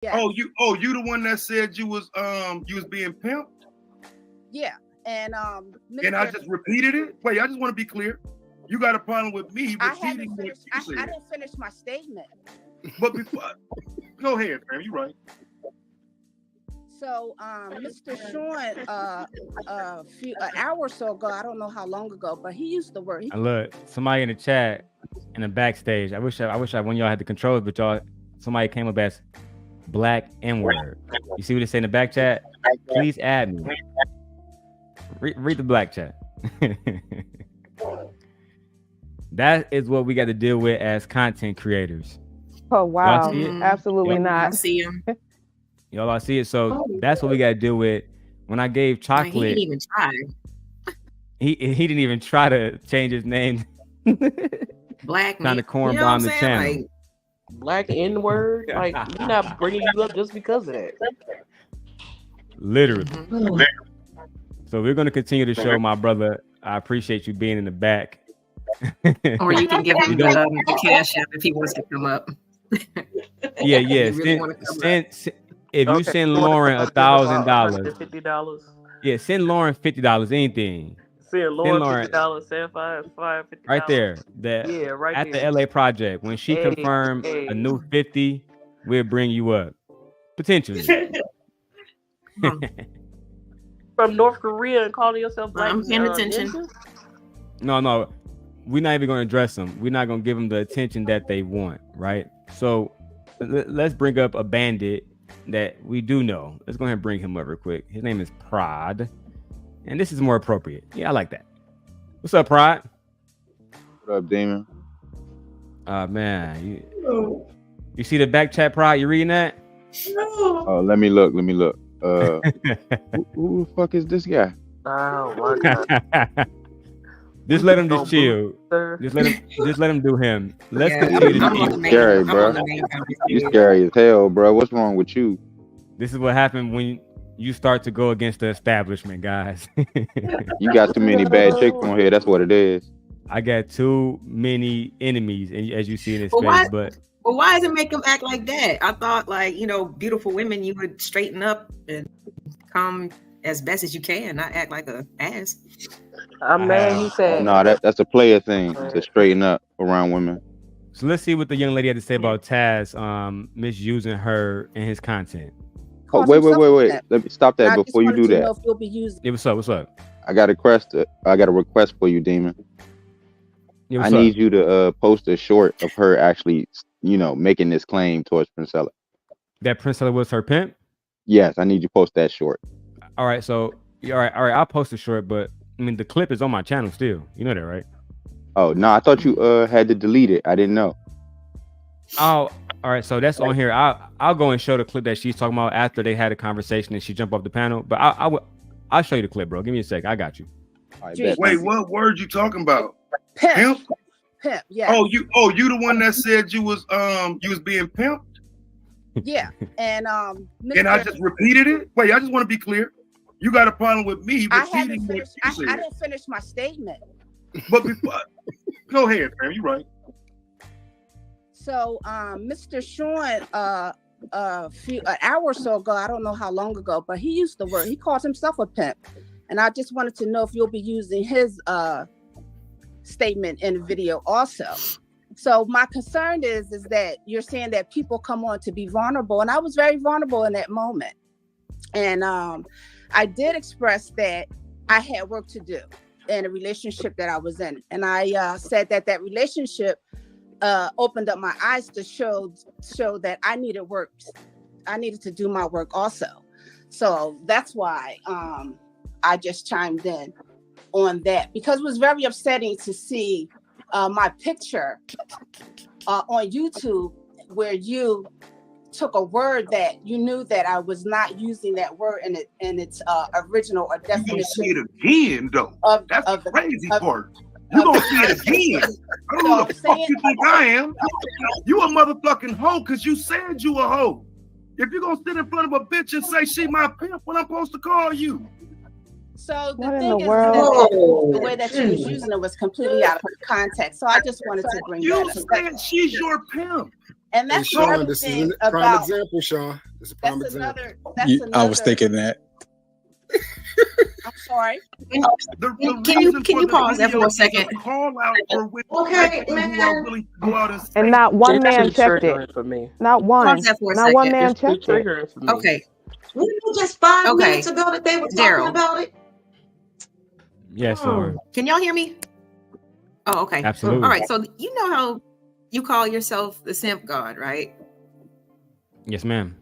Yes. You the one that said you was being pimped? Yeah. And And I Mr. just repeated it? Wait, I just want to be clear. You got a problem with me I repeating haven't what finished. you I said. didn't finish my statement. But before, go ahead, fam. You right. So, Mr. Sean, an hour or so ago, I don't know how long ago, but he used the word. I look, somebody in the chat, in the backstage. I wish when y'all had the controls, but somebody came up as black N-word. You see what it say in the back chat? Please add me. Read the black chat. That is what we got to deal with as content creators. Oh wow, absolutely not. I see him. Y'all all see it. So that's what we got to deal with. When I gave Chocolate, he didn't even try. He didn't even try to change his name. Black trying to corn you know bomb the saying? channel. Like, Black N-word, like we're not bringing you up just because of that. Literally. So we're going to continue to show my brother. I appreciate you being in the back. or you can give him the cash app if he wants to come up. Yeah. If you send Lauren $1,000, $50. yeah, send Lauren $50. Anything. Send Lauren $50. Send $5 $50. Right there. Right at there. the LA project. When she confirmed a new 50, we'll bring you up. Potentially. From North Korea and calling yourself black. I'm paying attention. No. We're not even going to address them. We're not going to give them the attention that they want, right? So let's bring up a bandit that we do know. Let's go ahead and bring him up real quick. His name is Prod. And this is more appropriate. Yeah, I like that. What's up, Prod? What up, Damon? Man. You see the back chat, Prod? You reading that? Oh, let me look. Who the fuck is this guy? Oh my God. Just let him just chill. Just let him do him. Let's continue to He's scary, bro. He's scary as hell, bro. What's wrong with you? This is what happened when you start to go against the establishment, guys. You got too many bad chicks on here. That's what it is. I got too many enemies, and as you see in his face. But why does it make him act like that? I thought, like, beautiful women, you would straighten up and come as best as you can, not act like a ass. Man, he said. No, that's a player thing to straighten up around women. So let's see what the young lady had to say about Taz misusing her in his content. Oh, wait. Let me stop that before you do that. Yeah, what's up? I got a request for you, Demon. Yeah, I need you to post a short of her actually, making this claim towards Princella. That Princella was her pimp? Yes, I need you to post that short. All right, so all right, I'll post a short, but I mean the clip is on my channel still. You know that, right? Oh no, I thought you had to delete it. I didn't know. Oh, all right, so that's on here. I'll go and show the clip that she's talking about after they had a conversation and she jumped off the panel. But I'll show you the clip, bro. Give me a sec. I got you. Right, wait, what word you talking about? Pimp. Yeah. You the one that said you was being pimped? Yeah. And and I just repeated it? Wait, I just want to be clear. You got a problem with me repeating what you said. I didn't finish my statement. But before, go ahead, fam. You right. So, Mr. Sean, an hour or so ago, I don't know how long ago, but he used the word. He calls himself a pimp, and I just wanted to know if you'll be using his statement in the video also. So my concern is that you're saying that people come on to be vulnerable, and I was very vulnerable in that moment, and I did express that I had work to do in a relationship that I was in, and I said that relationship opened up my eyes to show that I needed work. I needed to do my work also. So that's why I just chimed in on that, because it was very upsetting to see my picture on YouTube where you took a word that you knew that I was not using that word in its original or definition. You see it again, though. That's the crazy part. You gonna see it again. I don't know who the fuck you think I am. You a motherfucking hoe because you said you a hoe. If you're gonna sit in front of a bitch and say she my pimp, what I'm supposed to call you? So the thing is that the way that she was using it was completely out of context. So I just wanted to bring that up. You said she's your pimp. And that's Sean, this is a prime example, Sean. This is a prime that's example. another. I was thinking that. I'm sorry. Can you pause that for a second? Call out for women Okay, who are willing to go out and say, And not one man It's checked triggering it. for me. Not one. Pause that for a Not one second. man It's checked it. triggering for me. Okay, We knew just 5 Okay. minutes ago that they were talking Daryl. about it. Yes, Lauren. can y'all hear me? Oh, okay. Absolutely. All right. So you know how you call yourself the simp god, right? Yes, ma'am.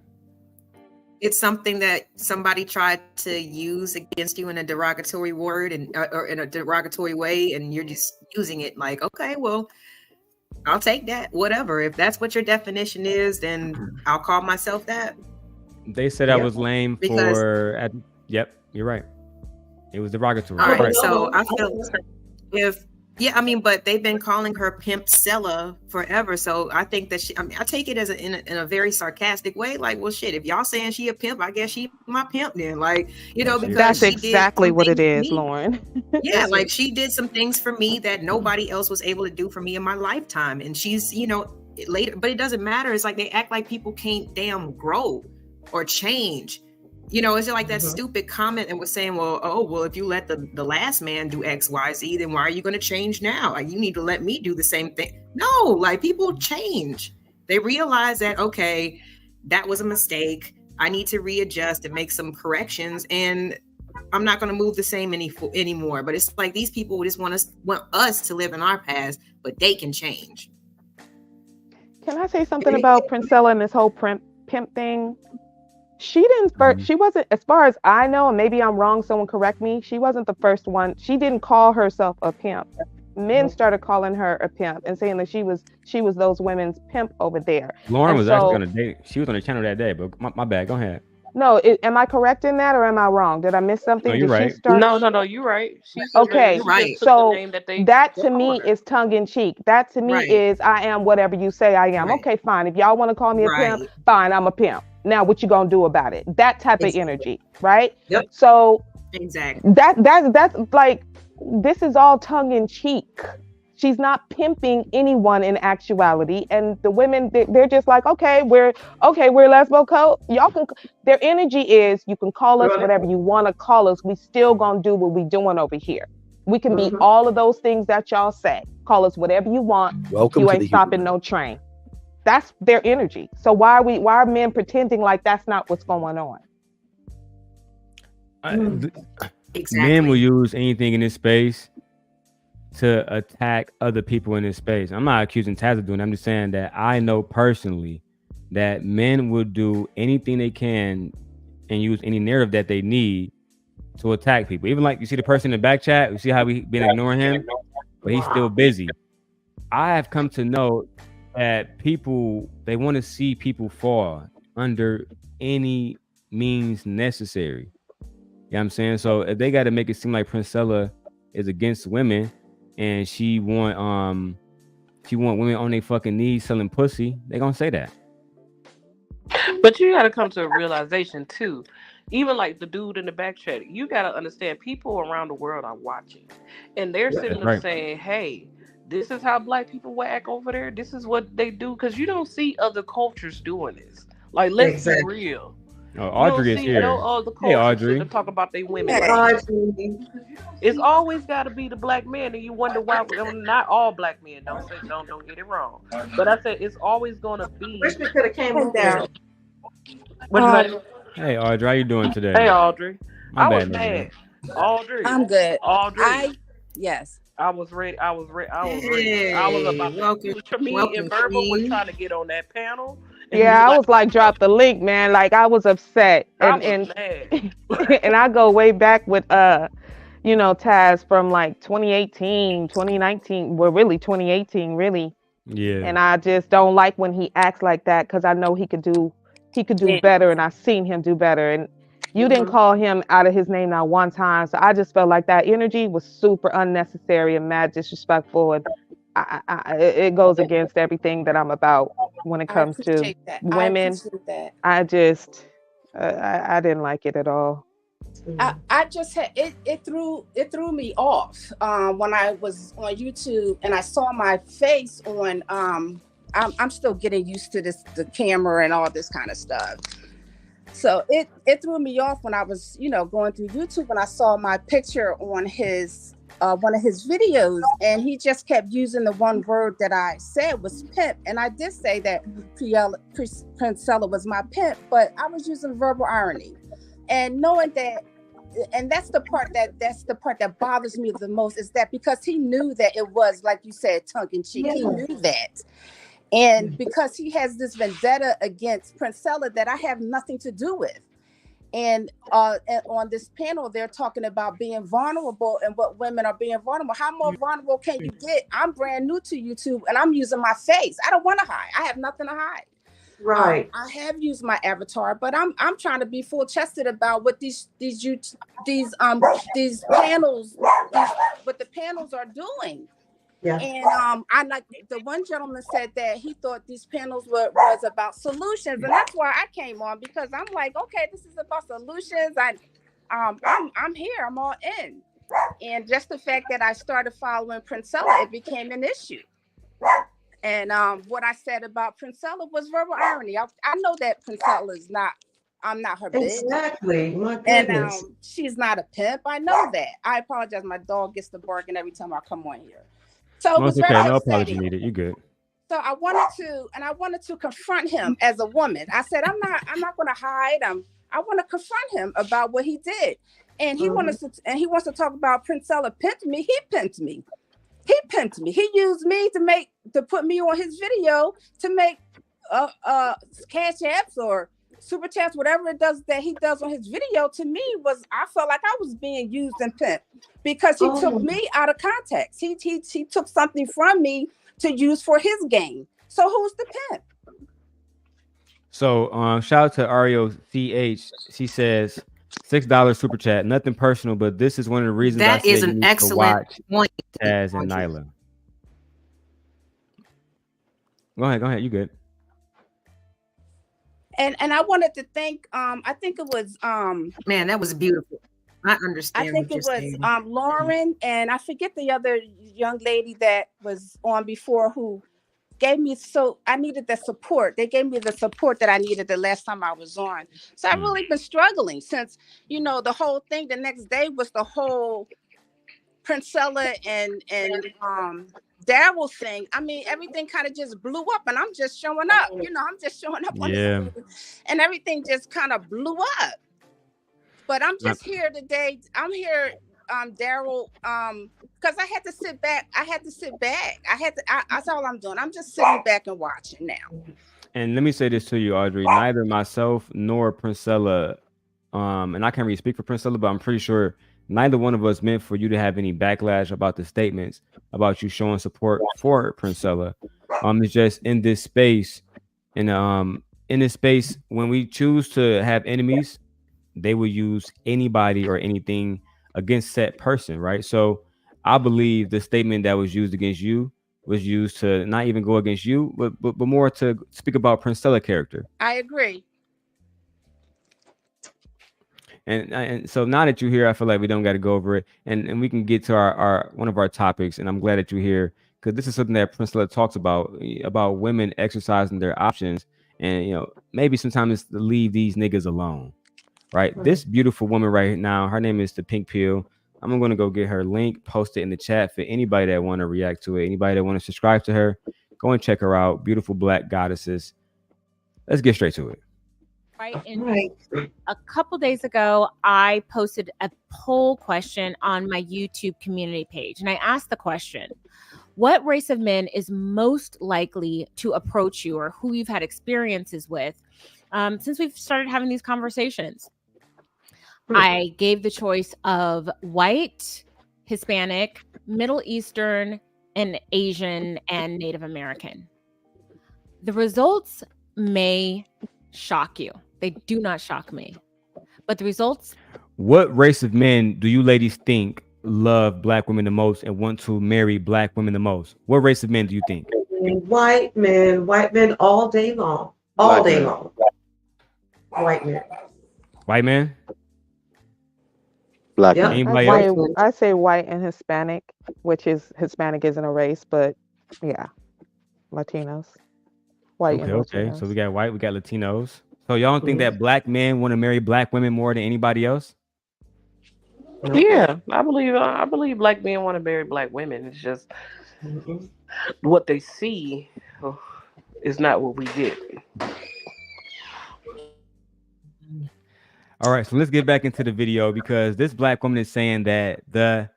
It's something that somebody tried to use against you in a derogatory word and or in a derogatory way, and you're just using it like, okay, well, I'll take that. Whatever. If that's what your definition is, then I'll call myself that. They said I Yeah. was lame Because- for. Yep, you're right. It was derogatory. All right. Right. So I feel but they've been calling her Pimp Sella forever. So I think that I take it as in a very sarcastic way. Like, well, shit, if y'all saying she a pimp, I guess she my pimp then. Like, because That's she did exactly some what it things is, for me. Lauren. Yeah, like she did some things for me that nobody else was able to do for me in my lifetime. And she's, later, but it doesn't matter. It's like they act like people can't damn grow or change. It's just like that stupid comment and was saying, well, if you let the last man do X, Y, Z, then why are you going to change now? Like, you need to let me do the same thing. No, like people change. They realize that, okay, that was a mistake. I need to readjust and make some corrections. And I'm not going to move the same anymore. But it's like these people just want us to live in our past, but they can change. Can I say something about Princella and this whole pimp thing? She didn't first, she wasn't, as far as I know, and maybe I'm wrong, someone correct me, she wasn't the first one. She didn't call herself a pimp. Men started calling her a pimp and saying that she was those women's pimp over there. Lauren And was so- actually on a date. She was on the channel that day, but my bad. Go ahead. No, am I correct in that or am I wrong? Did I miss something? No, you're Did she right. start- No, you're right. Okay, She right. just took So the name that they that to called me her. is tongue in cheek. That to me Right. is I am whatever you say I am. Right. Okay, fine. If y'all want to call me a Right. pimp, fine, I'm a pimp. Now what you gonna do about it? That type of Exactly. energy, right? Yep. So Exactly. that's like, this is all tongue in cheek. She's not pimping anyone in actuality, and the women they're just like, okay, we're lesbo code. Y'all can. Their energy is, you can call us whatever you want to call us. We still gonna do what we doing over here. We can be all of those things that y'all say. Call us whatever you want. Welcome You to ain't the stopping no train. That's their energy. So why are men pretending like that's not what's going on? Exactly. Men will use anything in this space to attack other people in this space. I'm not accusing Taz of doing it. I'm just saying that I know personally that men will do anything they can and use any narrative that they need to attack people. Even like you see the person in the back chat, you see how we been ignoring him, but he's still busy. I have come to know that people, they want to see people fall under any means necessary. You know what I'm saying? So if they got to make it seem like Princella is against women and she want women on their fucking knees selling pussy, they gonna say that. But you got to come to a realization too. Even like the dude in the back chat, you got to understand people around the world are watching, and they're sitting there right. saying, "Hey, this is how black people whack over there. This is what they do," because you don't see other cultures doing this. Like, let's be real. Oh, Audrey is here. No other Hey, cultures Audrey. to talk about their women. Hey, Audrey. It's always got to be the black man, and you wonder why. Not all black men. Don't get it wrong. But I said it's always going to be. Richard could have came up there. What you say? Hey Audrey, how you doing today? Hey Audrey. My I was bad, mad. Audrey. I'm good. Audrey. Yes. I was ready. I was about welcome, to me welcome, and Verbal was Queen. trying to get on that panel. And Yeah, he I was like, drop the link, man. Like, I was upset. And mad. and I go way back with Taz from like 2018, 2019, well, really 2018, really. Yeah. And I just don't like when he acts like that, because I know he could do better, and I've seen him do better. And you didn't call him out of his name not one time. So I just felt like that energy was super unnecessary and mad disrespectful. And it goes against everything that I'm about when it comes to women. I just, I didn't like it at all. I just had it threw me off when I was on YouTube and I saw my face on I'm still getting used to the camera and all this kind of stuff. So it threw me off when I was, going through YouTube and I saw my picture on his one of his videos, and he just kept using the one word that I said was pimp. And I did say that Princella was my pimp, but I was using verbal irony. And knowing that, and that's the part that bothers me the most, is that because he knew that it was, like you said, tongue in cheek. He knew that. And because he has this vendetta against Princella that I have nothing to do with. And on this panel, they're talking about being vulnerable and what women are being vulnerable. How more vulnerable can you get? I'm brand new to YouTube and I'm using my face. I don't want to hide. I have nothing to hide. Right. I have used my avatar, but I'm trying to be full chested about what these panels, what the panels are doing. Yeah. And I like the one gentleman said that he thought these panels was about solutions, and that's why I came on, because I'm like, okay, this is about solutions. I'm here, I'm all in. And just the fact that I started following Princella, it became an issue. And what I said about Princella was verbal irony. I know that Princella is not. I'm not her bitch. Exactly. My goodness. And she's not a pimp. I know that. I apologize. My dog gets to barking every time I come on here. So it was okay. very No upsetting. apology needed. You good. So I wanted to confront him as a woman. I said, I'm not going to hide. I want to confront him about what he did. And he wants to talk about Princella pimped me. He pimped me. He pimped me. He used me to put me on his video to make cash apps or super chats, whatever it does that he does on his video. To me, I felt like I was being used and pimped because he took me out of context. He took something from me to use for his game. So who's the pimp? So shout out to Ario CH. She says $6 super chat. Nothing personal, but this is one of the reasons That I is said an you need to excellent watch point. Taz and Nyla. Go ahead. You good? And I wanted to thank I think it was Man, that was beautiful. I understand. I think it was Lauren, and I forget the other young lady that was on before who gave me, so I needed the support. They gave me the support that I needed the last time I was on. So I've really been struggling since, the whole thing. The next day was the whole Princella and Daryl thing. I mean, everything kind of just blew up, and I'm just showing up. I'm just showing up on this, and everything just kind of blew up. But I'm just here today. I'm here, Daryl, because I had to sit back. That's all I'm doing. I'm just sitting back and watching now. And let me say this to you, Audrey. Neither myself nor Princella, and I can't really speak for Princella, but I'm pretty sure neither one of us meant for you to have any backlash about the statements about you showing support for Princella. It's just in this space, and in this space, when we choose to have enemies, they will use anybody or anything against that person, right? So I believe the statement that was used against you was used to not even go against you, but more to speak about Princella character. I agree. And so now that you're here, I feel like we don't got to go over it, and we can get to our one of our topics. And I'm glad that you're here, because this is something that Princella talks about women exercising their options, and maybe sometimes it's to leave these niggas alone. Right. This beautiful woman right now, her name is the Pink Pill. I'm going to go get her link, post it in the chat for anybody that want to react to it. Anybody that want to subscribe to her, go and check her out. Beautiful black goddesses. Let's get straight to it. Right. And a couple days ago, I posted a poll question on my YouTube community page. And I asked the question, what race of men is most likely to approach you, or who you've had experiences with since we've started having these conversations? I gave the choice of white, Hispanic, Middle Eastern, and Asian, and Native American. The results may shock you. They do not shock me. But the results... What race of men do you ladies think love black women the most and want to marry black women the most? What race of men do you think? White men all day long. All day long. White men. White man? Black Yep. man. I say white and Hispanic, which is Hispanic isn't a race, but yeah, Latinos. White Okay, and okay. Latinos. So we got white, we got Latinos. So y'all don't think that black men want to marry black women more than anybody else? Yeah, I believe black men want to marry black women. It's just what they see is not what we get. All right, so let's get back into the video because this black woman is saying that the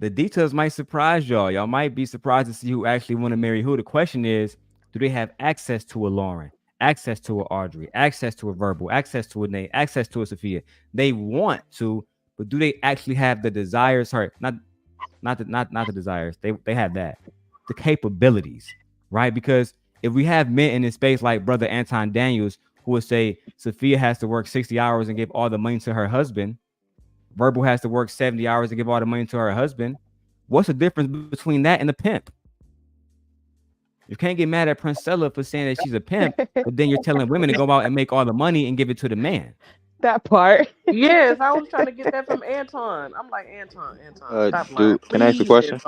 details might surprise y'all. Y'all might be surprised to see who actually want to marry who. The question is, do they have access to a Lauren, access to a Audrey, access to a Verbal, access to a Nate, access to a Sophia? They want to, but do they actually have the desires? Sorry, not the desires. They have that, the capabilities, right? Because if we have men in this space like Brother Anton Daniels, who would say Sophia has to work 60 hours and give all the money to her husband, Verbal has to work 70 hours to give all the money to her husband. What's the difference between that and a pimp? You can't get mad at Princella for saying that she's a pimp, but then you're telling women to go out and make all the money and give it to the man. That part. Yes, I was trying to get that from Anton. I'm like, Anton, stop lying. Dude, can I ask a question?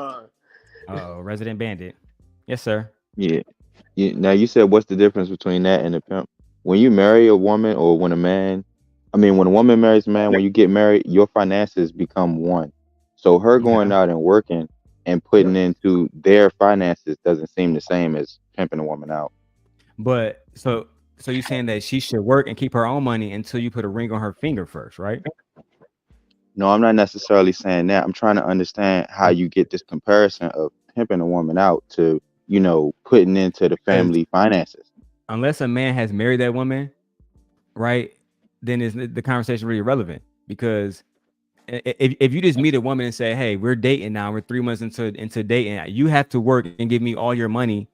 Resident Bandit. Yes, sir. Yeah. Now you said what's the difference between that and a pimp? When you marry a woman or when when a woman marries a man, when you get married, your finances become one. So her going out and working and putting into their finances doesn't seem the same as pimping a woman out. But so you're saying that she should work and keep her own money until you put a ring on her finger first, right? No, I'm not necessarily saying that. I'm trying to understand how you get this comparison of pimping a woman out to, putting into the family finances. Unless a man has married that woman, right, then is the conversation really irrelevant? Because if you just meet a woman and say, hey, we're dating now, we're 3 months into dating, you have to work and give me all your money,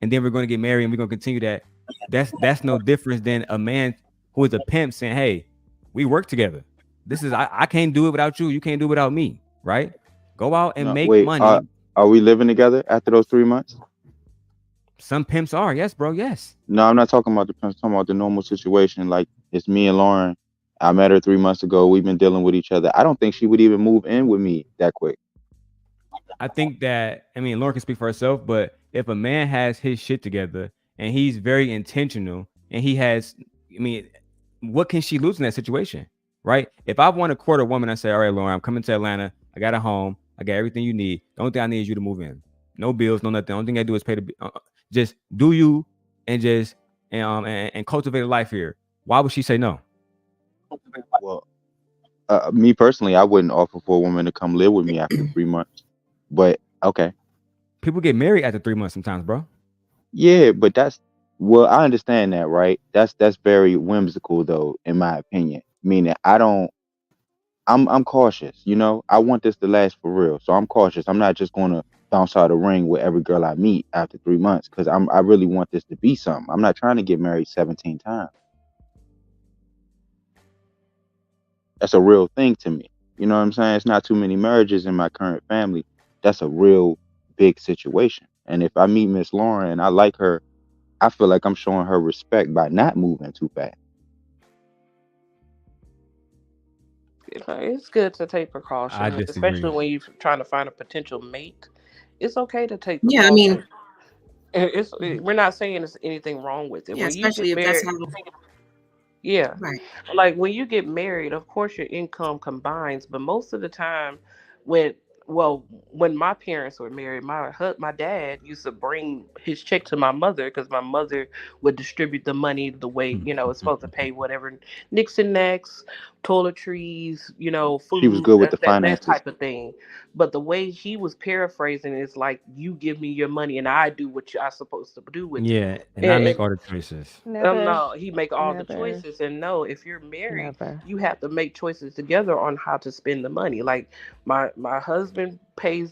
and then we're going to get married and we're going to continue that. That's no difference than a man who is a pimp saying, hey, we work together. This is I can't do it without you. You can't do it without me, right? Go out and make money. Are we living together after those 3 months? Some pimps are, yes, bro, yes. No, I'm not talking about the pimps. I'm talking about the normal situation. Like, it's me and Lauren. I met her 3 months ago. We've been dealing with each other. I don't think she would even move in with me that quick. I think that, Lauren can speak for herself, but if a man has his shit together and he's very intentional and he has, what can she lose in that situation, right? If I want to court a woman, I say, all right, Lauren, I'm coming to Atlanta. I got a home. I got everything you need. The only thing I need is you to move in. No bills, no nothing. The only thing I do is pay the just do you and just and cultivate a life here. Why would she say no? Well, me personally, I wouldn't offer for a woman to come live with me after 3 months. But okay. People get married after 3 months sometimes, bro. Yeah, but I understand that, right? That's very whimsical though, in my opinion. Meaning I'm cautious, I want this to last for real. So I'm cautious. I'm not just gonna bounce out a ring with every girl I meet after 3 months because I really want this to be something. I'm not trying to get married 17 times. That's a real thing to me. You know what I'm saying? It's not too many marriages in my current family. That's a real big situation. And if I meet Miss Lauren and I like her, I feel like I'm showing her respect by not moving too fast. It's good to take precautions, especially when you're trying to find a potential mate. It's okay to take precautions. We're not saying there's anything wrong with it. Yeah, especially if that's how. Yeah. Right. Like when you get married, of course your income combines, but most of the time when my parents were married, my dad used to bring his check to my mother because my mother would distribute the money the way, it's supposed to pay whatever nicks and necks, toiletries, food. She was good with the finances. That type of thing. But the way he was paraphrasing is like, you give me your money and I do what I'm supposed to do with it. Yeah, and I make all the choices. No, he make all the choices. And no, if you're married, you have to make choices together on how to spend the money. Like my husband pays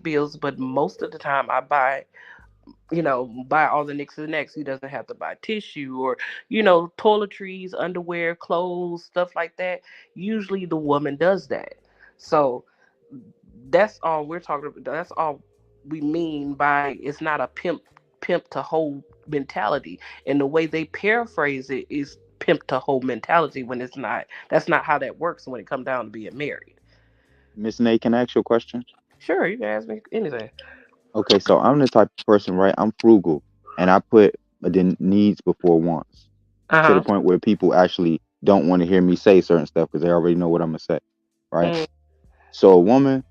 bills, but most of the time I buy all the nicks and necks. He doesn't have to buy tissue or, toiletries, underwear, clothes, stuff like that. Usually the woman does that. So that's all we're talking about. That's all we mean by it's not a pimp to hold mentality. And the way they paraphrase it is pimp to hold mentality when it's not. That's not how that works when it comes down to being married. Miss Nate, can I ask you a question? Sure, you can ask me anything. Okay, so I'm the type of person, right? I'm frugal, and I put than needs before wants. To the Uh-huh. point where people actually don't want to hear me say certain stuff because they already know what I'm gonna say, right? Mm. So a woman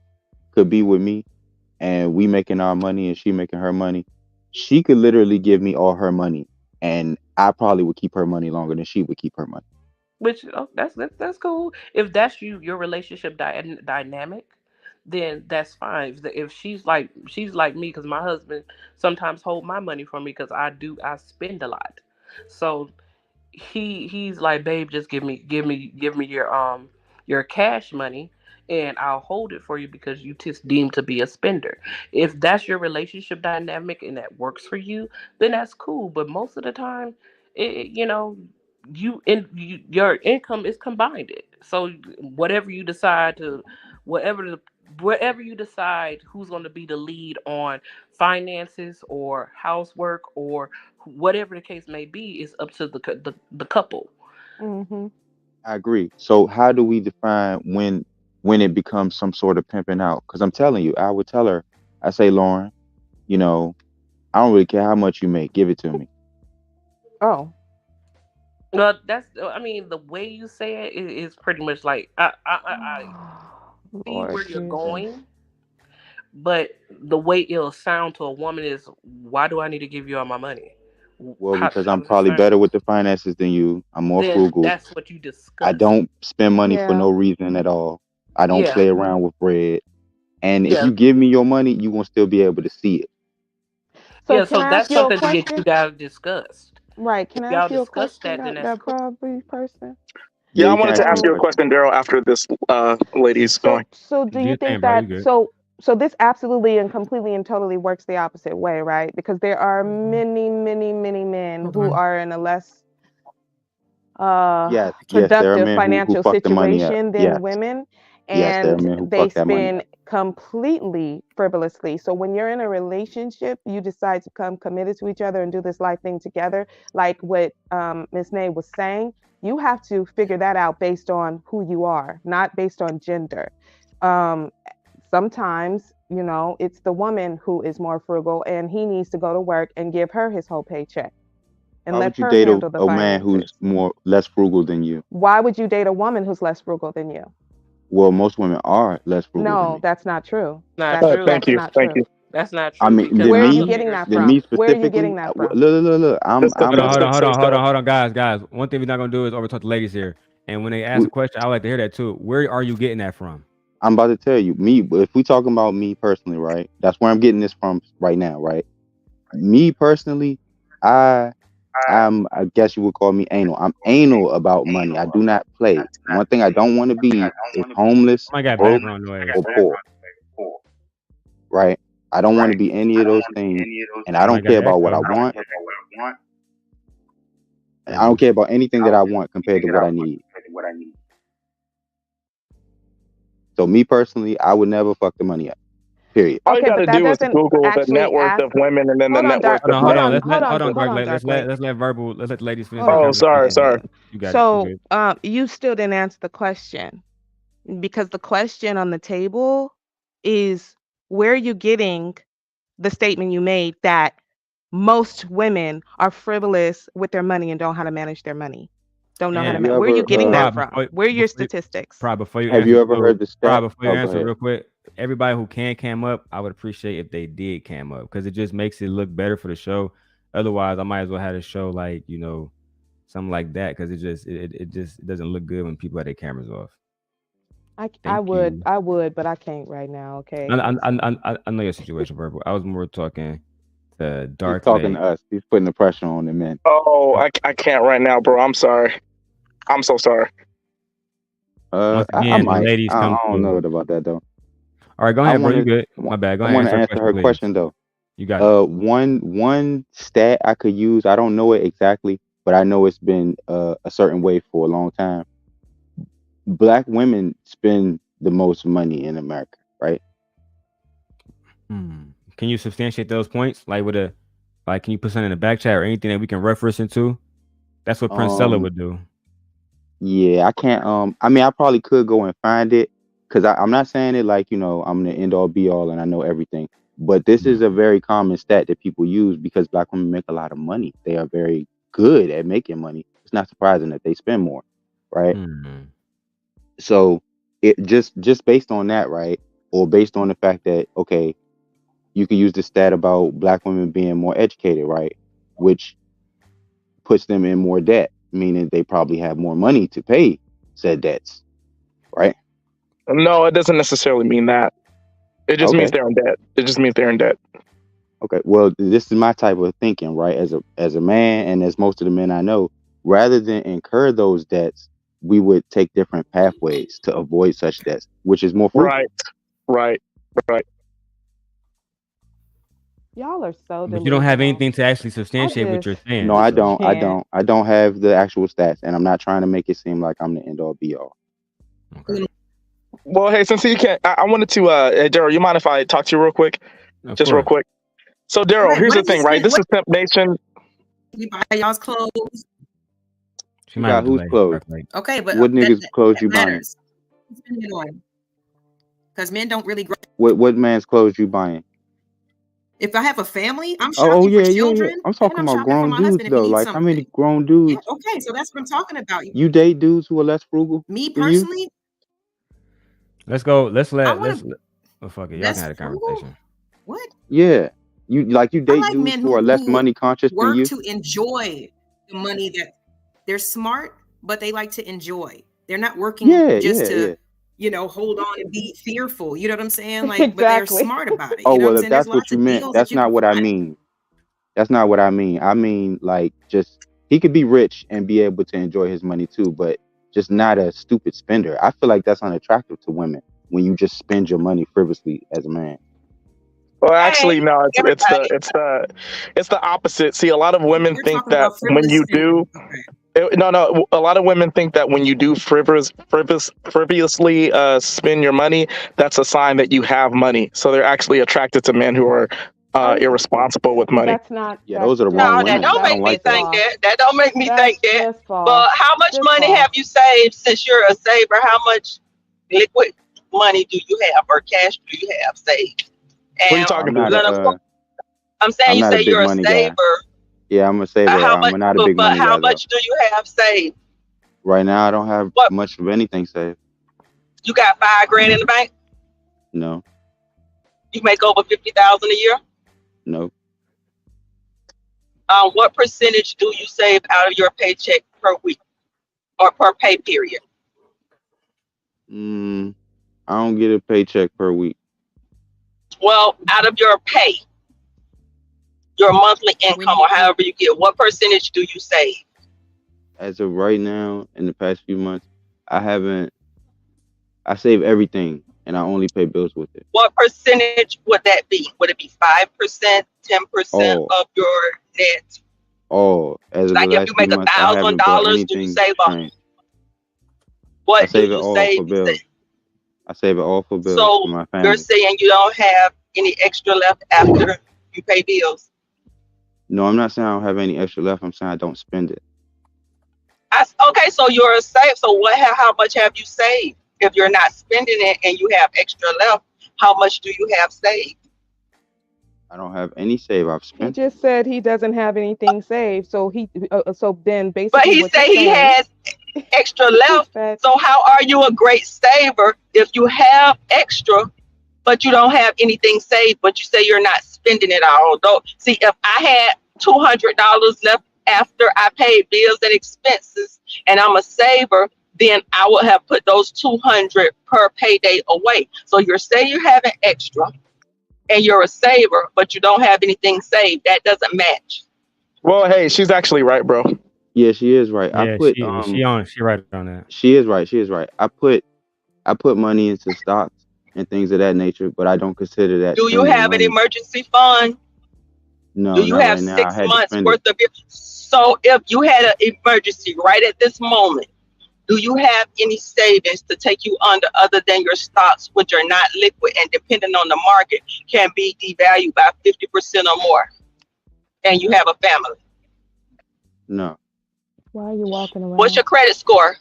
could be with me and we making our money and she making her money. She could literally give me all her money and I probably would keep her money longer than she would keep her money. Which that's cool. If that's your relationship dynamic, then that's fine. If she's like me, because my husband sometimes hold my money for me because I spend a lot. So he's like, babe, just give me your cash money and I'll hold it for you because you just deemed to be a spender. If that's your relationship dynamic and that works for you, then that's cool. But most of the time, your income is combined. So whatever you decide to, wherever you decide who's going to be the lead on finances or housework or whatever the case may be, is up to the couple. Mm-hmm. I agree. So how do we define when it becomes some sort of pimping out? Because I'm telling you, I would tell her, I say, Lauren, I don't really care how much you make, give it to me. Oh. Well, the way you say it is pretty much like I see where you're going, but the way it'll sound to a woman is, why do I need to give you all my money? Well, because I'm probably better with the finances than you. I'm more frugal. That's what you discuss. I don't spend money for no reason at all. I don't play around with bread. And if you give me your money, you won't still be able to see it. So so that's something to get you guys discussed. Right. Can I ask you a question? That probably person. Yeah, I wanted to ask you a question, Daryl, after this lady's going. So do you think that so this absolutely and completely and totally works the opposite way, right? Because there are many, many, many men who are in a less productive financial situation than women. And they spend completely frivolously. So when you're in a relationship, you decide to become committed to each other and do this life thing together. Like what Ms. Nay was saying, you have to figure that out based on who you are, not based on gender. Sometimes, it's the woman who is more frugal and he needs to go to work and give her his whole paycheck. And Why let would her you date handle the a man who's less frugal than you? Why would you date a woman who's less frugal than you? Well, most women are less frugal. No, that's not true. Not true. Thank you. That's not true. I mean, where are you getting that from? Where are you getting that from? Look. Hold on, guys. One thing we're not gonna do is overtalk the ladies here. And when they ask a question, I like to hear that too. Where are you getting that from? I'm about to tell you. If we talking about me personally, right? That's where I'm getting this from right now, right? Me personally, I guess you would call me anal. I'm anal about money. I do not play. One thing I don't want to be is homeless, broke, or poor. Right? I don't want to be any of those things, and I don't care about what I want. And I don't care about anything that I want compared to what I need. So me personally, I would never fuck the money up. Period. All you gotta do is Google the net worth of women and then the net worth of men. Hold on, let's let the ladies finish. Oh, sorry. You got so you still didn't answer the question, because the question on the table is, where are you getting the statement you made that most women are frivolous with their money and don't know how to manage their money? Don't know how to manage. Where are you getting that from? Where are your statistics? Have you ever heard the stat? Before you answer real quick, everybody who can cam up, I would appreciate if they did cam up, because it just makes it look better for the show. Otherwise, I might as well have a show like, something like that, because it just doesn't look good when people have their cameras off. I would, but I can't right now. Okay. I know your situation, Verbal. I was more talking to Dark. He's talking to us. He's putting the pressure on the men. Oh, I can't right now, bro. I'm sorry. I'm so sorry. Again, ladies, I don't know about that though. All right, go ahead, bro. You good? My bad. Go ahead. I want to answer her question though. You got it. One stat I could use. I don't know it exactly, but I know it's been a certain way for a long time. Black women spend the most money in America, right? Can you substantiate those points? Like can you put something in the back chat or anything that we can reference into? That's what Prince Stella would do. Yeah, I can't. I mean, I probably could go and find it, because I'm not saying it like, I'm the end all be all and I know everything. But this is a very common stat that people use because Black women make a lot of money. They are very good at making money. It's not surprising that they spend more, right? So it just based on that, right? Or based on the fact that, okay, you can use the stat about Black women being more educated, right? Which puts them in more debt, meaning they probably have more money to pay said debts, right? No, it doesn't necessarily mean that. It just means they're in debt. It just means they're in debt. Okay, well, this is my type of thinking, right? As a man, and as most of the men I know, rather than incur those debts, we would take different pathways to avoid such debts, which is more fruitful. Right. Y'all are so But you don't have anything to actually substantiate what you're saying. No, I don't. I don't have the actual stats, and I'm not trying to make it seem like I'm the end all be all. Okay. Well, hey, since you can't, I wanted to, Daryl, you mind if I talk to you real quick? Just real quick. So, Daryl, here's the thing, right? This is Simp Nation. We buy y'all's clothes. She might have whose clothes? Okay, but what niggas' clothes you buying? Because men don't really grow. What man's clothes you buying? If I have a family, I'm shopping for children. I'm talking about grown dudes though. Like how many grown dudes? Yeah, okay, so that's what I'm talking about. You date dudes who are less frugal? Me personally? Let's go. Let's oh, fuck it. Y'all can have a conversation. What? Yeah. You date dudes who are less money conscious than you? Work to enjoy the money that they're smart, but they like to enjoy. They're not working just to hold on and be fearful. You know what I'm saying? Like, but they're smart about it. Oh, well, if that's what you meant, that's not what I mean. That's not what I mean. I mean, like, just he could be rich and be able to enjoy his money too, but just not a stupid spender. I feel like that's unattractive to women when you just spend your money frivolously as a man. Well, actually, no. It's the opposite. See, a lot of women think that when you do. No. A lot of women think that when you do frivolously spend your money, that's a sign that you have money. So they're actually attracted to men who are irresponsible with money. That's not. Yeah, those are the wrong women. That don't make me think that. That don't make me think that. But how much money have you saved since you're a saver? How much liquid money do you have or cash do you have saved? And what are you talking about? I'm saying you say you're a saver. Yeah, I'm a saver. I'm not a big money guy. But how much do you have saved? Right now, I don't have much of anything saved. You got $5,000 in the bank? No. You make over $50,000 a year? No. What percentage do you save out of your paycheck per week or per pay period? I don't get a paycheck per week. Well, out of your pay, your monthly income or however you get, what percentage do you save? As of right now, in the past few months, I save everything and I only pay bills with it. What percentage would that be? Would it be 5%, 10% of your net? As of like if you make $1,000, do you save all? What do you save? For bills. I save it all for bills for my family. You're saying you don't have any extra left after you pay bills? No, I'm not saying I don't have any extra left. I'm saying I don't spend it. Okay, so you're safe. So how much have you saved? If you're not spending it and you have extra left, how much do you have saved? I don't have any save. I've spent. He just said he doesn't have anything saved. So then basically. But he said he has extra left. So how are you a great saver if you have extra, but you don't have anything saved, but you say you're not spending it all? Though, see, if I had $200 left after I paid bills and expenses, and I'm a saver, then I would have put those $200 per payday away. So you're saying you're having extra, and you're a saver, but you don't have anything saved. That doesn't match. Well, hey, she's actually right, bro. Yeah, she is right. Yeah, she right on that. She is right. I put money into stocks and things of that nature, but I don't consider that. Do you have an emergency fund? No. Do you have 6 months worth of it? So if you had an emergency right at this moment, do you have any savings to take you under other than your stocks, which are not liquid and depending on the market can be devalued by 50% or more? And you have a family? No. Why are you walking around? What's your credit score?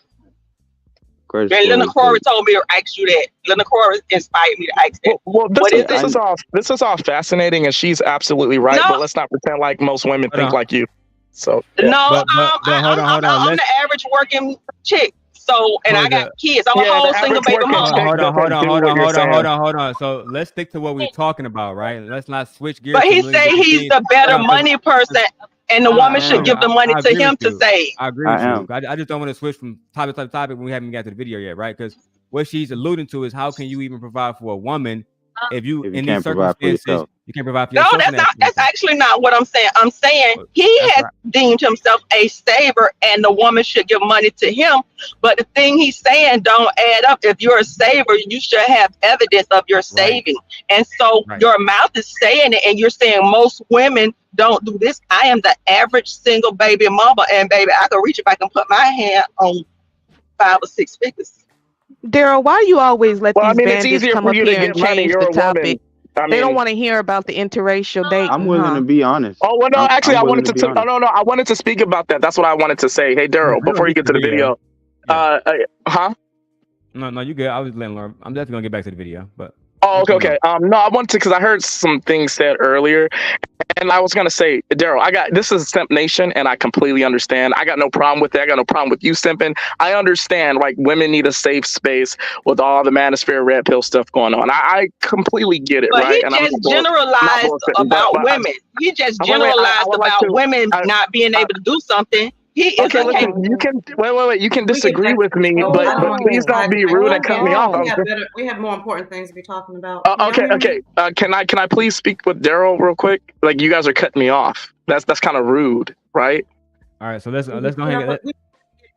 Credit And score Lena is Corey good. told me to ask you that. Lena Corey inspired me to ask that. Well, What is this it? is all fascinating, and she's absolutely right. No. But let's not pretend like most women think like you. So No, But hold on. I'm Let's the average working chick. So, and I hold got the kids. I'm a whole single baby mama. hold on. So let's stick to what we're talking about, right? Let's not switch gears. But he to say he's the better money person, and the woman should give the money to him to save. I agree with you. I just don't want to switch from topic to topic when we haven't got to the video yet, right? Because what she's alluding to is how can you even provide for a woman if you in these circumstances you can't provide for yourself? No, that's actually not what I'm saying. I'm saying he has deemed himself a saver, and the woman should give money to him. But the thing he's saying don't add up. If you're a saver, you should have evidence of your saving. And so your mouth is saying it, and you're saying most women don't do this. I am the average single baby mama, and baby, I can reach if I can put my hand on 5 or 6 figures. Daryl, why do you always let these it's bandits easier come for up you to here and get money. change You're the a woman. topic? They don't want to hear about the interracial dating. I'm willing to be honest. Oh well, no. Actually, I wanted to. be honest. I wanted to speak about that. That's what I wanted to say. Hey, Daryl, before you get to the video, huh? No, you good. I was letting Laura. I'm definitely gonna get back to the video, but. Oh, okay. No, I wanted to because I heard some things said earlier, and I was gonna say, Daryl, this is Simp Nation, and I completely understand. I got no problem with that. I got no problem with you simping. I understand, like, women need a safe space with all the manosphere red pill stuff going on. I completely get it, but right? He just generalized about women. He just generalized about women not being able to do something. Okay, listen, you can wait. You can disagree with me, but please don't be rude and cut me off. We have more important things to be talking about. Okay. Can I please speak with Daryl real quick? Like, you guys are cutting me off. That's kind of rude, right? All right, so let's go ahead.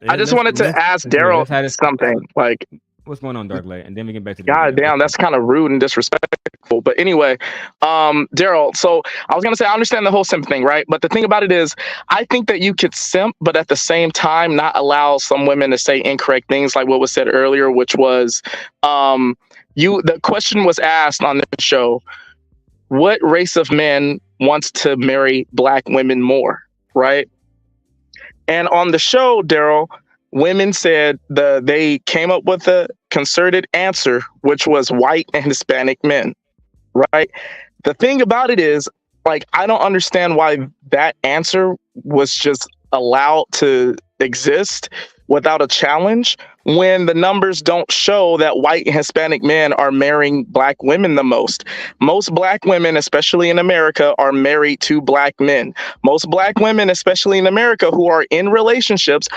I just wanted to ask Daryl something. Like, what's going on, Dark Light, and then we get back to the God damn, that's kind of rude and disrespectful. But anyway, Daryl, so I was gonna say I understand the whole simp thing, right? But the thing about it is, I think that you could simp, but at the same time not allow some women to say incorrect things, like what was said earlier, which was, the question was asked on the show, what race of men wants to marry black women more, right? And on the show, Daryl, women said they came up with a concerted answer, which was white and Hispanic men, right? The thing about it is, like, I don't understand why that answer was just allowed to exist without a challenge when the numbers don't show that white and Hispanic men are marrying black women the most. Most black women, especially in America, are married to black men. Most black women, especially in America, who are in relationships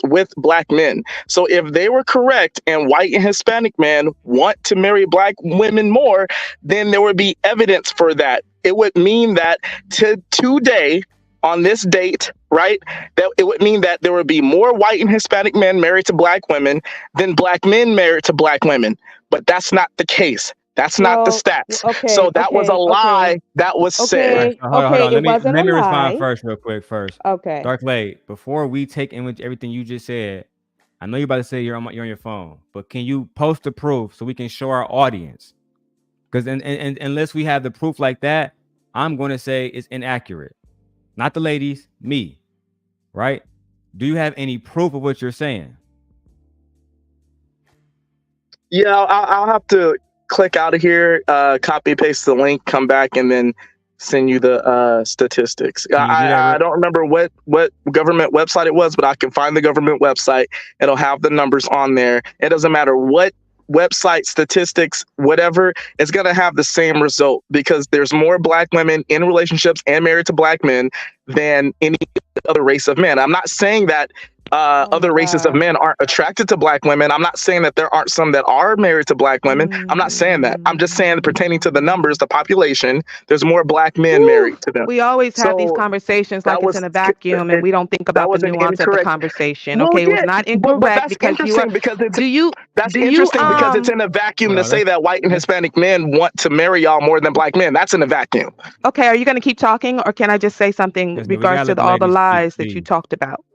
with black men. So if they were correct and white and Hispanic men want to marry black women more, then there would be evidence for that. It would mean that today, on this date, right, that it would mean that there would be more white and Hispanic men married to black women than black men married to black women. But that's not the case. That's not the stats. So that was a lie that was said. Hold on. Let me respond first, real quick. Okay. Dark Lake, before we take in with everything you just said, I know you're about to say you're on your phone, but can you post the proof so we can show our audience? Because and unless we have the proof like that, I'm going to say it's inaccurate. Not the ladies, me, right? Do you have any proof of what you're saying? Yeah, I'll have to click out of here, copy paste the link, come back, and then send you the statistics. I don't remember what government website it was, but I can find the government website. It'll have the numbers on there. It doesn't matter what website, statistics, whatever, it's going to have the same result because there's more black women in relationships and married to black men than any other race of men. I'm not saying that other races of men aren't attracted to black women. I'm not saying that there aren't some that are married to black women. I'm not saying that. I'm just saying pertaining to the numbers, the population, there's more black men married to them. We always have these conversations like it's in a vacuum and we don't think about the nuance of the conversation. Okay, it was not incorrect because that's interesting because it's in a vacuum to say that white and Hispanic men want to marry y'all more than black men. That's in a vacuum. Okay, are you going to keep talking or can I just say something in regards to all the lies that you talked about?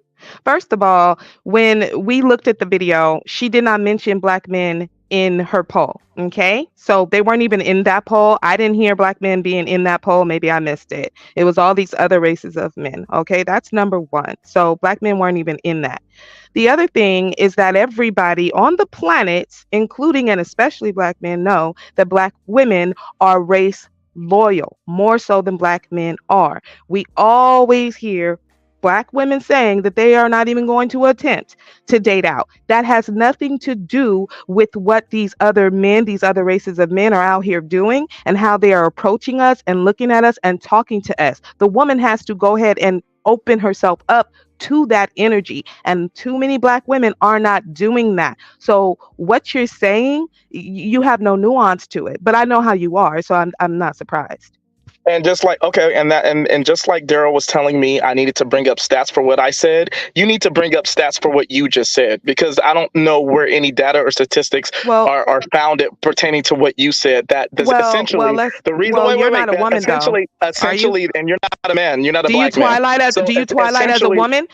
First of all, when we looked at the video, she did not mention black men in her poll. Okay, so they weren't even in that poll. I didn't hear black men being in that poll. Maybe I missed it. It was all these other races of men. Okay, that's number one. So black men weren't even in that. The other thing is that everybody on the planet, including and especially black men, know that black women are race loyal, more so than black men are. We always hear black women saying that they are not even going to attempt to date out. That has nothing to do with what these other men, these other races of men are out here doing and how they are approaching us and looking at us and talking to us. The woman has to go ahead and open herself up to that energy, and too many black women are not doing that. So what you're saying, you have no nuance to it, but I know how you are, so I'm not surprised. And just like, okay, and just like Daryl was telling me I needed to bring up stats for what I said, you need to bring up stats for what you just said, because I don't know where any data or statistics are found pertaining to what you said. That essentially the reason why you're not a woman, essentially, and you're not a man, you're not a black man. Do you twilight as a woman?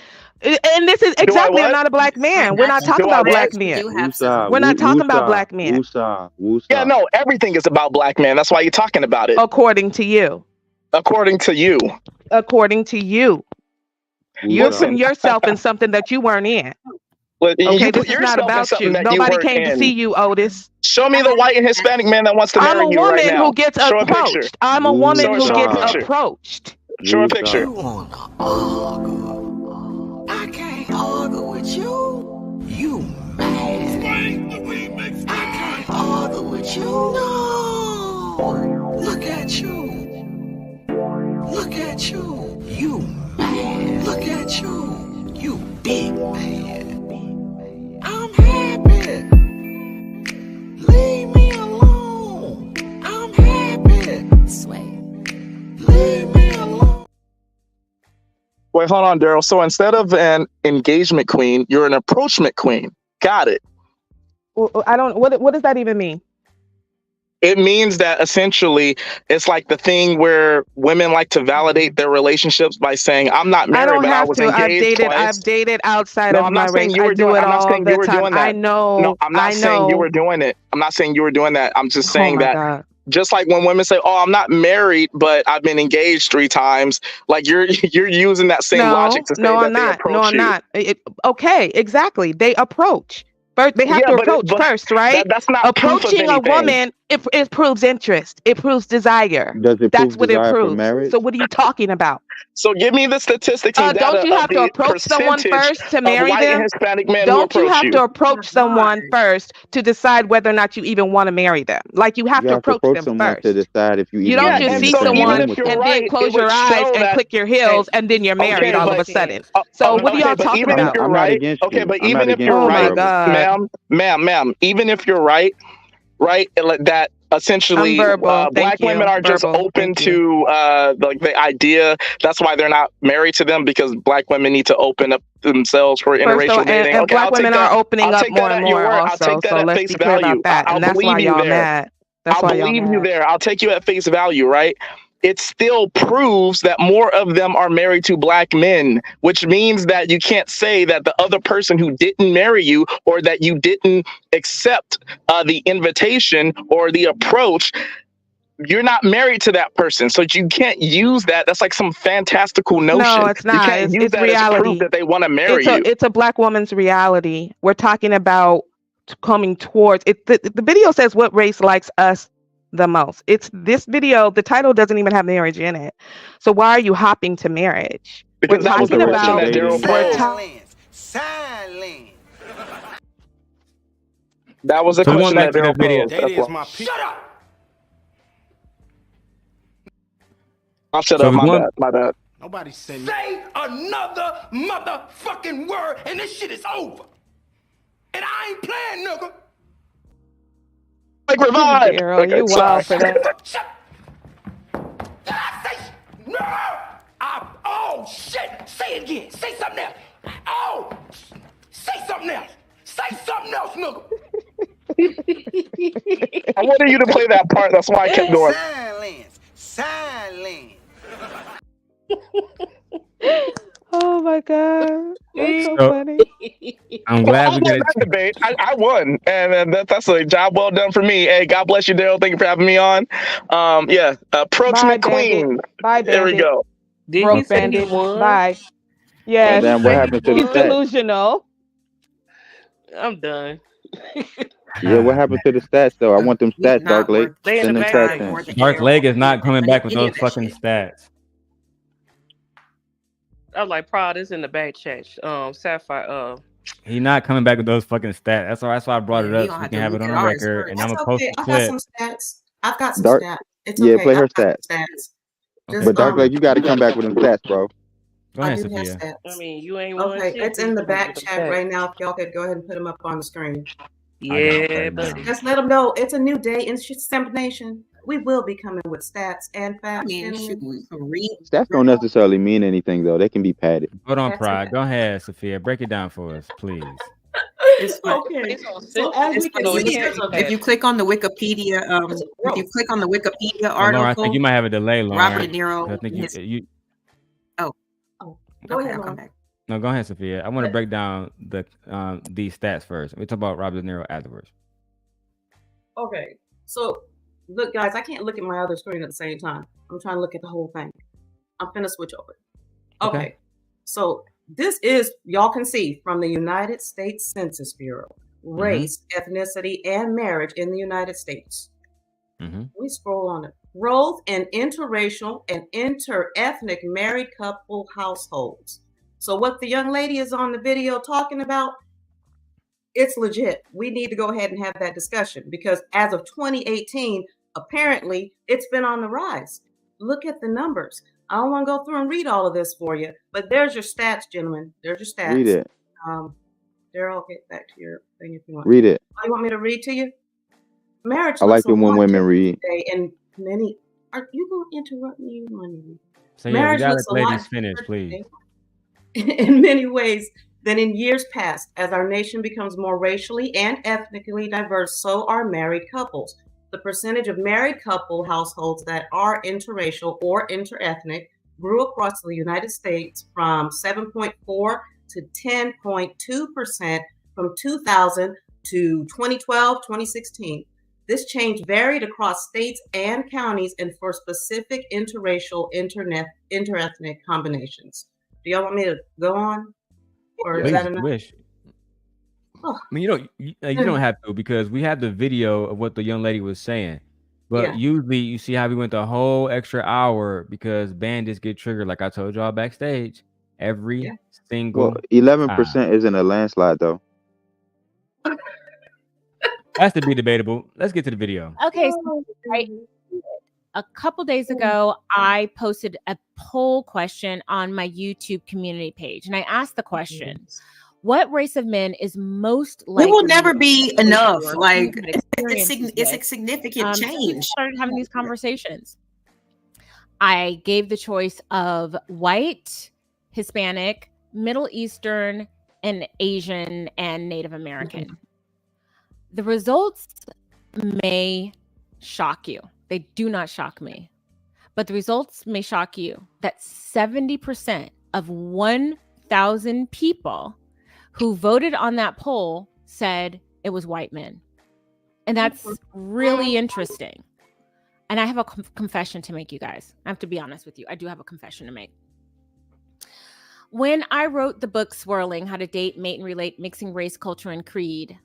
And this is exactly, I'm not a black man. We're not talking about black men. We're not talking about black men. Yeah, no, everything is about black men. That's why you're talking about it. According to you. According to you. According to you. You're putting yourself in something that you weren't in. Well, okay, this is not about you. Nobody came to see you, Otis. Show me the white and Hispanic man that wants to marry you right now. I'm a woman who gets approached. I'm a woman who gets approached. Show a picture. I can't argue with you. You mad. I can't argue with you. No. Look at you. Look at you. You mad. Look at you. You big man. I'm happy. Leave me alone. I'm happy. Leave me alone. Wait, hold on, Daryl. So instead of an engagement queen, you're an approachment queen. Got it. Well, I don't. What does that even mean? It means that essentially it's like the thing where women like to validate their relationships by saying, "I'm not married, but I was engaged twice." I've dated outside of my race. I do it all the time. I know. No, I'm not saying you were doing it. I'm not saying you were doing that. I'm just saying that. God. Just like when women say, "Oh, I'm not married, but I've been engaged 3 times," like you're using that same logic to say that they approach you. No, I'm not. Okay, exactly. They approach. First, they have to approach first, right? That's not approaching a woman. It proves interest. It proves desire. That's what it proves. So what are you talking about? So give me the statistics. And don't you have to approach someone first to marry them? Don't you have to approach someone first to decide whether or not you even want to marry them? Like you have to approach them first to decide if you don't just see someone and then close your eyes and click your heels and then you're married all of a sudden. So what are y'all talking about? Okay, but even if you're right, ma'am, even if you're right, that essentially black women are just open to the idea. That's why they're not married to them, because black women need to open up themselves for interracial dating. And black women are opening up more and more also. So let's be clear about that. And that's why y'all mad. I'll believe you there. I'll take you at face value, right? It still proves that more of them are married to black men, which means that you can't say that the other person who didn't marry you or that you didn't accept the invitation or the approach, you're not married to that person. So you can't use that. That's like some fantastical notion. No, it's not. You can't use that reality. as proof that they want to marry you. It's a black woman's reality. We're talking about coming towards it. The video says what race likes us the most. It's this video. The title doesn't even have marriage in it. So why are you hopping to marriage? Because that was the question that Daryl That was a question that Daryl posed. Shut up! I'll shut up. My bad. Nobody said say another motherfucking word and this shit is over. And I ain't playing, nigga. Like revive. Okay, you wild for that. Did I say no? Oh shit! Say it again. Say something else. Oh, say something else. Say something else, nigga. I wanted you to play that part. That's why I kept going. Silence. Oh my god, that's so funny. I'm glad we got that debate. I won, and that's a job well done for me. Hey, God bless you, Daryl. Thank you for having me on. Approximate Queen. Bye, Bandit. There we go. Broke Bandit. Bye. Yes. Then what happened to the He's stats? delusional. I'm done. Yeah, what happened to the stats though? I want them stats, Dark Lake. They in Send the them bag. stats in. Dark Leg is not coming back with those fucking stats. I was like, Prod is in the back chat. Sapphire. He's not coming back with those fucking stats. That's why I brought it up so we can have it on the record. And I'm gonna post the I've clip. got some stats. I've got some Dark, stats. It's yeah, okay. play her I've got stats. some stats. But Dark Lake, you got to come back with them stats, bro. Go I ahead, do have Sophia. stats. I mean, you ain't one. Okay, it's in the back chat right now. If y'all could go ahead and put them up on the screen. Yeah, but Just let them know it's a new day in Stamp Nation. We will be coming with stats and facts. Stats don't necessarily mean anything though. They can be padded. Hold on, That's Pride. Go ahead, Sophia. Break it down for us, please. Okay. So as we can see, if you click on the Wikipedia, if you click on the Wikipedia Oh, Lauren, I article, think you might have a delay, Lauren. Robert De Niro. I think you. Go ahead, I'll come back. No, go ahead, Sophia. I want to break down these stats first. We talk about Robert De Niro afterwards. Okay, so look, guys, I can't look at my other screen at the same time. I'm trying to look at the whole thing. I'm finna switch over. Okay, so this is, y'all can see from the United States Census Bureau, race, ethnicity, and marriage in the United States. We scroll on it. Growth in interracial and interethnic married couple households. So what the young lady is on the video talking about, it's legit. We need to go ahead and have that discussion because as of 2018, apparently it's been on the rise. Look at the numbers. I don't want to go through and read all of this for you, but there's your stats, gentlemen. There's your stats. Read it. Daryl, get back to your thing if you want. Read it. Oh, you want me to read to you? Marriage. I like it when women read. And many. Are you going to interrupt me? So yeah, we gotta let ladies finish, please. In many ways than in years past, as our nation becomes more racially and ethnically diverse, so are married couples. The percentage of married couple households that are interracial or interethnic grew across the United States from 7.4 to 10.2% from 2000 to 2012, 2016. This change varied across states and counties and for specific interracial, interethnic combinations. Do y'all want me to go on? Or is that enough? Wish. Oh. I mean, you don't have to because we have the video of what the young lady was saying. But usually you see how we went the whole extra hour because bandits get triggered, like I told y'all backstage, every single Well, 11% isn't a landslide though. Has to be debatable. Let's get to the video. Okay, so a couple days ago, I posted a poll question on my YouTube community page, and I asked the question: what race of men is most likely? It will never be enough. Like it's a significant change. Started having these conversations. I gave the choice of white, Hispanic, Middle Eastern, and Asian, and Native American. The results may shock you. They do not shock me. But the results may shock you that 70% of 1,000 people who voted on that poll said it was white men. And that's really interesting. And I have a confession to make, you guys. I have to be honest with you. I do have a confession to make. When I wrote the book Swirling, How to Date, Mate, and Relate, Mixing Race, Culture, and Creed,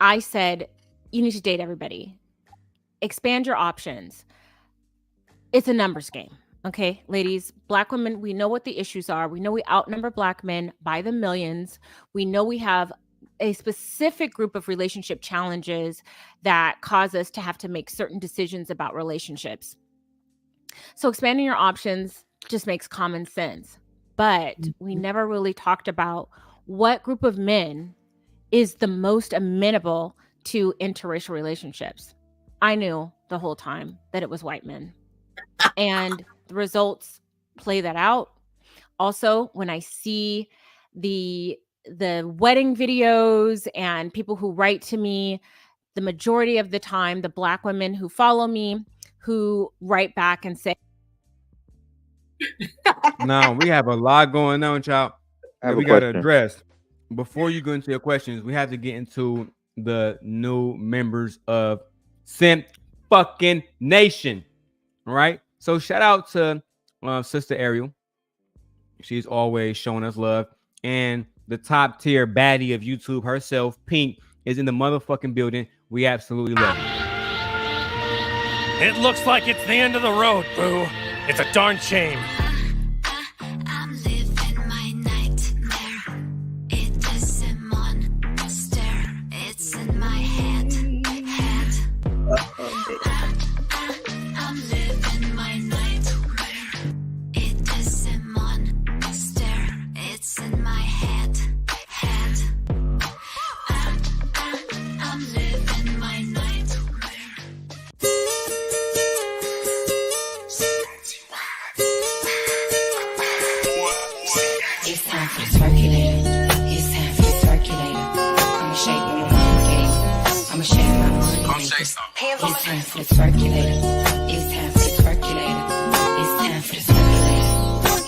I said, you need to date everybody. Expand your options. It's a numbers game. Okay, ladies, Black women, we know what the issues are. We know we outnumber Black men by the millions. We know we have a specific group of relationship challenges that cause us to have to make certain decisions about relationships. So expanding your options just makes common sense. But we never really talked about what group of men is the most amenable to interracial relationships. I knew the whole time that it was white men. And the results play that out. Also, when I see the wedding videos and people who write to me, the majority of the time, the Black women who follow me, who write back and say, Now we have a lot going on, child. That we gotta address. Before you go into your questions, we have to get into the new members of Simp fucking Nation. All right. So shout out to Sister Ariel. She's always showing us love. And the top tier baddie of YouTube herself, Pink, is in the motherfucking building. We absolutely love her. It looks like it's the end of the road, boo. It's a darn shame. I'm living my nightmare. It is a monster. It's in my head. I'm living my nightmare. It is a monster. It's in my head. I'm living my nightmare. It's time for the circulator. It's time for the circulator. I'ma shake what my mom gave. I'ma shake my money. It's time for the circulator. It's time for the circulator. It's time for the circulator.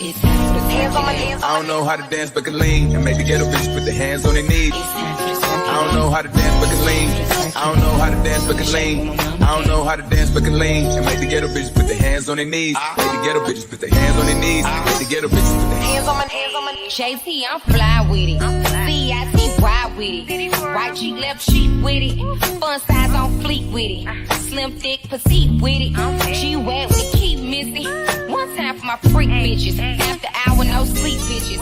It's time for the circulator. I don't know how to dance but can lean and make the ghetto bitch put their hands on their knees. I don't know how to dance but can lean. I don't know how to dance but can lean. I don't know how to dance but can lean and make the ghetto bitches put their hands on their knees. Make the ghetto bitches put their hands on their knees. Make the ghetto bitches put their hands on my hands on my knees. JT, I'm fly with it. CITY with it. Right cheek, left cheek with it. Fun size on fleek with it. Slim, thick, petite with it. She wet, we keep missing. One time for my freak bitches. After hour, no sleep bitches.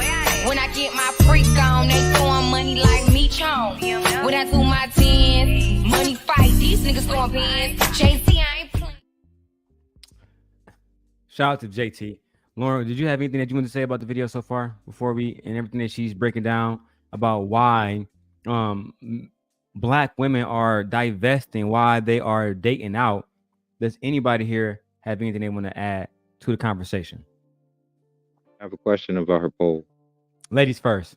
When I get my freak on, they throwing money like me chong. When I do my 10, money fight, these niggas throwing pins. JT, I ain't playing. Shout out to JT. Lauren, did you have anything that you want to say about the video so far before we and everything that she's breaking down about why black women are divesting, why they are dating out? Does anybody here have anything they want to add to the conversation? I have a question about her poll. Ladies first.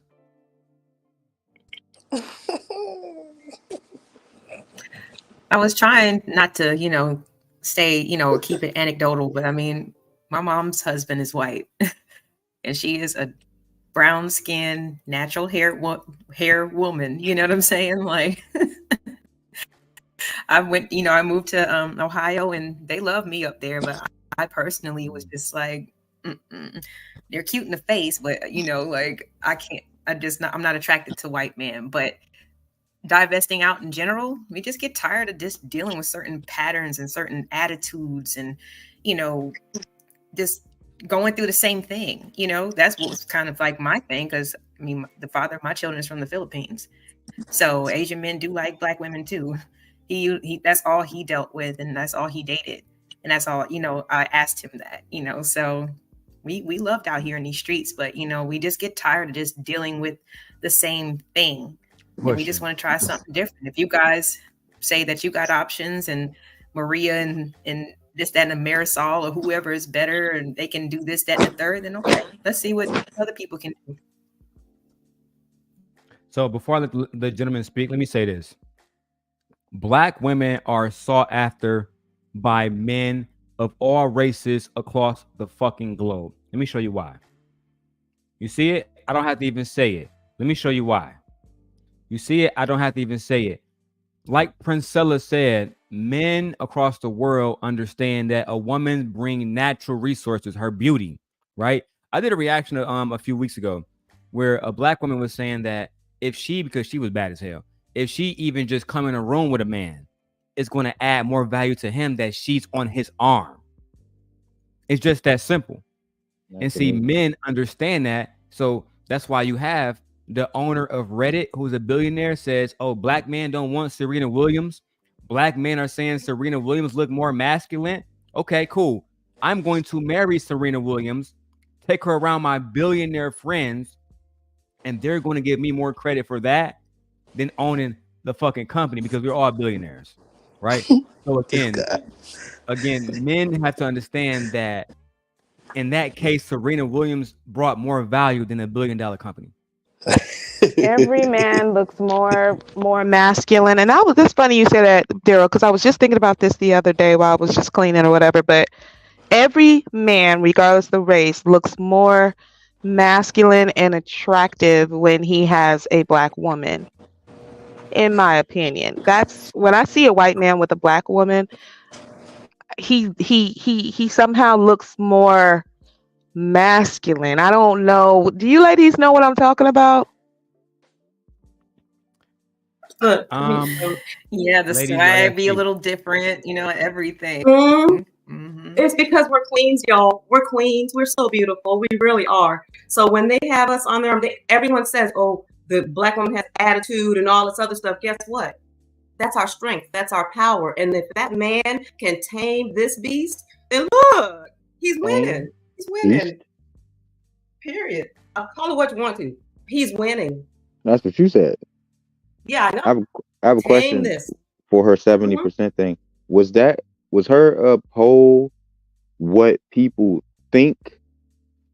I was trying not to, stay, keep it anecdotal, but I mean, my mom's husband is white and she is a brown skinned, natural hair woman. You know what I'm saying? Like I moved to Ohio and they love me up there, but I personally was just like, they're cute in the face, but like I'm not attracted to white men. But divesting out in general, we just get tired of just dealing with certain patterns and certain attitudes and, just going through the same thing. That's what's kind of like my thing. Cause I mean, the father of my children is from the Philippines. So Asian men do like black women too. He that's all he dealt with and that's all he dated. And that's all, I asked him that, so we loved out here in these streets, but we just get tired of just dealing with the same thing. We just want to try something different. If you guys say that you got options and Maria and this, that, and Marisol or whoever is better and they can do this, that, and the third, then okay, let's see what other people can do. So before I let the gentleman speak, let me say this. Black women are sought after by men of all races across the fucking globe. Let me show you why. You see it? I don't have to even say it. Let me show you why. You see it? I don't have to even say it. Like Princella said, men across the world understand that a woman brings natural resources, her beauty, right? I did a reaction a few weeks ago where a black woman was saying that because she was bad as hell, if she even just come in a room with a man, it's going to add more value to him that she's on his arm. It's just that simple. And see, men understand that. So that's why you have the owner of Reddit, who's a billionaire, says, oh, black men don't want Serena Williams. Black men are saying Serena Williams look more masculine. Okay, cool. I'm going to marry Serena Williams, take her around my billionaire friends, and they're going to give me more credit for that than owning the fucking company because we're all billionaires, right? So again, men have to understand that in that case, Serena Williams brought more value than $1 billion company. Every man looks more masculine. And it's funny you say that, Daryl, because I was just thinking about this the other day while I was just cleaning or whatever. But every man, regardless of the race, looks more masculine and attractive when he has a black woman. In my opinion, that's when I see a white man with a black woman, he somehow looks more masculine. I don't know. Do you ladies know what I'm talking about? Yeah, the swag be a little different, everything. It's because we're queens, y'all. We're queens. We're so beautiful. We really are. So when they have us on there, everyone says, "Oh, the black woman has attitude and all this other stuff." Guess what? That's our strength. That's our power. And if that man can tame this beast, then look, he's winning. He's winning. Period. I'll call it what you want to. He's winning. That's what you said. Yeah, I know. I have a question for her 70% thing. Was her poll what people think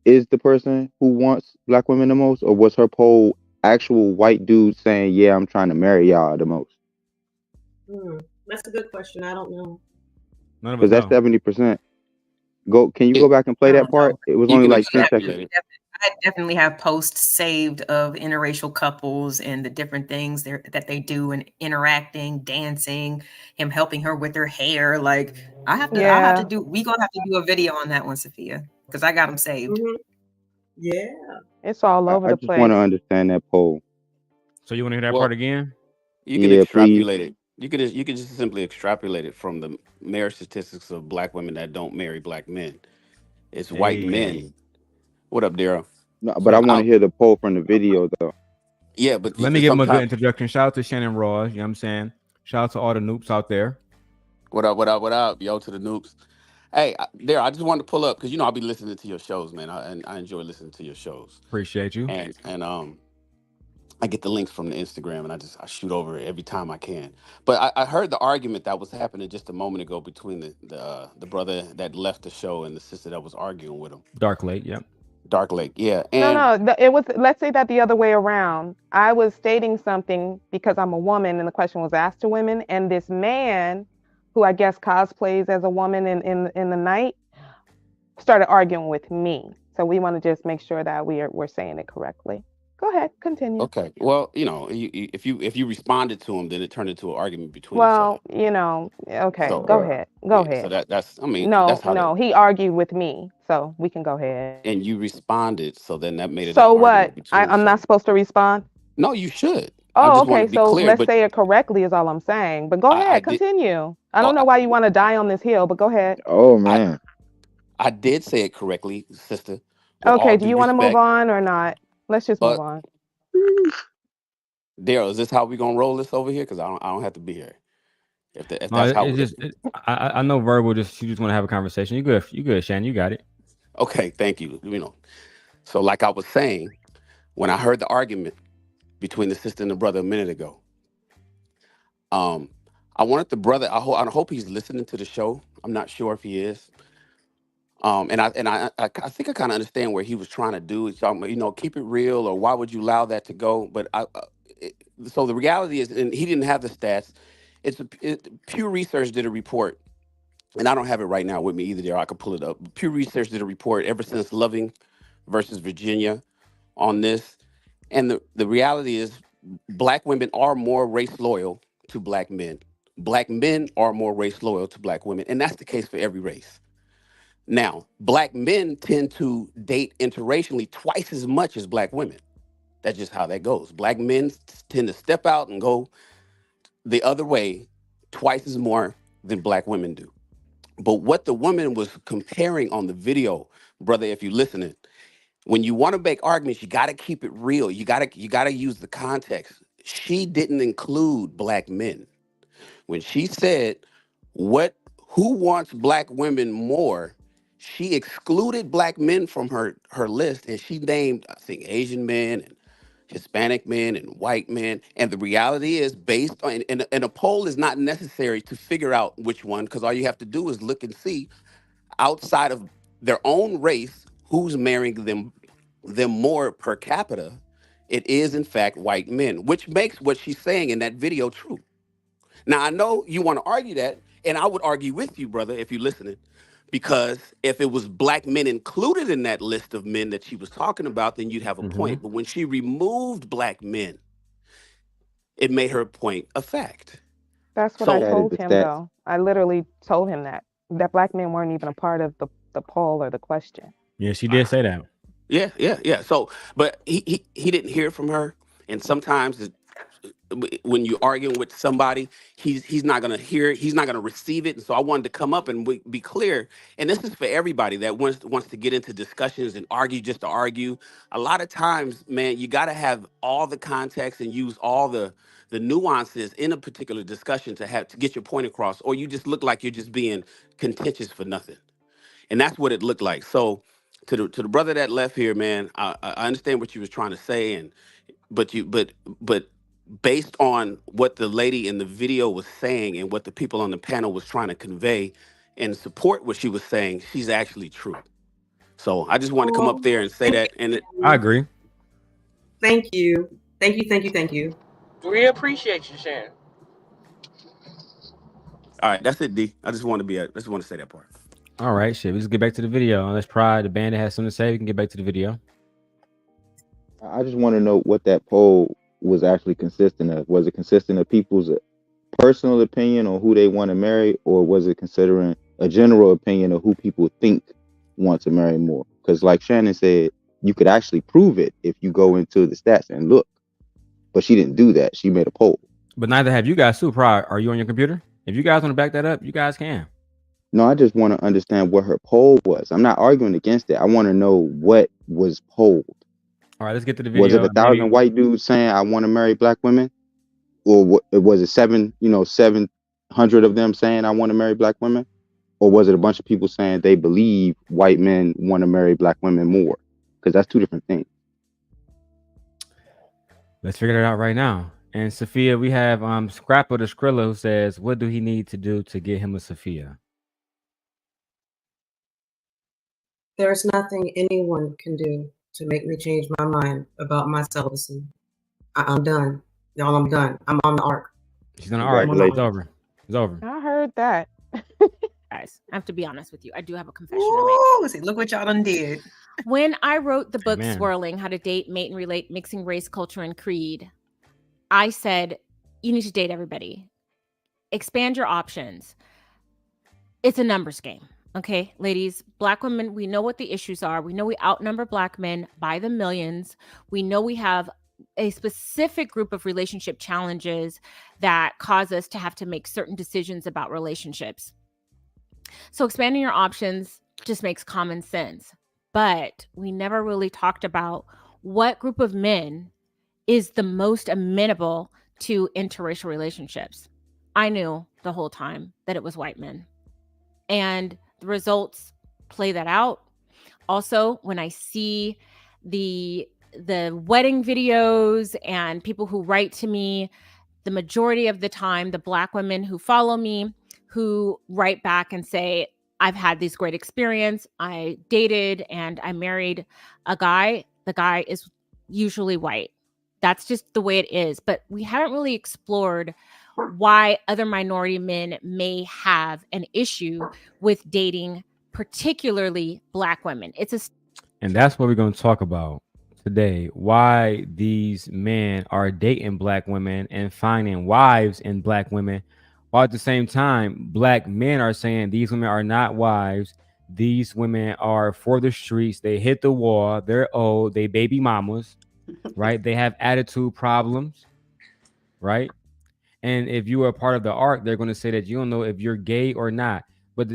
is the person who wants black women the most, or was her poll actual white dudes saying, "Yeah, I'm trying to marry y'all the most"? That's a good question. I don't know. Because that's 70%. Can you go back and play that part? It was only like 10 seconds. I definitely have posts saved of interracial couples and the different things that they do and interacting, dancing, him helping her with her hair. Like we gonna have to do a video on that one, Sophia, because I got them saved. Yeah, it's all over the place. I just want to understand that poll. So you want to hear that part again? You can extrapolate it. You could just simply extrapolate it from the marriage statistics of black women that don't marry black men. It's white men. What up, Daryl? No, but I want to hear the poll from the video though. Yeah, but let me give him a good introduction. Shout out to Shannon Raw. You know what I'm saying? Shout out to all the noobs out there. What up? What up? What up? Yo, to the noobs. Hey, Daryl, I just wanted to pull up because I'll be listening to your shows, man. I enjoy listening to your shows. Appreciate you. And I get the links from the Instagram and I shoot over it every time I can. But I heard the argument that was happening just a moment ago between the brother that left the show and the sister that was arguing with him. Dark Lake, yeah. Dark Lake, yeah. And no, it was. Let's say that the other way around. I was stating something because I'm a woman, and the question was asked to women, and this man, who I guess cosplays as a woman in the night, started arguing with me. So we want to just make sure that we're saying it correctly. Go ahead, continue. Okay. Well, if you responded to him, then it turned into an argument between. Okay. So, go ahead. Go ahead. So that's. I mean, no. He argued with me, so we can go ahead. And you responded, so then that made it. So what? I'm not supposed to respond? No, you should. Oh, okay. So let's say it correctly is all I'm saying. But go ahead, continue. I don't know why you want to die on this hill, but go ahead. Oh man. I did say it correctly, sister. Okay. Do you want to move on or not? Let's just move on. Daryl, is this how we gonna roll this over here? Because I don't have to be here. If that's how I know verbal. You just want to have a conversation. You good, Shannon. You got it. Okay, thank you. So like I was saying, when I heard the argument between the sister and the brother a minute ago, I wanted the brother. I hope he's listening to the show. I'm not sure if he is. And I think I kind of understand where he was trying to do. He's talking about, keep it real, or why would you allow that to go? But so the reality is, and he didn't have the stats. Pew Research did a report, and I don't have it right now with me either. There, I could pull it up. Pew Research did a report ever since Loving versus Virginia on this, and the reality is, black women are more race loyal to black men. Black men are more race loyal to black women, and that's the case for every race. Now, black men tend to date interracially twice as much as black women. That's just how that goes. Black men tend to step out and go the other way twice as more than black women do. But what the woman was comparing on the video, brother, if you're listening, when you want to make arguments, you got to keep it real. You got to use the context. She didn't include black men. When she said, who wants black women more, she excluded black men from her list, and she named, I think, Asian men and Hispanic men and white men. And the reality is, based on, and a poll is not necessary to figure out which one, because all you have to do is look and see outside of their own race who's marrying them more per capita. It is, in fact, white men, which makes what she's saying in that video true. Now, I know you want to argue that, and I would argue with you, brother, if you're listening. Because if it was black men included in that list of men that she was talking about, then you'd have a Mm-hmm. point. But when she removed black men, it made her point a fact. That's what So I That is told the him, stats. though. I literally told him that black men weren't even a part of the poll or the question. Yeah, she did say that. Yeah. So, but he didn't hear from her, and sometimes when you're arguing with somebody, he's not gonna hear it, he's not gonna receive it. And so I wanted to come up and be clear. And this is for everybody that wants to get into discussions and argue just to argue. A lot of times, man, you got to have all the context and use all the nuances in a particular discussion to get your point across, or you just look like you're just being contentious for nothing. And that's what it looked like. So to the brother that left here, man, I understand what you was trying to say, but based on what the lady in the video was saying and what the people on the panel was trying to convey and support what she was saying, she's actually true. So I just want to come up there and say that. And I agree. Thank you. Thank you. We appreciate you, Sharon. All right, that's it, D. I just want to say that part. All right, shit. Let's get back to the video. Unless Pride, the band that has something to say, we can get back to the video. I just want to know what that poll was actually consistent of. Was it consistent of people's personal opinion on who they want to marry, or was it considering a general opinion of who people think want to marry more? Because like Shannon said, you could actually prove it if you go into the stats and look. But she didn't do that. She made a poll. But neither have you guys too. Pride, are you on your computer? If you guys want to back that up, you guys can. No, I just want to understand what her poll was. I'm not arguing against it. I want to know what was polled. All right, let's get to the video. Was it 1,000 white dudes saying I want to marry black women, or was it 700 of them saying I want to marry black women, or was it a bunch of people saying they believe white men want to marry black women more? Because that's two different things. Let's figure it out right now. And Sophia, we have Scrapper the Skrilla who says, what do he need to do to get him a Sophia? There's nothing anyone can do to make me change my mind about my celibacy. I'm done. Y'all, I'm done. I'm on the arc. She's on the arc. It's over. It's over. I heard that. Guys, I have to be honest with you. I do have a confession to make. See, look what y'all done did. When I wrote the book Man. Swirling, How to Date, Mate, and Relate, Mixing Race, Culture, and Creed, I said, you need to date everybody. Expand your options. It's a numbers game. Okay, ladies, black women, we know what the issues are. We know we outnumber black men by the millions. We know we have a specific group of relationship challenges that cause us to have to make certain decisions about relationships. So expanding your options just makes common sense. But we never really talked about what group of men is the most amenable to interracial relationships. I knew the whole time that it was white men. And the results play that out. Also, when I see the wedding videos and people who write to me, the majority of the time, the black women who follow me, who write back and say, I've had this great experience. I dated and I married a guy. The guy is usually white. That's just the way it is. But we haven't really explored why other minority men may have an issue with dating, particularly black women. And that's what we're going to talk about today. Why these men are dating black women and finding wives in black women, while at the same time, black men are saying these women are not wives. These women are for the streets. They hit the wall. They're old. They baby mamas, right? They have attitude problems, right? And if you are a part of the arc, they're going to say that you don't know if you're gay or not. But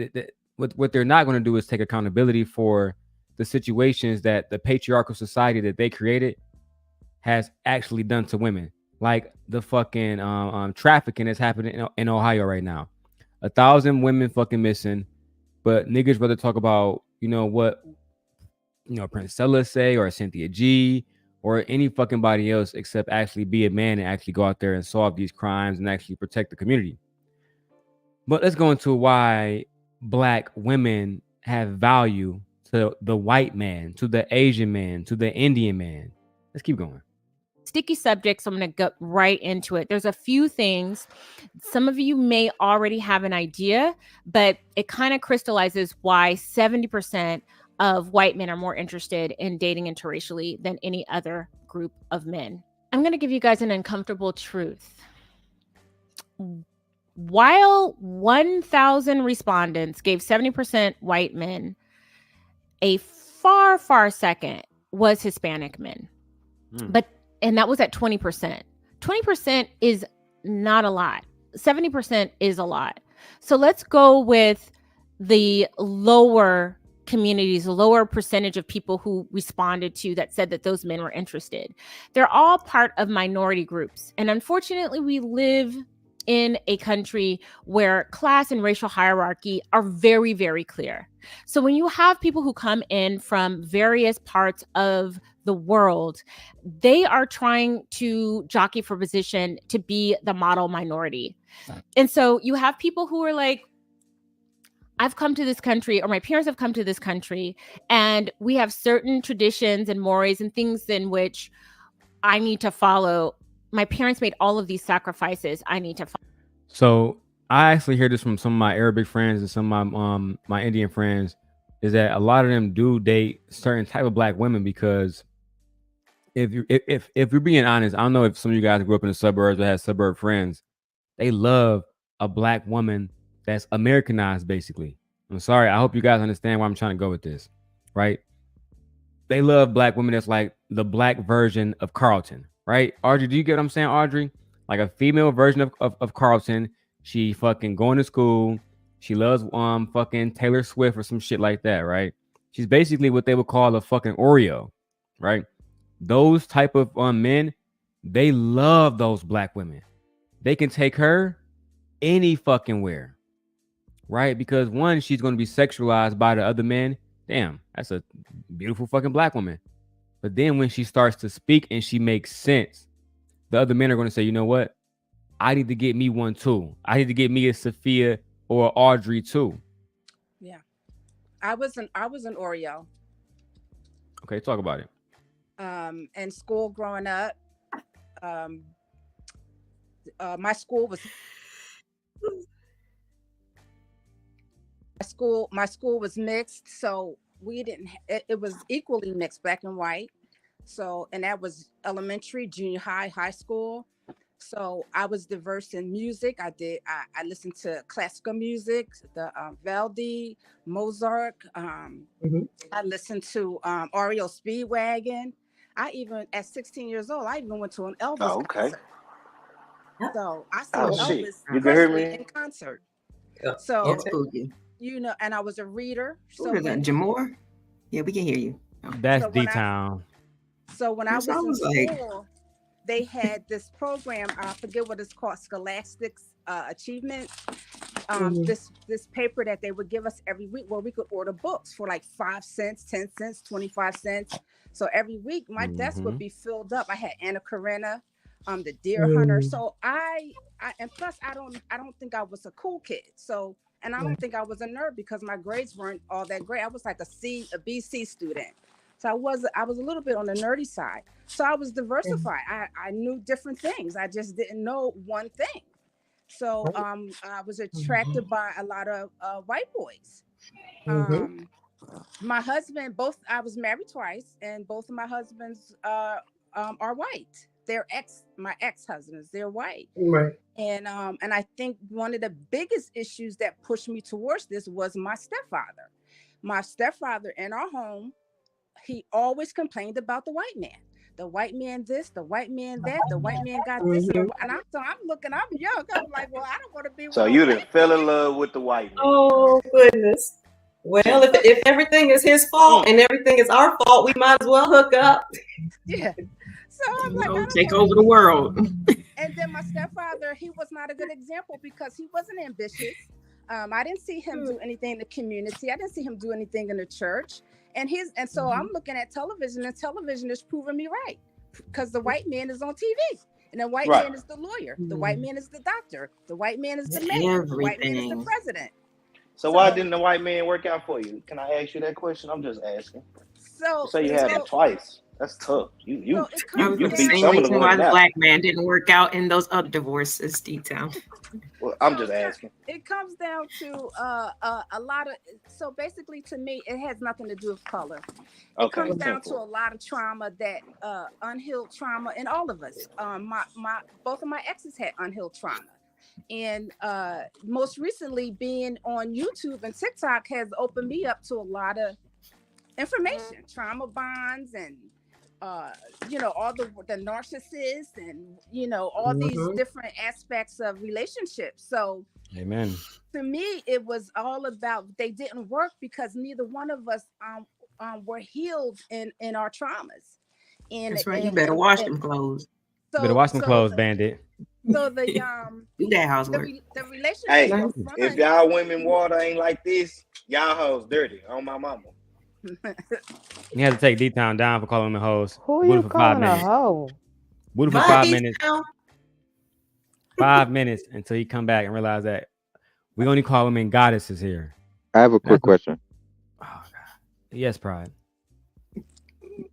what they're not going to do is take accountability for the situations that the patriarchal society that they created has actually done to women. Like the fucking trafficking that's happening in Ohio right now. 1,000 women fucking missing. But niggas rather talk about, what, Princella say or Cynthia G or any fucking body else except actually be a man and actually go out there and solve these crimes and actually protect the community. But let's go into why black women have value to the white man, to the Asian man, to the Indian man. Let's keep going. sticky subject, so I'm going to go right into it. There's a few things. Some of you may already have an idea, but it kind of crystallizes why 70% of white men are more interested in dating interracially than any other group of men. I'm going to give you guys an uncomfortable truth. While 1,000 respondents gave 70% white men, a far, far second was Hispanic men. And that was at 20%. 20% is not a lot. 70% is a lot. So let's go with the lower communities, a lower percentage of people who responded to that said that those men were interested. They're all part of minority groups. And unfortunately, we live in a country where class and racial hierarchy are very, very clear. So when you have people who come in from various parts of the world, they are trying to jockey for position to be the model minority. And so you have people who are like, I've come to this country, or my parents have come to this country, and we have certain traditions and mores and things in which I need to follow. My parents made all of these sacrifices. I need to follow. So I actually hear this from some of my Arabic friends and some of my Indian friends, is that a lot of them do date certain type of black women because if you're being honest, I don't know if some of you guys grew up in the suburbs or had suburb friends, they love a black woman that's Americanized, basically. I'm sorry. I hope you guys understand where I'm trying to go with this, right? They love black women that's like the black version of Carlton, right? Audrey, do you get what I'm saying, Audrey? Like a female version of Carlton. She fucking going to school. She loves fucking Taylor Swift or some shit like that, right? She's basically what they would call a fucking Oreo, right? Those type of men, they love those black women. They can take her any fucking where, right? Because one, she's going to be sexualized by the other men. Damn, that's a beautiful fucking black woman. But then when she starts to speak and she makes sense, the other men are going to say, you know what? I need to get me one too. I need to get me a Sophia or Audrey too. Yeah. I was an Oreo. Okay, talk about it. In school growing up, my school was mixed, so we didn't. It was equally mixed, black and white. So, and that was elementary, junior high, high school. So I was diverse in music. I listened to classical music, the Verdi, Mozart. I listened to REO Speedwagon. I even, at 16 years old, I even went to an Elvis concert. So I saw Elvis you can hear me in concert. So, you know, and I was a reader. So is that, Jamor? Yeah, we can hear you. That's D-Town. So when I was in school, they had this program, I forget what it's called, Scholastics Achievement. This paper that they would give us every week where we could order books for like 5 cents, 10 cents, 25 cents. So every week my desk would be filled up. I had Anna Karenina, the Deer Hunter. So I and plus I don't think I was a cool kid. So, and I don't think I was a nerd because my grades weren't all that great. I was like a BC student. So I was a little bit on the nerdy side. So I was diversified. I knew different things. I just didn't know one thing. So I was attracted by a lot of white boys. My husband, I was married twice, and both of my husbands are white. My ex-husbands, they're white. Right. And I think one of the biggest issues that pushed me towards this was my stepfather. My stepfather in our home, he always complained about the white man. The white man this, the white man that, the white man got this. And I'm young. I'm like, well, I don't want to be. So you done fell in love with the white man. Oh, goodness. Well, if everything is his fault and everything is our fault, we might as well hook up. Yeah. So I'm like, take over the world. And then my stepfather, he was not a good example because he wasn't ambitious. I didn't see him do anything in the community. I didn't see him do anything in the church. And so I'm looking at television, and television is proving me right because the white man is on TV, and the white man is the lawyer, the white man is the doctor, the white man is the mayor, the white man is the president. So why didn't the white man work out for you? Can I ask you that question? I'm just asking. So you had him twice. That's tough. You I was beat the same some of the reason why women the out. black man didn't work out in those other divorces, D-Town. Well, I'm just asking. It comes down to a lot of. So basically, to me, it has nothing to do with color. It comes down to a lot of trauma that unhealed trauma in all of us. Both of my exes had unhealed trauma. And most recently, being on YouTube and TikTok has opened me up to a lot of information, trauma bonds, and all the narcissists, and all these different aspects of relationships. So, amen. To me, it was all about they didn't work because neither one of us were healed in our traumas. And that's right. You better wash them clothes. Better wash them clothes, Bandit. So the do that housework. The relationship. Hey, if y'all women water ain't like this, y'all hoes dirty on my mama. You had to take D-Town down for calling him a hoes. Who are you calling a hoe? Wood for 5 minutes. 5 minutes until he come back and realize that we only call women goddesses here. I have a quick question. Oh God. Yes, Pride.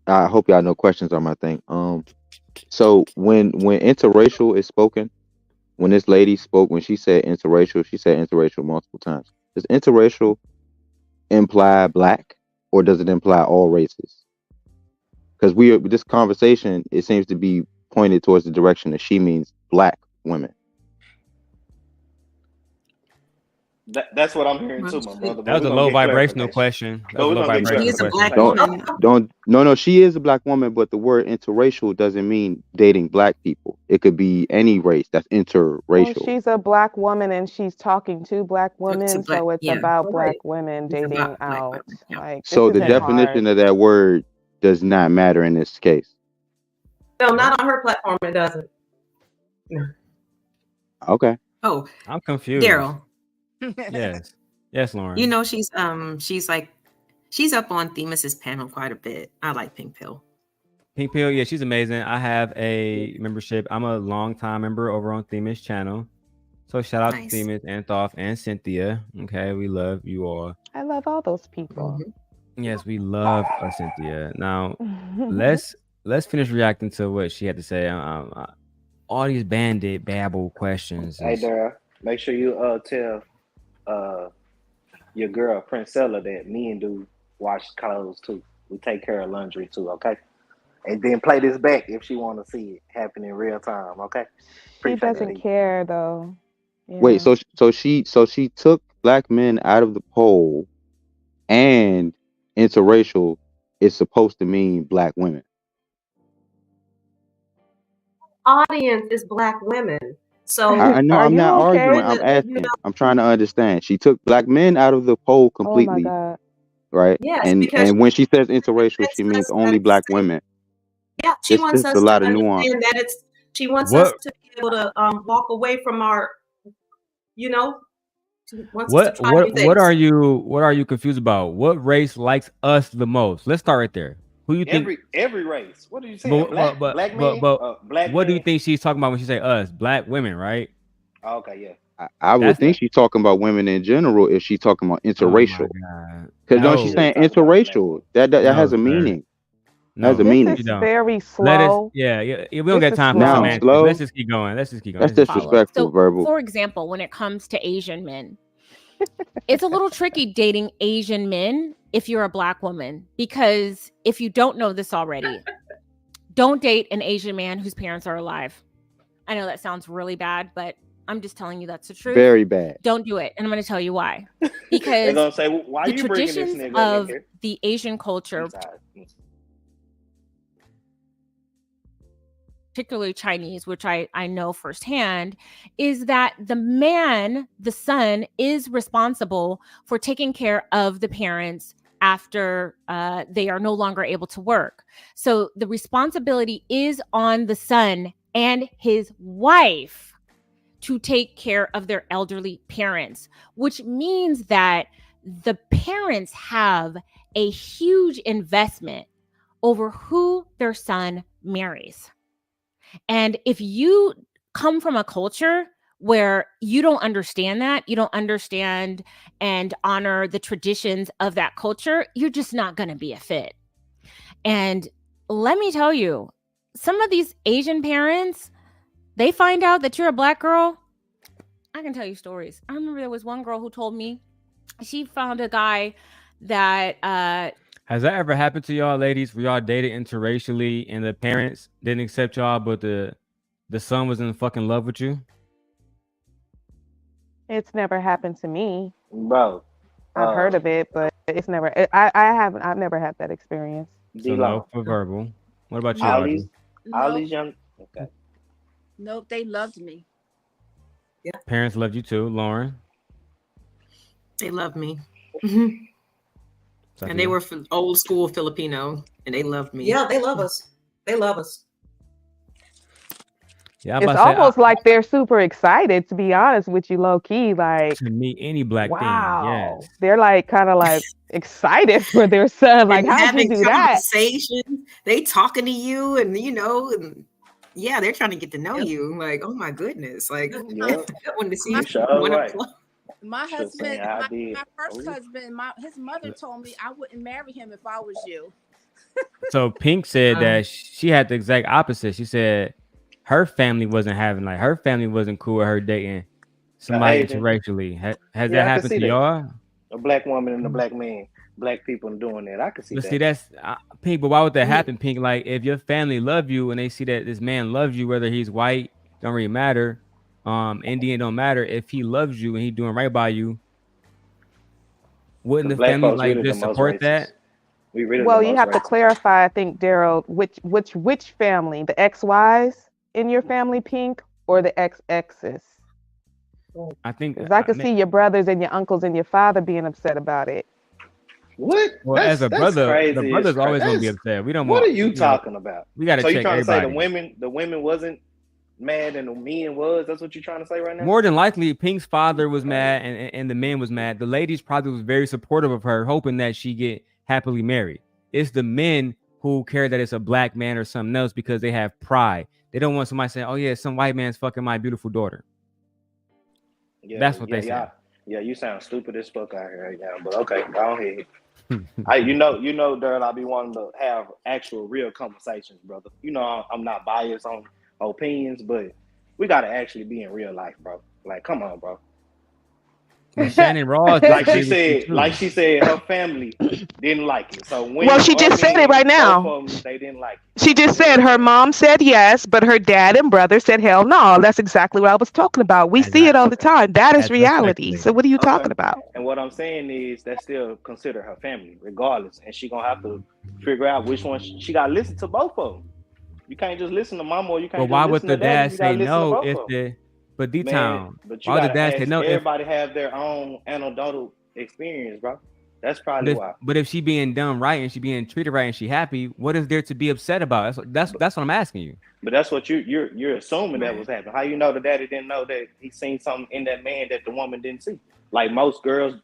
I hope y'all know questions on my thing. So when interracial is spoken, when this lady spoke, when she said interracial multiple times. Does interracial imply black, or does it imply all races? Because this conversation, it seems to be pointed towards the direction that she means black women. That's what I'm hearing too, my brother. That was a low vibrational question. She is a black woman. No, she is a black woman, but the word interracial doesn't mean dating black people. It could be any race that's interracial. Well, she's a black woman and she's talking to black women, so it's about black women dating out. Like, so the definition of that word does not matter in this case. No, not on her platform. It doesn't. No. Okay. Oh, I'm confused. Daryl. Yes, Lauren. You know, she's up on Themis's panel quite a bit. I like Pink Pill. Pink Pill, yeah, she's amazing. I have a membership. I'm a long-time member over on Themis channel. So shout out to Themis and Thoth and Cynthia. Okay, we love you all. I love all those people. Yes, we love Cynthia. Now, let's finish reacting to what she had to say. All these bandit babble questions. Hey, Daryl, make sure you tell your girl Princella that me and do wash clothes too. We take care of laundry too, okay? And then play this back if she want to see it happen in real time, okay? She doesn't care though. Yeah. Wait, so she took black men out of the poll, and interracial is supposed to mean black women. Audience is black women. So I know I'm not arguing. I'm asking. I'm trying to understand. She took black men out of the poll completely, right? Yes, and when she says interracial, she means only black women. Yeah, she wants us a lot to of nuance. understand that she wants us to be able to walk away from our, What are you confused about? What race likes us the most? Let's start right there. Who you think? Every race. What do you say? Black men? Black what do you men? think she's talking about when she say us? Black women, right? Okay, yeah. I would think she's talking about women in general if she's talking about interracial. Because no, she's saying interracial. That has a meaning. Has a meaning. This is very slow. We don't get time for semantics. Let's just keep going. That's disrespectful, verbal. For example, when it comes to Asian men, it's a little tricky dating Asian men if you're a black woman, because if you don't know this already, don't date an Asian man whose parents are alive. I know that sounds really bad, but I'm just telling you that's the truth. Very bad. Don't do it. And I'm going to tell you why. Because gonna say, why the you bringing this traditions nigga of in here? the Asian culture, particularly Chinese, which I know firsthand, is that the man, the son, is responsible for taking care of the parents after they are no longer able to work. So the responsibility is on the son and his wife to take care of their elderly parents, which means that the parents have a huge investment over who their son marries. And if you come from a culture where you don't understand that, you don't understand and honor the traditions of that culture, you're just not going to be a fit. And let me tell you, some of these Asian parents, they find out that you're a black girl. I can tell you stories. I remember there was one girl who told me she found a guy that has that ever happened to y'all ladies where y'all dated interracially and the parents didn't accept y'all, but the son was in fucking love with you? It's never happened to me, bro. I've heard of it, but it's never. I've never had that experience. So no for verbal. What about you, all Nope. these young. Okay. Nope, they loved me. Parents loved you too, Lauren. They love me. And they were old school Filipino, and they loved me. Yeah, they love us. They love us. Yeah, It's almost like they're super excited, to be honest with you, low key. Like to meet any black thing. Yes. They're like kind of like excited for their son. Like, And how'd you having do that? conversations, they talking to you, and and yeah, they're trying to get to know you. Like, oh my goodness, like I wanted to see you. My husband, my first husband, his mother told me I wouldn't marry him if I was you. So Pink said that she had the exact opposite. She said her family wasn't having, like, her family wasn't cool with her dating somebody interracially. Has that happened to y'all? A black woman and a black man, black people doing that. I can see But that. see, that's Pink. But why would that happen, Pink? Like, if your family love you and they see that this man loves you, whether he's white, don't really matter. Indian don't matter. If he loves you and he doing right by you, wouldn't the family like just support that? Well, you have to clarify, I think, Daryl, which family, the XYs in your family, Pink, or the XXs? I think because I could see your brothers and your uncles and your father being upset about it. What? Well, as a brother, the brother's always gonna be upset. We don't. What are you talking about? We gotta so check you trying everybody. to say the women wasn't mad and the men was? That's what you're trying to say right now? More than likely, Pink's father was mad and the man was mad. The ladies probably was very supportive of her, hoping that she get happily married. It's the men who care that it's a black man or something else because they have pride. They don't want somebody saying, "Oh yeah, some white man's fucking my beautiful daughter." Yeah, that's what they say. Yeah, you sound stupid as fuck out here right now. But okay, go ahead. You know, Daryl, I be wanting to have actual real conversations, brother. You know, I'm not biased on opinions, but we gotta actually be in real life, bro. Like, come on, bro. Shannon Ross, like she said, her family didn't like it. So when she just said it right now. They didn't like it. She just said her mom said yes, but her dad and brother said hell no. That's exactly what I was talking about. We see it all the time. That is reality. So what are you talking about? And what I'm saying is that still consider her family, regardless. And she gonna have to figure out which one she gotta listen to both of them. You can't just listen to mama or you can't. But why would listen the to dad say no if the but D-Town? Why would the dad say no? Everybody have their own anecdotal experience, bro. That's probably why. But if she being done right and she being treated right and she happy, what is there to be upset about? That's what I'm asking you. But that's what you're assuming that was happening. How you know the daddy didn't know that he seen something in that man that the woman didn't see? Like most girls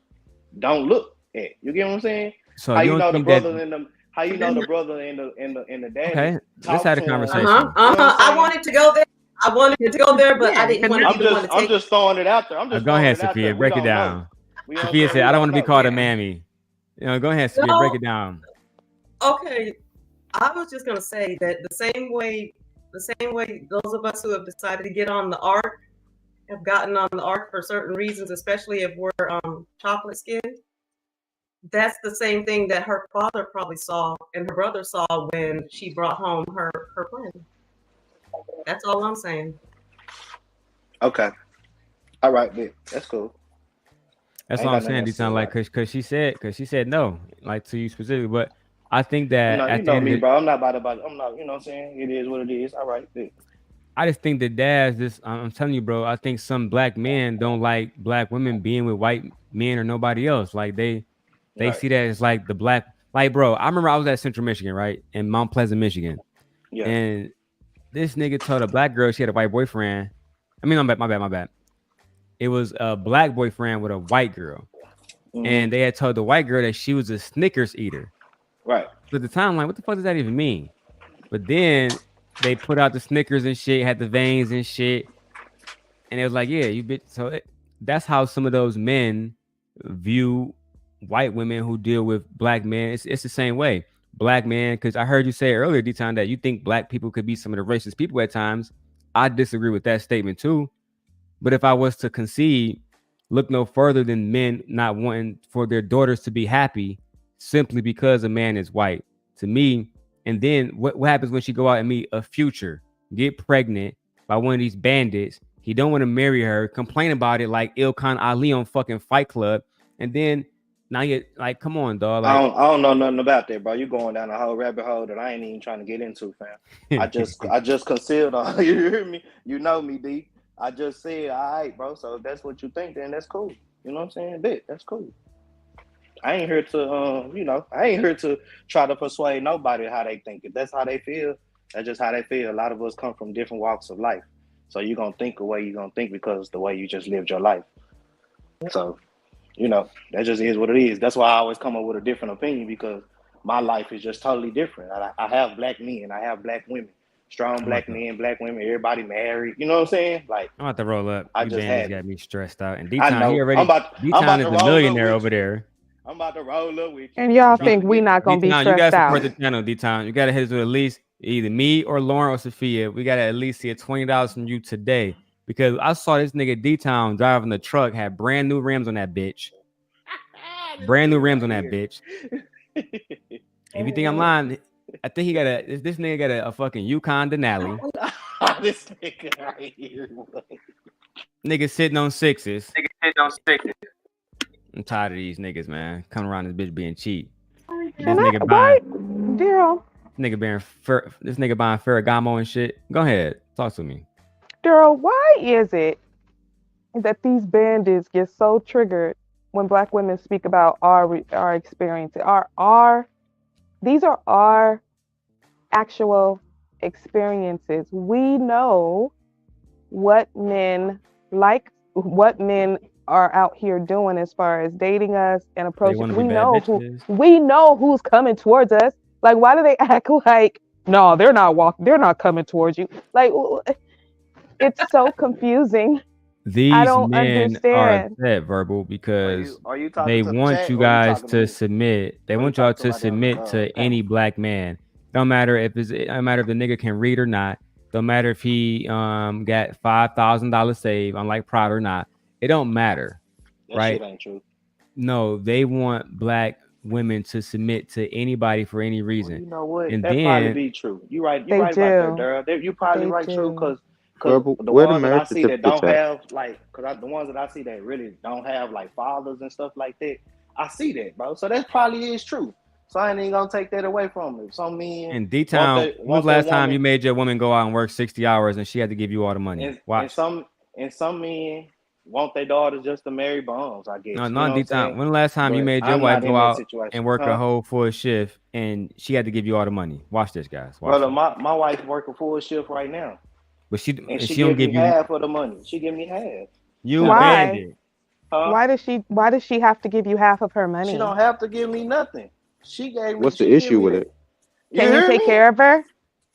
don't look at. You get what I'm saying? So how you know the brother and the how you know the brother and the daddy? Okay, let's have a conversation. I wanted to go there. I wanted to go there, but I didn't want to. I'm just throwing it out there. Go ahead, Sophia. Break it down. Sophia said, "I don't want to be called a mammy." You know, go ahead, Sophia. Break it down. Okay, I was just gonna say that the same way those of us who have decided to get on the ark have gotten on the ark for certain reasons, especially if we're chocolate skinned. That's the same thing that her father probably saw and her brother saw when she brought home her friend. That's all I'm saying. Okay. All right, that's cool. That's all I'm saying. You sound like because she said no, like to you specifically. But I think that you know me, bro. I'm not about I'm not. You know what I'm saying? It is what it is. All right. I just think that dads. I'm telling you, bro. I think some black men don't like black women being with white men or nobody else. Like they see that as like the black. Like, bro, I remember I was at Central Michigan, right, in Mount Pleasant, Michigan, and this nigga told a black girl she had a white boyfriend. I mean, my bad. It was a black boyfriend with a white girl. Mm-hmm. And they had told the white girl that she was a Snickers eater. Right. So at the time, I'm like, what the fuck does that even mean? But then they put out the Snickers and shit, had the veins and shit. And it was like, yeah, you bitch. So that's how some of those men view white women who deal with black men. It's the same way. black men, because I heard you say earlier, D-Town, that you think black people could be some of the racist people at times. I disagree with that statement too. But if I was to concede, look no further than men not wanting for their daughters to be happy simply because a man is white. To me, and then what happens when she go out and meet a future, get pregnant by one of these bandits? He don't want to marry her, complain about it like Ilkan Ali on fucking Fight Club, and then now you're like, come on, dog. Like, I don't know nothing about that, bro. You going down a whole rabbit hole that I ain't even trying to get into, fam. I just concealed all. You hear me? You know me, D. I just said, all right, bro. So if that's what you think, then that's cool. You know what I'm saying? Bet that's cool. I ain't here to, I ain't here to try to persuade nobody how they think. If that's how they feel, that's just how they feel. A lot of us come from different walks of life. So you're going to think the way you're going to think because it's the way you just lived your life. So, that just is what it is. That's why I always come up with a different opinion, because my life is just totally different. I have black men. I have black women. Strong black men, black women, everybody married. You know what I'm saying? Like, I'm about to roll up. I You just bandits had got me stressed out. And I D-Town, know. he already, I'm about D-Town is to the roll up millionaire with over you. there. I'm about to roll up with you. And y'all think we not gonna be D-Town, you stressed gotta out? support the channel, D-Town. You gotta hit us with at least either me or Lauren or Sophia. We gotta at least see a $20 from you today, because I saw this nigga D-Town driving the truck, had brand new rims on that bitch. Brand new rims on that bitch. If you think I'm lying, I think he got this nigga got a fucking Yukon Denali. This nigga right here. Nigga sitting on sixes. I'm tired of these niggas, man. Coming around this bitch being cheap. This nigga buying Daryl, this nigga buying Ferragamo and shit. Go ahead, talk to me. Daryl, why is it that these bandits get so triggered when black women speak about our experiences? These are our actual experiences. We know what men like, what men are out here doing as far as dating us and approaching. We know who's coming towards us. Like, why do they act like, no, they're not coming towards you? Like, it's so confusing. These I don't men understand. are upset, Verbal, because Are you talking they to the want chat you or are you guys talking to to me? submit. They Or you want y'all talking to to somebody submit on to any black man. Don't matter if it don't matter if the nigga can read or not. Don't matter if he got $5,000 saved, unlike Pride or not. It don't matter, That right? shit ain't true. No, they want black women to submit to anybody for any reason. You know what? And That probably then be true. You right. You They right about do. that, Daryl. You probably They right, true, do. because Verbal, the where the ones that I marriage see that certificates don't at? have the ones that I see that really don't have like fathers and stuff like that, I see that, bro. So that probably is true. So I ain't even gonna take that away from them. Some men in D-Town, when was want the last their time woman- you made your woman go out and work 60 hours and she had to give you all the money? and Watch. some men want their daughters just to marry bums, I guess. No, You know not what I'm D-Town. saying? When the last time you But made your I'm wife not in go that out situation. and work Huh? a whole full shift and she had to give you all the money? Watch this, guys. Watch Brother, this. my wife's working full shift right now. But she And she don't give me give you half of the money. She give me half. you Why? bandit. Huh? Why does she have to give you half of her money? She don't have to give me nothing. She gave me. What's the she give issue me with the- it? You Can you hear take me? care of her?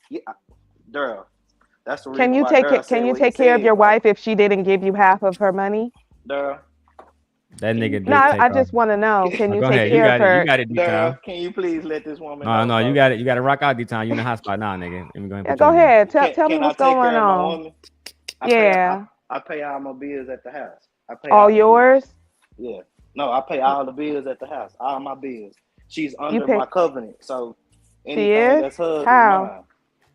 Yeah, Daryl. That's the reason Can you why take Daryl it? said Can you what he take care of said, your bro. wife if she didn't give you half of her money? Daryl, That nigga did No, take I off. just want to know. Can you Go take ahead. You care got of it. her? You got it, D-Town. Daryl, can you please let this woman No, know? you bro? got it. You got to rock out, D-Town. You in the hot spot now, nigga. Let me go ahead and Yeah, put go you in there. ahead. Tell me Can I what's take going care of my on. woman? I pay all my bills at the house. I pay All the bills. yours? Yeah. No, I pay all the bills at the house. All my bills. She's under pay- my covenant, so She anything is? that's hers is How? mine.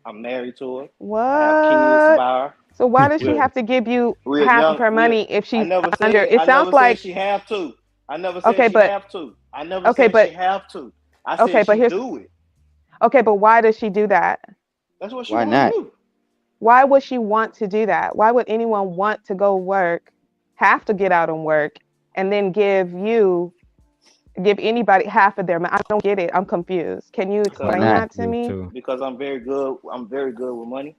I'm married to her. What? I have kids by her. So why does she We're- have to give you we're half young- of her we're- money if she's I never said, under? It I sounds never like said she have to. I never said Okay, she but- have to. I never okay, said but- she have to. I okay, said but she here's- do it. okay, but why does she do that? That's what she Why want not? to do. Why would she want to do that? Why would anyone want to go work, have to get out and work, and then give anybody half of their money? I don't get it. I'm confused. Can you explain not? that to me? Because I'm very good. I'm very good with money,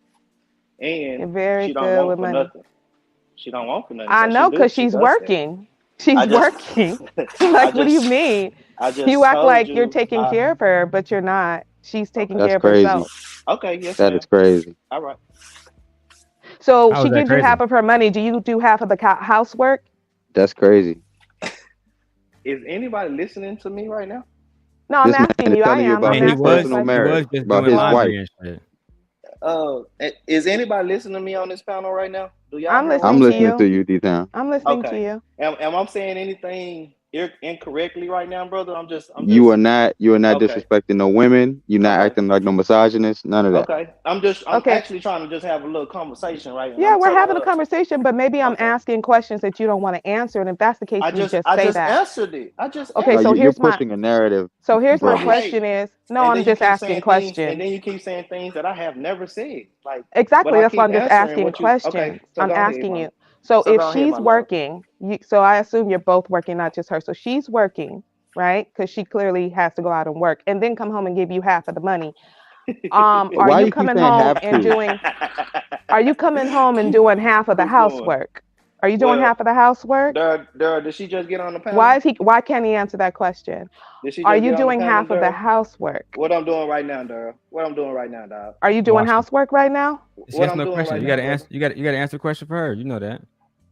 and You're very she don't good want with for money. nothing. She don't want for nothing. I so know she because she she's does that. working. She's I just- working. I Like, what do you just- mean? I just You act told like you you're taking I- care of her, but you're not. She's taking That's care of crazy. herself. Okay, yes, That ma'am. is crazy. All right. So How she is that gives you crazy? half of her money. Do you do half of the housework? That's crazy. Is anybody listening to me right now? No, I'm This man asking is you. I telling you am. about I'm his asking personal you. marriage, just about doing his laundry wife. and shit. Is anybody listening to me on this panel right now? Do y'all I'm hear what listening I'm to listening to you. you, D-Town. I'm listening to Okay. you. Am I saying anything incorrectly right now, brother? I'm just You are not okay. disrespecting no women. You're not acting like no misogynist. None of that. Okay. I'm Okay. actually trying to just have a little conversation, right? And Yeah, I'm we're telling having a her, conversation, but maybe I'm asking questions that you don't want to answer. And if that's the case, I you just just say that. answered it. I just Okay, answered so it. You're here's my pushing a narrative, my brother. question is no, and I'm then you just keep asking saying things, questions. and then you keep saying things that I have never said. Like Exactly. but I That's why keep I'm just answering asking what you. Okay, questions. so I'm go ahead, asking mama. you. So So if go ahead, she's my love. working, so I assume you're both working, not just her. So she's working, right? Because she clearly has to go out and work and then come home and give you half of the money. Are Why you you keep coming saying home have and to? doing? Are you coming home and doing half of the Who's doing? housework? Are you doing Well, half of the housework? did she just get on the panel? Why can't he answer that question? Did she Are just you get on the doing panel, half of the Daryl? housework? What I'm doing right now, Daryl. What I'm doing right now, dog. Are you doing Washing. housework right now? It's What yes I'm no doing question. right You now, gotta brother. answer. You gotta answer the question for her. You know that.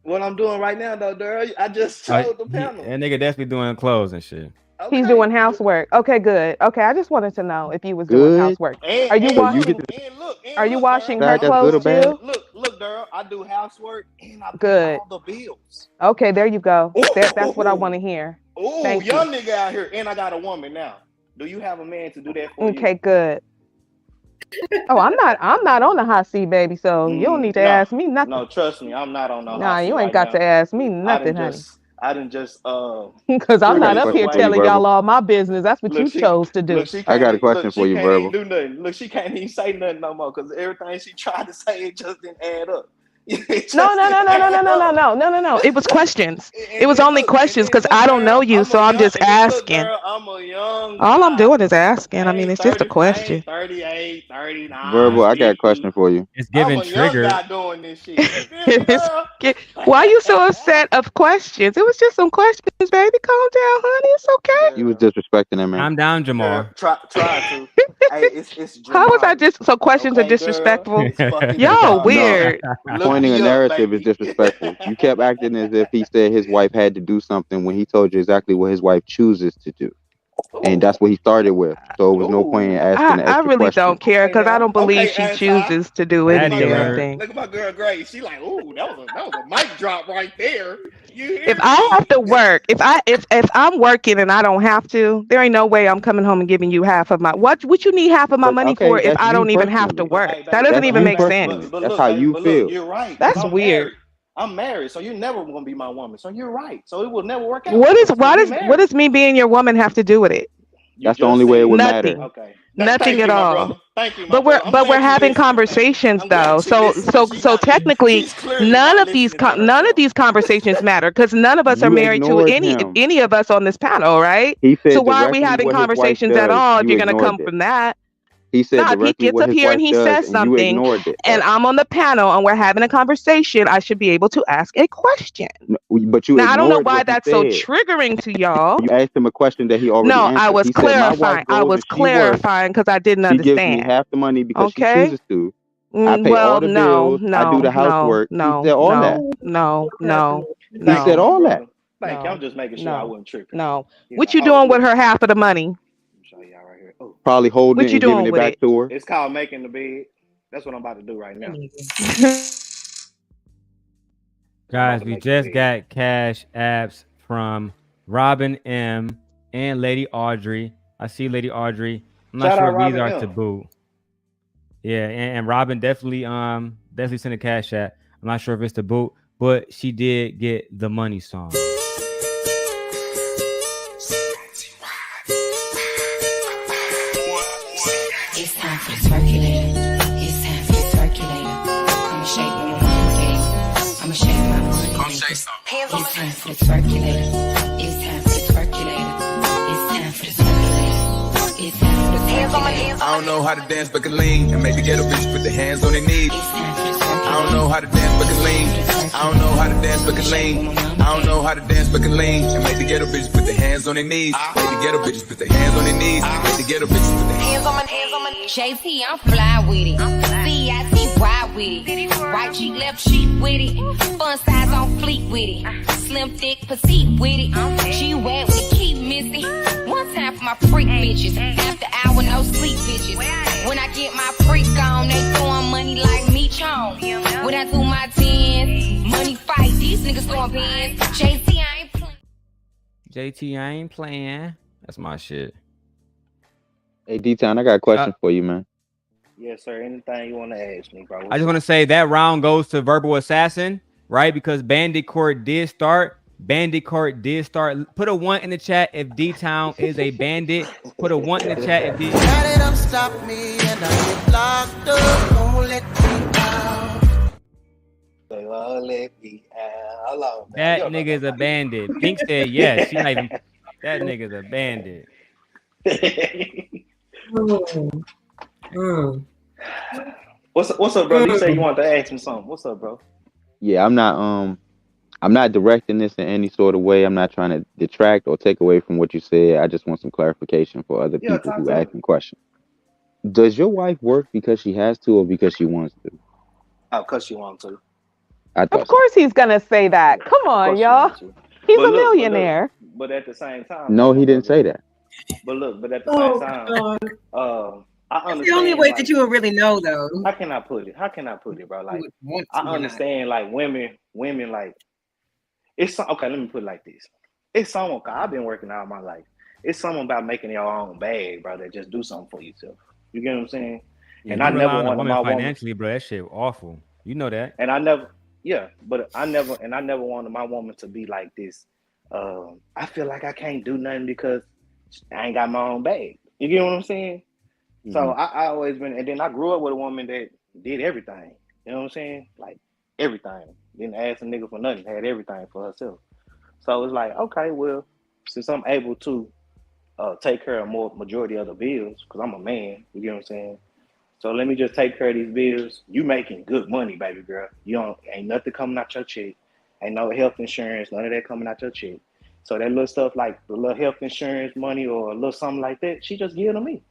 What I'm doing right now, though, Daryl. I just told the panel. That nigga definitely doing clothes and shit. He's doing housework. Okay, good. Okay, I just wanted to know if you was doing Good. housework. And, Are you and, So you washing? get to Are you washing Daryl, her decide that's good or clothes bad? too? Look, Daryl. I do housework and I pay Good. all the bills. Okay, there you go. That's what I want to hear. Oh, Thank young you. nigga out here, and I got a woman now. Do you have a man to do that for you? Okay, good. Oh, I'm not on the hot seat, baby. So you don't need to ask me nothing. No, trust me, I'm not on the Nah, hot seat you ain't right got now. to ask me nothing, honey. I didn't just Because I'm I got not a up question here for you, telling y'all Verbal. all my business. That's what you chose to do. Look, she I can't. got a question Look, for she you, can't Verbal. even do nothing. Look, she can't even say nothing no more because everything she tried to say, it just didn't add up. No. It was questions. It was only questions because I don't know you, so I'm just asking. Girl, I'm a young All I'm guy. doing is asking. I I mean, ain't it's just a 30, I question. ain't 38, 39, Verbal, I got a 50. question for you. It's I'm giving a young trigger. guy doing this shit. You feel me, girl? Why are you so upset of questions? It was just some questions, baby. Calm down, honey. It's okay. You was disrespecting him, man. Calm down, Jamal. Try to. Hey, it's How was I Jamari. just so questions are Okay, girl, disrespectful? it's fucking Y'all Jamari. weird. Look Pointing a me up, narrative is baby. disrespectful. You kept acting as if he said his wife had to do something when he told you exactly what his wife chooses to do. And that's what he started with. So it was no point in asking the I extra really question. don't care because I don't believe she Anti. chooses to do Look any at my girl. anything. Look at my girl Grace. She like, ooh, that was a mic drop right there. You hear If me? I have to work, if I'm working and I don't have to, there ain't no way I'm coming home and giving you half of my what you need half of my But money okay, for if that's I you don't even have to personally. work. Hey, That baby, doesn't That's even you make sense. personally. But That's look, how baby, you but feel. look, you're right. That's 'cause I'm weird. married. I'm married, so you're never gonna be my woman. So you're right. So it will never work out. What What does me being your woman have to do with it? That's the only way it would Nothing. matter. Okay. Nothing at all. Thank you, my But brother. I'm we're glad you having listening. conversations I'm glad though. you So listening. technically She's clearly none not of these listening to none of herself. these conversations matter because none of us are You married to ignored him. any of us on this panel, right? He So said why are we directly having what his wife conversations at does. all if You you're gonna ignored come it. from that? He said Nah, if he directly gets what up his here wife and he does, says and you something ignored it. and I'm on the panel and we're having a conversation, I should be able to ask a question. But you Now I don't know ignored why what he that's so said. triggering to y'all. You asked him a question that he already No, I answered. was He said, "My wife clarifying. I goes was and she works. clarifying because I didn't She gives me understand. half the money because she Okay. chooses to. I pay Well, all the bills. I do the housework." He said all that. He said all that. Thank you. I'm just making sure I wasn't tripping. No. What you doing with her half of the money? Show y'all right here. Oh, Probably holding What it you and giving doing it with back it? to her. it's called making the bed. That's what I'm about to do right now. Guys, we just got cash apps from Robin M and Lady Audrey. I see Lady Audrey. I'm not Shout sure out if these Robin are M. taboo. Yeah, and Robin definitely sent a cash app. I'm not sure if it's taboo, but she did get the money song. It's time for the circulator. It's time for the circulator. I'ma shake my money. I'ma shake my money. Come shake some. It's time for the circulator. It's time for the circulator. It's time for the circulator. It's time for the circulator. I don't know how to dance but can lean and make the ghetto bitch put their hands on their knees. I don't know how to dance but can lean. I don't know how to dance but can lean. I don't know how to dance but can lean and make the ghetto bitches put their hands on their knees. Make the ghetto bitches put their hands on their knees. Make the ghetto bitches put their hands on my JT, I'm fly with it. CIT, ride with it. Right cheek, left cheek with it. Fun size on fleek with it. Slim, thick, petite with it. She wet with the keep missing. One Time for my freak bitches. After hour, no sleep bitches. When I get my freak on, they throwing money like me chong. When I do my 10, money fight, these niggas throwing pins. JT, I ain't playing. JT, I ain't playing. That's my shit. Hey, D-Town, I got a question for you, man. Yes, sir. Anything you want to ask me, bro? I just want to say that round goes to Verbal Assassin, right? Because Bandit Court did start. Bandit Court did start. Put a 1 in the chat if D-Town is a bandit. Put a 1 in the chat if D-Town. Let them stop me and I get locked up. Won't let me out. They won't let me out. Hello, That nigga's a bandit. Pink said yes. She not even. That nigga's a bandit. What's up, bro? You say you want to ask me something. What's up, bro? Yeah, I'm not directing this in any sort of way. I'm not trying to detract or take away from what you said. I just want some clarification for other people who asking questions. Does your wife work because she has to or because she wants to? Oh, because she wants to. Of course he's gonna say that. Come on, y'all. He's a millionaire. But at the same time. No, he didn't say that. But at the same time, I understand. It's the only way that you will really know, though. How can I put it, bro? Like, I understand, like, women, like, it's okay. Let me put it like this: it's someone. I've been working all my life. It's something about making your own bag, bro. That just do something for yourself. You get what I'm saying? Yeah, and I never wanted my woman financially, bro. That shit awful. You know that. And I never wanted my woman to be like this. I feel like I can't do nothing because I ain't got my own bag. You get what I'm saying? Mm-hmm. So I always been, and then I grew up with a woman that did everything. You know what I'm saying? Like everything. Didn't ask a nigga for nothing. Had everything for herself. So it's like, okay, well, since I'm able to take care of majority of the bills, because I'm a man, you get what I'm saying? So let me just take care of these bills. You making good money, baby girl. Ain't nothing coming out your check. Ain't no health insurance, none of that coming out your check. So that little stuff like the little health insurance money or a little something like that, she just give it to me.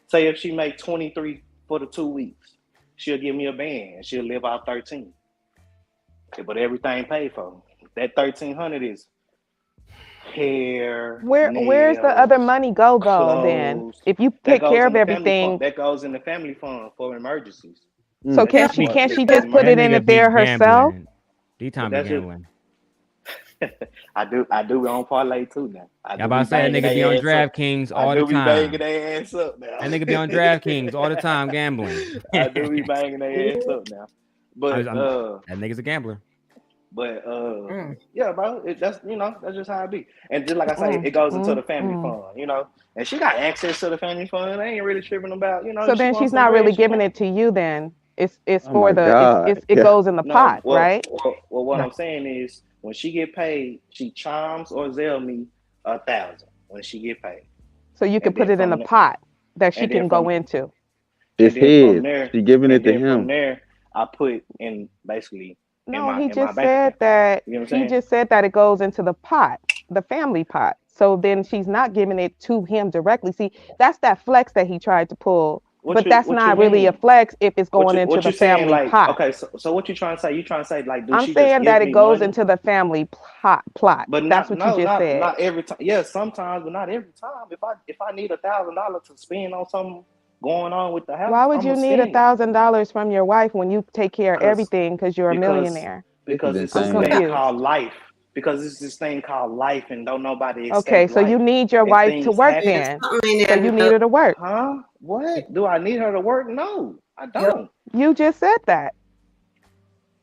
Say if she make 23 for the 2 weeks, she'll give me a band and she'll live out 13. Okay, but everything paid for. That 1,300 is hair. Where's the other money go though? Clothes. Then if you take care of everything, that goes in the family fund for emergencies. So can't she just put it in there herself? D-Time be gambling. I do on parlay too now. I'm about to say that nigga be on DraftKings all the time. I do be banging their ass up now. That nigga be on DraftKings all the time gambling. I do be banging their ass up now. But that nigga's a gambler. But yeah, bro, that's just how it be. And just like I say, it goes into the family fund, And she got access to the family fund. I ain't really tripping about, So then she's not really giving it to you. Then it's for it goes in the pot, right? Well, what I'm saying is, when she get paid, she chimes or Zelle me 1,000 when she get paid. So you can put it in a pot that she can go into. It's his. She giving it to him. From there, I put in basically. No, he just said that. He just said that it goes into the pot, the family pot. So then she's not giving it to him directly. See, that's that flex that he tried to pull. But that's not really a flex if it's going into the family pot. Okay, so what you trying to say? You trying to say like? I'm saying that it goes into the family plot. But that's what you just said. Not every time. Yeah, sometimes, but not every time. If I need $1,000 to spend on something going on with the house, why would you need $1,000 from your wife when you take care of everything because you're a millionaire? Because it's this thing called life. Because it's this thing called life, and don't nobody. Okay, so you need your wife to work then. So you need her to work. Huh? What? Do I need her to work? No, I don't. You just said that.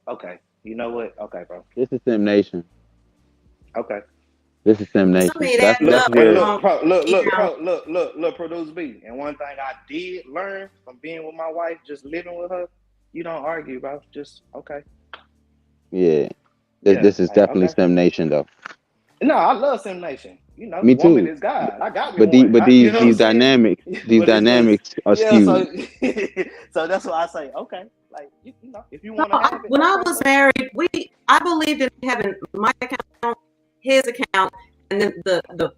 Okay. You know what? Okay, bro. This is Sim Nation. Okay. This is Sim Nation. That's look, Produce B. And one thing I did learn from being with my wife, just living with her, you don't argue, bro. Just okay. Yeah. This is definitely Sim Nation, though. No, I love Sim Nation. Me too. Woman is God. I got me but these dynamics are skewed. So that's why I say, okay, like if you want to have it. When I was married, I believed in having my account, his account, and then the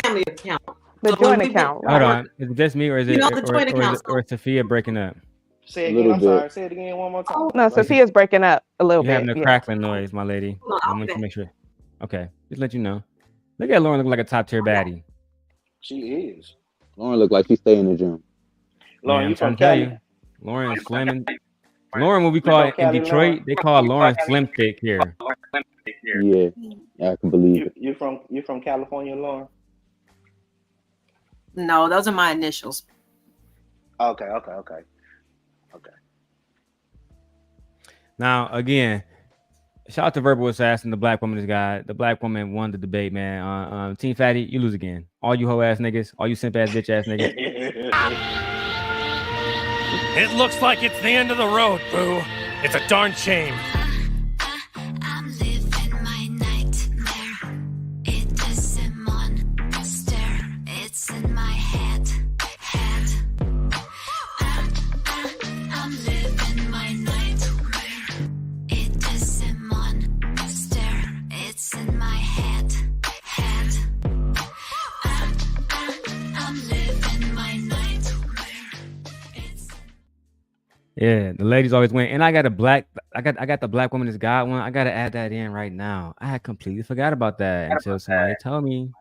family account. The joint account. Hold on. Is it just me or is it or Sophia breaking up? Say it again. I'm sorry. Say it again one more time. No, Sophia's breaking up a little bit. You're having a crackling noise, my lady. I want to make sure. Okay, just let you know. Look at Lauren, look like a top tier baddie. She is. Lauren look like she stay in the gym. Lauren, Man, you from I'm trying to tell Cali? you, Lauren is slimming. Lauren, what we call it in Cali, Detroit, Lauren? they call Lauren slim thick here. Yeah, I can believe it. You from California, Lauren? No, those are my initials. Okay. Now, again, shout out to Verbal Assassin, the black woman. This guy, the black woman won the debate, man. Team Fatty, you lose again. All you hoe ass niggas, all you simp ass bitch ass niggas. It looks like it's the end of the road, boo. It's a darn shame. It's in my head. I'm living my nightmare. It is a monster. It's in my head. I'm living my nightmare. Yeah, the ladies always win. And I got the black woman is God one. I gotta add that in right now. I had completely forgot about that until somebody told me.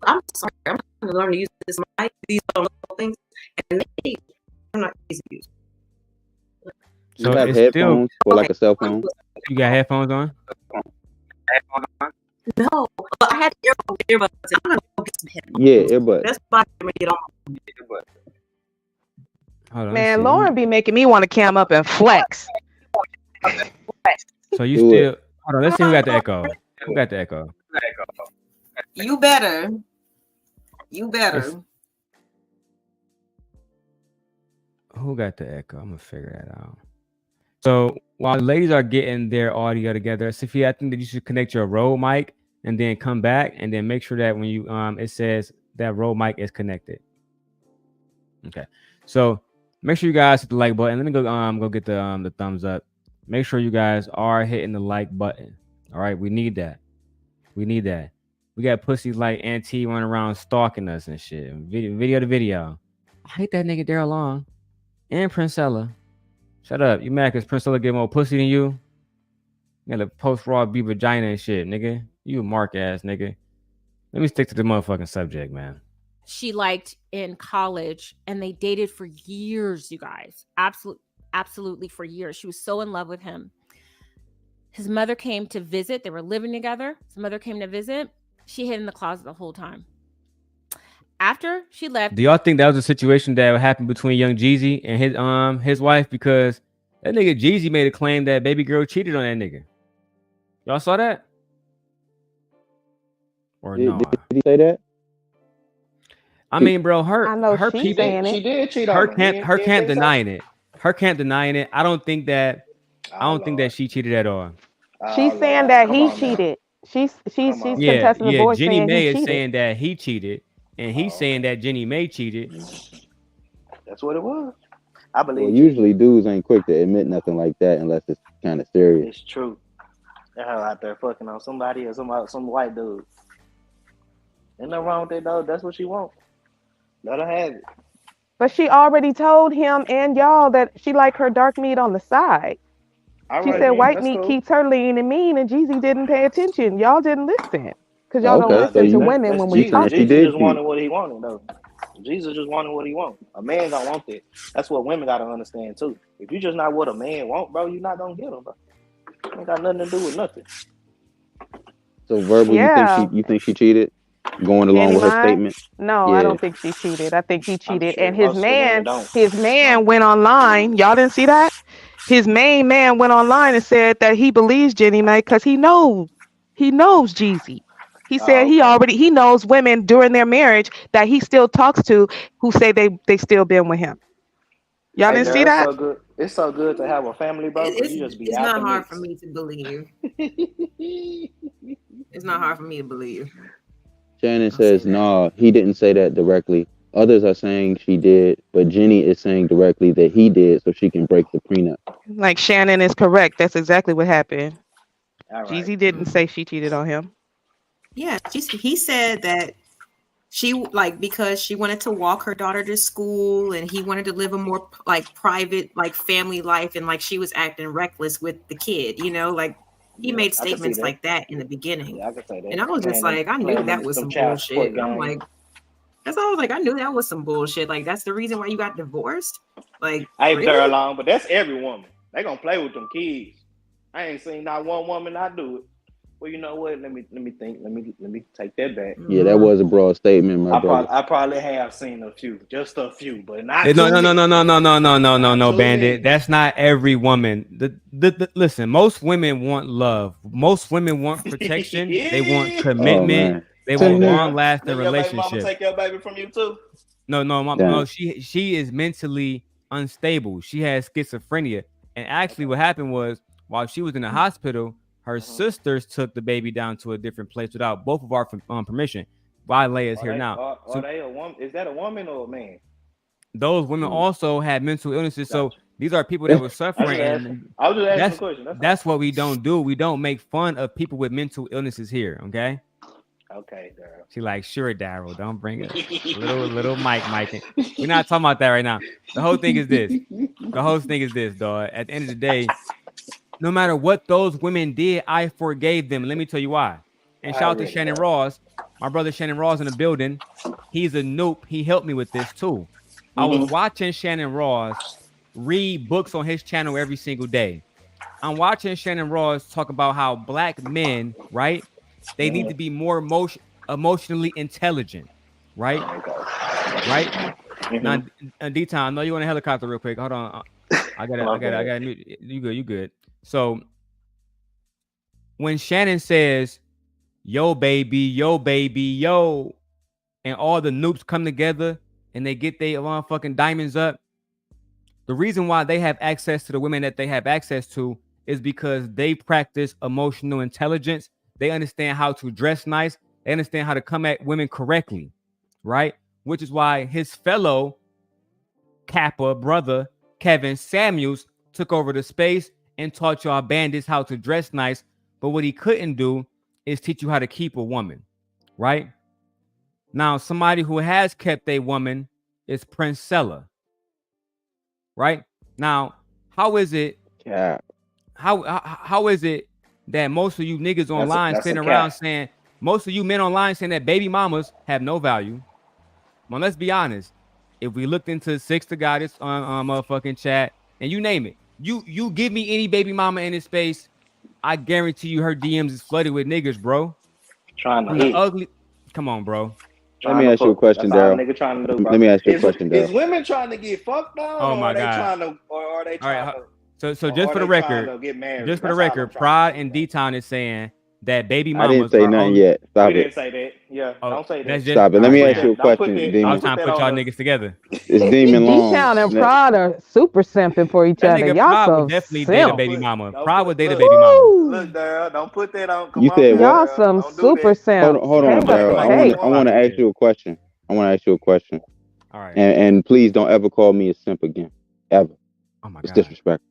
I'm sorry. I'm going to learn to use these little things, and maybe I'm not easy to use. You have headphones or like a cell phone? You got headphones on? No, but I had earbuds. I'm going to go get some headphones. Yeah, earbuds. That's why I'm going to get on my earbuds. Hold on, Man, Lauren be making me want to cam up and flex. So you still hold on, let's see who got the echo. Who got the echo? You better. You better. Who got the echo? I'm gonna figure that out. So while the ladies are getting their audio together, Sophia, I think that you should connect your Rode mic and then come back and then make sure that when you it says that Rode mic is connected. Okay. So make sure you guys hit the like button. Let me go get the thumbs up. Make sure you guys are hitting the like button. All right, we need that. We need that. We got pussies like Auntie running around stalking us and shit. Video to video. I hate that nigga Daryl Long and Princella. Shut up. You mad because Princella get more pussy than you? You got a post-raw B vagina and shit, nigga. You a mark ass nigga. Let me stick to the motherfucking subject, man. She liked in college, and they dated for years, you guys. Absolutely for years. She was so in love with him. His mother came to visit. They were living together. His mother came to visit. She hid in the closet the whole time. After she left. Do y'all think that was a situation that happened between Young Jeezy and his wife? Because that nigga Jeezy made a claim that baby girl cheated on that nigga. Y'all saw that? Or no? Did he say that? I mean, bro, her She did cheat on him. Her camp denying it. Her camp denying it. I don't think that she cheated at all. She's saying that he cheated. She's contesting the board. Jenny May is cheated. saying that he cheated, and he's saying that Jenny May cheated. That's what it was. I believe. Well, usually dudes ain't quick to admit nothing like that unless it's kind of serious. It's true. They're out there fucking on somebody or some white dude. Ain't nothing wrong with that though. That's what she wants. Let her have it. But she already told him and y'all that she like her dark meat on the side. She said white meat keeps her lean and mean, and Jeezy didn't pay attention. Y'all didn't listen because y'all don't listen to women when we talk. Jesus just wanted what he wanted, though. Jesus just wanted what he wanted. A man don't want that. That's what women gotta understand too. If you just not what a man want, bro, you're not gonna get him, bro. Ain't got nothing to do with nothing. So verbal, you think she cheated? Going along with her statement? No, I don't think she cheated. I think he cheated, and his man went online. Y'all didn't see that? His main man went online and said that he believes Jenny May because he knows Jeezy. He said he knows women during their marriage that he still talks to who say they still been with him. Y'all didn't see that? So good. It's so good to have a family, bro. It's not hard for me to believe. It's not hard for me to believe. Shannon says, no, he didn't say that directly. Others are saying she did, but Jenny is saying directly that he did so she can break the prenup. Like Shannon is correct. That's exactly what happened. Jeezy didn't say she cheated on him. Yeah, he said that she because she wanted to walk her daughter to school and he wanted to live a more private family life, and she was acting reckless with the kid, he made statements like that in the beginning. Yeah, I could say that. And I was just like, I knew that was some bullshit. I'm like, that's all I was like, I knew that was some bullshit. Like, that's the reason why you got divorced. Like, I ain't there long, but that's every woman. They gonna play with them kids. I ain't seen not one woman not do it. Well, you know what? Let me think. Let me take that back. Yeah, that was a broad statement, my brother. I probably have seen a few, just a few, but not. No, Bandit. That's not every woman. Listen, most women want love. Most women want protection. They want commitment. They want long-lasting relationships. Mama take your baby from you too? No. She is mentally unstable. She has schizophrenia, and actually, what happened was while she was in the hospital, her sisters took the baby down to a different place without both of our permission. Why Leia's here now? Are they a woman? Is that a woman or a man? Those women also had mental illnesses. So these are people that were suffering. I was just asking a question. That's what we don't do. We don't make fun of people with mental illnesses here. Okay. Okay, girl. She like, sure, Daryl, don't bring it. little Mike. We're not talking about that right now. The whole thing is this. Dog. At the end of the day, no matter what those women did, I forgave them. Let me tell you why. And shout out to Shannon Ross. My brother Shannon Ross in the building. He's a noob. He helped me with this too. I was watching Shannon Ross read books on his channel every single day. I'm watching Shannon Ross talk about how black men, right? They need to be more emotionally intelligent, right? Right? Now, D-Town, I know you want a helicopter real quick. Hold on. I got you good. So when Shannon says, yo, baby, yo, and all the noobs come together and they get their motherfucking diamonds up, the reason why they have access to the women that they have access to is because they practice emotional intelligence. They understand how to dress nice. They understand how to come at women correctly, right? Which is why his fellow Kappa brother, Kevin Samuels, took over the space and taught y'all bandits how to dress nice. But what he couldn't do is teach you how to keep a woman, right? Now, somebody who has kept a woman is Princella, right? Now, how is it? Yeah. How is it that most of you niggas online sitting around saying, most of you men online saying that baby mamas have no value? Well, let's be honest. If we looked into Six the Goddess on motherfucking chat and you name it, you give me any baby mama in this space, I guarantee you her DMs is flooded with niggas, bro. Trying to hit. Ugly. Come on, bro. Let me ask you a question, Daryl. Let me ask you a question, Daryl. Is women trying to get fucked on? Oh my God. Are they trying to? So just for the record, Pride and D-Town is saying that baby mamas. I didn't say nothing yet. Stop it. Didn't say that. Yeah, don't say that. Stop it. Let me ask you a question, Demon. I was trying to put y'all niggas together. It's Demon Long. D-Town and Pride are super simping for each other. Y'all so definitely date a baby mama. Pride would date a baby mama. Look, Daryl, don't put that on. You said y'all some super simp. Hold on, Daryl. I want to ask you a question. All right. And please don't ever call me a simp again. Ever. Oh my God. It's disrespectful.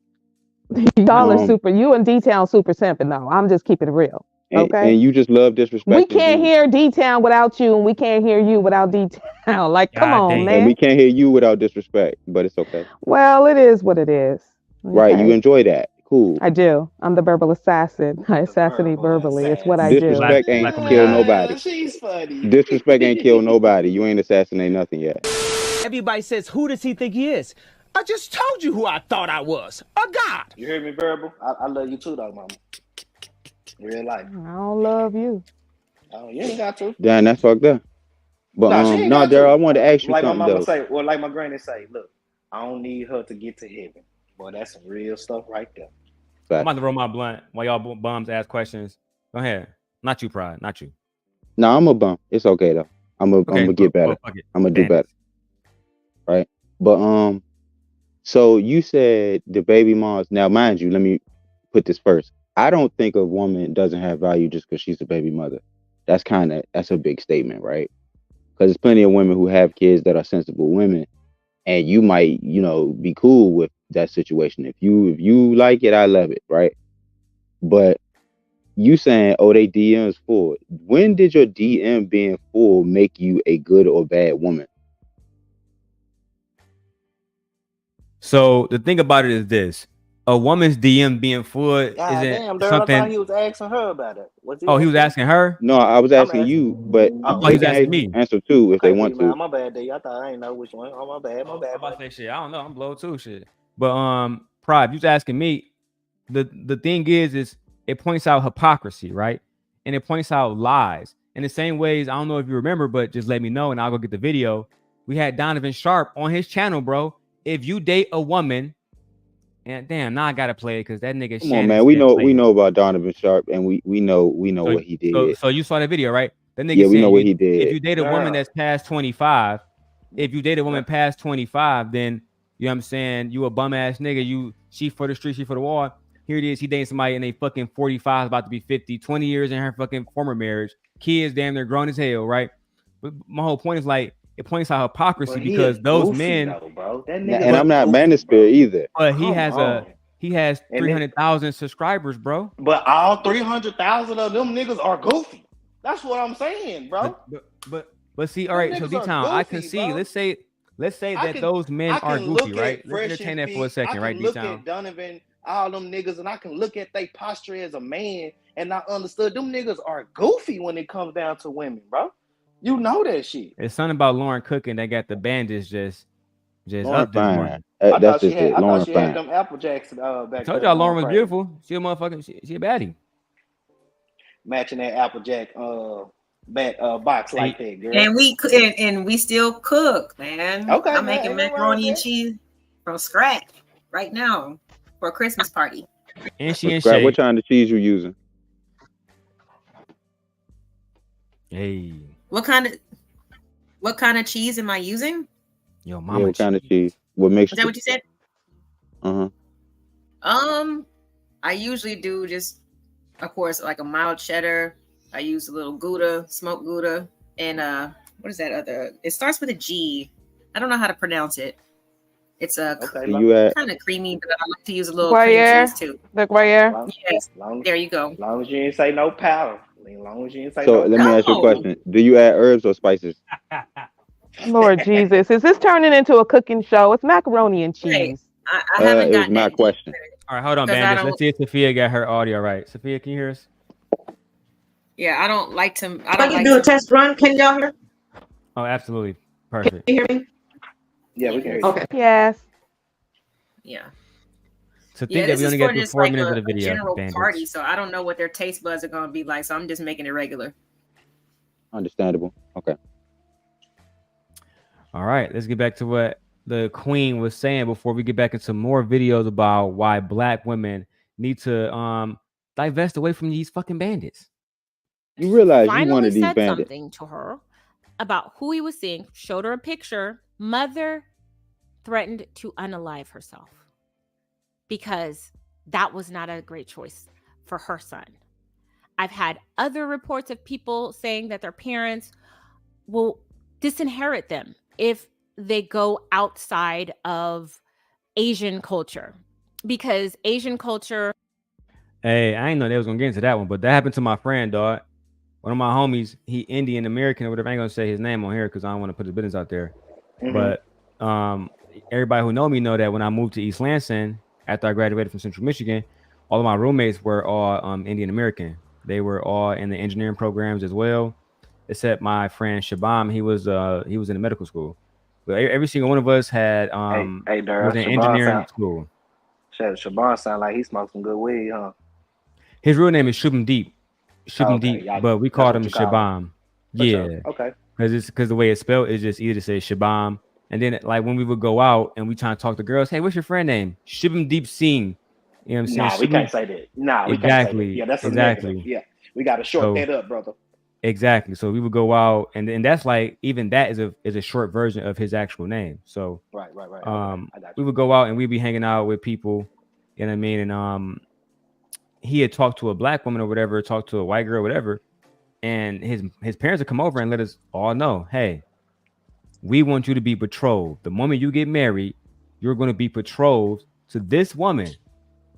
Y'all are super. You and D-Town super simping though. I'm just keeping it real. Okay. And you just love disrespect. We can't hear D-Town without you, and we can't hear you without D-Town. Like, come on, man. And we can't hear you without disrespect, but it's okay. Well, it is what it is. Okay. Right. You enjoy that. Cool. I do. I'm the verbal assassin. I assassinate verbally. It's what I do. Disrespect ain't kill nobody. She's funny. Disrespect ain't kill nobody. You ain't assassinate nothing yet. Everybody says, who does he think he is? I just told you who I thought I was. A god. You hear me, Verbal? I love you too, though, mama. Real life. I don't love you. Oh, you ain't got to. Damn, that's fucked up. But no, Daryl, I wanted to ask you like something, my mama though. say, well, like my granny say, look, I don't need her to get to heaven. Boy, that's some real stuff right there. I'm about to roll my blunt while y'all bums ask questions. Go ahead. Not you, Pride. Not you. No, I'm a bum. It's okay though. I'm gonna get better. I'm gonna do better. Right. But so you said the baby moms. Now, mind you, let me put this first. I don't think a woman doesn't have value just because she's a baby mother. That's a big statement, right? Because there's plenty of women who have kids that are sensible women, and you might, be cool with that situation. If you like it, I love it, right? But you saying, oh, they DMs full. When did your DM being full make you a good or bad woman? So the thing about it is this: a woman's DM being full God isn't damn, Daryl, something. I thought he was asking her about it. Oh, he was asking her? No, I was asking you, but Oh, they he's can asking me. answer too if they Can't want be, man. to. My bad, D. I thought I ain't know which one. Oh, my bad. I'm about to say shit. I don't know. I'm blown too, shit. But Pride, you was asking me. The thing is it points out hypocrisy, right? And it points out lies. In the same ways, I don't know if you remember, but just let me know and I'll go get the video. We had Donovan Sharp on his channel, bro. If you date a woman, and damn, now I gotta play it because that nigga. Come on, man. We know about Donovan Sharp, and we know what he did. So you saw that video, right? That nigga Yeah, we saying know what he did. If you date a woman that's past 25, if you date a woman past 25, then you know what I'm saying, you a bum ass nigga. She for the street, she for the wall. Here it is, he dating somebody and they fucking 45, about to be 50, 20 years in her fucking former marriage. Kids damn near grown as hell, right? But my whole point is like it points out hypocrisy because those men, though, bro. That And I'm not manosphere either. but he Come has And 300,000 subscribers, bro. But all 300,000 of them niggas are goofy. That's what I'm saying, bro. But see, all right, so niggas D-Town, are I can goofy, see. bro. Let's say I that can- those men I are can look goofy, at right? Fresh Let's entertain and that for a Fit, second, I can right, look D-Town? at Donovan, all them niggas, and I can look at their posture as a man, and I understood them niggas are goofy when it comes down to women, bro. You know that shit. It's something about Lauren Cooking that got the bandits just Lauren up this fine. morning. I That's thought she just had, it. I Lauren thought she had fine. them Apple Jacks back I there. told y'all Lauren was crazy. beautiful. She a motherfucking, she a baddie. Matching that Apple Jack box like that, girl. And we still cook, man. Okay, I'm man, making ain't nothing wrong macaroni with and that. cheese from scratch right now for a Christmas party. And she in Scrap, shape. what kind of cheese you using? Hey, What kind of cheese am I using? yo, Yeah, mama. what kind of cheese? What mixture? Is that what you said? Uh-huh. I usually do just, of course, like a mild cheddar. I use a little Gouda, smoked Gouda, and what is that other? It starts with a G. I don't know how to pronounce it. It's kind of creamy, but I like to use a little Gruyere? cream cheese too. The Gruyere? Yes, there you go. As long as you didn't say no powder. As long as you didn't say So no let me ask you a question. Do you add herbs or spices? Lord Jesus, is this turning into a cooking show? It's macaroni and cheese. I haven't It was gotten my that deep. question. All right, hold on, 'Cause I bandits. don't- Let's see if Sophia got her audio right. Sophia, can you hear us? Yeah, I don't like to. I I don't can like do a to. test run. Can y'all hear? Oh, absolutely. Perfect. You hear me? Yeah, we can hear you. Okay. Yes. Yeah. To think Yeah, that this we is only for got through just 4 like minutes a of the video. general bandits. party, so I don't know what their taste buds are going to be like. So I'm just making it regular. Understandable. Okay. All right, let's get back to what the queen was saying before we get back into more videos about why black women need to divest away from these fucking bandits. You realize you Finally one of these said bandits. something to her about who he was seeing, showed her a picture. Mother threatened to unalive herself because that was not a great choice for her son. I've had other reports of people saying that their parents will disinherit them if they go outside of Asian culture, because Asian culture. Hey, I didn't know they was gonna get into that one, but that happened to my friend, dog. One of my homies, he Indian American or whatever. I ain't gonna say his name on here because I don't want to put his business out there. Mhm. But everybody who know me know that when I moved to East Lansing after I graduated from Central Michigan, all of my roommates were all Indian American. They were all in the engineering programs as well, except my friend Shabam. He was in the medical school. But every single one of us had hey, Daryl, was in Shabam engineering school. Shabban sound like he smoked some good weed, huh? His real name is Shubham Deep. Shubham Okay, Deep, y'all- but we that's called what him you call Shabam. For Yeah. sure. Okay. Because the way it's spelled is just easy to say Shabam. And then like when we would go out and we try to talk to girls, hey, what's your friend name? Shubham Deep Singh. You know what I'm saying? Nah, we Shubham- can't say that. Nah, we can't say that. Yeah, that's a exactly. negative. Yeah, we got to short So- that up, brother. Exactly. So we would go out, and that's like even that is a short version of his actual name. So Right. I got we would go out and we'd be hanging out with people, you know what I mean? And he had talked to a black woman or whatever, talked to a white girl, whatever, and his parents would come over and let us all know, hey, we want you to be betrothed. The moment you get married, you're going to be betrothed to this woman.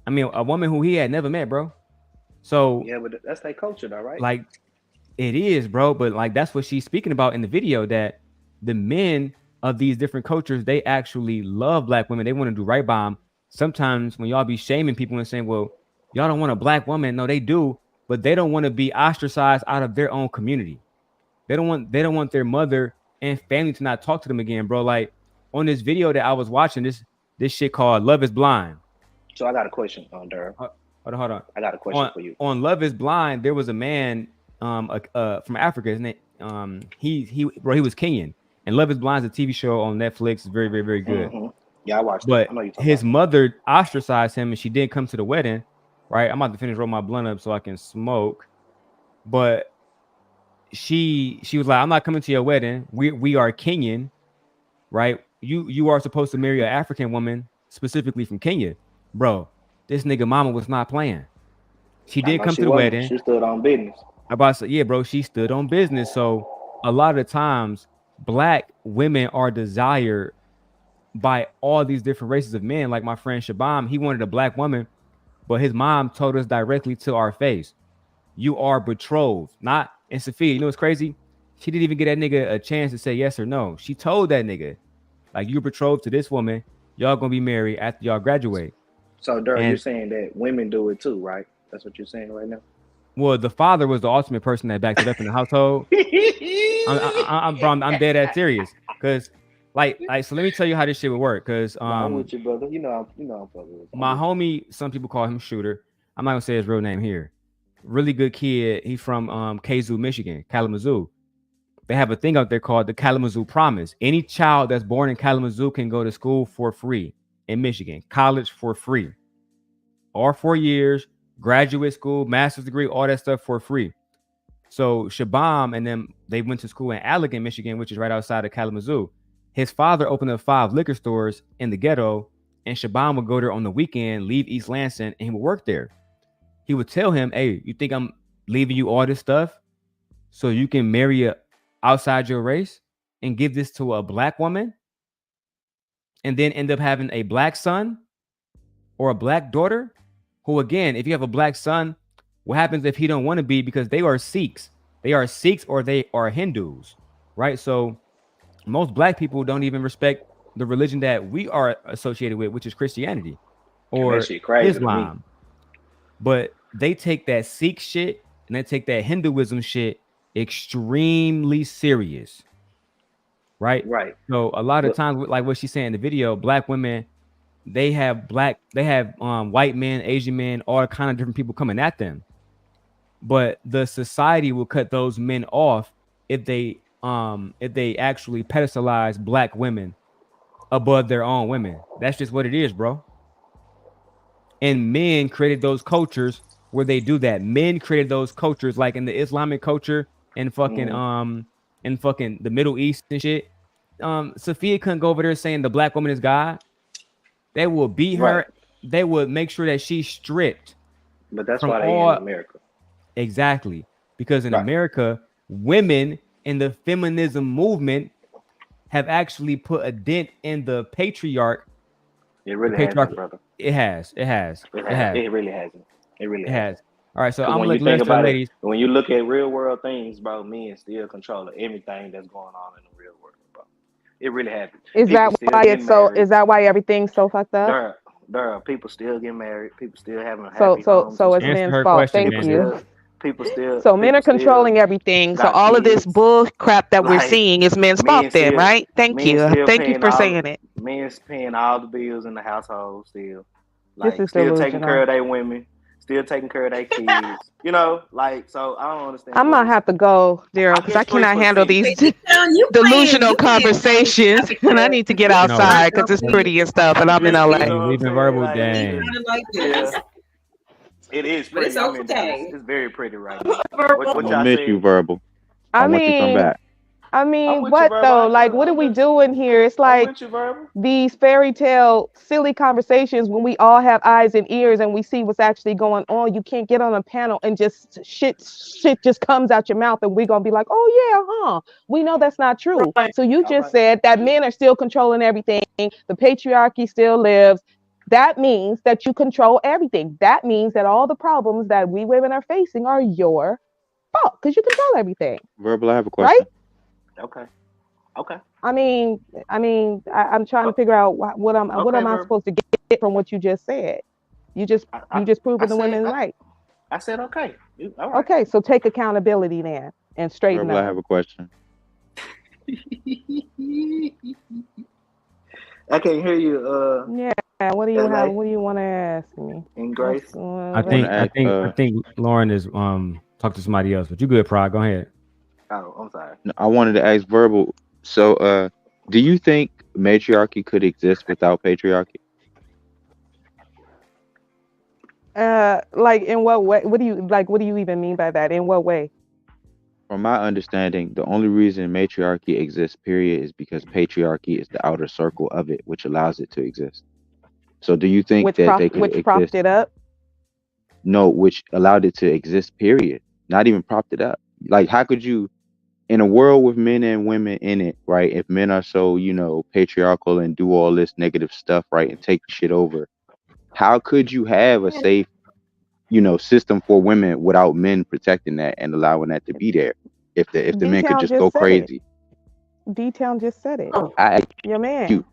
I mean, a woman who he had never met, bro. So Yeah, but that's their culture, though, right? like it is, bro, but like that's what she's speaking about in the video, that the men of these different cultures, they actually love black women. They want to do right by them. sometimes when y'all be shaming people and saying, well, y'all don't want a black woman. No, they do, but they don't want to be ostracized out of their own community. They don't want their mother and family to not talk to them again, bro. Like on this video that I was watching, this shit called Love is Blind. So I got a question on Durham. Hold on. I got a question for you. On Love is Blind, there was a man from Africa. His name, he was Kenyan. And Love is Blind is a TV show on Netflix. It's very, very, very good. Mm-hmm. Yeah, I watched but it. I know you're talking his about. mother ostracized him and she didn't come to the wedding. Right. I'm about to finish rolling my blunt up so I can smoke. But she was like, I'm not coming to your wedding. We are Kenyan, right? You are supposed to marry an African woman, specifically from Kenya. Bro, this nigga mama was not playing. She did come to the wedding. She stood on business. I'm about to say, yeah, bro, she stood on business. So a lot of the times, black women are desired by all these different races of men. Like my friend Shabam, he wanted a black woman, but his mom told us directly to our face, you are betrothed. Not, and Sophia, you know what's crazy? She didn't even get that nigga a chance to say yes or no. She told that nigga, like, you're betrothed to this woman. Y'all gonna be married after y'all graduate. So, Durham, you're saying that women do it too, right? That's what you're saying right now? Well, the father was the ultimate person that backed it up in the household. I'm dead ass serious. Because, like, so let me tell you how this shit would work. Because I'm with you, brother. You know I'm fucking with you. My homie, some people call him Shooter. I'm not gonna say his real name here. Really good kid. He's from Kazoo, Michigan, Kalamazoo. They have a thing out there called the Kalamazoo Promise. Any child that's born in Kalamazoo can go to school for free in Michigan, college for free, or 4 years, graduate school, master's degree, all that stuff for free. So Shabam and them, they went to school in Allegan, Michigan, which is right outside of Kalamazoo. His father opened up 5 liquor stores in the ghetto, and Shabam would go there on the weekend, leave East Lansing, and he would work there. He would tell him, hey, you think I'm leaving you all this stuff so you can marry a outside your race and give this to a black woman and then end up having a black son or a black daughter who, again, if you have a black son, what happens if he don't want to be? Because they are Sikhs. They are Sikhs or they are Hindus, right? So most black people don't even respect the religion that we are associated with, which is Christianity or Islam. But they take that Sikh shit and they take that Hinduism shit extremely serious, right? So a lot of times, like what she's saying in the video, black women, they have white men, Asian men, all kind of different people coming at them, but the society will cut those men off if they actually pedestalize black women above their own women. That's just what it is, bro. And men created those cultures where they do that. Men created those cultures, like in the Islamic culture and fucking the Middle East and shit. Sophia couldn't go over there saying the black woman is God. They will beat her. Right. They would make sure that she's stripped. But that's why they in America. Exactly. Because in America, women in the feminism movement have actually put a dent in the patriarch. It really has, brother. It has. It really hasn't. It really has. All right, so I'm gonna let the ladies. When you look at real world things, bro, men still control everything that's going on in the real world, bro. It really happens. Is that why everything's so fucked up? People still get married. People still having happy homes. So it's men's fault. Thank you. People still. So men are controlling everything. So all of this bull crap that we're seeing is men's fault, then, right? Thank you. Thank you for saying it. Men's paying all the bills in the household still. Like still taking care of their women. Still taking care of their kids, you know, like, so I don't understand. I might have to go, Daryl, because I cannot handle these delusional conversations, and I need to get outside because it's pretty and stuff, and I'm in LA. Leaving verbal, dang. It is pretty. It's okay. It's very pretty right now. I miss you, Verbal. I want you to come back. What though? Like, what are we doing here? It's like these fairy tale, silly conversations when we all have eyes and ears and we see what's actually going on. You can't get on a panel and just shit just comes out your mouth and we're gonna be like, oh yeah, we know that's not true. So you just said that men are still controlling everything. The patriarchy still lives. That means that you control everything. That means that all the problems that we women are facing are your fault because you control everything. Verbal, I have a question. Right? Okay. I'm trying to figure out what am I supposed to get from what you just said. You just proving the women right. I said okay. All right. Okay, so take accountability then and straighten Verbal, up. I have a question. I can't hear you. Yeah. What do you have? What do you want to ask me? In Grace. I think Lauren is talk to somebody else, but you good, Pride. Go ahead. Oh, I'm sorry. No, I wanted to ask Verbal. So, do you think matriarchy could exist without patriarchy? Like in what way? What do you even mean by that? In what way? From my understanding, the only reason matriarchy exists, period, is because patriarchy is the outer circle of it, which allows it to exist. So do you think that they could exist? Propped it up? No, which allowed it to exist, period. Not even propped it up. Like, how could you, in a world with men and women in it, right? If men are so, patriarchal and do all this negative stuff, right, and take shit over, how could you have a safe, system for women without men protecting that and allowing that to be there? If the men could just go crazy. D-Town just said it. Your man.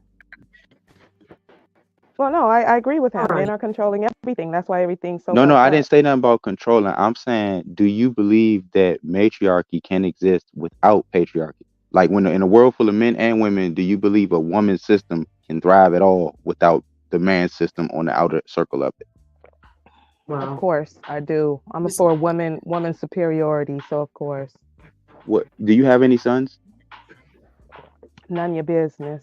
Well, no, I agree with him. Men are controlling everything. That's why everything's so. No, I didn't say nothing about controlling. I'm saying, do you believe that matriarchy can exist without patriarchy? Like, when in a world full of men and women, do you believe a woman's system can thrive at all without the man's system on the outer circle of it? Wow. Of course, I do. I'm for woman superiority, so of course. What? Do you have any sons? None of your business.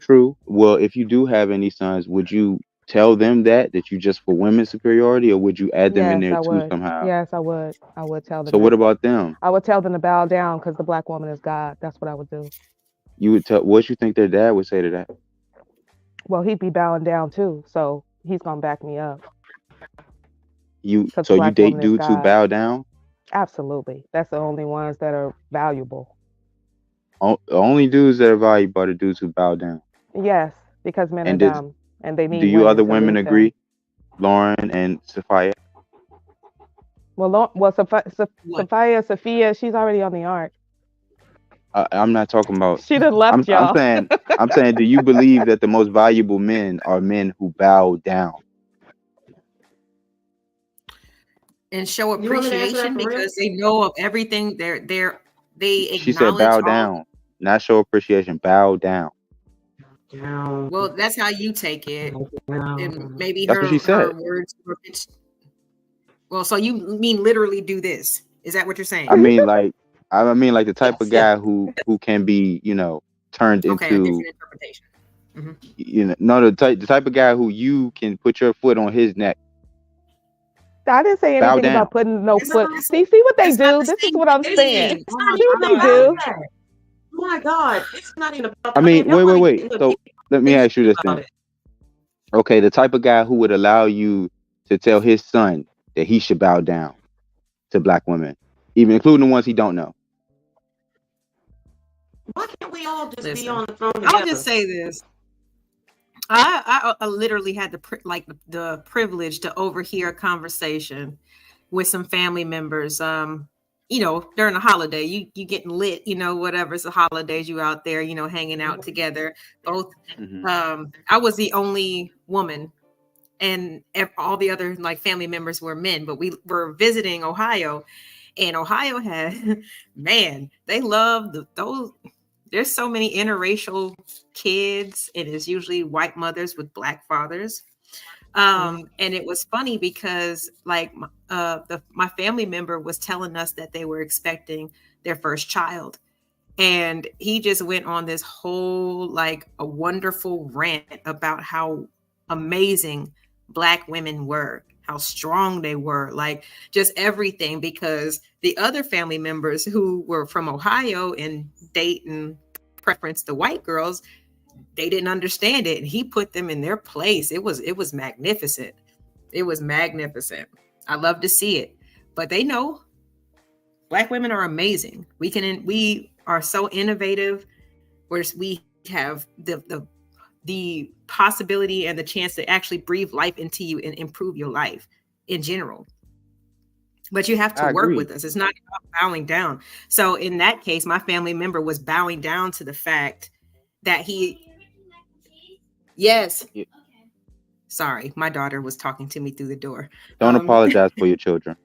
True. Well, if you do have any sons, would you tell them that you just for women's superiority, or would you add them in there too somehow? Yes, I would. I would tell them. So what about them? I would tell them to bow down because the black woman is God. That's what I would do. You would tell. What you think their dad would say to that? Well, he'd be bowing down too, so he's gonna back me up. You date dudes who bow down? Absolutely. That's the only ones that are valuable. Only dudes that are valuable are the dudes who bow down. Yes, because men are dumb and they need. Do you other women agree, Lauren and Sophia? Well, Sophia, she's already on the ark. I'm not talking about. She done left y'all. I'm saying, do you believe that the most valuable men are men who bow down and show appreciation because they know of everything? They acknowledge. She said bow down, not show appreciation. Bow down. Well, that's how you take it. And maybe that's what she said. Her words were. Well, so you mean literally do this? Is that what you're saying? I mean like the type of guy who can be, turned into. A different interpretation. Mm-hmm. The type of guy who you can put your foot on his neck. I didn't say anything about putting no foot. See what they do. This is what I'm saying. See what they do. Oh my God, it's not even about. I mean, wait. So let me ask you this thing. Okay, the type of guy who would allow you to tell his son that he should bow down to black women, even including the ones he don't know. Why can't we all just be on the throne together? I'll just say this. I literally had the privilege to overhear a conversation with some family members. During the holiday, you getting lit, whatever. It's the holidays, you out there, hanging out together. Both, I was the only woman, and all the other family members were men. But we were visiting Ohio, and Ohio had, man, they love those. There's so many interracial kids, and it's usually white mothers with black fathers. And it was funny because my family member was telling us that they were expecting their first child. And he just went on this whole, a wonderful rant about how amazing black women were, how strong they were, just everything, because the other family members who were from Ohio and Dayton preference the white girls, they didn't understand it. And he put them in their place. It was magnificent. It was magnificent. I love to see it, but they know black women are amazing. We are so innovative, where we have the possibility and the chance to actually breathe life into you and improve your life in general. But you have to work with us. It's not about bowing down. So in that case, my family member was bowing down to the fact that yes. Sorry, my daughter was talking to me through the door. Don't apologize for your children.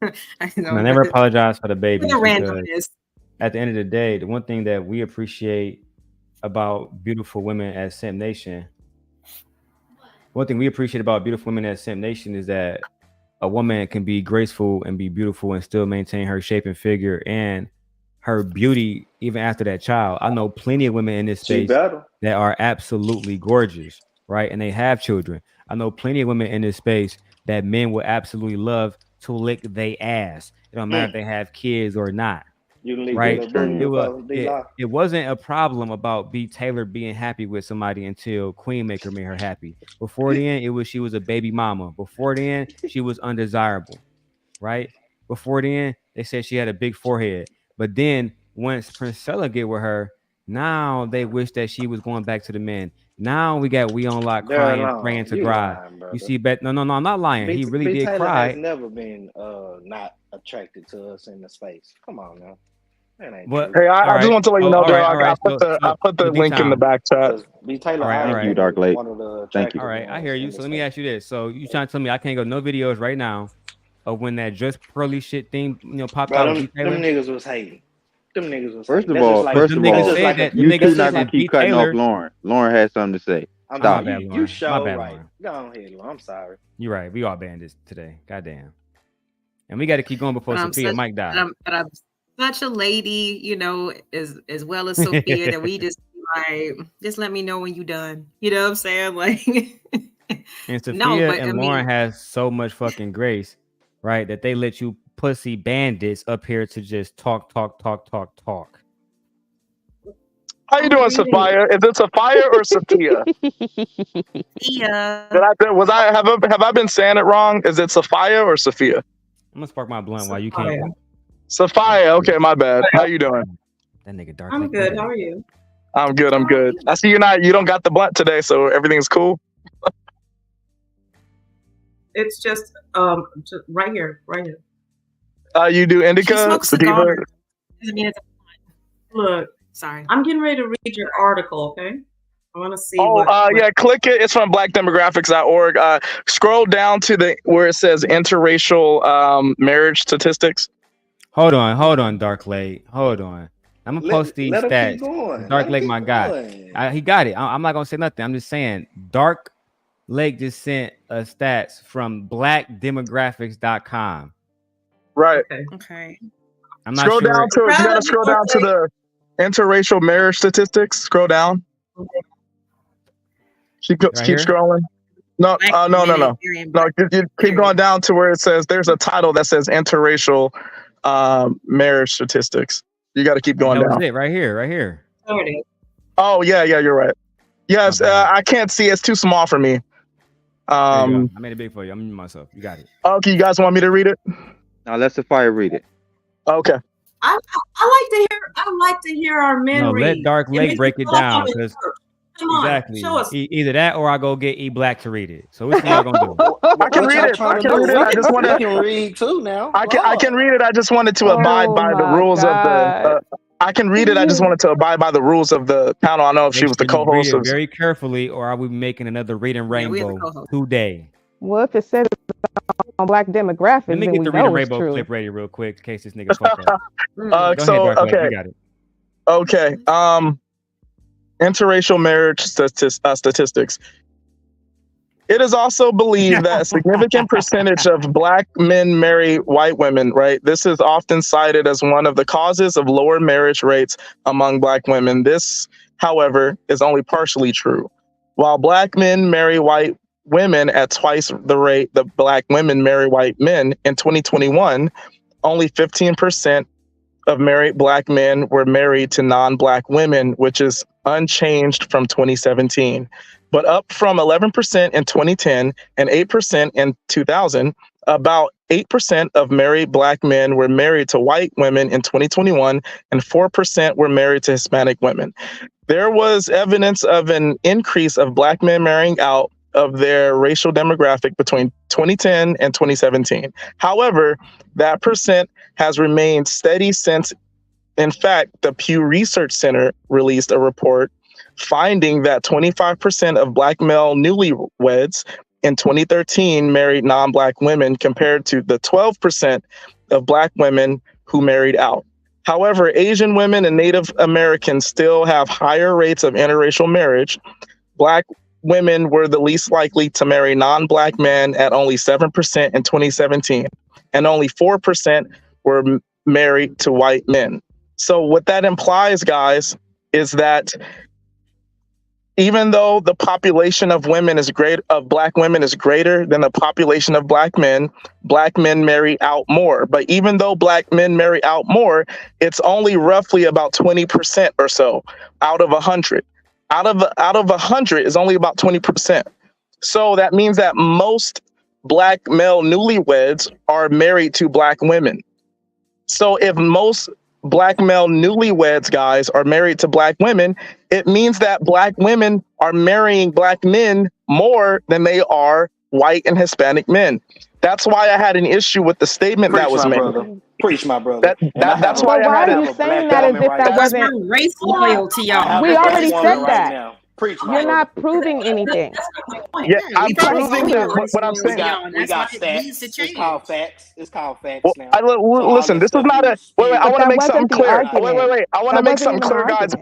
I know. I never apologize for the baby. The randomness. At the end of the day, the one thing that we appreciate about beautiful women at Simp Nation, is that a woman can be graceful and be beautiful and still maintain her shape and figure and her beauty even after that child. I know plenty of women in this space that are absolutely gorgeous, right? And they have children. I know plenty of women in this space that men would absolutely love to lick their ass. It don't matter if they have kids or not. Right? It wasn't a problem about B. Taylor being happy with somebody until Queen Maker made her happy. Before then, she was a baby mama. Before then, she was undesirable. Right? Before then, they said she had a big forehead. But then once Princella get with her, now they wish that she was going back to the men. Now we got We On Lock crying, praying to God. You see, no, I'm not lying. He really did cry. Has never been not attracted to us in the space. Come on now. Hey, I just want to let you know, I put the link in the back chat. Thank you, Dark Lake. Thank you. All right, I hear you. So let me ask you this. So you trying to tell me I can't go no videos right now of when that just pearly shit thing, popped out? Them niggas was hating. Them niggas was First of all, you two not gonna keep cutting off Lauren. Lauren has something to say. Stop. You show right. Go ahead, Lauren. I'm sorry. You're right. We all banned this today. Goddamn. And we got to keep going before Sophia Mike died. But I'm such a lady, as well as Sophia, that we just just let me know when you're done. You know what I'm saying? Like, and Sophia Lauren has so much fucking grace, right? That they let you pussy bandits up here to just talk. How you doing, Sophia? Is it Sophia or Sophia? Yeah. Have I been saying it wrong? Is it Sophia or Sophia? I'm gonna spark my blunt while you can't. Sophia, okay, my bad. How you doing? That nigga dark. I'm good. How are you? I'm good. I see you don't got the blunt today, so everything's cool. It's just right here. You do indica? Sativa? Look, sorry. I'm getting ready to read your article, okay? I want to see. Yeah, click it. It's from blackdemographics.org. Scroll down to where it says interracial marriage statistics. Hold on, Dark Lake. Hold on. I'm gonna post these stats. Dark Lake, my guy. He got it. I'm not gonna say nothing. I'm just saying Dark Lake just sent stats from blackdemographics.com. Right. Okay. I'm not sure. You gotta scroll down to the interracial marriage statistics. Scroll down. Keep scrolling. No. No, you keep going down to where it says there's a title that says interracial marriage statistics. You got to keep going down. It right here. Oh yeah, you're right. Yes, I can't see. It's too small for me. I made it big for you. I'm muting myself. You got it. Okay, you guys want me to read it? Now let Sophia read it. Okay. I like to hear our men read. Let Dark Lake break it down. Exactly. Show us. Either that or I go get E Black to read it. So which one y'all gonna do? I can read it. I just want to read too now. I can read it. I just wanted to abide by the rules of the. I can read it. I just wanted to abide by the rules of the panel. I know if she was the co-host. Read it very carefully, or are we making another Reading Rainbow today? Well, if it says on Black Demographics, let me get the Reading Rainbow clip ready real quick in case this nigga fuck up. Okay. Interracial marriage statistics. It is also believed that a significant percentage of Black men marry white women, right? This is often cited as one of the causes of lower marriage rates among Black women. This, however, is only partially true. While Black men marry white women at twice the rate that Black women marry white men, in 2021, only 15% of married Black men were married to non-Black women, which is unchanged from 2017, but up from 11% in 2010 and 8% in 2000. About 8% of married Black men were married to white women in 2021, and 4% were married to Hispanic women. There was evidence of an increase of Black men marrying out of their racial demographic between 2010 and 2017. However, that percent has remained steady since. In fact, the Pew Research Center released a report finding that 25% of Black male newlyweds in 2013 married non-Black women compared to the 12% of Black women who married out. However, Asian women and Native Americans still have higher rates of interracial marriage. Black women were the least likely to marry non-Black men at only 7% in 2017, and only 4% were married to white men. So what that implies, guys, is that even though the population of women is of Black women is greater than the population of Black men marry out more. But even though Black men marry out more, it's only roughly about 20% or so out of 100. Out of 100 is only about 20%. So that means that most Black male newlyweds are married to Black women. So if most Black male newlyweds, guys, are married to Black women, it means that Black women are marrying Black men more than they are white and Hispanic men. That's why I had an issue with the statement that was made. Brother. Preach, my brother. That's why I had you saying that as if that wasn't race loyalty, y'all. We already said that. Now. Preach, You're not proving anything. Yeah, I'm proving that what I'm saying. We got stats. It's called facts. It's called facts now. Listen, this is not a. Wait. I want to make something clear. Wait. I want to make something clear, guys.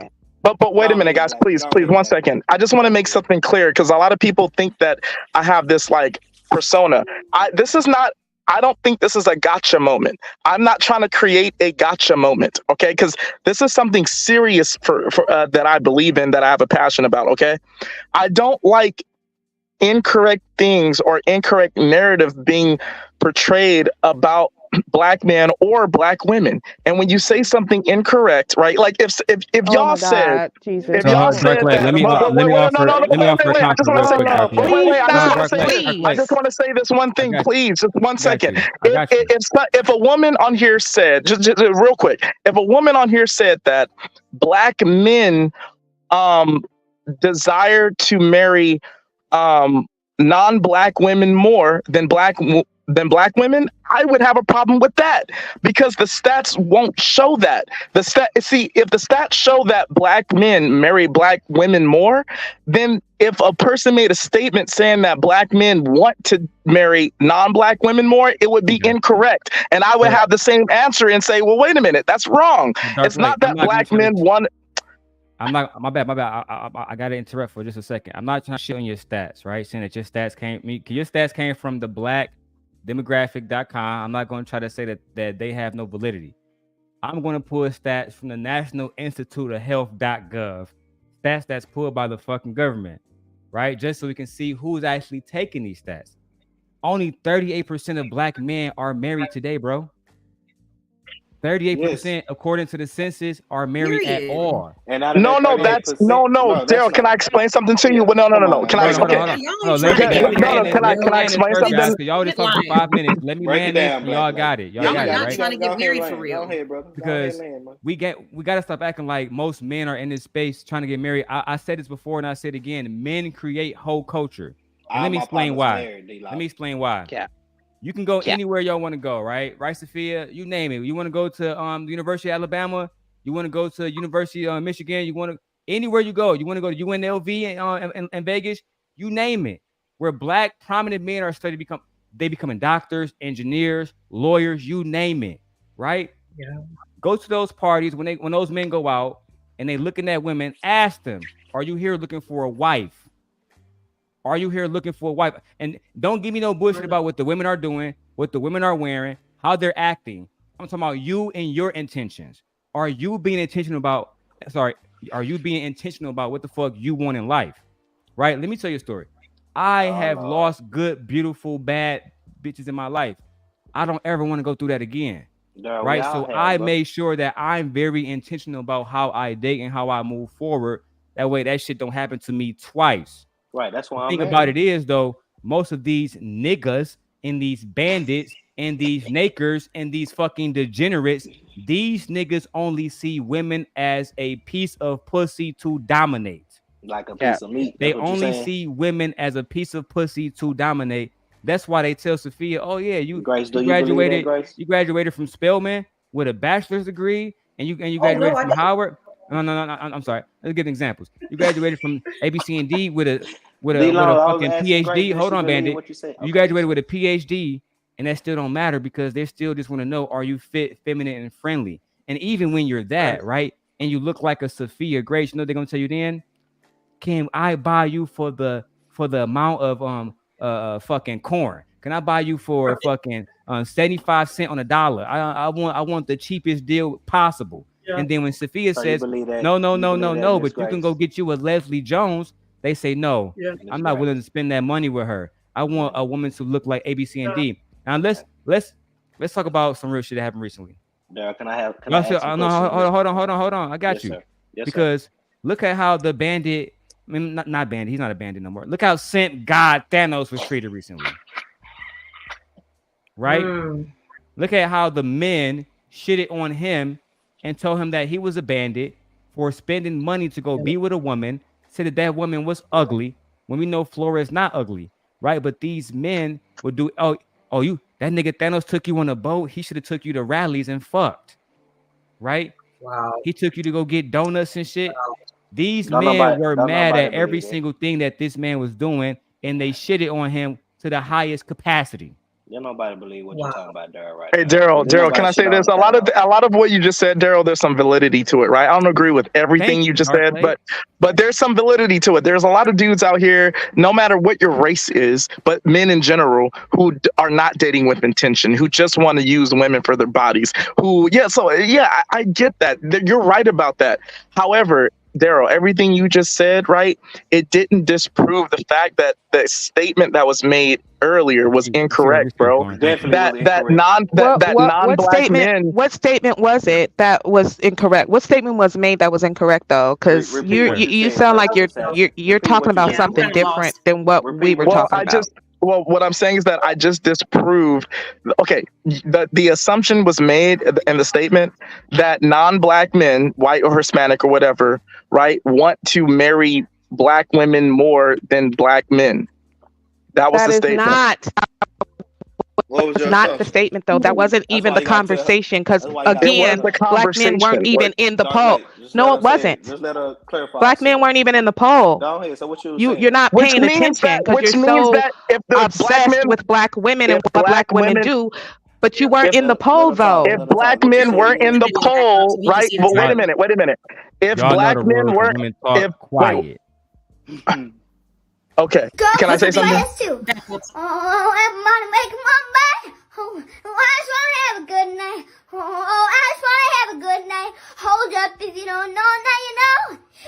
But wait a minute, guys. Please, 1 second. I just want to make something clear because a lot of people think that I have this like persona. This is not. I don't think this is a gotcha moment. I'm not trying to create a gotcha moment, okay? Because this is something serious for that I believe in, that I have a passion about, okay? I don't like incorrect things or incorrect narrative being portrayed about Black men or Black women. And when you say something incorrect, right? Like if y'all said, if y'all said, let me offer a controversial. I just want to say this one thing, please, just 1 second. If a woman on here said, just real quick, if a woman on here said that Black men desire to marry non-Black women more than Black women, I would have a problem with that because the stats won't show that. If the stats show that Black men marry Black women more, then if a person made a statement saying that Black men want to marry non-Black women more, it would be incorrect. And I would have the same answer and say, well, wait a minute, that's wrong. It's not that Black men want. I'm not. My bad. I gotta interrupt for just a second. I'm not trying to shit on your stats, right? Saying that your stats came from the blackdemographic.com. I'm not going to try to say that they have no validity. I'm going to pull stats from the National Institute of Health.gov, stats that's pulled by the fucking government, right? Just so we can see who's actually taking these stats. Only 38% of Black men are married today, bro. 38%, according to the census, are married at all. No, Daryl, can I explain something to you? No. Can I explain something? Y'all just talking for 5 minutes. Let me land this. Y'all got it. Y'all got it, right? Trying to get married for real. Because we got to stop acting like most men are in this space trying to get married. I said this before and I said it again. Men create whole culture. And let me explain why. Yeah. You can go anywhere y'all want to go, right? Right, Sophia? You name it. You want to go to the University of Alabama? You want to go to University of Michigan? You want to anywhere you go? You want to go to UNLV in Vegas? You name it. Where Black prominent men are studied, becoming doctors, engineers, lawyers, you name it, right? Yeah. Go to those parties when those men go out and they looking at women. Ask them, "Are you here looking for a wife? Are you here looking for a wife?" And don't give me no bullshit about what the women are doing, what the women are wearing, how they're acting. I'm talking about you and your intentions. Are you being intentional about what the fuck you want in life? Right? Let me tell you a story. I have lost good, beautiful, bad bitches in my life. I don't ever want to go through that again. No, right? So I made sure that I'm very intentional about how I date and how I move forward. That way that shit don't happen to me twice. Right, that's why the thing about it is, though, most of these niggas and these bandits and these nakers and these fucking degenerates, these niggas only see women as a piece of pussy to dominate. Like a piece of meat. They only see women as a piece of pussy to dominate. That's why they tell Sophia, "Oh yeah, you graduated. You graduated from Spelman with a bachelor's degree, and you graduated from Howard." No. I'm sorry. Let's give examples. You graduated from ABC and D with a fucking PhD. Hold on, Bandit. You graduated with a PhD, and that still don't matter because they still just want to know, are you fit, feminine, and friendly? And even when you're that, right, and you look like a Sophia Grace, you know they're gonna tell you then, can I buy you for the amount of fucking corn? Can I buy you for fucking 75 cents on a dollar? I want the cheapest deal possible. Yeah. And then when Sophia says no, but you can go get you a Leslie Jones, they say no. Yeah, I'm not willing to spend that money with her. I want a woman to look like ABC and D. Now let's talk about some real shit that happened recently. Daryl, can I hold on. I got you. Yes, because look at how the bandit. I mean, not bandit. He's not a bandit no more. Look how sent God Thanos was treated recently. Right? Look at how the men shitted on him and told him that he was a bandit for spending money to go be with a woman, said that woman was ugly, when we know Flora is not ugly, right? But these men would do, you that nigga Thanos took you on a boat, he should have took you to rallies and fucked, right? Wow. He took you to go get donuts and shit. Wow. These men were mad at every single thing that this man was doing, and they shitted on him to the highest capacity. Nobody believe what you're talking about, Daryl. Right? Hey, Daryl, can I say this? A lot of what you just said, Daryl, there's some validity to it, right? I don't agree with everything you just said, but there's some validity to it. There's a lot of dudes out here, no matter what your race is, but men in general who are not dating with intention, who just want to use women for their bodies. I get that. You're right about that. However, Daryl, everything you just said, right? It didn't disprove the fact that the statement that was made earlier was incorrect, bro. What statement was it that was incorrect? What statement was made that was incorrect though? Because you sound like you're talking about something different than what we were talking about. Well, what I'm saying is that I just disproved. Okay, the assumption was made in the statement that non-black men, white or Hispanic or whatever, right, want to marry black women more than black men. That was the statement. Not the statement though. That wasn't even the conversation because again, black men weren't even in the poll. No, it wasn't. Just let her clarify. Black men weren't even in the poll. Go ahead. So what you're not paying attention because you're so obsessed with black women and what black women do. But you weren't in the poll though. If black men weren't in the poll, right? Well, wait a minute. If black men weren't, quiet. Okay. Can I say something? Oh, everybody make my bed. Oh, I just want to have a good night. Oh, I just want to have a good night. Hold up, if you don't know, now you know.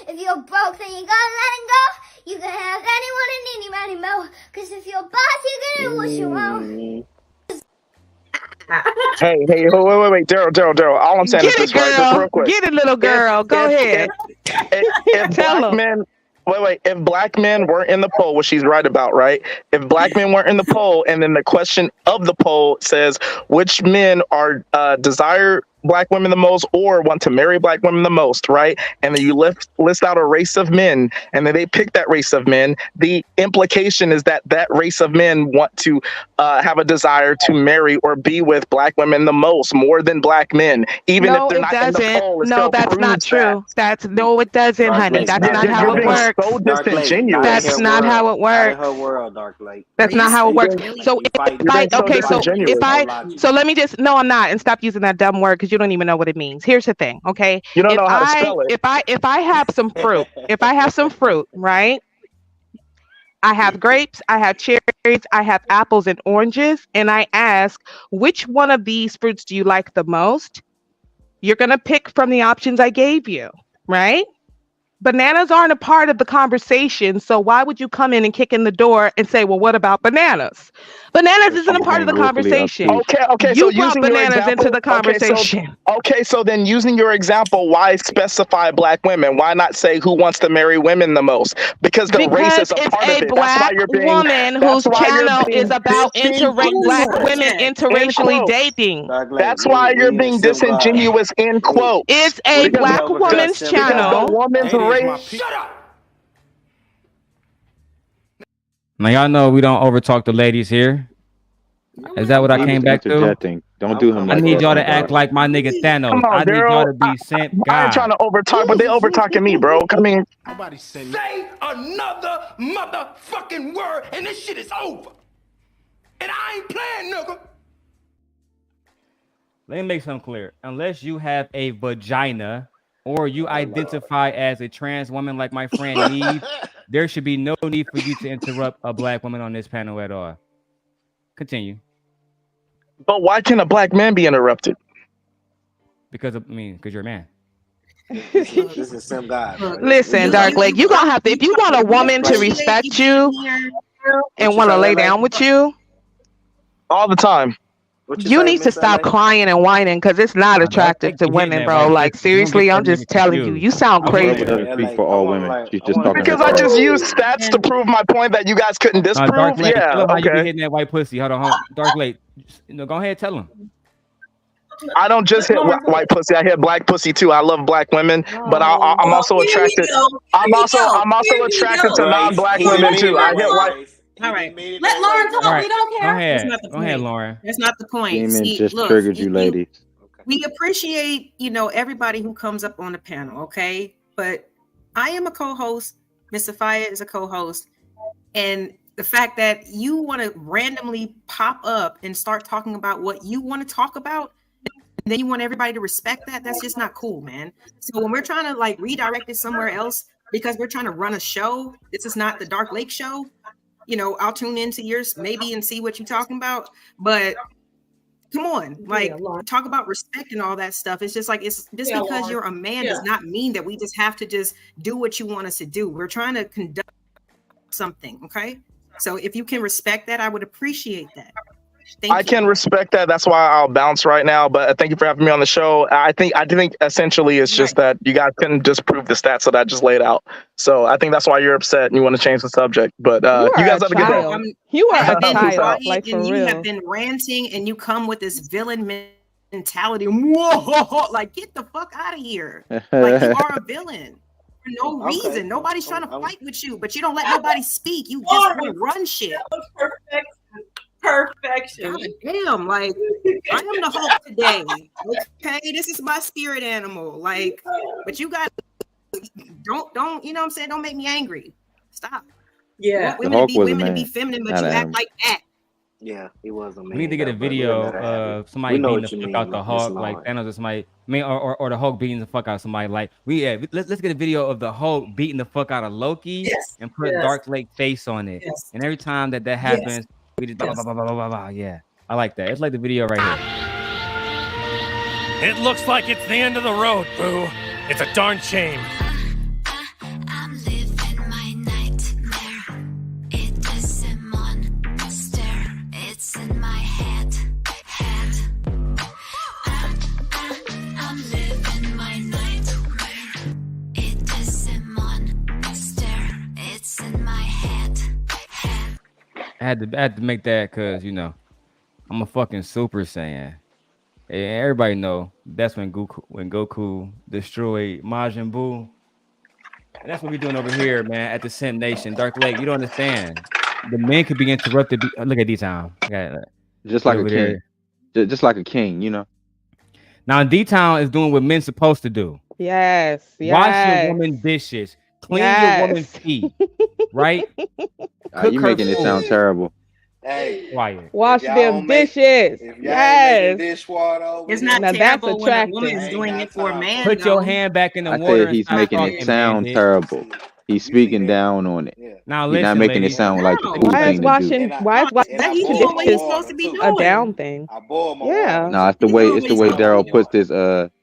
If you're broke, then you gotta let it go. You can have anyone and anybody more. Cause if you're a boss, you can do what you want. Hey, wait, Daryl. All I'm saying is this, right? Just real quick. Get it, little girl. Go ahead. If black men. Wait. If black men weren't in the poll, which she's right about, right? If black men weren't in the poll, and then the question of the poll says which men are desire black women the most or want to marry black women the most, right? And then you list out a race of men, and then they pick that race of men. The implication is that race of men want to have a desire to marry or be with black women the most, more than black men, even if they're not in the poll. No, that's not true. It doesn't, honey. That's not how it works. So disingenuous. That's not how it works. Her world, Dark Lake. That's not how it works. So let me just I'm not, and stop using that dumb word because you don't even know what it means. Here's the thing, okay? You don't know how to spell it. If I have some fruit, right? I have grapes, I have cherries, I have apples and oranges, and I ask, which one of these fruits do you like the most? You're gonna pick from the options I gave you, right? Bananas aren't a part of the conversation, so why would you come in and kick in the door and say, well, what about bananas? Bananas isn't a part of the conversation. Okay. You brought bananas into the conversation. So then using your example, why specify black women? Why not say who wants to marry women the most? Because race is a part of it. Because it's a black woman whose channel is about black women interracially dating. That's why you're being disingenuous, end quote. It's a black woman's channel. The woman's race. Shut up! Now y'all know we don't overtalk the ladies here. Is that what I came back to? Don't do him. I like need that, y'all to dog. act like my nigga Thanos. Come on, I need y'all Daryl. to be sent I ain't trying God. to overtalk, but they overtalking me, bro. I mean, Nobody say another motherfucking word, and this shit is over. And I ain't playing, nigga. Let me make something clear. Unless you have a vagina or you identify as a trans woman like my friend Neve, there should be no need for you to interrupt a black woman on this panel at all. Continue. but why can't a black man be interrupted? Because you're a man. This is some guy. bro. Listen, Dark Lake, you gonna have to, if you want a woman to respect you and want to lay down with you, all the time. you need to stop crying and whining because it's not attractive to women, bro. Like seriously, I'm just telling you, you sound crazy. Speak for all women. She's just talking. Because I just used stats to prove my point that you guys couldn't disprove. Dark Lake, Yeah, tell him how you be okay. hitting that white pussy. Hold on. Dark Lake, go ahead, tell him. I don't just hit white pussy. I hit black pussy too. I love black women, but I'm also attracted. I'm also attracted to non-black women too. I hit white. All right. Let Lauren talk. All right. We don't care. Go ahead. That's not the Go ahead, point. Lauren. That's not the point. Demon See, just look, triggered you, ladies. we appreciate, everybody who comes up on the panel, okay? But I am a co-host. Miss Sophia is a co-host. And the fact that you want to randomly pop up and start talking about what you want to talk about, and then you want everybody to respect that, that's just not cool, man. So when we're trying to like redirect it somewhere else because we're trying to run a show, this is not the Dark Lake show. I'll tune into yours maybe and see what you're talking about. But come on, like talk about respect and all that stuff. It's just like it's just because you're a man does not mean that we just have to just do what you want us to do. We're trying to conduct something, okay? So if you can respect that, I would appreciate that. I can respect that. That's why I'll bounce right now. But thank you for having me on the show. I think essentially it's just that you guys couldn't disprove the stats that I just laid out. So I think that's why you're upset and you want to change the subject. But you guys have a good day. You are a Been child, quiet like for and you real. have been ranting and you come with this villain mentality. Whoa, like get the fuck out of here. Like you are a villain for no reason. Nobody's trying to fight with you, but you don't let nobody speak. You just want to run shit. Perfection. God damn, like I am the Hulk today. Okay, this is my spirit animal. Like, but you got don't you know what I'm saying? Don't make me angry. Stop. Yeah. You want women to be feminine, but you act like that. Yeah, he was a man. We need to get a video of somebody beating the fuck out the Hulk, like Thanos or somebody. Or the Hulk beating the fuck out of somebody. Like let's get a video of the Hulk beating the fuck out of Loki and put Dark Lake face on it. And every time that happens, we just blah, blah, blah, blah, blah, blah. Yeah, I like that. It's like the video right here. It looks like it's the end of the road, boo. It's a darn shame. It's in my head. I'm living my nightmare. It is a monster. It's in my head. I had to make that because I'm a fucking Super Saiyan. And everybody know that's when Goku destroyed Majin Buu. And that's what we're doing over here, man, at the Simp Nation. Dark Lake, you don't understand. The men could be interrupted. Look at D-Town. Just like a king. Just like a king, Now, D-Town is doing what men's supposed to do. Yes. Wash your woman dishes. Clean your woman's feet. Right? You're making it sound terrible. Hey, quiet. Wash them dishes. Yes. Dishwater it's not now terrible that's when a attractive. woman is doing it for a man. Put your hand back in the I water. said he's making it sound terrible. He's speaking down on it. Now He's listen, not making ladies. it sound like the cool Why thing is to washing? do. Why is washing He's doing what he's supposed to be a doing. down thing? Yeah. No, it's the way Daryl puts this.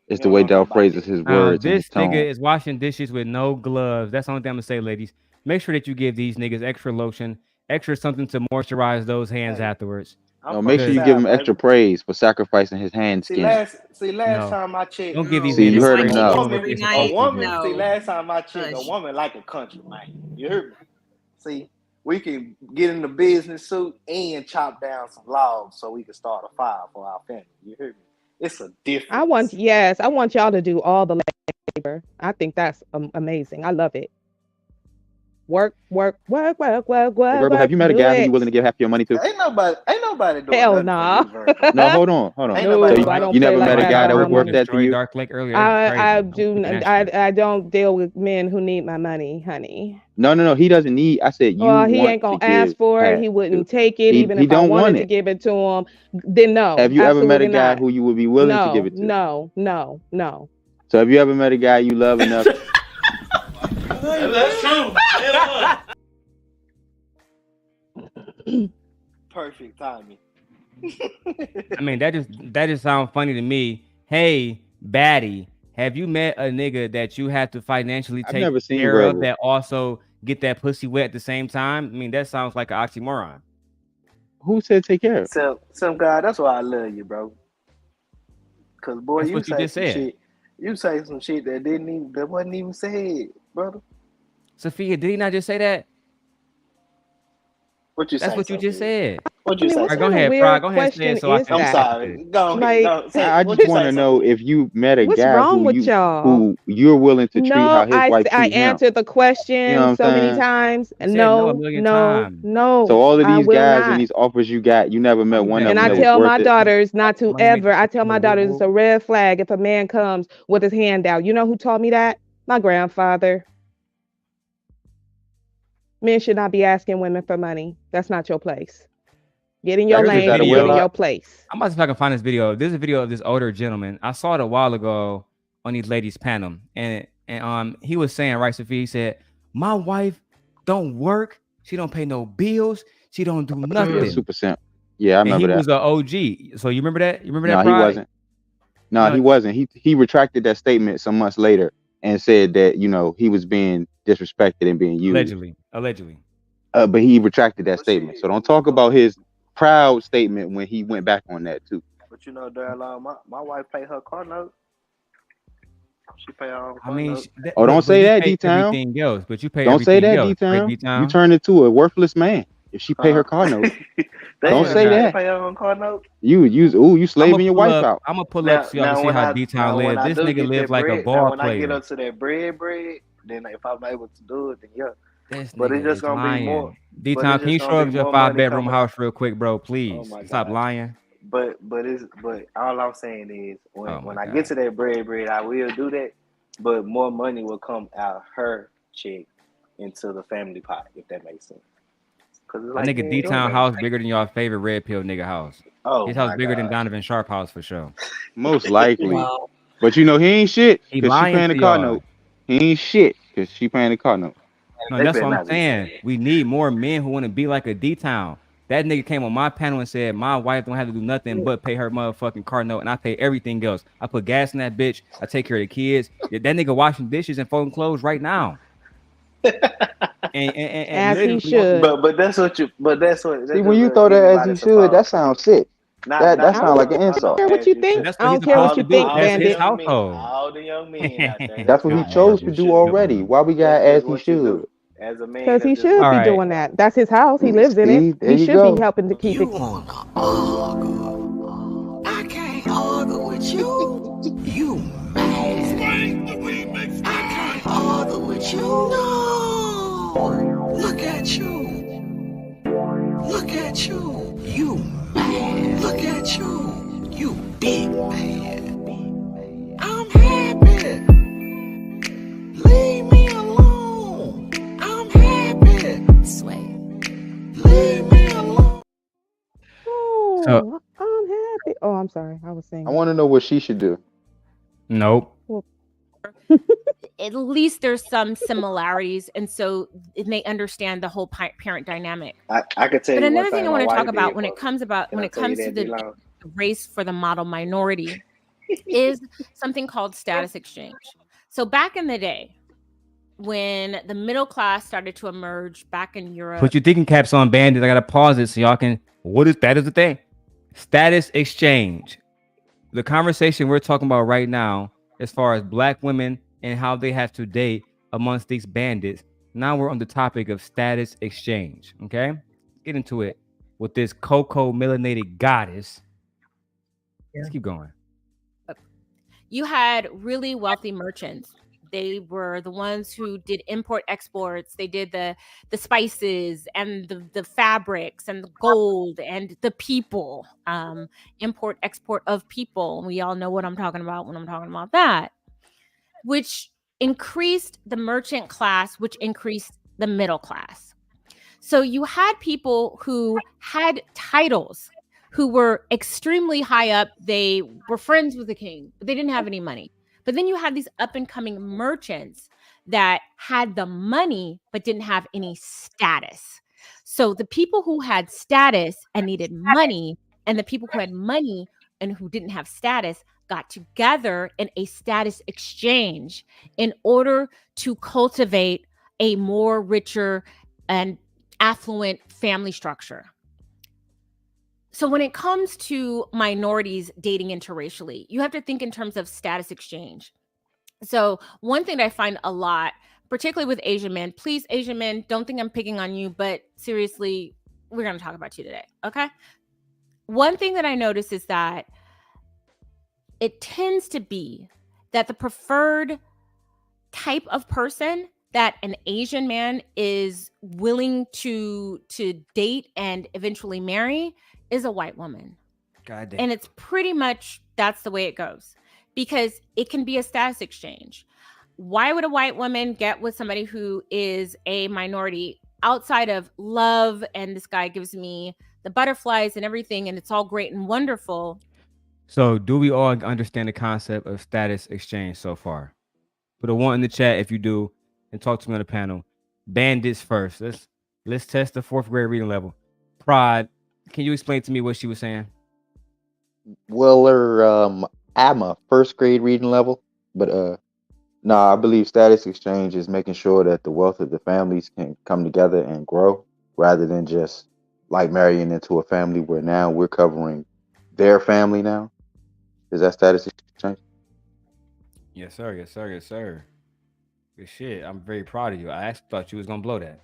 It's the way Daryl phrases his words and his This tone. nigga is washing dishes with no gloves. That's the only thing I'm gonna say, ladies. Make sure that you give these niggas extra lotion, extra something to moisturize those hands afterwards. No, make sure you give him extra praise for sacrificing his hand See, skin. last time I checked, Don't give these See, you niggas heard him extra now. lotion. a woman. See, last time I checked, a woman like a country man. You heard me? See, we can get in the business suit and chop down some logs so we can start a fire for our family. You heard me? It's a difference. I want y'all to do all the labor. I think that's amazing. I love it. Work. Have you met a guy who you willing to give half your money to? Ain't nobody doing Hell nothing nah. for you, Virgo. No, hold on. So you never met a guy that was worth that to you? Dark Lake earlier. I don't deal with men who need my money, honey. No. He doesn't need. I said you. Well, he ain't gonna ask for it. He wouldn't take it, even if I wanted to give it to him. Then no. Have you ever met a guy who you would be willing to give it to? No. So have you ever met a guy you love enough? That's true. Perfect timing. I mean, that just sounds funny to me. Hey, baddie, have you met a nigga that you have to financially take care of that also get that pussy wet at the same time? I mean, that sounds like an oxymoron. Who said take care of? Some guy. That's why I love you, bro. Cause boy, That's what you just said. Shit. You say some shit that wasn't even said, brother. Sophia, did he not just say that? What you say? That's what you just said. What you say? Right, go ahead, Pride. Go ahead and say it so I can. I'm sorry. Go ahead. I just want to know if you met a guy who you're willing to treat how his wife treats him. I answered the question so many times. No. So all of these guys and these offers you got, you never met one of them. And I tell my daughters not to ever. I tell my daughters it's a red flag if a man comes with his hand out. You know who taught me that? My grandfather. Men should not be asking women for money. That's not your place. Get in your lane, get in your place. I'm about to see if I can find this video. There's a video of this older gentleman. I saw it a while ago on these ladies' panel. And he was saying, right, Sophie, he said, my wife don't work. She don't pay no bills. She don't do nothing. Super simp. Yeah, I remember that. He was an OG. So you remember that? You remember that? No, he wasn't. No, he wasn't. He retracted that statement some months later and said that, he was being disrespected and being used. Allegedly. But he retracted that statement. So don't talk about his proud statement when he went back on that too. But Darryl, my wife pay her car note. She pay her own car note. Don't say that, D-Town. Everything else, but you pay. Don't say that, D-Town. You turn into a worthless man if she pay her car note. Don't say that. Pay her own car note. You slaving your wife out. I'm gonna pull up so y'all can see how D-Town lives. This nigga lives like a ball player. When I get up to that bread, then if I'm able to do it, then yeah. This but it's just gonna be more. D-Town, can you show up your 5-bedroom house real quick, bro? Please. Stop lying. But all I'm saying is when I get to that bread, I will do that. But more money will come out of her check into the family pot, if that makes sense. Cause that nigga D-Town house bigger than your favorite red pill nigga house. Oh, his house bigger than Donovan Sharp house for sure. Most likely. Wow. But he ain't shit because she paying the car note. He ain't shit because she paying the car note. No, that's what I'm saying. We need more men who want to be like a D-Town. That nigga came on my panel and said, my wife don't have to do nothing but pay her motherfucking car note, and I pay everything else. I put gas in that bitch. I take care of the kids. That nigga washing dishes and folding clothes right now. and as he should. But that's what you. But that's what. See, when you throw that as he should, that sounds sick. That sounds like an insult. I don't care what you think. I don't care what you think, Bandit. All the young men out there. That's what he chose to do already. Why we got as he should? As a man, because he should be doing that. That's his house. He lives in it. He should be helping to keep it. I can't argue with you. You mad? I can't argue with you. No. Look at you. Look at you. You mad? Look at you. You big man. I'm happy. Leave me alone. I'm happy. Sway. Leave me alone. Oh, I'm happy. Oh, I'm sorry. I was saying. I want to know what she should do. Nope. At least there's some similarities, and so they understand the whole parent dynamic. I could tell you. But another thing I want to talk about when it comes to the race for the model minority is something called status exchange. So back in the day, when the middle class started to emerge back in Europe. Put your thinking caps on, Bandit. I gotta pause it so y'all can. What is that? Is the thing? Status exchange. The conversation we're talking about right now, as far as black women and how they have to date amongst these bandits. Now we're on the topic of status exchange. Okay, get into it with this cocoa melanated goddess. Let's keep going. You had really wealthy merchants They were the ones who did import exports. They did the spices and the fabrics and the gold and the people, import export of people. We all know what I'm talking about when I'm talking about that, which increased the merchant class, which increased the middle class. So you had people who had titles, who were extremely high up. They were friends with the king, but they didn't have any money. But then you had these up and coming merchants that had the money, but didn't have any status. So the people who had status and needed money, and the people who had money and who didn't have status got together in a status exchange in order to cultivate a more richer and affluent family structure. So when it comes to minorities dating interracially, you have to think in terms of status exchange. So one thing that I find a lot, particularly with Asian men, please, Asian men, don't think I'm picking on you, but seriously, we're going to talk about you today, okay? One thing that I notice is that it tends to be that the preferred type of person that an Asian man is willing to date and eventually marry is a white woman. God damn. And it's pretty much, that's the way it goes, because it can be a status exchange. Why would a white woman get with somebody who is a minority outside of love, and this guy gives me the butterflies and everything, and it's all great and wonderful? So do we all understand the concept of status exchange so far? Put a 1 in the chat if you do, and talk to me on the panel. Bandits first. Let's test the 4th grade reading level. Pride, can you explain to me what she was saying? Well, I'm a 1st grade reading level, but no, I believe status exchange is making sure that the wealth of the families can come together and grow, rather than just like marrying into a family where now we're covering their family now. Is that status exchange? Yes, sir. Yes, sir. Yes, sir. Good shit. I'm very proud of you. I actually thought you was gonna blow that.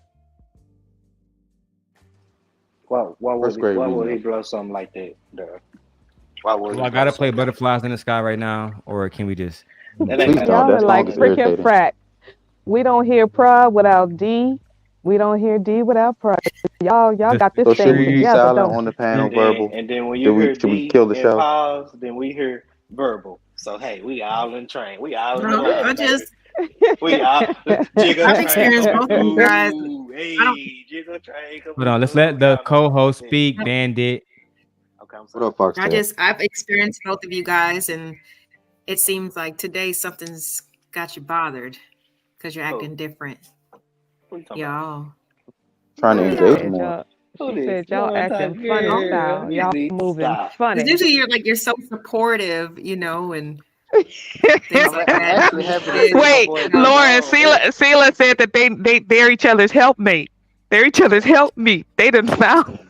Why would he blow something like that? I gotta play Butterflies in the Sky right now, or can we just? Y'all are like freaking frack. We don't hear Pride without D. We don't hear D without Pride. Y'all got this thing should we be together. silent on the panel, verbal? And then when you hear should we D kill the and show? pause, then we hear verbal. So hey, we all in train. We all in No, I just we all I've experienced both of you guys. Hey, jiggle train. Hold on, let's let the co-host speak, Bandit. Okay, what up, Fox? I've experienced both of you guys, and it seems like today something's got you bothered because you're acting different. Y'all trying to engage more. She said y'all acting funny style. Y'all moving funny. Because usually you're so supportive, and things like that. Wait, Lauren, Sela said that they're each other's helpmate. They're each other's helpmate. They done found.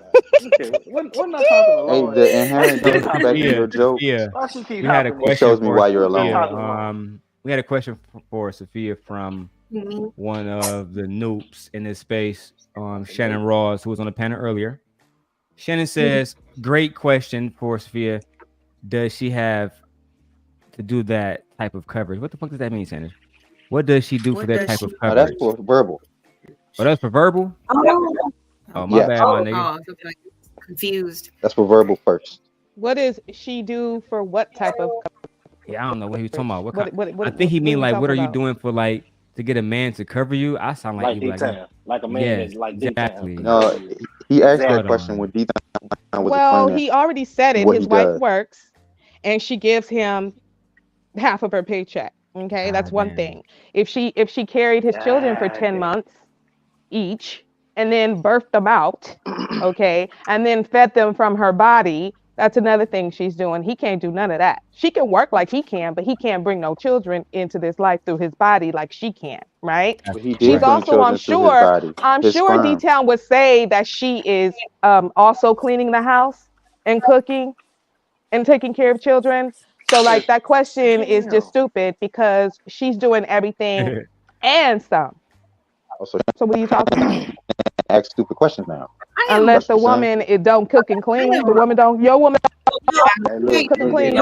We're not talking alone. Hey, the inherent disrespect in your joke. Yeah. Why she keep We had a hopping in? question. Shows me for why you're Sophia. alone. We had a question for Sophia from one of the noobs in this space, Shannon Ross, who was on the panel earlier. Shannon says, "Great question for Sophia. Does she have to do that type of coverage?" What the fuck does that mean, Shannon? What does she do for that type of Oh, coverage? that's for verbal. Oh, that's for verbal? Oh, my Yeah. bad, my nigga. Confused. That's for verbal first. What does she do for what type of? Yeah, I don't know what he was talking about. What I think he mean what like, you what are talking you about? doing for like to get a man to cover you? I sound like you like a man yes, is like exactly. No, he asked that Hold question on. with D. Well, he already said it. what His he wife does. works, and she gives him half of her paycheck. Okay, that's one thing. If she carried his children for 10 months each, and then birthed them out, okay, and then fed them from her body, that's another thing she's doing. He can't do none of that. She can work like he can, but he can't bring no children into this life through his body like she can, right? But he did She's bring also, I'm children through his body, his sure sperm. D-Town would say that she is also cleaning the house and cooking and taking care of children. So like that question is just stupid because she's doing everything and some. Also, So what are you talking about? ask stupid questions now. Unless the woman it don't cook and clean, the woman don't. Your woman Hey, look, cook and clean.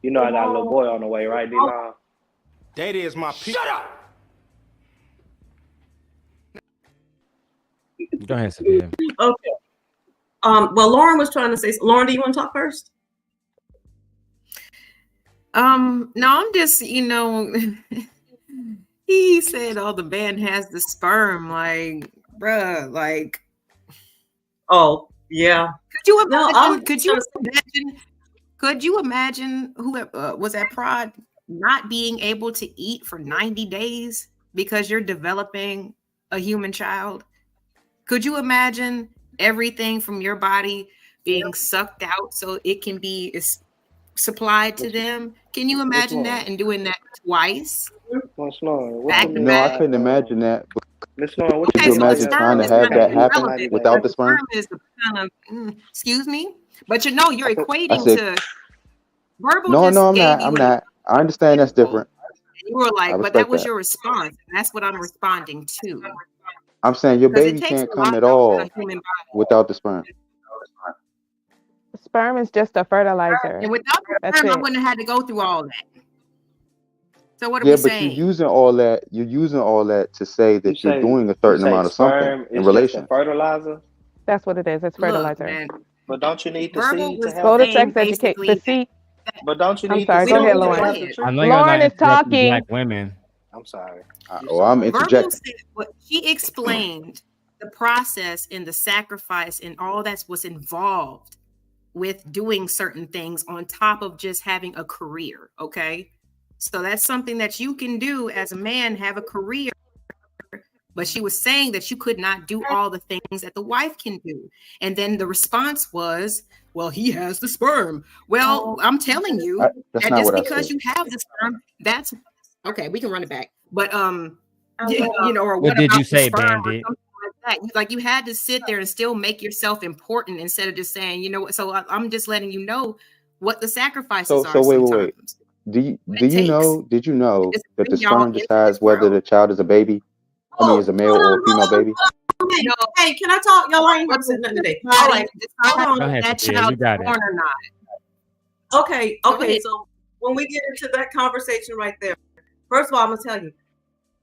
you know I got a little boy on the way, right, D-Line? Data is my Shut up! Go ahead, Sophia. Okay. Well, Lauren was trying to say. Lauren, do you want to talk first? No, I'm just, he said, "Oh, the man has the sperm." Like, bruh, like, oh yeah. Could you imagine? Could you imagine who was at Pride not being able to eat for 90 days because you're developing a human child? Could you imagine everything from your body being sucked out so it can be supplied to them? Can you imagine that and doing that twice? No, I couldn't imagine that. Miss Lauren, what Could you imagine trying to have that happen without the sperm? Excuse me, but you're equating to verbal. No, I'm not. I understand that's different. You were like, but that was your response. And that's what I'm responding to. I'm saying your baby can't come at all without the sperm. Sperm is just a fertilizer. And without the sperm, I wouldn't have had to go through all that. So what are we Yeah, but saying? you're using all that to say that you're doing a certain amount of something in relation. Fertilizer. That's what it is. It's fertilizer. Man, but don't you need the seed to have? Go to sex educate. The seed. But don't you need? I'm sorry. The Go ahead, Lauren. I know Lauren is talking. Black women. I'm sorry. I'm interjecting. She explained the process and the sacrifice and all that's what's involved with doing certain things on top of just having a career. Okay. So that's something that you can do as a man, have a career. But she was saying that you could not do all the things that the wife can do. And then the response was, well, he has the sperm. Well, I'm telling you that just because you have the sperm, that's okay. We can run it back. But, or what did you say, Bandit? Like you had to sit there and still make yourself important instead of just saying, so I'm just letting you know what the sacrifices are. So wait. Did you know that the sperm decides whether the child is a baby? I mean, is a male or a female baby? No. Hey, can I talk? Y'all ain't representing nothing today. All right. Go ahead, that child born or not. Okay. So when we get into that conversation right there, first of all, I'm gonna tell you,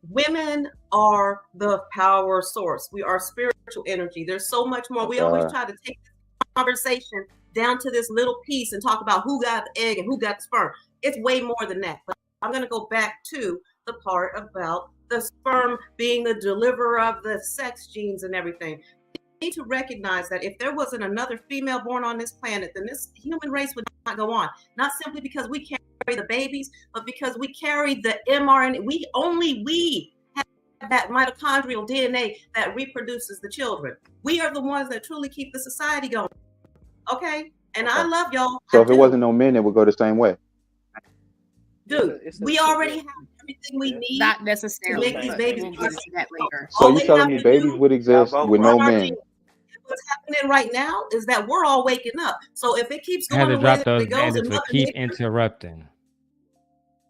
women are the power source. We are spiritual energy. There's so much more. We always try to take this conversation down to this little piece and talk about who got the egg and who got the sperm. It's way more than that. But I'm gonna go back to the part about the sperm being the deliverer of the sex genes and everything. We need to recognize that if there wasn't another female born on this planet, then this human race would not go on. Not simply because we carry the babies, but because we carry the mRNA. We have that mitochondrial DNA that reproduces the children. We are the ones that truly keep the society going. Okay? And I love y'all. So if it wasn't no men, it would go the same way. Dude, we already have everything we need. Not necessarily. To make these babies. We'll get to that later. So you're telling me babies would exist with no men? What's happening right now is that we're all waking up. So if it keeps I had going to the drop way those that it goes, bandits to keep interrupting.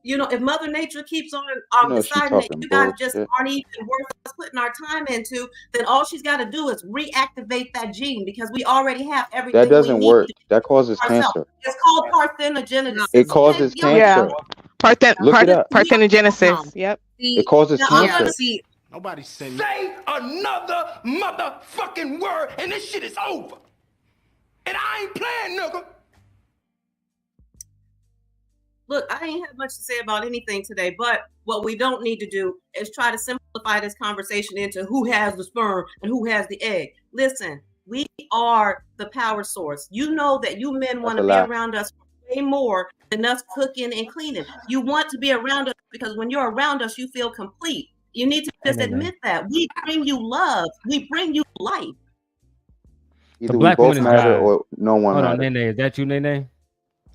if Mother Nature keeps on deciding that you guys just aren't even worth us putting our time into, then all she's got to do is reactivate that gene because we already have everything. That doesn't work. That causes cancer. It's called parthenogenesis. It causes cancer. Parthenogenesis. Yep. It causes cancer. Nobody say another motherfucking word and this shit is over. And I ain't playing, nigga. Look, I ain't had much to say about anything today, but what we don't need to do is try to simplify this conversation into who has the sperm and who has the egg. Listen, we are the power source. You know that you men want to be around us way more than us cooking and cleaning. You want to be around us because when you're around us, you feel complete. You need to just admit that. We bring you love. We bring you life. Either the black we both matter or no one Hold matters. on, Nene. Is that you, Nene?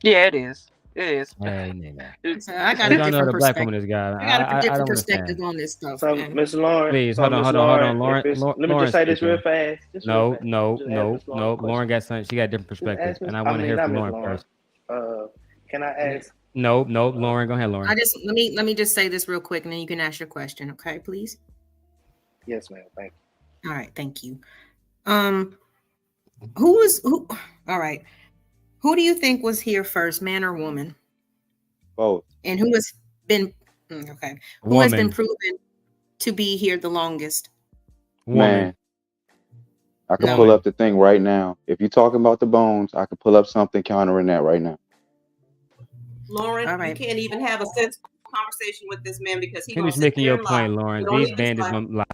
Yeah, it is. It is. Hey, Nene. I got a different perspective. This guy. I got a different perspective on this stuff. So, Miss Lauren, please hold on, Lauren. Let me just say this real fast. No. Lauren got something. She got a different perspective, and I want to hear from Lauren first. Can I ask? No, Lauren. Go ahead, Lauren. Let me just say this real quick, and then you can ask your question. Okay, please. Yes, ma'am. Thank you. All right, thank you. Who? All right. Who do you think was here first, man or woman? Both. And who has been? Okay. Who has been proven to be here the longest? Man, I can pull up the thing right now. If you're talking about the bones, I can pull up something countering that right now. Lauren, you can't even have a sensible conversation with this man because he's Finish making your point, Lauren. These bandits don't lie.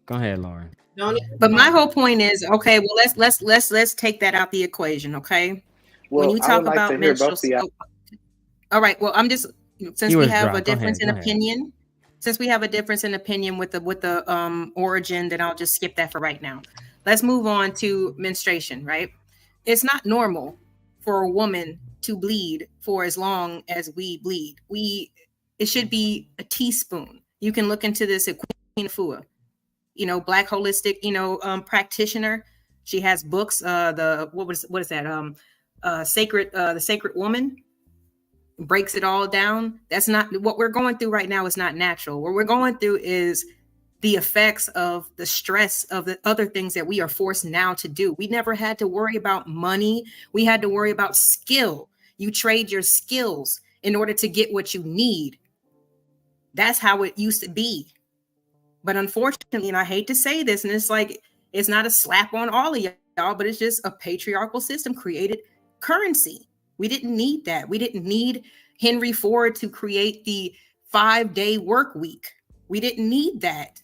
Go ahead, Lauren. But my whole point is, okay, well, let's take that out the equation, okay? Well, when you talk about menstrual, all right. Well, I'm just since we have a difference in opinion. Since we have a difference in opinion with the origin, then I'll just skip that for right now. Let's move on to menstruation, right? It's not normal for a woman to bleed for as long as we bleed. It should be a teaspoon. You can look into this at Queen Afua, Black holistic, practitioner. She has books. What is that? The Sacred Woman. Breaks it all down. That's not what we're going through right now. Is not natural. What we're going through is the effects of the stress of the other things that we are forced now to do. We never had to worry about money. We had to worry about skill. You trade your skills in order to get what you need. That's how it used to be. But unfortunately, and I hate to say this, and it's like, it's not a slap on all of y'all, but it's just a patriarchal system created currency. We didn't need that. We didn't need Henry Ford to create the 5-day work week. We didn't need that.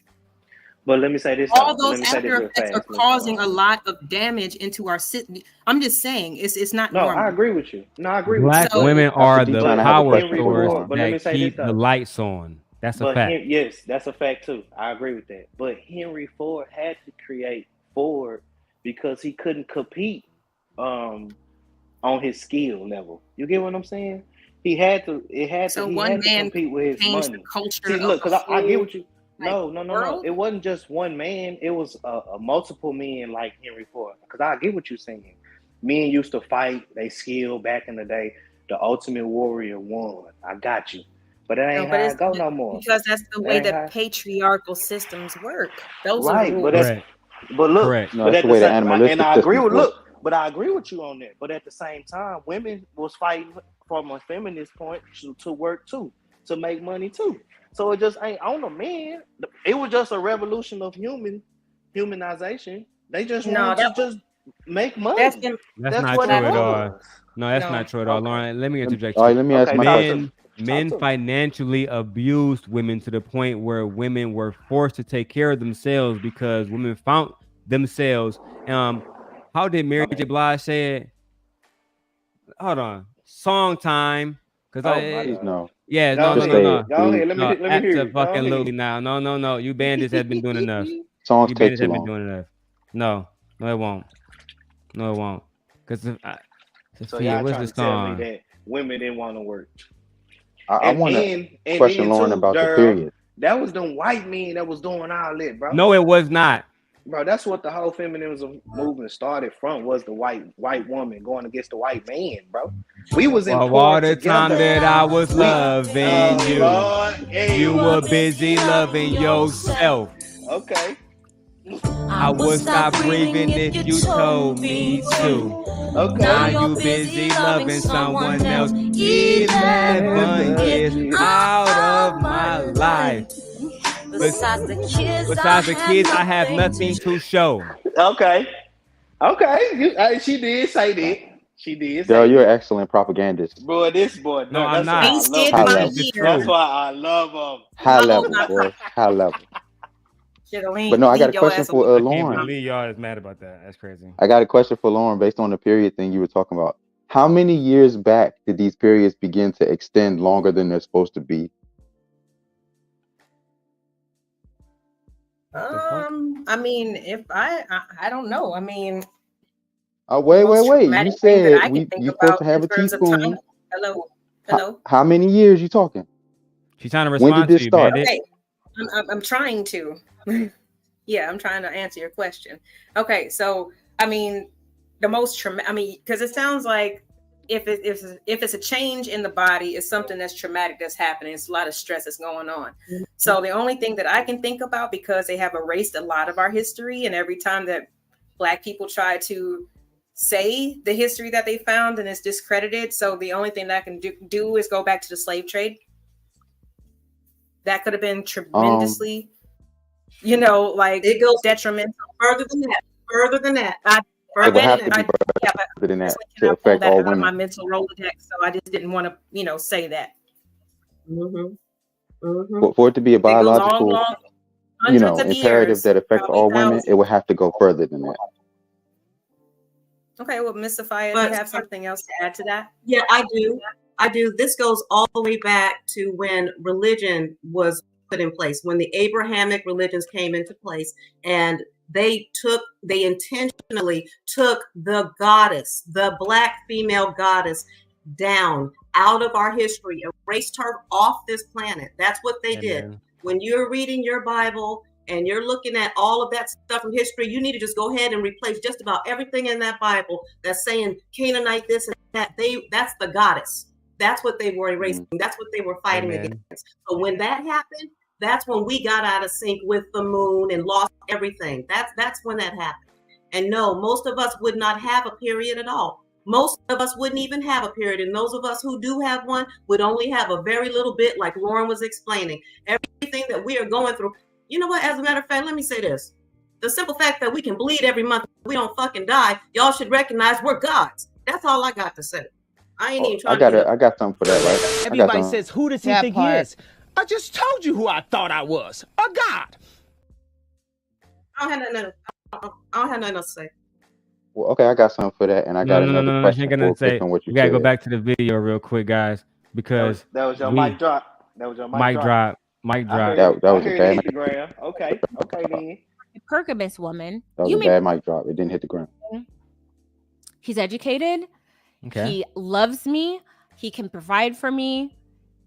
But let me say this. All those after effects are causing a lot of damage into our city. I'm just saying, it's not normal. I agree with you. No, I agree with you. Black women are the power source that keep the lights on. That's a fact. Yes, that's a fact too. I agree with that. But Henry Ford had to create Ford because he couldn't compete on his skill level. You get what I'm saying? He had to. So one man compete with his money. The culture. See, look, because I get what you. No. It wasn't just one man. It was a multiple men like Henry Ford. Because I get what you're saying. Men used to fight. They skill back in the day. The Ultimate Warrior won. I got you. But it ain't how it go no more. Because that's the way that patriarchal systems work. Those right, are but look, correct. No, that's the way the animalistic and I agree with work. But I agree with you on that. But at the same time, women was fighting from a feminist point to work too, to make money too. So it just ain't on a man. It was just a revolution of humanization. They just wanted to just make money. That's not true at all. No, that's not true at all. Lauren, let me interject. All right, let me ask my question. Men financially abused women to the point where women were forced to take care of themselves because women found themselves. How did Mary J. Blige say it? Hold on. Song time. No. No. Go ahead. Let me hear you. Absolutely now. No. You bandits have been doing enough. Songs take too long. Doing enough. No, it won't. No, it won't. Because so y'all trying to tell me that women didn't want to work. I want to question Lauren about the period. That was them white men that was doing all that, bro. No, it was not. Bro, that's what the whole feminism movement started from, was the white woman going against the white man, bro. We was in all the time that I was loving you. Lord, you were busy loving yourself. Okay. I would stop breathing if you told me to. Okay. Now you busy loving someone else. 11 years out of my life. Besides the kids, I have nothing to show. Okay. She did say that. She did. Girl, you're an excellent propagandist. Bro, this boy. No, I'm not. That's why I love him. High level, boy. High level. But no, I got a question for Lauren. I can't believe y'all is mad about that. That's crazy. I got a question for Lauren based on the period thing you were talking about. How many years back did these periods begin to extend longer than they're supposed to be? I mean, if I don't know. I mean, wait. You said you're supposed to have a teaspoon. Hello. How many years you talking? She's trying to respond. When did this start? Okay. I'm trying to. Yeah, I'm trying to answer your question. Okay, so I mean, the most traumatic. I mean, because it sounds like if it's a change in the body, it's something that's traumatic that's happening. It's a lot of stress that's going on. Mm-hmm. So the only thing that I can think about, because they have erased a lot of our history, and every time that Black people try to say the history that they found, and it's discredited. So the only thing that I can do is go back to the slave trade. that could have been tremendously, you know, like it goes detrimental. Further than that. Further than that. It would have to be further than that to affect all women. My mental Rolodex, so I just didn't want to, you know, say that. For it to be a biological, you know, hundreds of imperative years, that affects probably all women, thousands. it would have to go further than that. Okay, well, Miss Sophia, do you have something else to add to that? Yeah, I do. This goes all the way back to when religion was put in place, when the Abrahamic religions came into place, and they intentionally took the goddess, the Black female goddess, down out of our history, erased her off this planet. That's what they did. When you're reading your Bible and you're looking at all of that stuff from history, you need to just go ahead and replace just about everything in that Bible that's saying Canaanite this and that. That's the goddess. That's what they were erasing. That's what they were fighting against. So when that happened, that's when we got out of sync with the moon and lost everything. That's when that happened. And no, most of us would not have a period at all. Most of us wouldn't even have a period. And those of us who do have one would only have a very little bit, like Lauren was explaining. Everything that we are going through. You know what? As a matter of fact, let me say this. The simple fact that we can bleed every month, we don't fucking die, y'all should recognize we're gods. That's all I got to say. I ain't even trying I got something for that, right? Everybody says, who does he think he is? I just told you who I thought I was. A god. I don't have nothing else to say. Well, okay, I got something for that, and I got another question. We gotta go back to the video real quick, guys, because that was your mic drop. That was your mic drop. Mic drop. That was a bad mic. Okay, then. Perkabus woman. That was a bad mic drop. It didn't hit the ground. He's educated. Okay. He loves me. He can provide for me.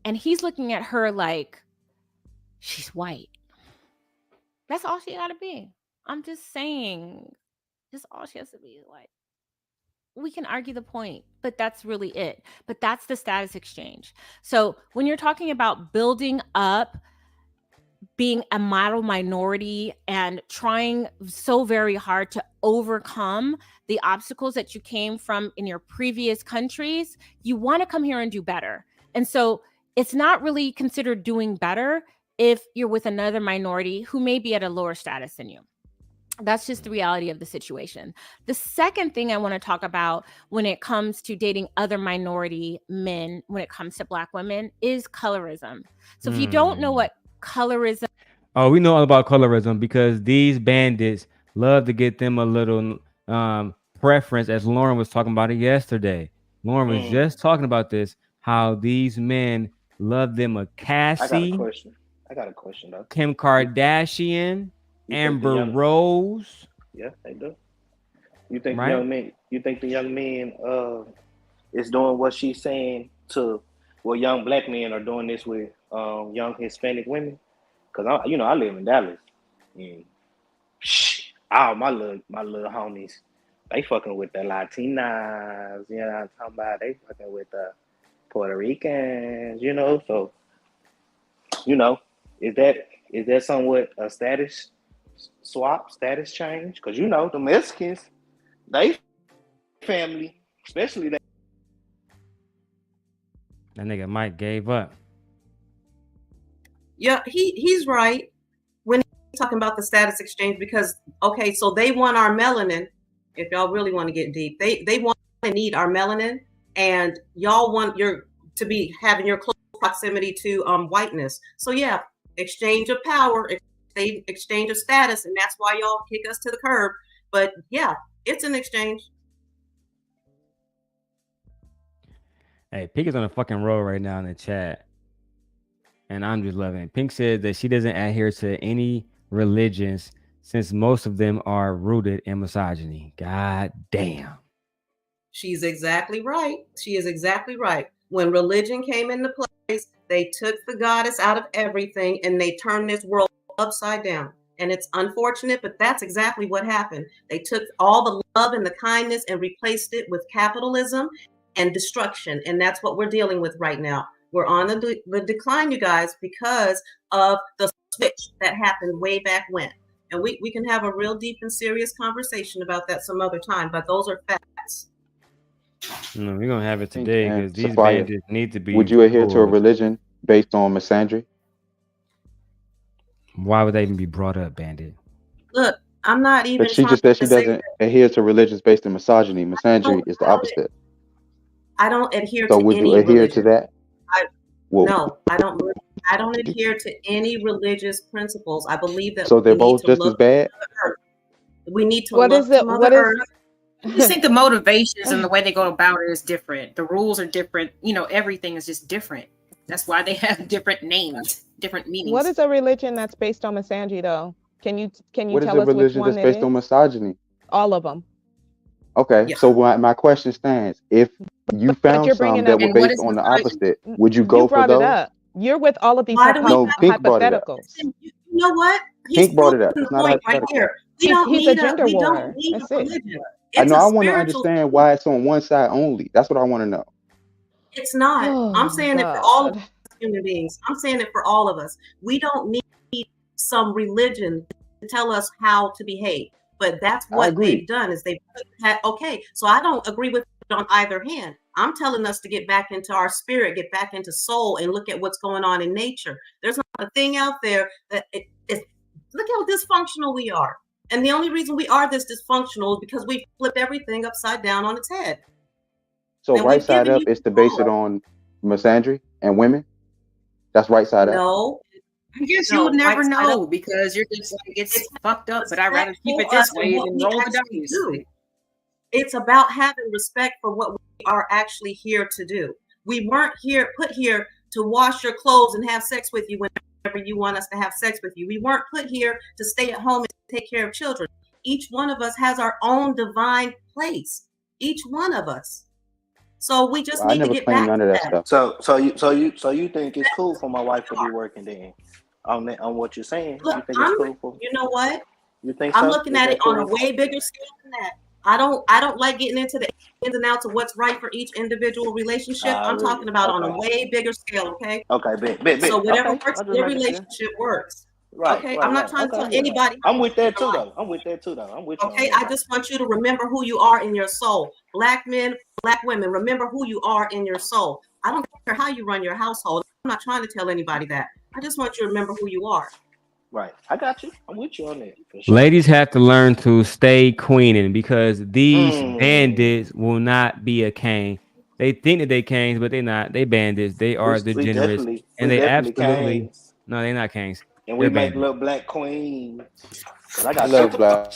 And he's looking at her like she's white. That's all she gotta be. I'm just saying. That's all she has to be. Like, we can argue the point, but that's really it. But that's the status exchange. So when you're talking about building up, being a model minority and trying so very hard to overcome the obstacles that you came from in your previous countries, you want to come here and do better. And so it's not really considered doing better if you're with another minority who may be at a lower status than you. That's just the reality of the situation. The second thing I want to talk about when it comes to dating other minority men, when it comes to Black women, is colorism. So if you don't know what colorism... Oh, we know all about colorism because these bandits love to get them a little preference, as Lauren was talking about it yesterday. Lauren was just talking about this, how these men love them a Cassie. I got a question though. Kim Kardashian. Amber Rose. Yeah, they do. You think the young men? You think the young men is doing what she's saying to? Well, young Black men are doing this with young Hispanic women. Cause I live in Dallas, and all my little homies, they fucking with the Latinas. You know what I'm talking about? They fucking with the Puerto Ricans. You know, so is that somewhat a status swap, status change? Because the Mexicans, they family, especially that nigga Mike gave up. Yeah, he's right when he's talking about the status exchange, because so they want our melanin. If y'all really want to get deep, they want and need our melanin, and y'all want to be having your close proximity to whiteness. So yeah, exchange of power, exchange of status, and that's why y'all kick us to the curb. But yeah, it's an exchange. Hey, Pink is on a fucking roll right now in the chat, and I'm just loving it. Pink said that she doesn't adhere to any religions since most of them are rooted in misogyny. God damn. She's exactly right. She is exactly right. When religion came into place, they took the goddess out of everything and they turned this world upside down. And it's unfortunate, but that's exactly what happened. They took all the love and the kindness and replaced it with capitalism and destruction. And that's what we're dealing with right now. We're on the decline, you guys, because of the switch that happened way back when. And we can have a real deep and serious conversation about that some other time, but those are facts. No, we're gonna have it today because these bandits need to be. Would you adhere to a religion based on misandry? Why would they even be brought up, Bandit? Look, I'm not even. But she just said she doesn't adhere to religions based on misogyny. Misandry is the opposite. I don't adhere So to would any you adhere religion. to that? No, I don't. I don't adhere to any religious principles. I believe that So they're we need both to just as look bad? to Mother Earth. We need to What look is it? to Mother What is? Earth. I just think the motivations and the way they go about it is different. The rules are different. You know, everything is just different. That's why they have different names, different meanings. What is a religion that's based on misandry, though? Can you What is tell a us which religion one that's it based is? on misogyny? All of them. Okay, Yeah. so my question stands. If you found you're some bringing that up- were And what based is on the misogyny? opposite, would you go You for brought it those? up. You're with all of these Why do we No, have Pink brought it up. hypotheticals. You know what? He's Pink brought it up. proven It's the not a point right hypothetical. here. We don't He's a need gender we war. don't need That's a it. religion. I It's know. a I want to spiritual understand thing. why it's on one side only. That's what I want to know. It's not. I'm Oh, saying it for all of God. us human beings. I'm saying it for all of us. We don't need some religion to tell us how to behave. But that's I what agree. they've done is they've had, okay, so I don't agree with it on either hand. I'm telling us to get back into our spirit, get back into soul, and look at what's going on in nature. There's not a thing out there that look how dysfunctional we are. And the only reason we are this dysfunctional is because we flipped everything upside down on its head. So And right we've side given up you is to base it control. on misandry and women. That's right side up. No, I guess no, you would never right side know up. because you're just like it's It's fucked up, but I'd rather keep it respect this for way what than we roll the actually dice. do. It's about having respect for what we are actually here to do. We weren't put here to wash your clothes and have sex with you whenever you want us to have sex with you. We weren't put here to stay at home and take care of children. Each one of us has our own divine place. Each one of us. So we just Well, I need to never get claimed back none to of that that. stuff. So you think it's cool for my wife to be working then? On what you're saying, you Look, think it's cool for? you know what? You think I'm so? looking Is at that it on a cool? way bigger scale than that. I don't like getting into the ins and outs of what's right for each individual relationship. I'm Really? talking about on a Okay. way bigger scale, okay? Okay, bet. So whatever Okay, works I'm for just your making sure. relationship works. Right, Okay, right, I'm not right. trying to Okay, tell yeah. anybody. I'm with that too, Right. though. I'm with you Okay, on I that. just want you to remember who you are in your soul. Black men, black women, remember who you are in your soul. I don't care how you run your household. I'm not trying to tell anybody that. I just want you to remember who you are. Right, I got you. I'm with you on that for sure. Ladies have to learn to stay queening because these bandits will not be a king. They think that they kings, but they're not. They bandits. They are degenerates, and they absolutely kings. no, they're not kings. And They're we make bandits. little black queens. 'Cause I I got love super- black.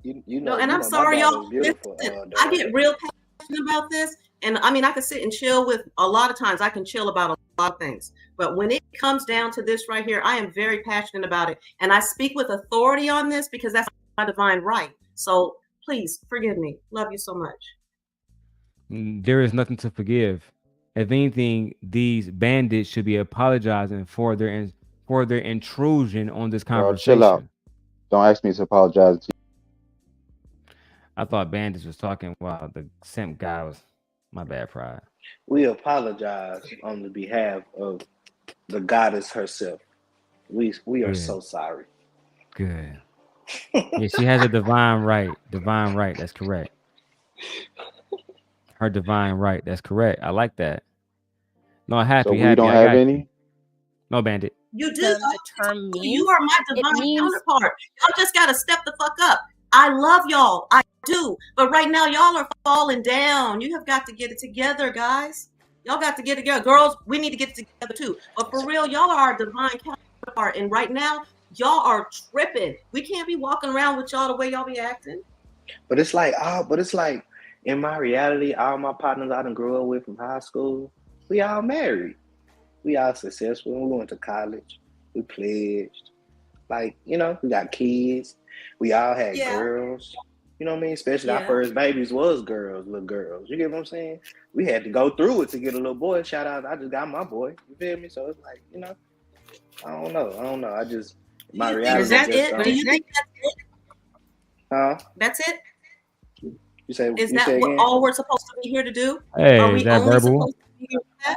You No, know, and you I'm know, my sorry, y'all. daughter's beautiful, Listen, I get real passionate about this, and I mean, I can sit and chill with a lot of times. I can chill about a lot of things, but when it comes down to this right here, I am very passionate about it, and I speak with authority on this because that's my divine right. So please forgive me. Love you so much. There is nothing to forgive. If anything, these bandits should be apologizing for their intrusion on this Girl, conversation. chill out. Don't ask me to apologize to you. I thought bandits was talking while the simp guy was. My bad, Pride. We apologize on the behalf of the goddess herself. We are Good. so sorry. Good. Yeah, she has a divine right. Divine right. That's correct. Her divine right. That's correct. I like that. No, happy. So we happy. don't I have got you. any? No, bandit. You do. The term means You are my divine counterpart. Y'all just gotta step the fuck up. I love y'all. I do. But right now, y'all are falling down. You have got to get it together, guys. Y'all got to get it together. Girls, we need to get it together too. But for real, y'all are our divine counterpart. And right now, y'all are tripping. We can't be walking around with y'all the way y'all be acting. But it's like, in my reality, all my partners I done grew up with from high school, we all married. We all successful. We went to college. We pledged. Like, you know, we got kids. We all had girls. You know what I mean? Especially our first babies was girls, little girls. You get what I'm saying? We had to go through it to get a little boy. Shout out, I just got my boy. You feel me? So it's like, you know, I don't know. I just, my reality Is that just it? Do you think that's it? Huh? That's it? You say, Is you that say what again? all we're supposed to be here to do? Hey, Are we is that only verbal? supposed to be here for that?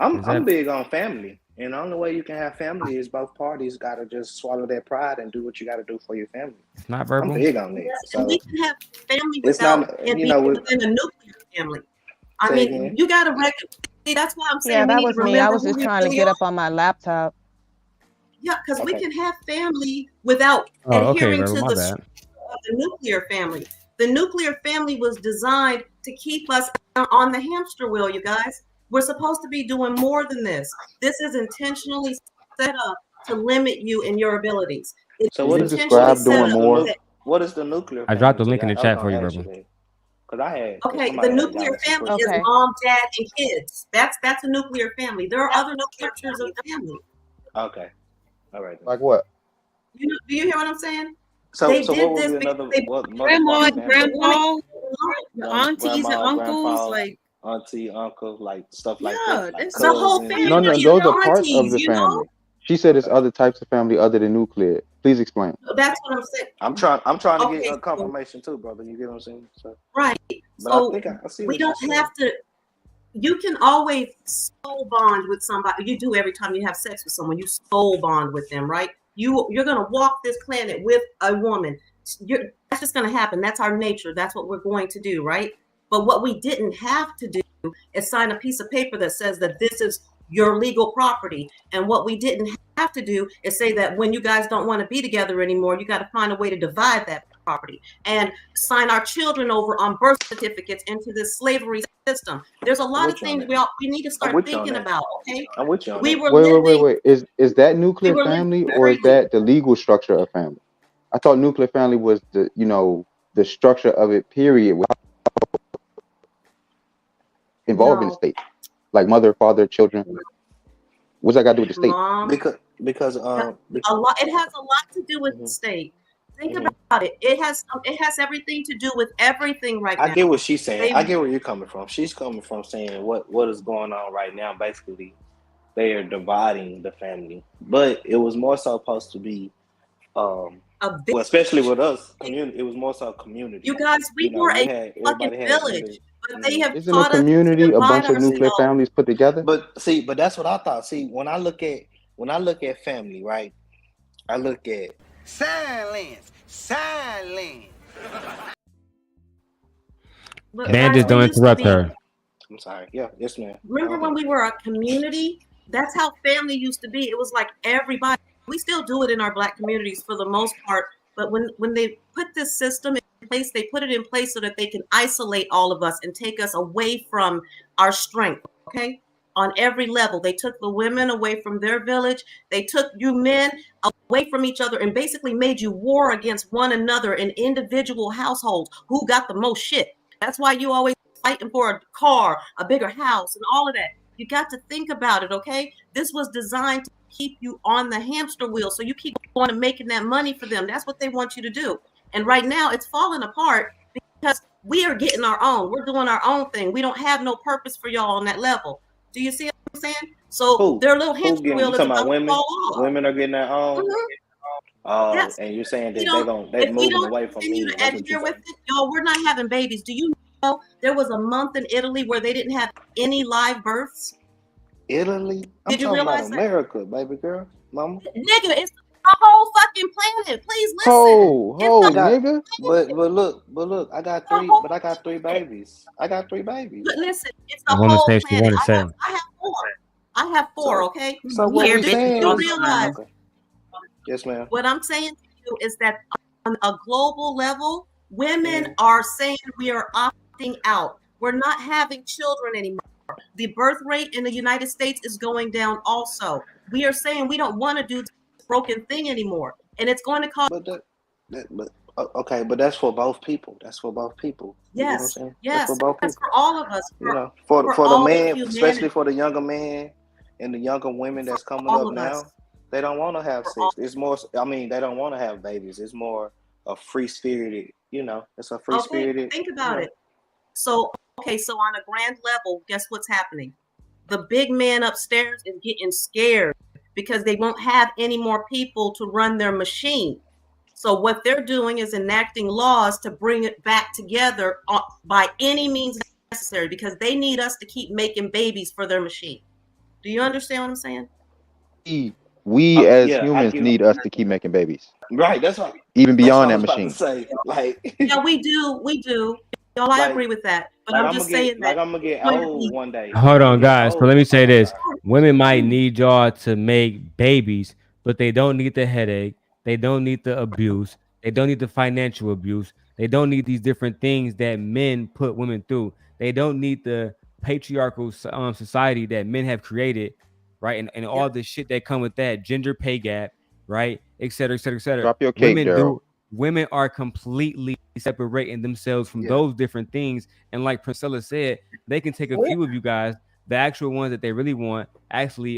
I'm big on family. And the only way you can have family is both parties got to just swallow their pride and do what you got to do for your family. It's not verbal. I'm big on that. And So we can have family it's without not, it you know, being within a nuclear family. I mean, you got to recognize. That's why I'm saying Yeah, we that need was to me. I remember was who just we trying to really get are. up on my laptop. Yeah, because we can have family without Oh, okay, adhering Reverend, to my the bad. structure of the nuclear family. The nuclear family was designed to keep us on the hamster wheel, you guys. We're supposed to be doing more than this. This is intentionally set up to limit you in your abilities. It's So Can you intentionally describe set doing up more? that, what is the nuclear I dropped the family? link in the I was chat for gonna you, ask you Reverend. that. Cause okay, the somebody had nuclear gotten some family is pushback. mom, dad, and kids. That's a nuclear family. There are other structures of family. Okay, all right. Then. Like what? Do you hear what I'm saying? So They what did would this be because another they Grandma motherfucking and family? grandpa, your aunties and Grandma, uncles, grandpa, like auntie, uncle, like stuff like yeah, that, like that's the whole cousins. family. No, no, Your those are parts of aunties, the you know. family. She said it's other types of family other than nuclear. Please explain. That's what I'm saying. I'm trying to Okay, get a so confirmation too, brother. You get what I'm saying? So, right. but I So think I see we what you're don't saying. have to. You can always soul bond with somebody. You do every time you have sex with someone. You soul bond with them, right? You're gonna walk this planet with a woman. That's just gonna happen. That's our nature. That's what we're going to do, right? But what we didn't have to do is sign a piece of paper that says that this is your legal property. And what we didn't have to do is say that when you guys don't want to be together anymore, you got to find a way to divide that property and sign our children over on birth certificates into this slavery system. There's a lot of things we need to start thinking about. Okay, I'm with you on we that. were Wait. living. Is that We nuclear were living family or is freely. that the legal structure of family? I thought nuclear family was the structure of it, period, without involving the No, state, like mother, father, children. What's that got to do with the state? mom. Because A lot. It has a lot to do with the state. Think about it. It has everything to do with everything right now. I get what she's saying. They, I get where you're coming from. She's coming from saying what is going on right now. Basically, they are dividing the family, but it was more so supposed to be, well, especially with us, community. It was more so community. You guys, we were a fucking village, but they have Isn't a taught us to community a divide bunch of nuclear ourselves. families put together? But that's what I thought. See, when I look at family, right? I look at Silence. But Bandits, guys, don't we used to interrupt be. her. I'm sorry. Yeah, yes, ma'am. Remember when we were a community? That's how family used to be. It was like everybody. We still do it in our Black communities for the most part. But when they put this system in place, they put it in place so that they can isolate all of us and take us away from our strength. Okay, on every level, they took the women away from their village. They took you men away from each other and basically made you war against one another in individual households. Who got the most shit? That's why you always fighting for a car, a bigger house, and all of that. You got to think about it, okay? This was designed to keep you on the hamster wheel, so you keep going and making that money for them. That's what they want you to do. And right now, it's falling apart because we are getting our own. We're doing our own thing. We don't have no purpose for y'all on that level. Do you see what I'm saying? So their little hamster wheel is talking about about to women? fall off. Women are getting their own. Yes. And you're saying that If they're we moving don't away from continue me. to adhere with it, y'all, we're not having babies. Do you know there was a month in Italy where they didn't have any live births? Italy? I'm Did you talking realize about that? America, baby girl, mama. Nigga, it's the whole fucking planet. Please listen. Nigga. But look, I got three babies. I got three babies. But listen, it's The the woman whole says she planet. want to say. I have four, okay? So what Here, we did saying you is, realize okay. Yes, ma'am. what I'm saying to you is that on a global level, women are saying we are opting out. We're not having children anymore. The birth rate in the United States is going down also. We are saying we don't want to do this broken thing anymore. And it's going to cause Okay, but that's for both people. That's for both people. You know what I'm yes, saying? yes, That's for both that's people. for all of us. You know, for the all man, of especially humanity. for the younger man and the younger women that's coming all up of now, us. they don't want to have sex. It's more. I mean, they don't want to have babies. It's more a free spirited. You know, it's a free spirited. Think about it. So, okay, so on a grand level, guess what's happening? The big man upstairs is getting scared because they won't have any more people to run their machine. So what they're doing is enacting laws to bring it back together by any means necessary because they need us to keep making babies for their machine. Do you understand what I'm saying? We as yeah, I humans get need us to keep making babies. Right, that's right. Even That's what beyond I that was about to machine. say. Like, Yeah, we do. y'all. I agree with that, but I'm just saying that I'm gonna get old one day. Hold on, guys. So let me say this: women might need y'all to make babies, but they don't need the headache. They don't need the abuse. They don't need the financial abuse. They don't need these different things that men put women through. They don't need the patriarchal society that men have created, right? And all the shit that come with that, gender pay gap, right? Et cetera, et cetera, et cetera. Drop your cake, Daryl. Women are completely separating themselves from those different things. And like Priscilla said, they can take a few of you guys, the actual ones that they really want, actually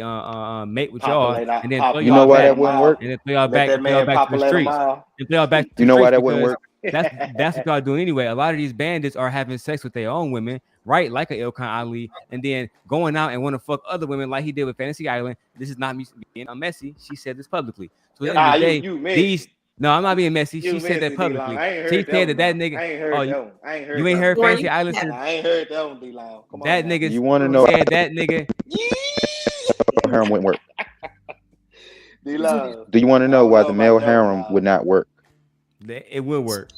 mate with y'all, and then throw y'all back. That wouldn't work? And then throw y'all back to the streets. And throw y'all back to the you know streets why that wouldn't work? That's what y'all doing anyway. A lot of these bandits are having sex with their own women, right? Like a Ilkan Ali, and then going out and want to fuck other women like he did with Fantasy Island. This is not me being messy. She said this publicly. So at the end of the day, no, I'm not being messy. She said that publicly. She said that nigga. You ain't heard Fantasy Island. I ain't heard that one, D-Long. Come on. That nigga. You want to know? Said that nigga. Harem wouldn't work. D-Long. Do you want to know why the male harem would not work? It will work.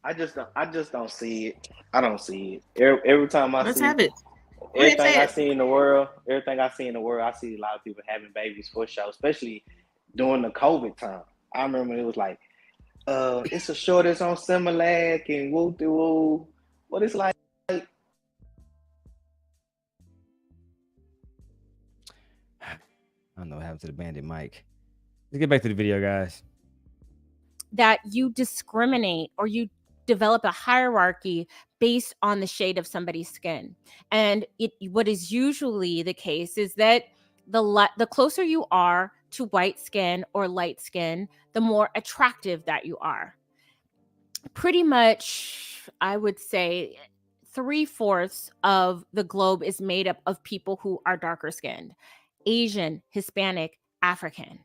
I just don't see it. I don't see it. Every time I Let's see have it. everything I see in the world, I see a lot of people having babies for sure, especially during the COVID time. I remember it was like, it's a shortage on Similac and woo-de-woo. But it's like, I don't know what happened to the bandit mic. Let's get back to the video, guys. That you discriminate or you develop a hierarchy based on the shade of somebody's skin. And what is usually the case is that the closer you are to white skin or light skin, the more attractive that you are. Pretty much, I would say 3/4 of the globe is made up of people who are darker skinned, Asian, Hispanic, African.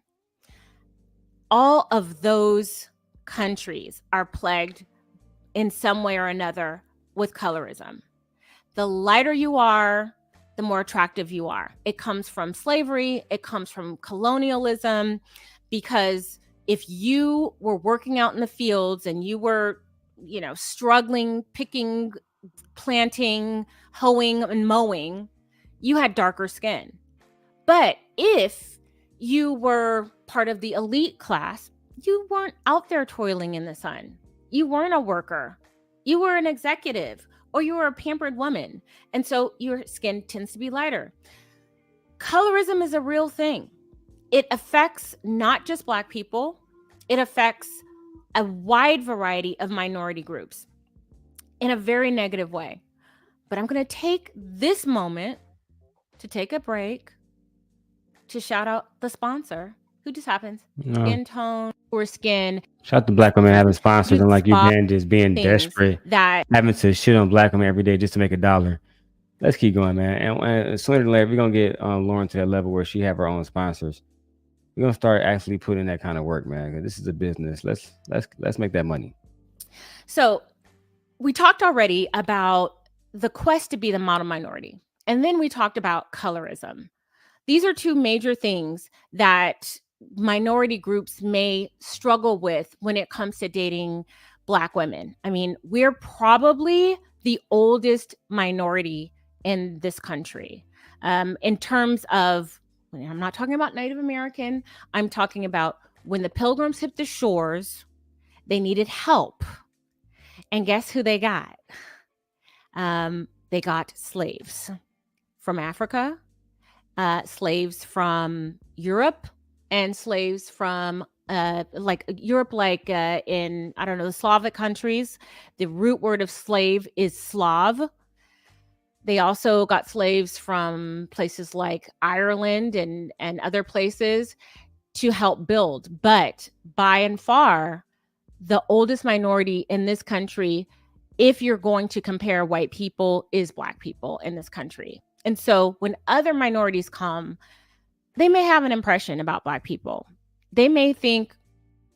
All of those countries are plagued in some way or another with colorism. The lighter you are, the more attractive you are. It comes from slavery. It comes from colonialism, because if you were working out in the fields and you were, struggling, picking, planting, hoeing and mowing, you had darker skin. But if you were part of the elite class, you weren't out there toiling in the sun. You weren't a worker. You were an executive, or you were a pampered woman. And so your skin tends to be lighter. Colorism is a real thing. It affects not just Black people. It affects a wide variety of minority groups in a very negative way. But I'm going to take this moment to take a break to shout out the sponsor, who just happens. Skin tone or skin. Shout out to Black women having sponsors and like you man just being desperate, having to shit on Black women every day just to make $1. Let's keep going, man. And sooner or later, we're gonna get Lauren to that level where she have her own sponsors. We're gonna start actually putting in that kind of work, man. This is a business. Let's make that money. So we talked already about the quest to be the model minority, and then we talked about colorism. These are two major things that minority groups may struggle with when it comes to dating Black women. I mean, we're probably the oldest minority in this country. In terms of, I'm not talking about Native American, I'm talking about when the Pilgrims hit the shores, they needed help. And guess who they got? They got slaves from Africa, slaves from Europe, and slaves from Europe, in, I don't know, the Slavic countries. The root word of slave is Slav. They also got slaves from places like Ireland and other places to help build. But by and far, the oldest minority in this country, if you're going to compare white people, is Black people in this country. And so when other minorities come, they may have an impression about Black people. They may think.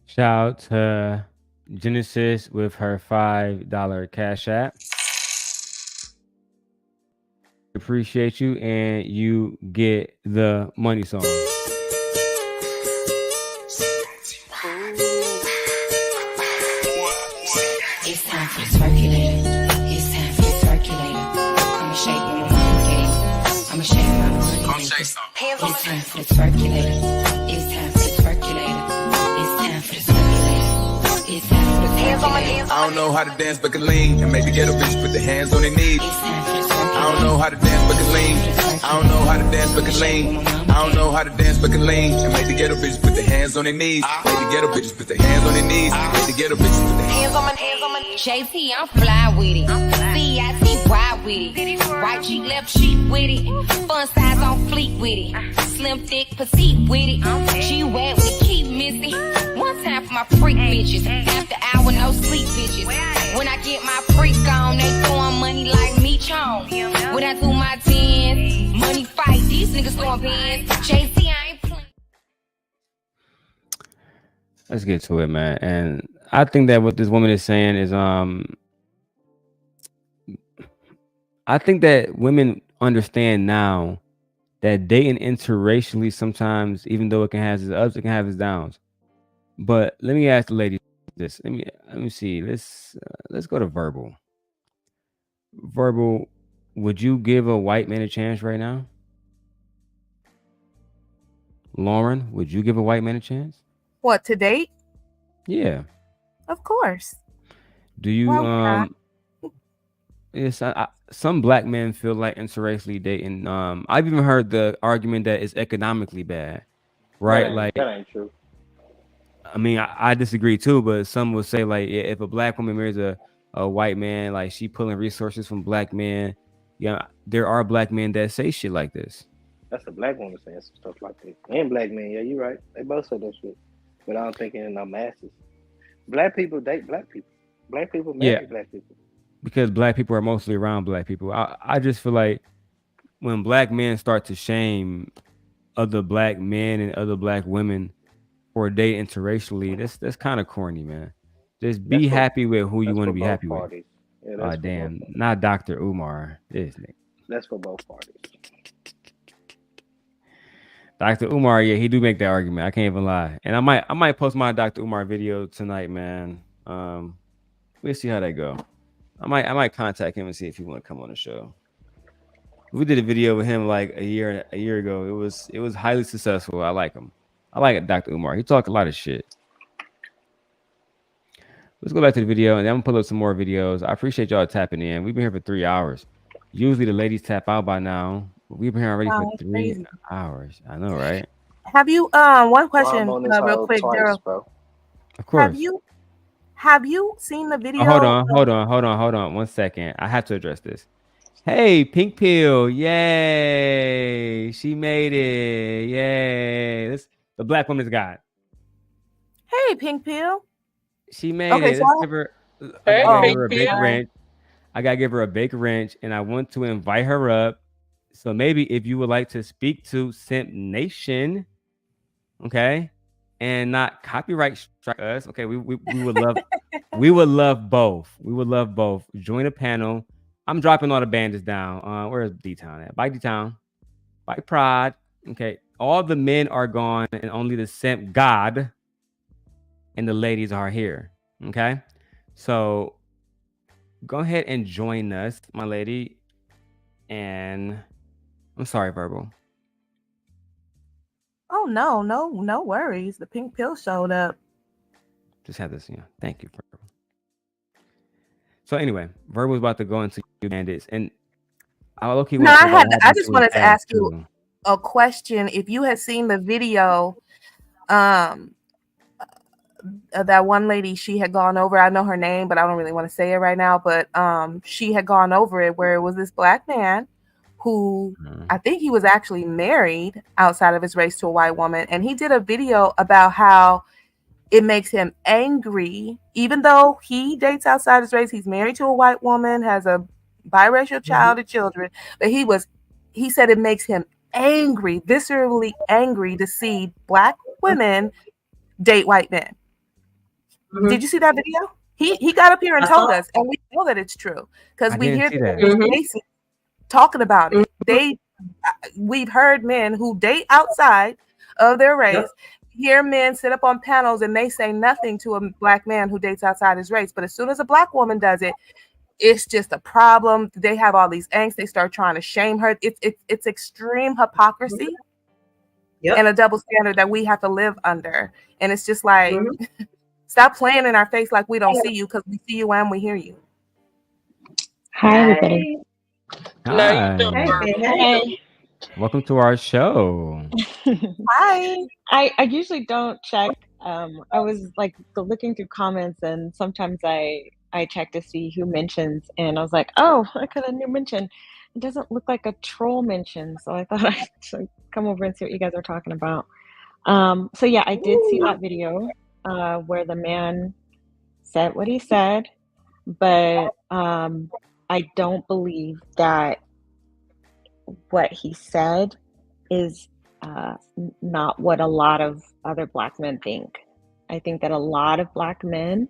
Shout out to Genesis with her $5 Cash App. Appreciate you, and you get the money song. It's time for the circulator. It's time for the circulator. I'ma shake my money. I'ma shake my money. Come shake some. It's time for the circulator. It's time for the circulator. It's time for the circulator. It's time for the circulator. I don't know how to dance but can lean, and maybe get a bitch put their hands on their knees. I don't know how to dance but can lean. I don't know how to dance but can lean. I don't know how to dance but can lean, and make the ghetto bitches put their hands on their knees. Make the ghetto bitches put their hands on their knees. Make the ghetto bitches put their hands on my hands on my knees. JT, I'm fly with it. CIT, with it. Right cheek, left cheek with it. Fun size on fleek with it. Slim, thick, petite with it. She wet, we keep missing. One time for my freak bitches. After hour, no sleep bitches. When I get my freak on, they throwing money like me chong. When I do my dance, money fight, these niggas throwing pins. JT, I ain't playing. Let's get to it, man. And I think that what this woman is saying is, I think that women understand now that dating interracially sometimes, even though it can have its ups, it can have its downs. But let me ask the ladies this. Let me see. Let's go to Verbal. Verbal, would you give a white man a chance right now? Lauren, would you give a white man a chance? What, to date? Yeah. Of course. Do you yes, some black men feel like interracially dating. I've even heard the argument that it's economically bad, right? That ain't true. I mean, I disagree too, but some would say like if a black woman marries a white man, like she pulling resources from black men. Yeah, there are black men that say shit like this. That's a black woman saying some stuff like that. And black men, yeah, you're right. They both say that shit. But I don't think in no masses. Black people date black people. Black people marry black people. Because black people are mostly around black people. I just feel like when black men start to shame other black men and other black women for dating interracially, that's kind of corny, man. Just be happy with who you want to be happy with. Yeah, oh, damn. Not Dr. Umar. This nigga. That's for both parties. Dr. Umar, yeah, he do make that argument. I can't even lie. And I might post my Dr. Umar video tonight, man. We'll see how that go. I might contact him and see if he want to come on the show. We did a video with him like a year ago. It was highly successful. I like him. I like it, Dr. Umar. He talk a lot of shit. Let's go back to the video and then I'm gonna pull up some more videos. I appreciate y'all tapping in. We've been here for 3 hours. Usually the ladies tap out by now, but we've been here already for 3 hours. I know, right? Have you one question real quick, Daryl? Of course. Have you seen the video? Oh, hold on 1 second. I have to address this. Hey, Pink Pill, yay! She made it, yay! The black woman's God. Hey, Pink Pill. She made it. Let's give her. I gotta give her a big wrench. I gotta give her a big wrench, and I want to invite her up. So maybe if you would like to speak to Simp Nation, okay, and not copyright strike us, okay, we would love we would love both. We would love both. Join a panel. I'm dropping all the bandits down. Where's D-Town at? Bye, D-Town. Bye, Prod. Okay, all the men are gone, and only the Simp God and the ladies are here. Okay, so go ahead and join us, my lady. And I'm sorry, Verbal. Oh no worries. The Pink Pill showed up. Just had this, thank you, Verbal. So anyway, Verbal's about to go into bandits, and I just wanted to ask you a question. If you had seen the video, that one lady, she had gone over. I know her name, but I don't really want to say it right now. But she had gone over it where it was this black man who I think he was actually married outside of his race to a white woman, and he did a video about how it makes him angry, even though he dates outside his race. He's married to a white woman, has a biracial child and children, but he said it makes him angry, viscerally angry, to see black women date white men. Did you see that video? He got up here and told us, and we know that it's true because we hear faces talking about it. We've heard men who date outside of their race hear men sit up on panels and they say nothing to a black man who dates outside his race. But as soon as a black woman does it, it's just a problem. They have all these angst. They start trying to shame her. It's extreme hypocrisy and a double standard that we have to live under. And it's just like, stop playing in our face like we don't see you, because we see you and we hear you. Hi, everybody. Hi. Hey. Welcome to our show. Hi. I usually don't check. I was like looking through comments, and sometimes I check to see who mentions, and I was like, oh, I got a new mention. It doesn't look like a troll mention, so I thought I should come over and see what you guys are talking about. So yeah, I did see that video where the man said what he said, but I don't believe that what he said is not what a lot of other black men think. I think that a lot of black men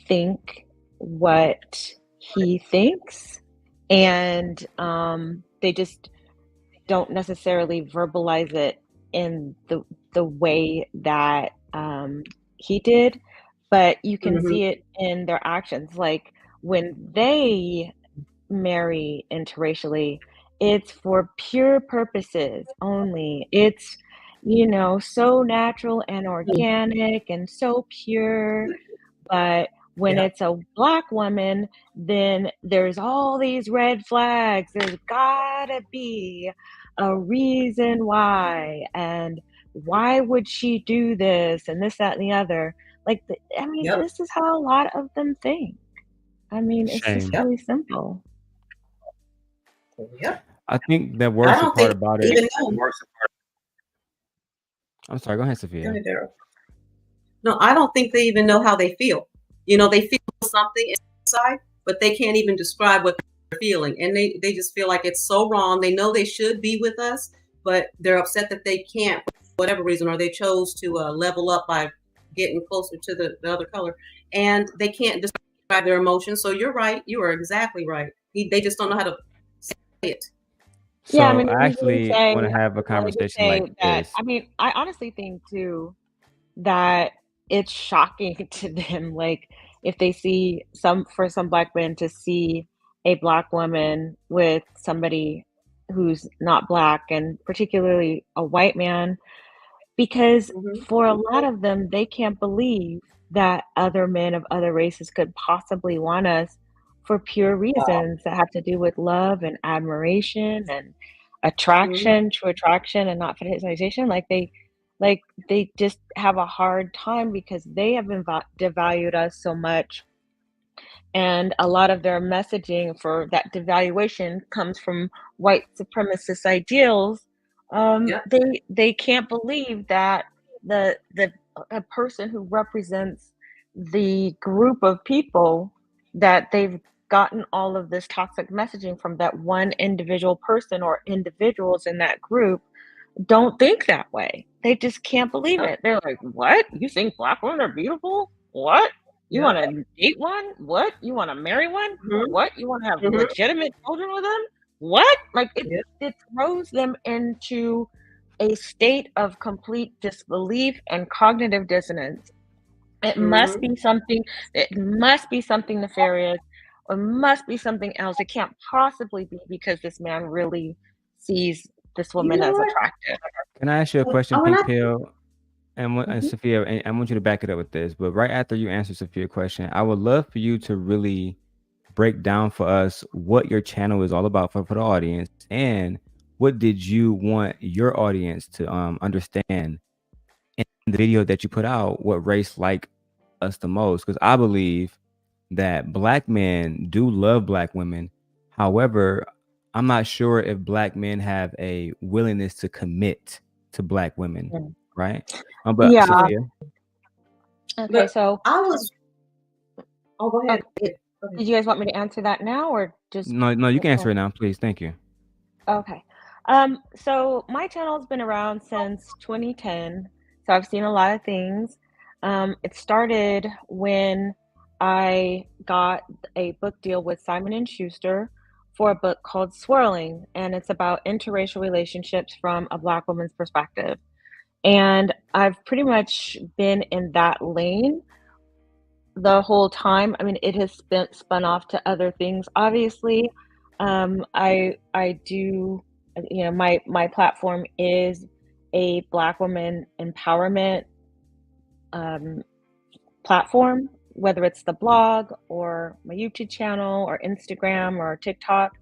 think what he thinks, and they just don't necessarily verbalize it in the way that he did, but you can see it in their actions. Like when they marry interracially, it's for pure purposes only. It's, you know, so natural and organic and so pure. But when it's a black woman, then there's all these red flags. There's gotta be a reason why, and why would she do this, and this, that, and the other. Like, I mean, this is how a lot of them think. I mean, it's just really simple. I think the worst part about it. I'm sorry. Go ahead, Sophia. Go ahead, Daryl. No, I don't think they even know how they feel. You know, they feel something inside, but they can't even describe what they're feeling. And they just feel like it's so wrong. They know they should be with us, but they're upset that they can't for whatever reason, or they chose to level up by getting closer to the other color. And they can't describe their emotions. So you're right. You are exactly right. They just don't know how to say it. So I mean, I actually want to have a conversation like this. I mean, I honestly think too that it's shocking to them. Like if they see some black men to see a black woman with somebody who's not black, and particularly a white man, because for a lot of them, they can't believe that other men of other races could possibly want us for pure reasons that have to do with love and admiration and attraction, true attraction, and not fetishization. Like they just have a hard time because they have devalued us so much. And a lot of their messaging for that devaluation comes from white supremacist ideals. They can't believe that a person who represents the group of people that they've gotten all of this toxic messaging from, that one individual person or individuals in that group don't think that way. They just can't believe it. They're like, what? You think black women are beautiful? What? You want to date one? What? You want to marry one? What? You want to have legitimate children with them? What? Like it throws them into a state of complete disbelief and cognitive dissonance. It must be something. It must be something nefarious. It must be something else. It can't possibly be because this man really sees this woman as attractive. Can I ask you a question, Pink Pill? And Sophia, and I want you to back it up with this, but right after you answer Sophia's question, I would love for you to really break down for us what your channel is all about for the audience, and what did you want your audience to understand in the video that you put out, what race like us the most? Because I believe that black men do love black women. However, I'm not sure if black men have a willingness to commit to black women. Right. But yeah. Sophia? Okay, so I was. Oh, go ahead. Did you guys want me to answer that now, or just? No, you can answer it now, please. Thank you. Okay. So my channel's been around since 2010. So I've seen a lot of things. It started when I got a book deal with Simon & Schuster for a book called Swirling, and it's about interracial relationships from a black woman's perspective. And I've pretty much been in that lane the whole time. I mean, it has spun off to other things. Obviously, I do, you know, my platform is a Black woman empowerment platform, whether it's the blog or my YouTube channel or Instagram or TikTok.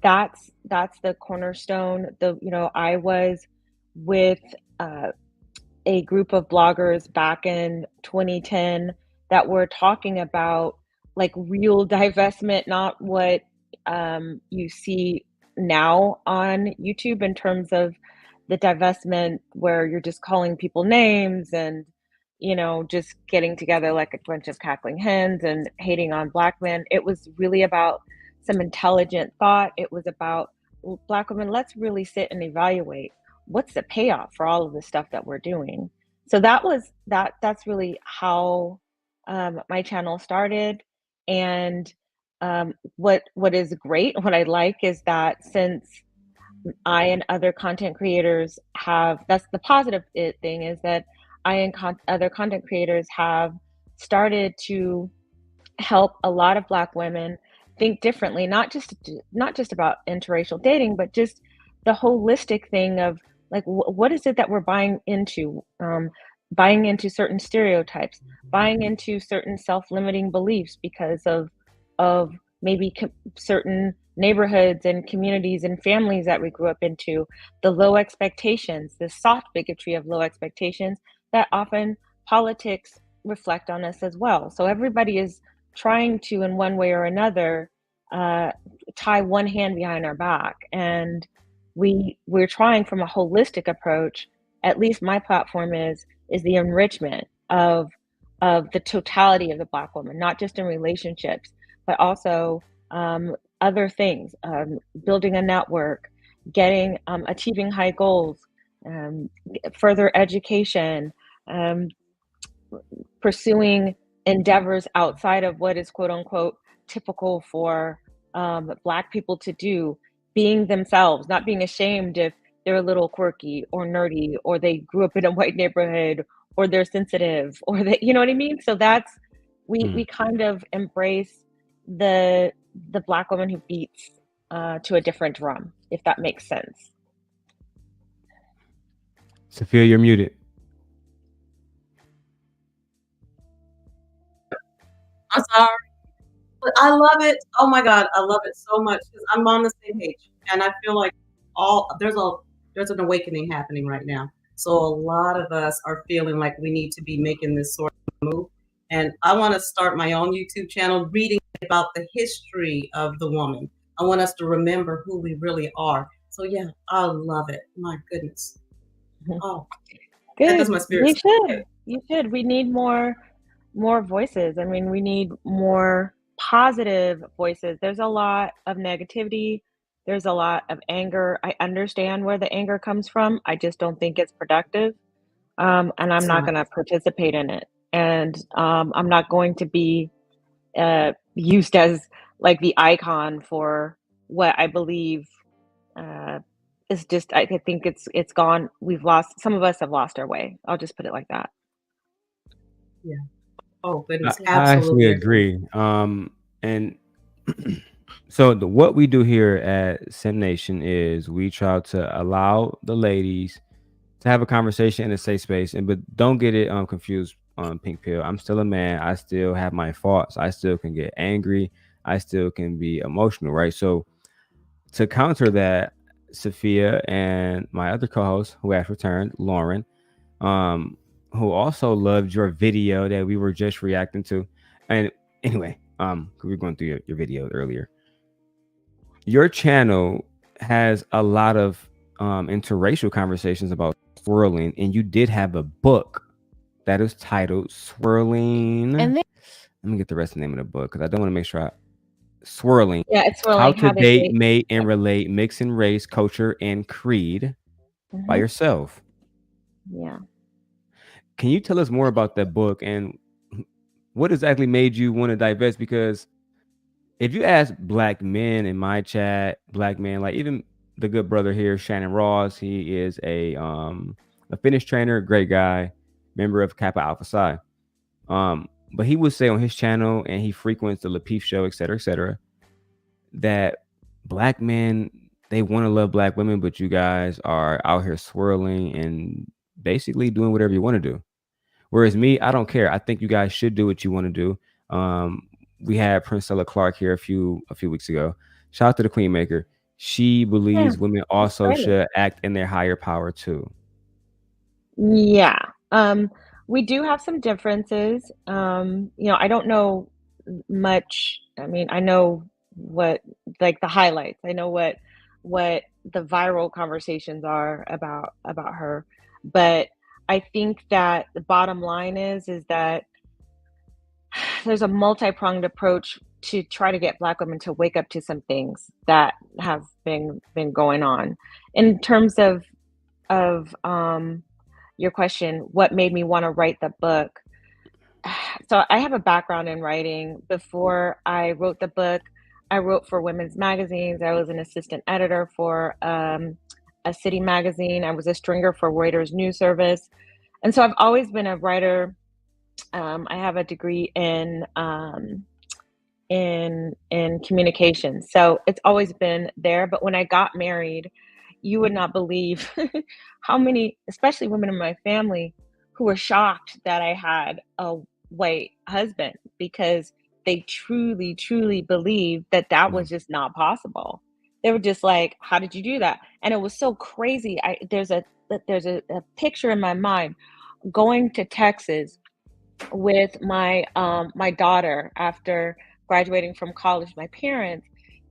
That's the cornerstone. I was with a group of bloggers back in 2010 that were talking about like real divestment, not what you see now on YouTube in terms of the divestment where you're just calling people names and, you know, just getting together like a bunch of cackling hens and hating on Black men. It was really about some intelligent thought. It was about, Black women, let's really sit and evaluate what's the payoff for all of the stuff that we're doing. So that's really how my channel started. And what is great, what I like is that since I and other content creators that's the positive thing, is that I and other content creators have started to help a lot of Black women think differently, not just about interracial dating, but just the holistic thing of like, what is it that we're buying into certain stereotypes, buying into certain self-limiting beliefs because of maybe certain neighborhoods and communities and families that we grew up into, the low expectations, the soft bigotry of low expectations that often politics reflect on us as well. So everybody is trying to, in one way or another, tie one hand behind our back. And we're trying from a holistic approach, at least my platform is the enrichment of the totality of the Black woman, not just in relationships, but also other things, building a network, achieving high goals, further education, pursuing endeavors outside of what is quote unquote typical for Black people to do, being themselves, not being ashamed if they're a little quirky or nerdy, or they grew up in a white neighborhood, or they're sensitive, or they, you know what I mean? So that's, we kind of embrace the Black woman who beats to a different drum, if that makes sense. Sophia, you're muted. I'm sorry. But I love it. Oh my God, I love it so much because I'm on the same page, and I feel like there's an awakening happening right now. So a lot of us are feeling like we need to be making this sort of move. And I want to start my own YouTube channel reading about the history of the woman. I want us to remember who we really are. So yeah, I love it. My goodness. Oh, good. That does my spirit. You should. We need more voices. I mean, we need more positive voices. There's a lot of negativity. There's a lot of anger. I understand where the anger comes from. I just don't think it's productive. And I'm not going to participate in it. And I'm not going to be used as like the icon for what I believe is just, I think it's gone. Some of us have lost our way. I'll just put it like that. Yeah. Oh, goodness. I actually agree. And so what we do here at Simp Nation is we try to allow the ladies to have a conversation in a safe space, but don't get it confused on Pink Pill. I'm still a man. I still have my faults. I still can get angry. I still can be emotional, right? So to counter that, Sophia and my other co-host who has returned, Lauren, who also loved your video that we were just reacting to. And anyway, we were going through your video earlier. Your channel has a lot of interracial conversations about swirling, and you did have a book that is titled Swirling. And then, let me get the rest of the name of the book because I don't want to make sure Swirling. Yeah, it's Swirling. How to date, mate, and relate, mixing race, culture, and creed by yourself. Yeah. Can you tell us more about that book and what exactly made you want to divest? Because if you ask Black men in my chat, Black men, like even the good brother here, Shannon Ross, he is a a fitness trainer, great guy, member of Kappa Alpha Psi. But he would say on his channel, and he frequents the Lapeef show, et cetera, that black men, they want to love black women, but you guys are out here swirling and basically doing whatever you want to do. Whereas me, I don't care. I think you guys should do what you want to do. We had Princella Clark here a few weeks ago. Shout out to the Queen Maker. She believes women also should act in their higher power too. Yeah. We do have some differences. I don't know much. I mean, I know what, like, the highlights. I know what the viral conversations are about her. But I think that the bottom line is that there's a multi-pronged approach to try to get Black women to wake up to some things that have been going on. In terms of your question, what made me want to write the book? So I have a background in writing. Before I wrote the book, I wrote for women's magazines. I was an assistant editor for a city magazine. I was a stringer for Reuters News Service. And so I've always been a writer. I have a degree in communication. So it's always been there. But when I got married, you would not believe how many, especially women in my family, who were shocked that I had a white husband, because they truly, truly believed that was just not possible. They were just like, how did you do that? And it was so crazy. There's a picture in my mind going to Texas with my daughter after graduating from college, my parents,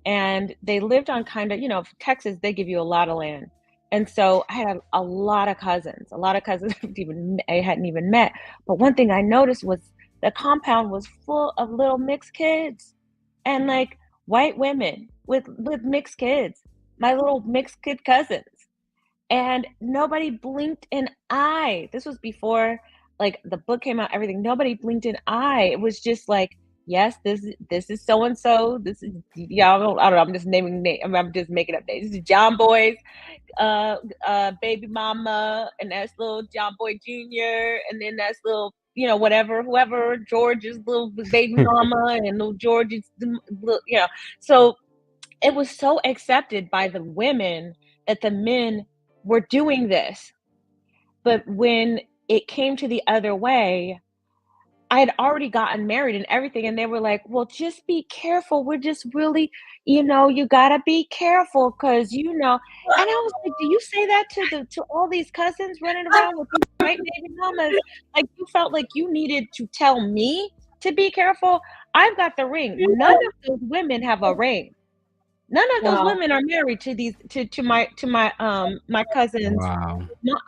and they lived on kind of, Texas, they give you a lot of land. And so I had a lot of cousins I hadn't even met. But one thing I noticed was the compound was full of little mixed kids, and like white women with mixed kids, my little mixed kid cousins. And nobody blinked an eye. This was before like the book came out, everything. Nobody blinked an eye. It was just like, yes, this is so and so. This is, I don't know. I'm just naming names. I'm just making up names. This is John Boy's baby mama, and that's little John Boy Jr. And then that's little, whoever George's little baby mama, and little George's, So it was so accepted by the women that the men were doing this. But when it came to the other way, I had already gotten married and everything, and they were like, well, just be careful. We're just really, you gotta be careful, because, And I was like, do you say that to all these cousins running around with these white baby mamas? Like, you felt like you needed to tell me to be careful? I've got the ring. None of those women have a ring. None of those women are married to these to my cousins'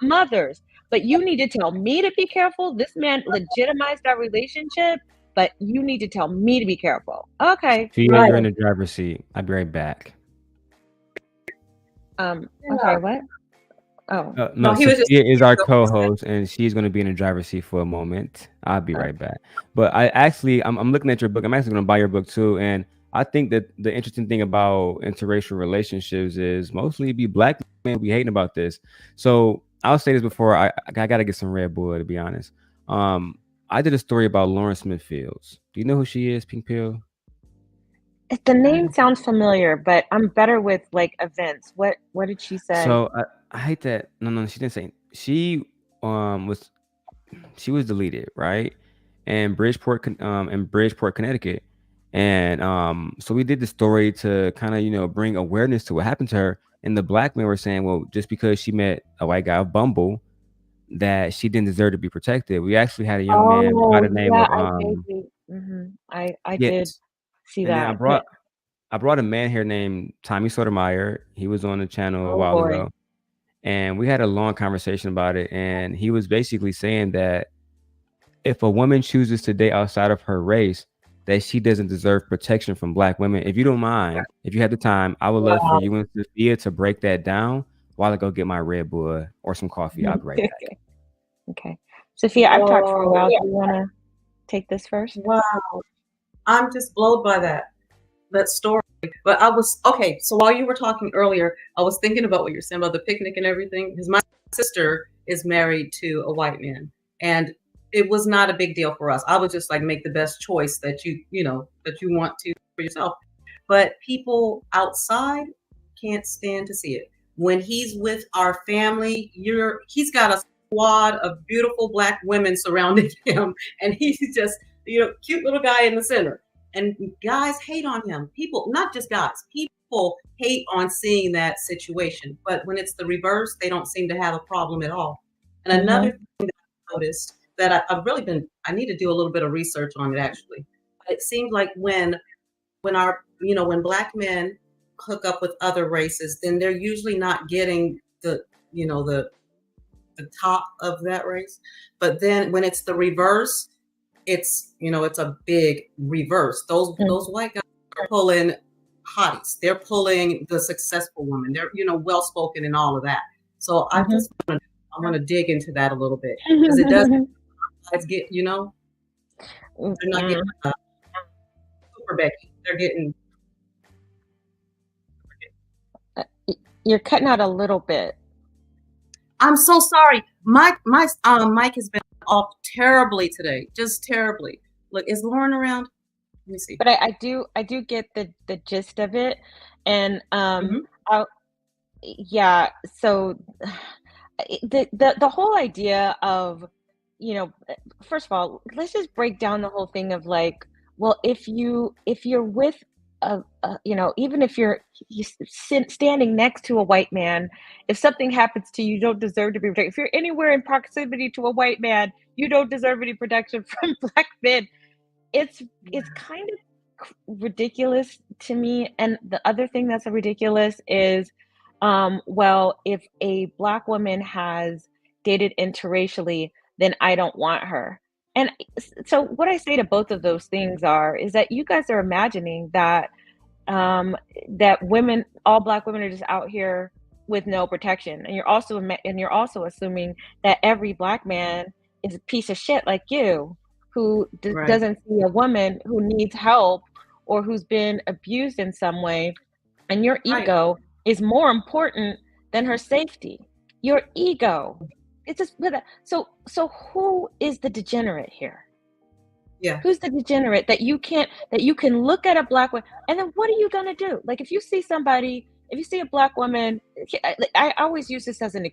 mothers. But you need to tell me to be careful. This man legitimized our relationship, but you need to tell me to be careful. Okay. You're in the driver's seat. I'll be right back. Okay, what? Oh. No, Sophia is our co-host, and she's going to be in the driver's seat for a moment. I'll be right back. But I'm looking at your book. I'm actually going to buy your book too. And I think that the interesting thing about interracial relationships is mostly be black men be hating about this. So I'll say this before I got to get some Red Bull, to be honest. I did a story about Lauren Smith Fields. Do you know who she is, Pink Pill? The name sounds familiar, but I'm better with like events. What did she say? So I hate that. No, she didn't say. She was deleted, right? And Bridgeport, Connecticut. And so we did the story to kind of, bring awareness to what happened to her. And the black men were saying, well, just because she met a white guy of Bumble, that she didn't deserve to be protected. We actually had a young man by the name of I did see that. I brought a man here named Tommy Sotomayor. He was on the channel a while ago, and we had a long conversation about it. And he was basically saying that if a woman chooses to date outside of her race, that she doesn't deserve protection from black women. If you don't mind, if you have the time, I would love for you and Sophia to break that down while I go get my Red Bull or some coffee. I'll be right back. Okay. Sophia, I've talked for a while. Do you want to take this first? Wow. I'm just blown by that story. But so while you were talking earlier, I was thinking about what you're saying about the picnic and everything, because my sister is married to a white man. And it was not a big deal for us. I was just like, make the best choice that you want to for yourself. But people outside can't stand to see it. When he's with our family, he's got a squad of beautiful Black women surrounding him, and he's just, cute little guy in the center. And guys hate on him. People, not just guys, people hate on seeing that situation. But when it's the reverse, they don't seem to have a problem at all. And another thing that I noticed that I need to do a little bit of research on it actually. It seems like when Black men hook up with other races, then they're usually not getting the top of that race. But then when it's the reverse, it's a big reverse. Those white guys are pulling hotties. They're pulling the successful woman. They're well spoken and all of that. So I want to dig into that a little bit because it does get they're not getting Super Becky. They're getting. You're cutting out a little bit. I'm so sorry. My mic has been off terribly today, just terribly. Look, is Lauren around? Let me see. But I do get the gist of it, and So the whole idea of first of all, let's just break down the whole thing of like, well, if you're with even if you're standing next to a white man, if something happens to you, you don't deserve to be protected. If you're anywhere in proximity to a white man, you don't deserve any protection from Black men. It's kind of ridiculous to me. And the other thing that's ridiculous is, if a Black woman has dated interracially, then I don't want her. And so what I say to both of those things is that you guys are imagining that that women, all Black women, are just out here with no protection, and you're also assuming that every Black man is a piece of shit like you, who doesn't see a woman who needs help or who's been abused in some way, and your ego is more important than her safety. Your ego. It's just so who is the degenerate here? Yeah. Who's the degenerate that you can look at a Black woman, and then what are you gonna do? Like if you see a Black woman, I always use this as an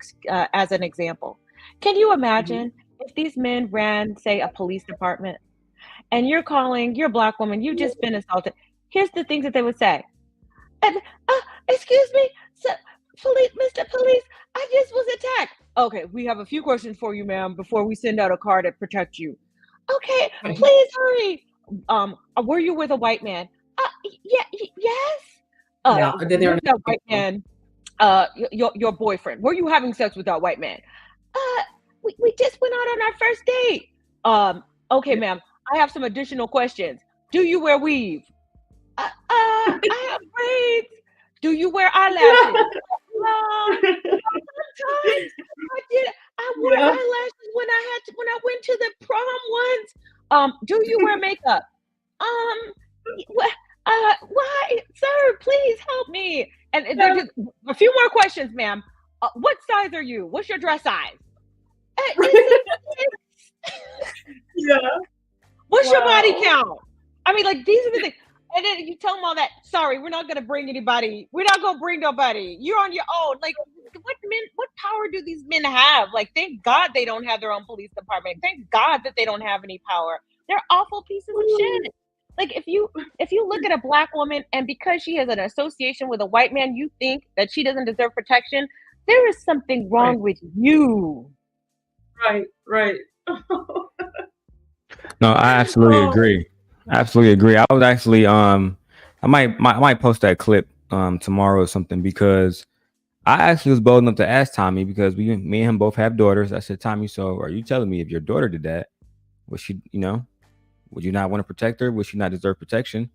example. Can you imagine if these men ran, say, a police department, and you're a Black woman, you've just been assaulted? Here's the things that they would say. Excuse me, Mr. Police, I just was attacked. Okay, we have a few questions for you, ma'am, before we send out a car to protect you. Okay, please hurry. Were you with a white man? Yes. Then they're that white man. Your boyfriend. Were you having sex with that white man? We just went out on our first date. Okay, ma'am. I have some additional questions. Do you wear weave? I have braids. Do you wear eyelashes? Sometimes I wore eyelashes when I went to the prom once. Do you wear makeup? Why, sir? Please help me. And there's just a few more questions, ma'am. What size are you? What's your dress size? What's your body count? I mean, like, these are the things. And then you tell them all that, sorry, we're not going to bring anybody. We're not going to bring nobody. You're on your own. Like, what power do these men have? Like, thank God they don't have their own police department. Thank God that they don't have any power. They're awful pieces of shit. Like, if you look at a Black woman and because she has an association with a white man, you think that she doesn't deserve protection, there is something wrong with you. Right. No, I absolutely agree. I was actually I might post that clip tomorrow or something, because I actually was bold enough to ask Tommy, because me and him both have daughters. I said, Tommy, so are you telling me if your daughter did that, would she, would you not want to protect her? Would she not deserve protection?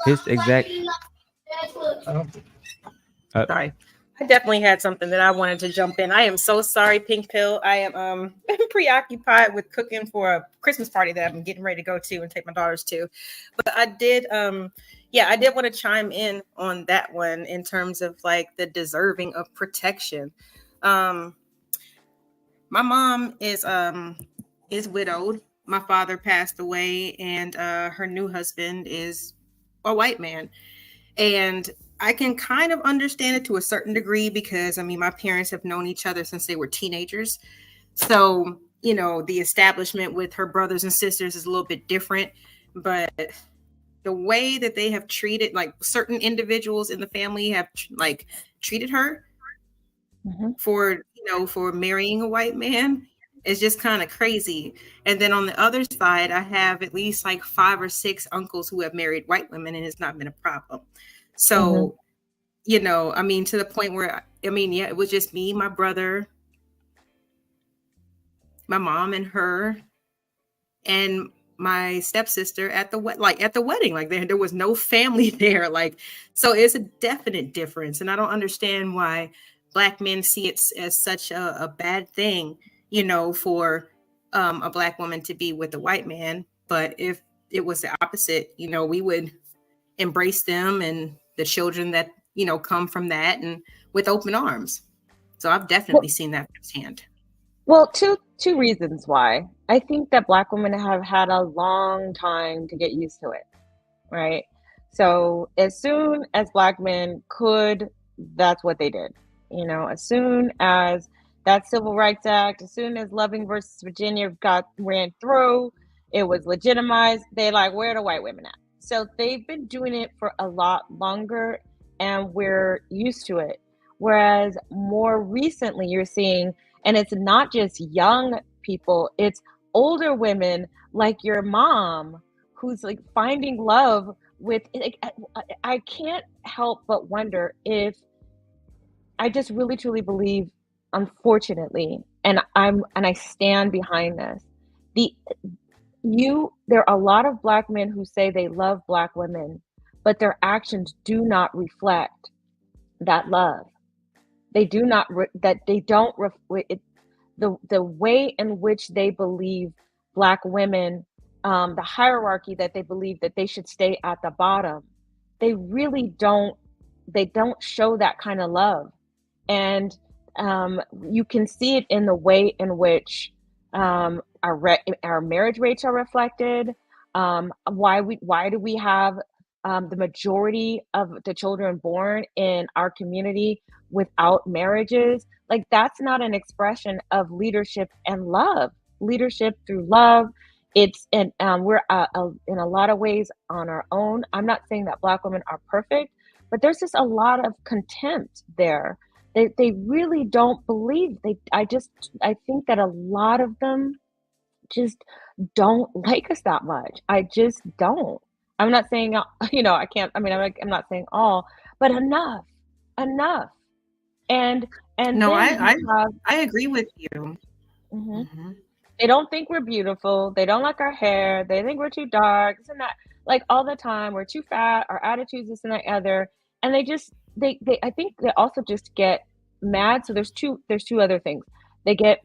His exact. Sorry. I definitely had something that I wanted to jump in. I am so sorry, Pink Pill. I am preoccupied with cooking for a Christmas party that I'm getting ready to go to and take my daughters to. But I did want to chime in on that one in terms of like the deserving of protection. my mom is widowed. My father passed away, and her new husband is a white man. And I can kind of understand it to a certain degree because, I mean, my parents have known each other since they were teenagers. So, you know, the establishment with her brothers and sisters is a little bit different. But the way that they have treated, like, certain individuals in the family have, like, treated her for, you know, for marrying a white man, it's just kind of crazy. And then on the other side, I have at least like 5 or 6 uncles who have married white women, and it's not been a problem. So, you know, I mean, to the point where, I mean, yeah, it was just me, my brother, my mom and her, and my stepsister at the wedding. Like there was no family there. Like, so it's a definite difference. And I don't understand why Black men see it as such a bad thing, you know, for a Black woman to be with a white man. But if it was the opposite, you know, we would embrace them and the children that, you know, come from that, and with open arms. So I've definitely seen that firsthand. Well, two reasons why. I think that Black women have had a long time to get used to it, right? So as soon as Black men could, that's what they did. You know, as soon as that Civil Rights Act, as soon as Loving versus Virginia ran through, it was legitimized. They like, where are the white women at? So they've been doing it for a lot longer, and we're used to it. Whereas more recently, you're seeing, and it's not just young people, it's older women like your mom who's like finding love with, like, I can't help but wonder if, I just really truly believe, unfortunately, and I stand behind this, there are a lot of Black men who say they love Black women, but their actions do not reflect that love. They do not, the way in which they believe Black women, the hierarchy that they believe that they should stay at the bottom, they really don't show that kind of love. And you can see it in the way in which our marriage rates are reflected. Why do we have the majority of the children born in our community without marriages? Like, that's not an expression of leadership and love. Leadership through love. It's we're in a lot of ways on our own. I'm not saying that Black women are perfect, but there's just a lot of contempt there. They really don't believe. I think that a lot of them just don't like us that much. I just don't. I'm not saying, you know, I'm not saying all, but enough. And no, I agree with you. They don't think we're beautiful. They don't like our hair. They think we're too dark. This and that. Like, all the time, we're too fat. Our attitudes, this and that other. And I think they also just get mad. So there's two other things. They get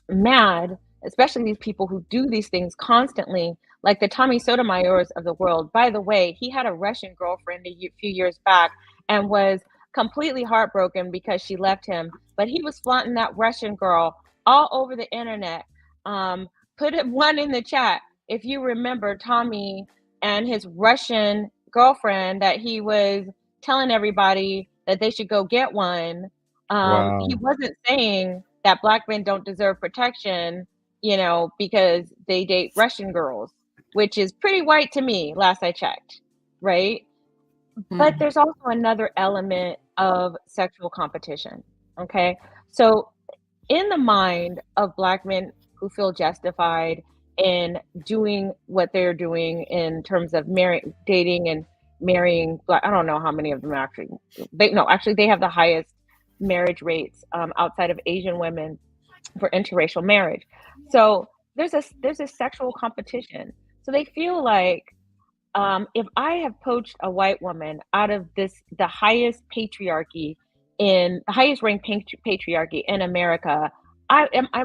mad, especially these people who do these things constantly, like the Tommy Sotomayors of the world. By the way, he had a Russian girlfriend a few years back and was completely heartbroken because she left him. But he was flaunting that Russian girl all over the internet. Put one in the chat if you remember Tommy and his Russian girlfriend that he was telling everybody that they should go get one. Wow. He wasn't saying that Black men don't deserve protection, you know, because they date Russian girls, which is pretty white to me, last I checked, right? But there's also another element of sexual competition, okay? So in the mind of Black men who feel justified in doing what they're doing in terms of dating and marrying, I don't know how many of them actually, they have the highest marriage rates outside of Asian women for interracial marriage. So there's a sexual competition. So they feel like if I have poached a white woman out of the highest patriarchy the highest ranked patriarchy in America,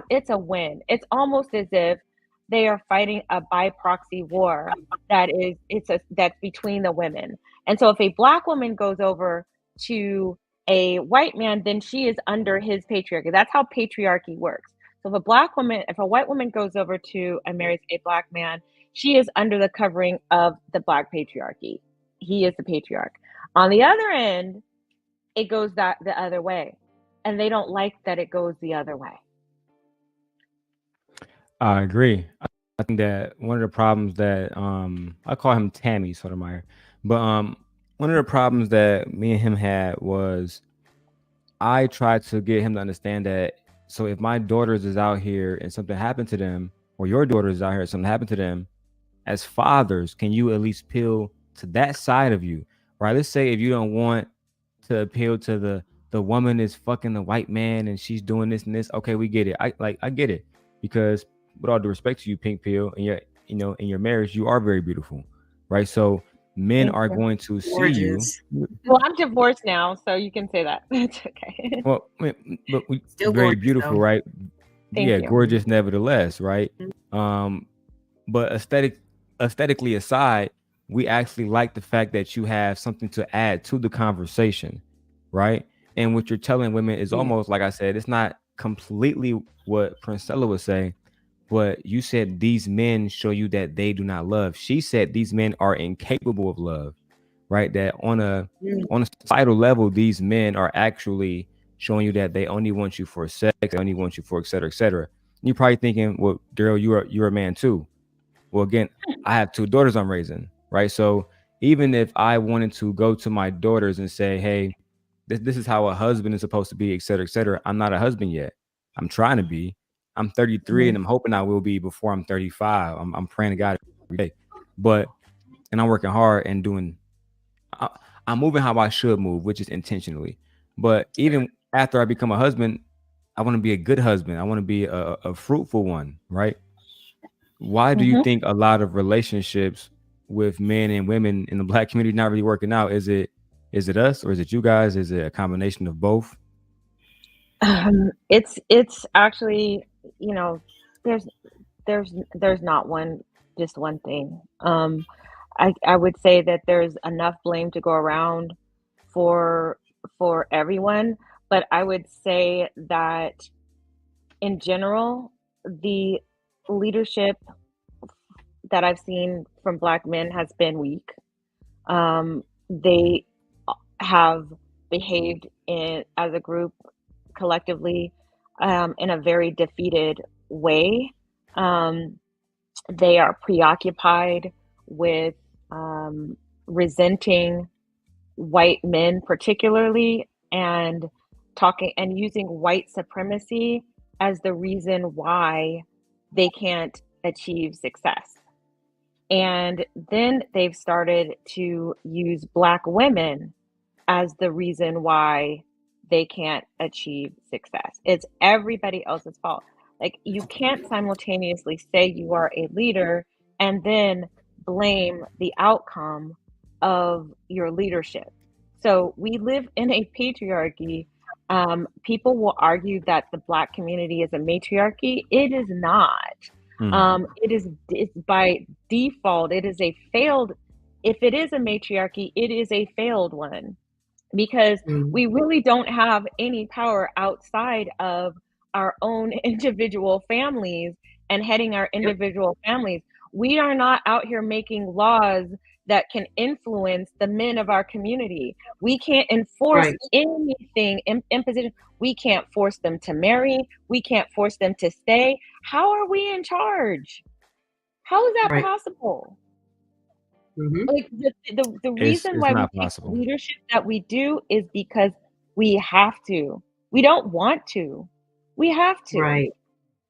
it's a win. It's almost as if they are fighting a bi-proxy war that's between the women. And so if a Black woman goes over to a white man, then she is under his patriarchy. That's how patriarchy works. So if a white woman goes over to and marries a black man, she is under the covering of the black patriarchy. He is the patriarch. On the other end, it goes the other way. And they don't like that it goes the other way. I agree. I think that one of the problems that I call him Tammy Sotomayor, but one of the problems that me and him had was I tried to get him to understand that. So if my daughters is out here and something happened to them, or your daughters is out here and something happened to them, as fathers, can you at least appeal to that side of you, right? Let's say if you don't want to appeal to the woman is fucking the white man and she's doing this and this. Okay, we get it. I get it, because with all due respect to you, Pink Pill, and in your marriage, you are very beautiful, right? So men are going to see you. Well, I'm divorced now, so you can say that. It's okay. Well, but we Still very gorgeous, beautiful, though. right? Thank Yeah, you. gorgeous nevertheless, right? But aesthetically aside, we actually like the fact that you have something to add to the conversation, right? And what you're telling women is almost, like I said, it's not completely what Princella was saying, but you said these men show you that they do not love. She said these men are incapable of love, right? That on a societal level, these men are actually showing you that they only want you for sex, they only want you for et cetera, et cetera. You're probably thinking, well, Daryl, you're a man too. Well, again, I have 2 daughters I'm raising, right? So even if I wanted to go to my daughters and say, hey, this is how a husband is supposed to be, et cetera, I'm not a husband yet. I'm trying to be. I'm 33 and I'm hoping I will be before I'm 35. I'm praying to God every day. And I'm working hard and I'm moving how I should move, which is intentionally. But even after I become a husband, I want to be a good husband. I want to be a fruitful one, right? Why do you think a lot of relationships with men and women in the Black community not really working out? Is it us, or is it you guys? Is it a combination of both? It's actually, there's not just one thing. I would say that there's enough blame to go around for everyone, but I would say that in general, the leadership that I've seen from Black men has been weak. They have behaved as a group collectively in a very defeated way. They are preoccupied with resenting white men particularly, and talking and using white supremacy as the reason why they can't achieve success. And then they've started to use Black women as the reason why they can't achieve success. It's everybody else's fault. Like, you can't simultaneously say you are a leader and then blame the outcome of your leadership. So we live in a patriarchy. People will argue that the Black community is a matriarchy. It is not. It's by default, it is a failed, if it is a matriarchy, it is a failed one, because we really don't have any power outside of our own individual families and heading our individual families. We are not out here making laws that can influence the men of our community. We can't enforce anything, imposition. We can't force them to marry. We can't force them to stay. How are we in charge? How is that possible? Like, the reason why we take leadership that we do is because we have to. We don't want to. We have to.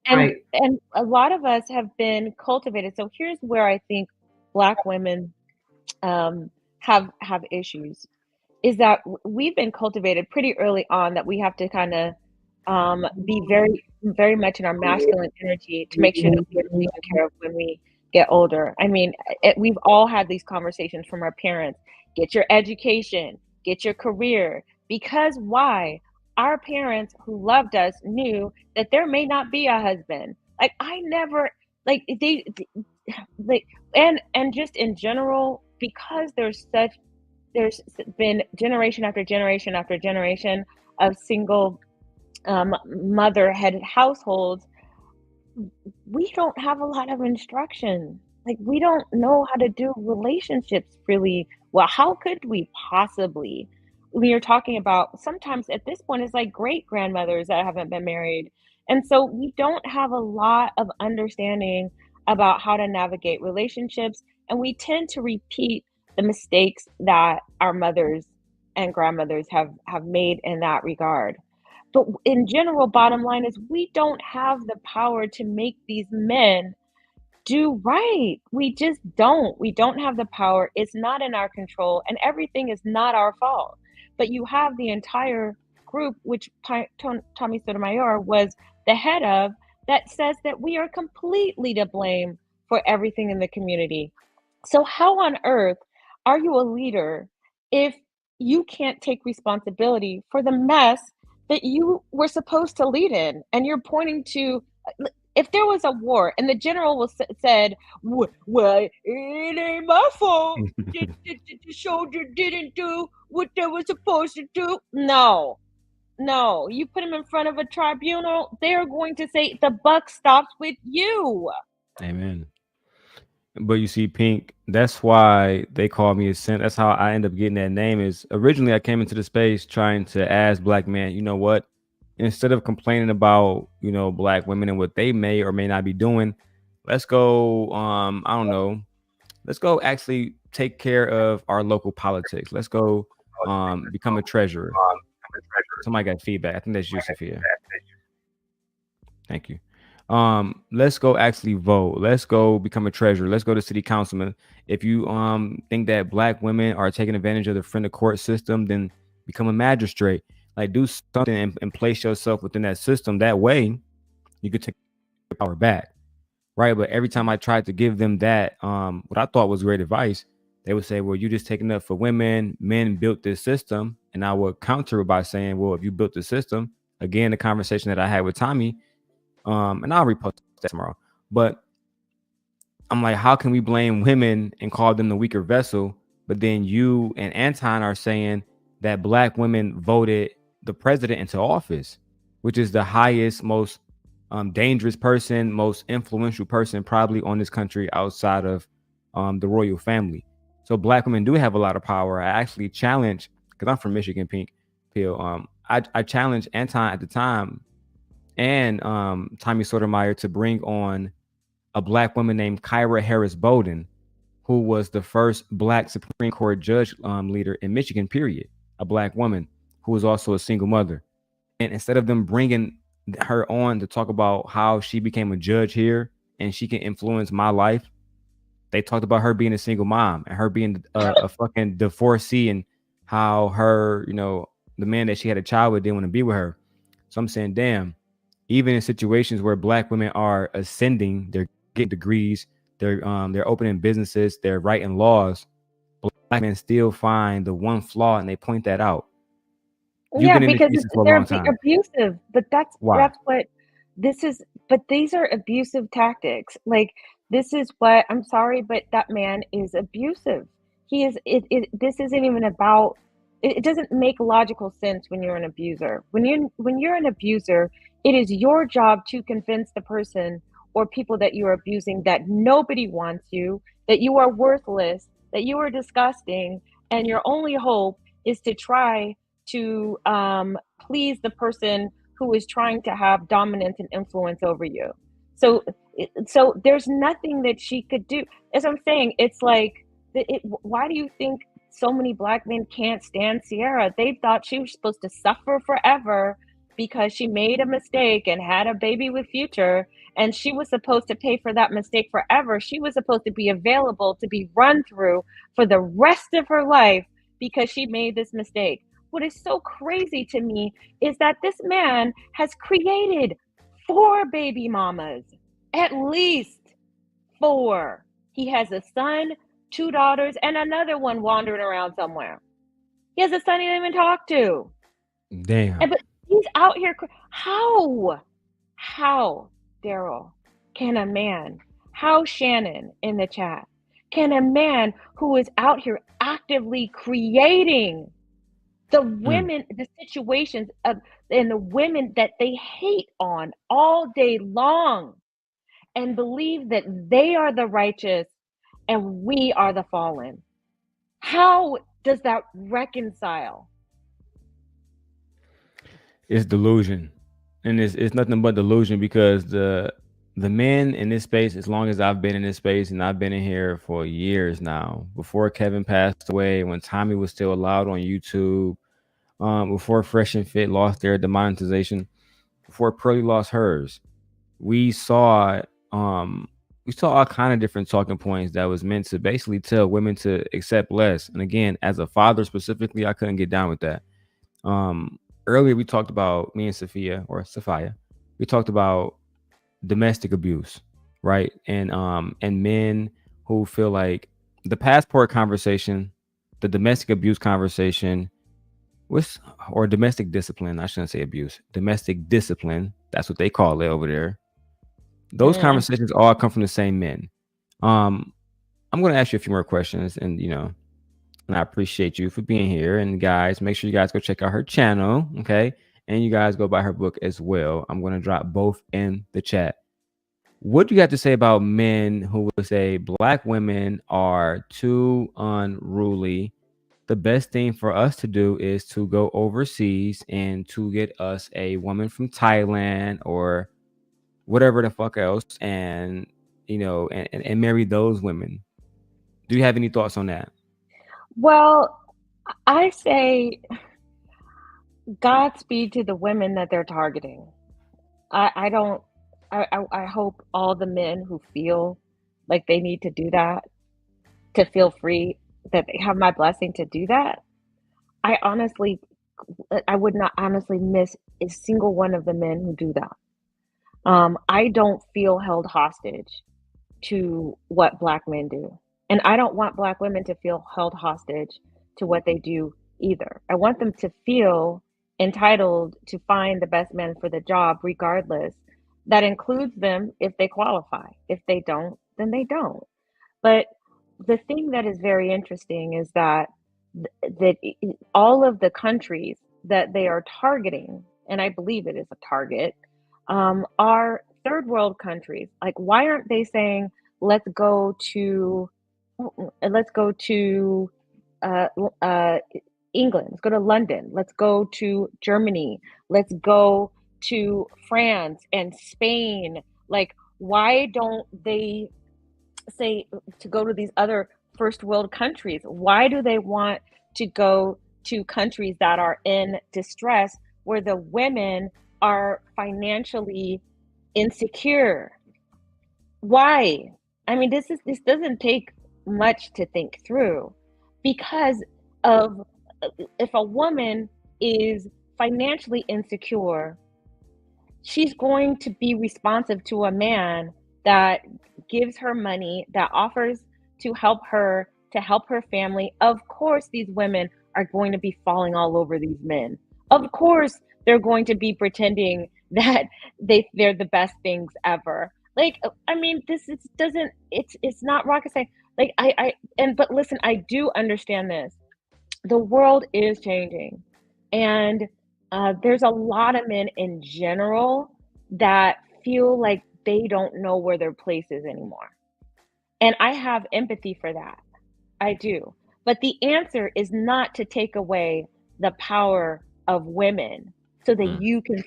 And a lot of us have been cultivated. So here's where I think Black women have issues, is that we've been cultivated pretty early on that we have to kind of be very, very much in our masculine energy to make sure that we're taken care of when we get older. I mean, we've all had these conversations from our parents. Get your education, get your career, because why? Our parents who loved us knew that there may not be a husband. Like, I never, like, and just in general, because there's been generation after generation after generation of single mother-headed households, we don't have a lot of instruction. Like, we don't know how to do relationships really well. How could we possibly? When you're talking about, sometimes at this point, it's like great grandmothers that haven't been married. And so we don't have a lot of understanding about how to navigate relationships. And we tend to repeat the mistakes that our mothers and grandmothers have made in that regard. But in general, bottom line is we don't have the power to make these men do right. We just don't. We don't have the power. It's not in our control, and everything is not our fault. But you have the entire group, which Tommy Sotomayor was the head of, that says that we are completely to blame for everything in the community. So how on earth are you a leader if you can't take responsibility for the mess that you were supposed to lead in? And you're pointing to, if there was a war and the general said, well, it ain't my fault that the soldier didn't do what they were supposed to do. No, you put them in front of a tribunal, they're going to say the buck stops with you. Amen. But you see, Pink, that's why they call me a simp. That's how I end up getting that name. Is originally I came into the space trying to ask black men, you know what? Instead of complaining about, black women and what they may or may not be doing, let's go, I don't know, let's go actually take care of our local politics. Let's go become a treasurer. Somebody got feedback. I think that's you, Sophia. Thank you. Let's go actually vote. Let's go become a treasurer. Let's go to city councilman. If you think that black women are taking advantage of the friend of court system, then become a magistrate. Like, do something and place yourself within that system. That way you could take the power back, right? But every time I tried to give them that, what I thought was great advice, they would say, well, you just taking up for women. Men built this system. And I would counter by saying, well, if you built the system, again, the conversation that I had with Tommy, and I'll repost that tomorrow. But I'm like, how can we blame women and call them the weaker vessel? But then you and Anton are saying that black women voted the president into office, which is the highest, most dangerous person, most influential person probably on this country outside of the royal family. So black women do have a lot of power. I actually challenge, because I'm from Michigan, Pink Pill. I challenged Anton at the time and Tommy Sotomayor to bring on a black woman named Kyra Harris Bowden, who was the first black Supreme Court judge leader in Michigan, period. A black woman who was also a single mother. And instead of them bringing her on to talk about how she became a judge here and she can influence my life, they talked about her being a single mom and her being a fucking divorcee and how her, the man that she had a child with didn't want to be with her. So I'm saying, damn, even in situations where black women are ascending, they're getting degrees, they're opening businesses, they're writing laws, black men still find the one flaw and they point that out. Yeah, because they're abusive. But that's what this is. But these are abusive tactics. Like, this is what, I'm sorry, but that man is abusive. He is. This isn't even about. It doesn't make logical sense when you're an abuser. When you're an abuser, it is your job to convince the person or people that you are abusing that nobody wants you, that you are worthless, that you are disgusting, and your only hope is to try to please the person who is trying to have dominance and influence over you. So there's nothing that she could do. As I'm saying, it's like, why do you think so many black men can't stand Sierra? They thought she was supposed to suffer forever because she made a mistake and had a baby with Future, and she was supposed to pay for that mistake forever. She was supposed to be available to be run through for the rest of her life because she made this mistake. What is so crazy to me is that this man has created 4 baby mamas, at least 4. He has a son, 2 daughters, and another one wandering around somewhere. He has a son he didn't even talk to. Damn. But he's out here. How, Daryl, can a man, how Shannon in the chat, can a man who is out here actively creating the women, the situations and the women that they hate on all day long, and believe that they are the righteous and we are the fallen. How does that reconcile? It's delusion, and it's nothing but delusion, because the men in this space, as long as I've been in this space, and I've been in here for years now, before Kevin passed away, when Tommy was still allowed on YouTube, before Fresh and Fit lost their demonetization, before Pearly lost hers, we saw all kind of different talking points that was meant to basically tell women to accept less. And again, as a father specifically, I couldn't get down with that. Earlier we talked about, me and Sophia, we talked about domestic abuse, right? And men who feel like the passport conversation, the domestic abuse conversation, or domestic discipline, I shouldn't say abuse, domestic discipline, that's what they call it over there. Those conversations all come from the same men. I'm going to ask you a few more questions, and and I appreciate you for being here. And guys, make sure you guys go check out her channel, okay? And you guys go buy her book as well. I'm going to drop both in the chat. What do you have to say about men who would say Black women are too unruly? The best thing for us to do is to go overseas and to get us a woman from Thailand or whatever the fuck else, and and marry those women. Do you have any thoughts on that? Well, I say Godspeed to the women that they're targeting. I hope all the men who feel like they need to do that, to feel free, that they have my blessing to do that. I would not honestly miss a single one of the men who do that. I don't feel held hostage to what Black men do. And I don't want Black women to feel held hostage to what they do either. I want them to feel entitled to find the best man for the job regardless. That includes them if they qualify. If they don't, then they don't. But the thing that is very interesting is that all of the countries that they are targeting, and I believe it is a target, are third world countries. Like, why aren't they saying, let's go to England, let's go to London, let's go to Germany, let's go to France and Spain? Like, why don't they say to go to these other first world countries? Why do they want to go to countries that are in distress, where the women are financially insecure? Why? I mean, this doesn't take much to think through, because of if a woman is financially insecure, she's going to be responsive to a man that gives her money, that offers to help her family. Of course, these women are going to be falling all over these men. Of course, they're going to be pretending that they're the best things ever. Like, I mean, it's not rocket science. Like, but listen, I do understand this. The world is changing, and there's a lot of men in general that feel like they don't know where their place is anymore. And I have empathy for that. I do. But the answer is not to take away the power of women so that you can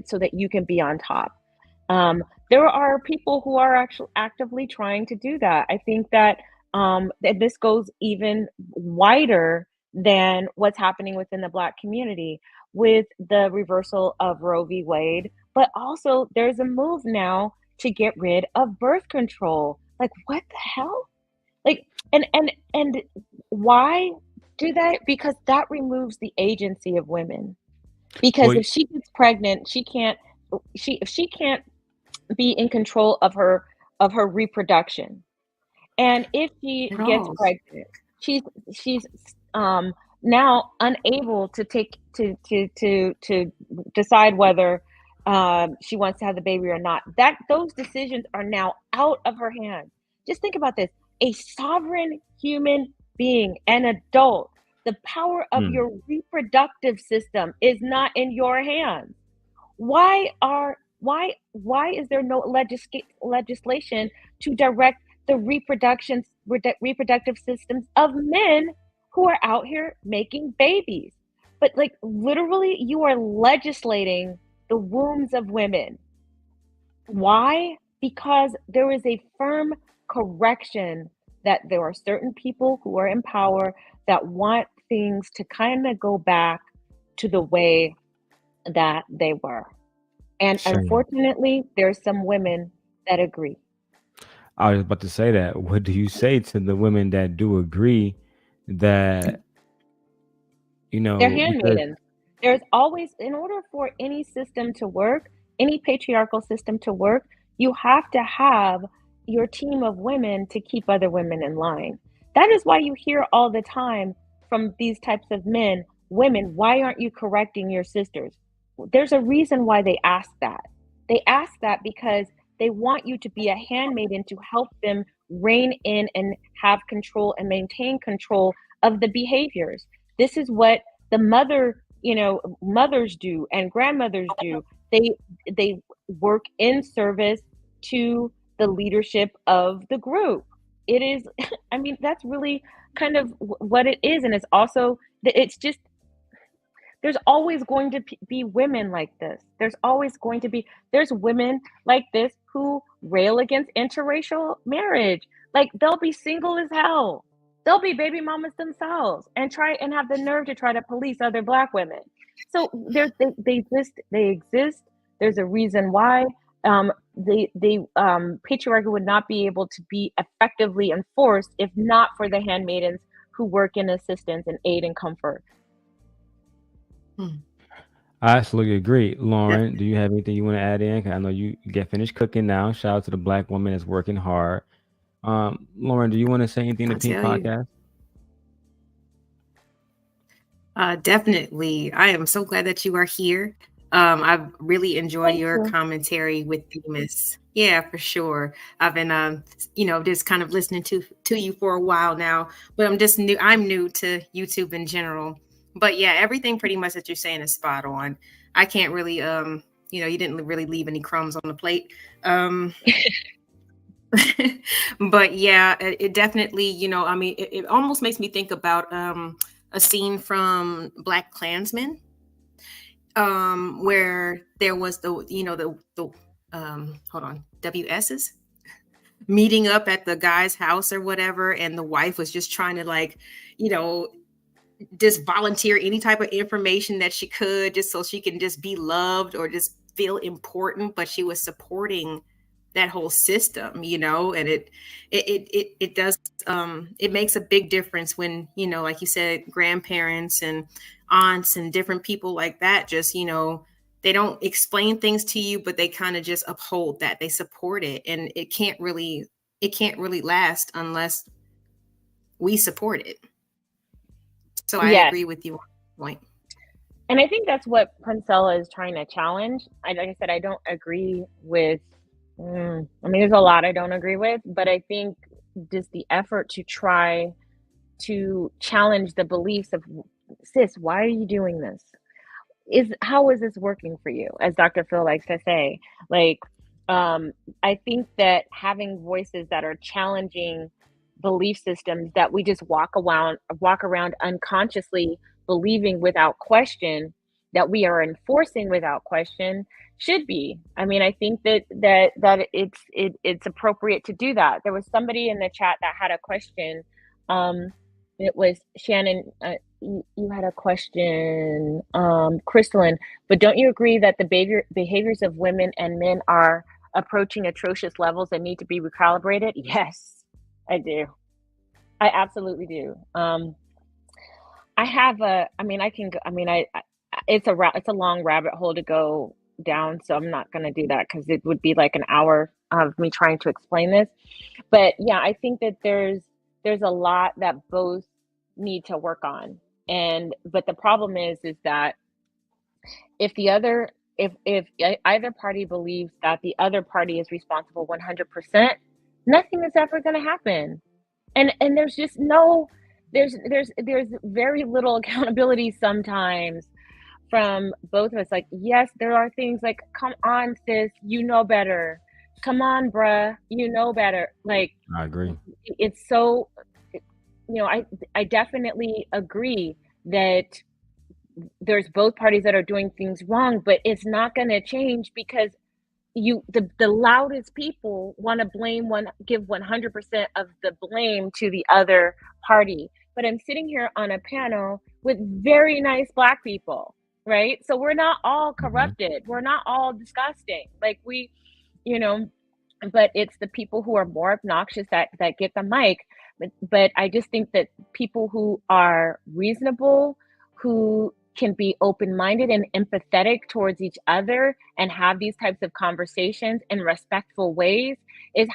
so that you can be on top. There are people who are actually actively trying to do that. I think that this goes even wider than what's happening within the Black community with the reversal of Roe v. Wade. But also there's a move now to get rid of birth control. Like, what the hell? Like, and why do that? Because that removes the agency of women. Because if she gets pregnant, if she can't be in control of her reproduction. And if she gets pregnant, she's now unable to decide whether she wants to have the baby or not. Those decisions are now out of her hands. Just think about this. A sovereign human being, an adult, the power of your reproductive system is not in your hands. Why are Why is there no legislation to direct the reproductive systems of men who are out here making babies? But like literally, you are legislating the wombs of women. Why? Because there is a firm correction that there are certain people who are in power that want things to kind of go back to the way that they were. And Sure. unfortunately, there's some women that agree. I was about to say that. What do you say to the women that do agree that, you know, They're because handmaidens. There's always, in order for any system to work, any patriarchal system to work, you have to have your team of women to keep other women in line. That is why you hear all the time from these types of men, women, why aren't you correcting your sisters? There's a reason why they ask that. They ask that because they want you to be a handmaiden to help them rein in and have control and maintain control of the behaviors. This is what the mothers do and grandmothers do. They work in service to the leadership of the group. It is, I mean, that's really kind of what it is. And it's also, it's just, there's always going to be women like this. There's women like this who rail against interracial marriage. Like they'll be single as hell. They'll be baby mamas themselves and try and have the nerve to try to police other Black women. So they exist. There's a reason why the patriarchy would not be able to be effectively enforced if not for the handmaidens who work in assistance and aid and comfort. I absolutely agree. Lauren, do you have anything you want to add in? 'Cause I know you get finished cooking now. Shout out to the Black woman that's working hard. Lauren, do you want to say anything to Pink Podcast? Definitely. I am so glad that you are here. I really enjoy your commentary with Demas. Yeah, for sure. I've been, just kind of listening to you for a while now, but I'm new to YouTube in general. But yeah, everything pretty much that you're saying is spot on. I can't really, you didn't really leave any crumbs on the plate. But yeah, it definitely, it almost makes me think about a scene from Black Klansman, where there was the WS's meeting up at the guy's house or whatever, and the wife was just trying to just volunteer any type of information that she could just so she can just be loved or just feel important, but she was supporting that whole system, and it does, it makes a big difference when, like you said, grandparents and aunts and different people like that, just, they don't explain things to you, but they kind of just uphold that, they support it. And it can't really last unless we support it. So I agree with you on that point. And I think that's what Princella is trying to challenge. Like I said, I don't agree with, there's a lot I don't agree with, but I think just the effort to try to challenge the beliefs of, sis, why are you doing this? How is this working for you? As Dr. Phil likes to say, I think that having voices that are challenging belief systems that we just walk around unconsciously believing without question, that we are enforcing without question, should be. I think that it's appropriate to do that. There was somebody in the chat that had a question. It was Shannon. You had a question, Crystalline. But don't you agree that the behaviors of women and men are approaching atrocious levels and need to be recalibrated? Yes. I do. I absolutely do. I have it's a long rabbit hole to go down, so I'm not going to do that because it would be like an hour of me trying to explain this. But yeah, I think that there's a lot that both need to work on. But the problem is that if either party believes that the other party is responsible 100%, nothing is ever going to happen. And there's just there's very little accountability sometimes from both of us. Like, yes, there are things like, come on, sis, you know better. Come on, bruh, you know better. Like, I agree. It's so, I definitely agree that there's both parties that are doing things wrong, but it's not going to change because the loudest people want to give 100% of the blame to the other party. But I'm sitting here on a panel with very nice Black people, right? So we're not all corrupted. We're not all disgusting. Like but it's the people who are more obnoxious that get the mic. But I just think that people who are reasonable, who can be open-minded and empathetic towards each other and have these types of conversations in respectful ways is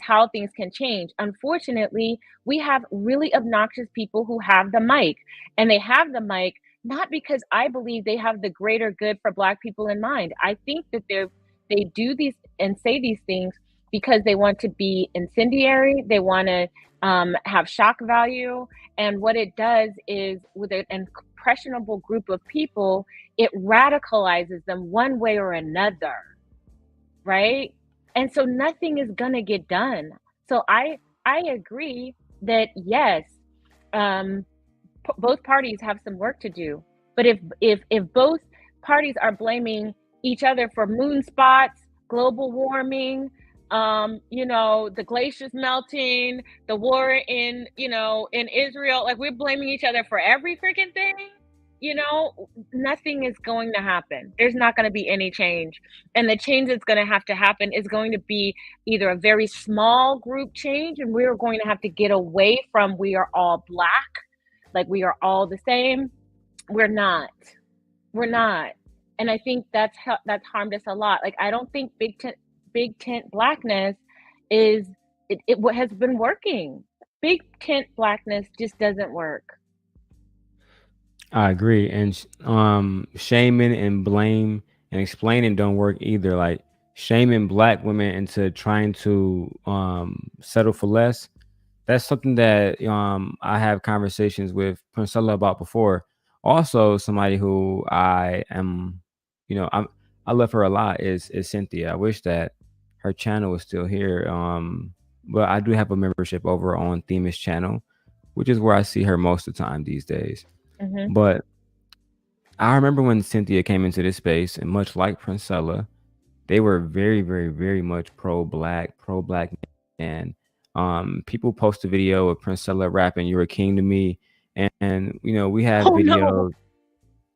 how things can change. Unfortunately, we have really obnoxious people who have the mic, and they have the mic not because I believe they have the greater good for Black people in mind. I think that they do these and say these things because they want to be incendiary. They want to have shock value. And what it does is, with an impressionable group of people, it radicalizes them one way or another, right? And so nothing is gonna get done. So I agree that yes, both parties have some work to do. But if both parties are blaming each other for moon spots, global warming, the glaciers melting, the war in Israel, like we're blaming each other for every freaking thing, nothing is going to happen. There's not going to be any change. And the change that's going to have to happen is going to be either a very small group change, and we're going to have to get away from we are all Black, like we are all the same. We're not. And I think that's harmed us a lot. Like, I don't think big tent Blackness it has been working. Big tent Blackness just doesn't work. I agree. And shaming and blame and explaining don't work either. Like, shaming Black women into trying to settle for less, that's something that I have conversations with Princella about before. Also, somebody who I am, I love her a lot is Cynthia. I wish that her channel is still here. But I do have a membership over on Themis channel, which is where I see her most of the time these days. Mm-hmm. But I remember when Cynthia came into this space, and much like Princella, they were very, very, very much pro-Black man. People post a video of Princella rapping "You're a King to Me," and we have videos. No.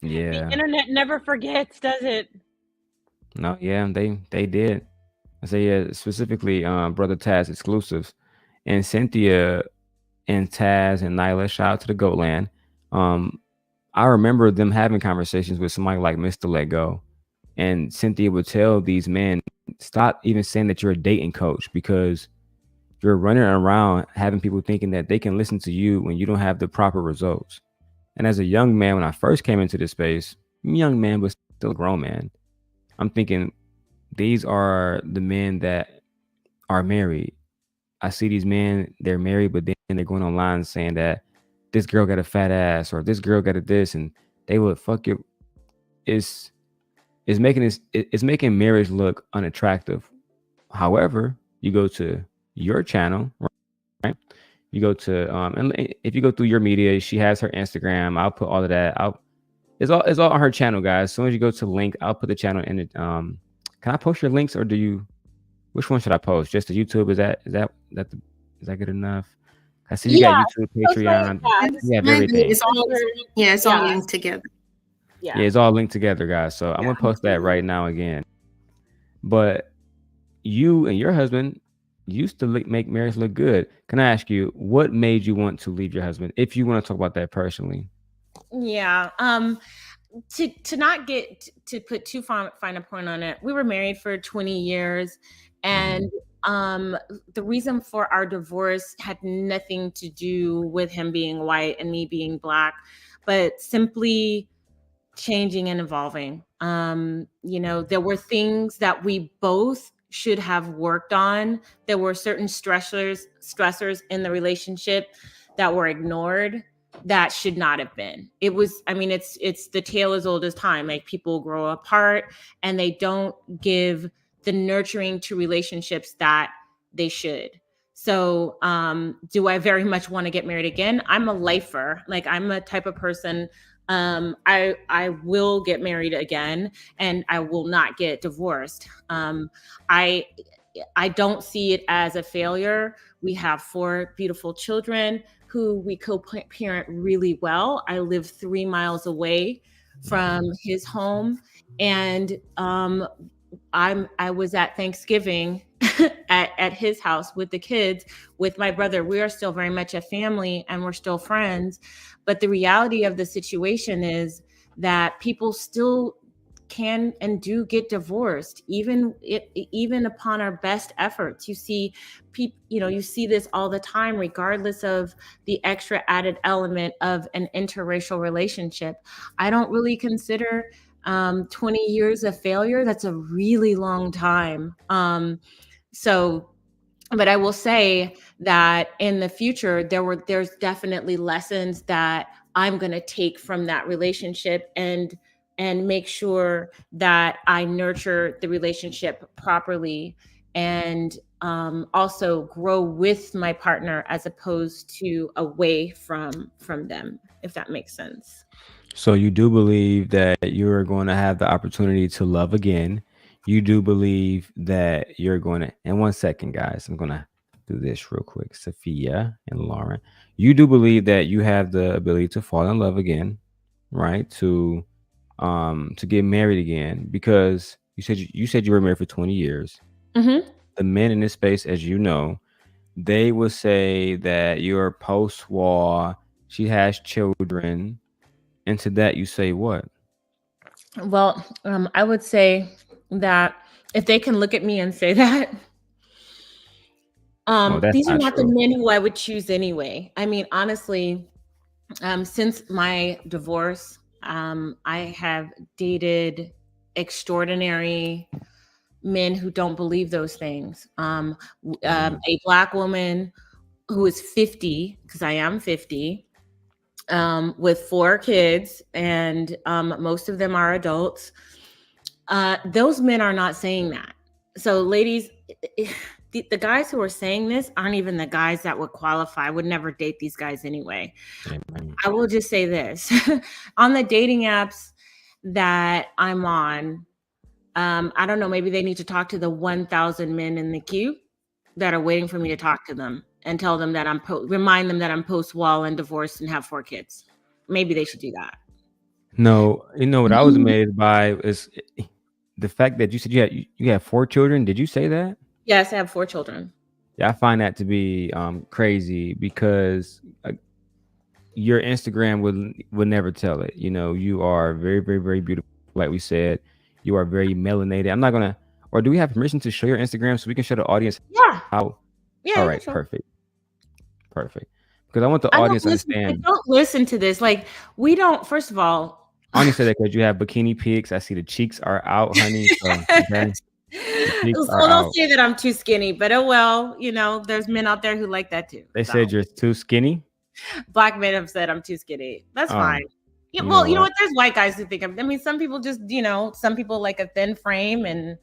Yeah, the internet never forgets, does it? No, yeah, they did. I say, yeah, specifically Brother Taz exclusives, and Cynthia and Taz and Nyla, shout out to the Goatland. I remember them having conversations with somebody like Mr. Let Go, and Cynthia would tell these men, stop even saying that you're a dating coach, because you're running around having people thinking that they can listen to you when you don't have the proper results. And as a young man, when I first came into this space, young man, but still a grown man, I'm thinking, these are the men that are married. I see these men, they're married, but then they're going online saying that this girl got a fat ass or this girl got a this, and they would fuck you. It's making marriage look unattractive. However, you go to your channel, right? You go to and if you go through your media, she has her Instagram. I'll put all of that. It's all on her channel, guys. As soon as you go to link, I'll put the channel in it. Can I post your links, or which one should I post? Just the YouTube? Is that good enough? I see you got YouTube, Patreon. You have everything. It's all linked together. Yeah, it's all linked together, guys. So I'm gonna post that right now again. But you and your husband used to make marriage look good. Can I ask you, what made you want to leave your husband? If you want to talk about that personally. Yeah. To not get to put too fine a point on it, we were married for 20 years, and the reason for our divorce had nothing to do with him being white and me being Black, but simply changing and evolving. There were things that we both should have worked on. There were certain stressors in the relationship that were ignored. that should not have been. It was, I mean, it's the tale as old as time. Like, people grow apart and they don't give the nurturing to relationships that they should. So do I very much want to get married again? I'm a lifer. Like, I'm a type of person, I will get married again, and I will not get divorced. I don't see it as a failure. We have 4 beautiful children who we co-parent really well. I live 3 miles away from his home, and I was at Thanksgiving at his house with the kids, with my brother. We are still very much a family, and we're still friends. But the reality of the situation is that people still can and do get divorced, even upon our best efforts. You see people, you see this all the time, regardless of the extra added element of an interracial relationship. I don't really consider 20 years of failure. That's a really long time. But I will say that in the future, there's definitely lessons that I'm going to take from that relationship and make sure that I nurture the relationship properly, and also grow with my partner as opposed to away from them, if that makes sense. So you do believe that you're going to have the opportunity to love again. You do believe that you're going to, and 1 second, guys, I'm going to do this real quick. Sophia and Lauren, you do believe that you have the ability to fall in love again, right? To get married again, because you said you were married for 20 years. Mm-hmm. The men in this space, as you know, they will say that you're post-war, she has children, and to that you say what? Well, I would say that if they can look at me and say that, these are not the men who I would choose anyway. I mean, honestly, since my divorce, I have dated extraordinary men who don't believe those things. A Black woman who is 50, because I am 50, with 4 kids, and most of them are adults. Those men are not saying that. So ladies, the guys who are saying this aren't even the guys that would qualify. I would never date these guys anyway. Amen. I will just say this. On the dating apps that I'm on, I don't know, maybe they need to talk to the 1,000 men in the queue that are waiting for me to talk to them and tell them that remind them that I'm post-wall and divorced and have 4 kids. Maybe they should do that. No, what I was amazed by is the fact that you said you had 4 children. Did you say that? Yes, I have 4 children. Yeah, I find that to be crazy, because your Instagram would never tell it. You are very, very, very beautiful. Like we said, you are very melanated. I'm not gonna, or do we have permission to show your Instagram so we can show the audience? Yeah. How? Yeah. All right. Perfect. Because I want the audience to understand. Don't listen to this. Like, we don't. First of all, I only said that because you have bikini pics. I see the cheeks are out, honey. So, okay. Don't say that I'm too skinny, but oh well, there's men out there who like that too. They said you're too skinny. Black men have said I'm too skinny. That's fine. Yeah, well, you know what? There's white guys who think I mean, some people just, some people like a thin frame, and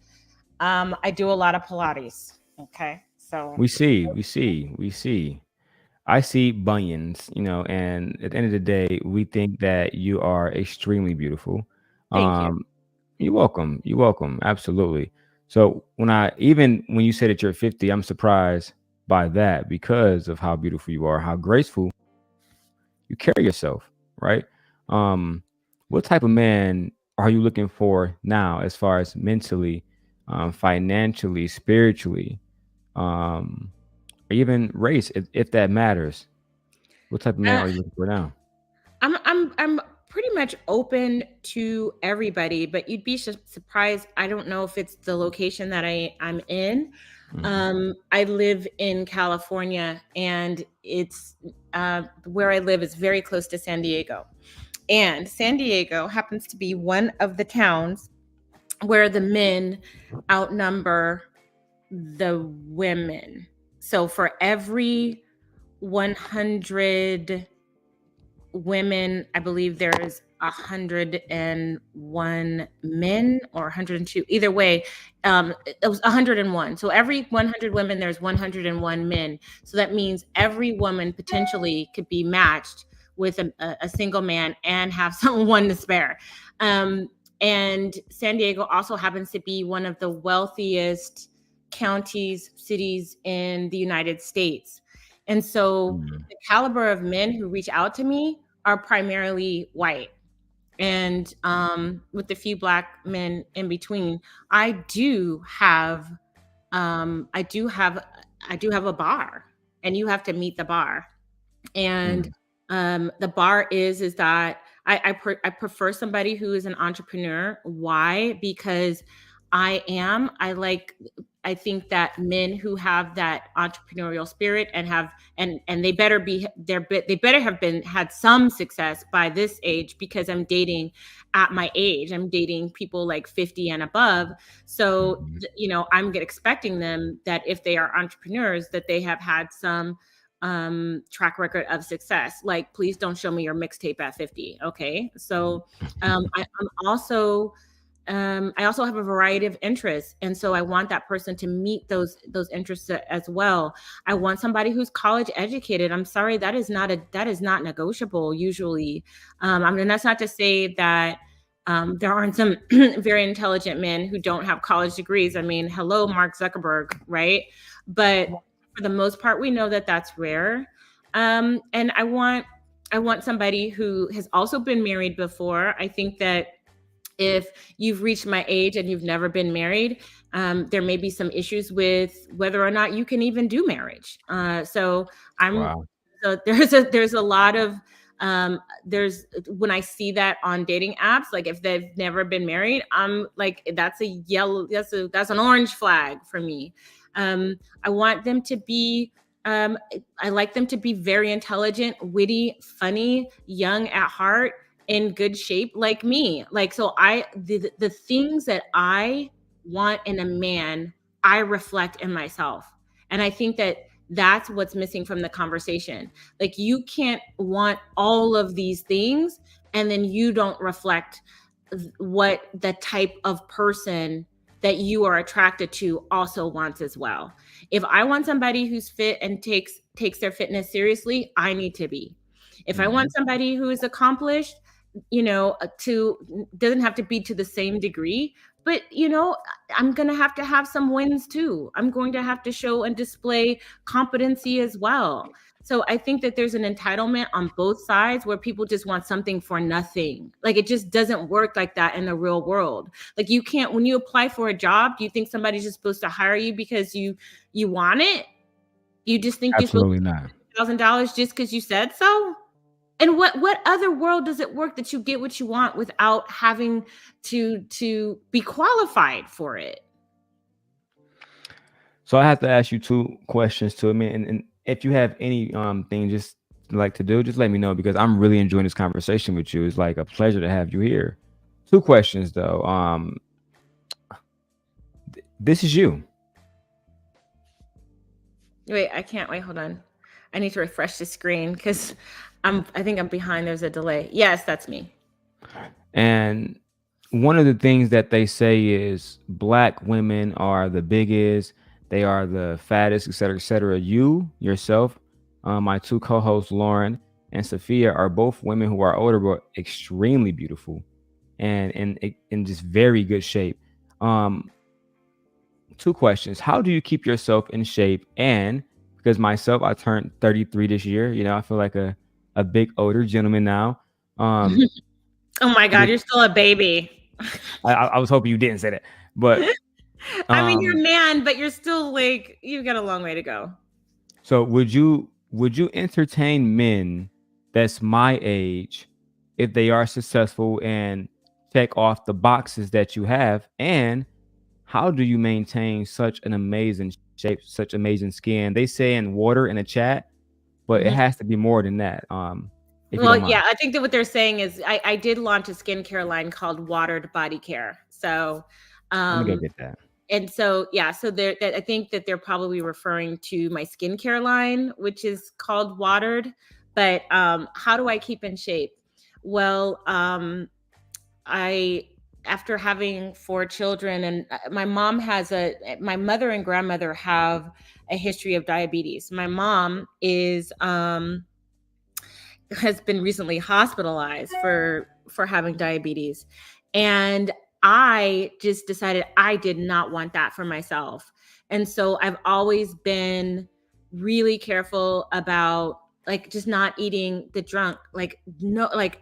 I do a lot of Pilates. Okay, so we see. I see bunions, and at the end of the day, we think that you are extremely beautiful. Thank you. You're welcome. Absolutely. So when you say that you're 50, I'm surprised by that, because of how beautiful you are, how graceful you carry yourself, right? What type of man are you looking for now, as far as mentally, financially, spiritually, or even race, if that matters? What type of man are you looking for now? I'm pretty much open to everybody, but you'd be surprised. I don't know if it's the location that I'm in. Mm-hmm. I live in California, and it's where I live is very close to San Diego. And San Diego happens to be one of the towns where the men outnumber the women. So for every 100 women, I believe there's 101 men or 102. Either way, it was 101. So every 100 women, there's 101 men. So that means every woman potentially could be matched with a single man and have someone to spare. And San Diego also happens to be one of the wealthiest counties, cities in the United States. And so the caliber of men who reach out to me are primarily white. And with a few Black men in between, I do have a bar, and you have to meet the bar. And the bar is that I prefer somebody who is an entrepreneur. Why? Because I think that men who have that entrepreneurial spirit and they better have had some success by this age, because I'm dating at my age. I'm dating people like 50 and above. So, I'm expecting them that if they are entrepreneurs, that they have had some track record of success. Like, please don't show me your mixtape at 50. Okay. So, I also have a variety of interests. And so I want that person to meet those interests as well. I want somebody who's college educated. I'm sorry, that is not negotiable usually. That's not to say that there aren't some very intelligent men who don't have college degrees. I mean, hello, Mark Zuckerberg, right? But for the most part, we know that that's rare. And I want somebody who has also been married before. I think that if you've reached my age and you've never been married, there may be some issues with whether or not you can even do marriage. So there's a lot of when I see that on dating apps, like if they've never been married, I'm like, that's an orange flag for me. I want them to be I like them to be very intelligent, witty, funny, young at heart, in good shape, like me. Like, so the things that I want in a man, I reflect in myself. And I think that that's what's missing from the conversation. Like, you can't want all of these things and then you don't reflect what the type of person that you are attracted to also wants as well. If I want somebody who's fit and takes their fitness seriously, I need to be. If I want somebody who is accomplished, doesn't have to be to the same degree, but I'm going to have some wins too. I'm going to have to show and display competency as well. So I think that there's an entitlement on both sides where people just want something for nothing. Like, it just doesn't work like that in the real world. Like, you can't, when you apply for a job, do you think somebody's just supposed to hire you because you want it? You just think absolutely not $1,000 just because you said so? And what other world does it work that you get what you want without having to be qualified for it? So I have to ask you two questions to me, and if you have any thing just like to do, just let me know, because I'm really enjoying this conversation with you. It's like a pleasure to have you here. Two questions though. This is you. Wait, I can't wait. Hold on. I need to refresh the screen because I think I'm behind. There's a delay. Yes, that's me. And one of the things that they say is Black women are the biggest, they are the fattest, et cetera, et cetera. You, yourself, my two co-hosts, Lauren and Sophia, are both women who are older, but extremely beautiful and in just very good shape. Two questions. How do you keep yourself in shape? And because myself, I turned 33 this year, I feel like a big older gentleman now. Oh my God, you're still a baby. I was hoping you didn't say that, but I mean, you're a man, but you're still like, you've got a long way to go. So would you entertain men that's my age if they are successful and check off the boxes that you have? And how do you maintain such an amazing shape, such amazing skin? They say in water in the chat, but it has to be more than that. Well, yeah, I think that what they're saying is I did launch a skincare line called Watered Body Care. So let me go get that. And so, yeah, so I think that they're probably referring to my skincare line, which is called Watered. But how do I keep in shape? Well, after having 4 children, and my mother and grandmother have a history of diabetes. My mom has been recently hospitalized for having diabetes. And I just decided I did not want that for myself. And so I've always been really careful about like just not eating the junk, like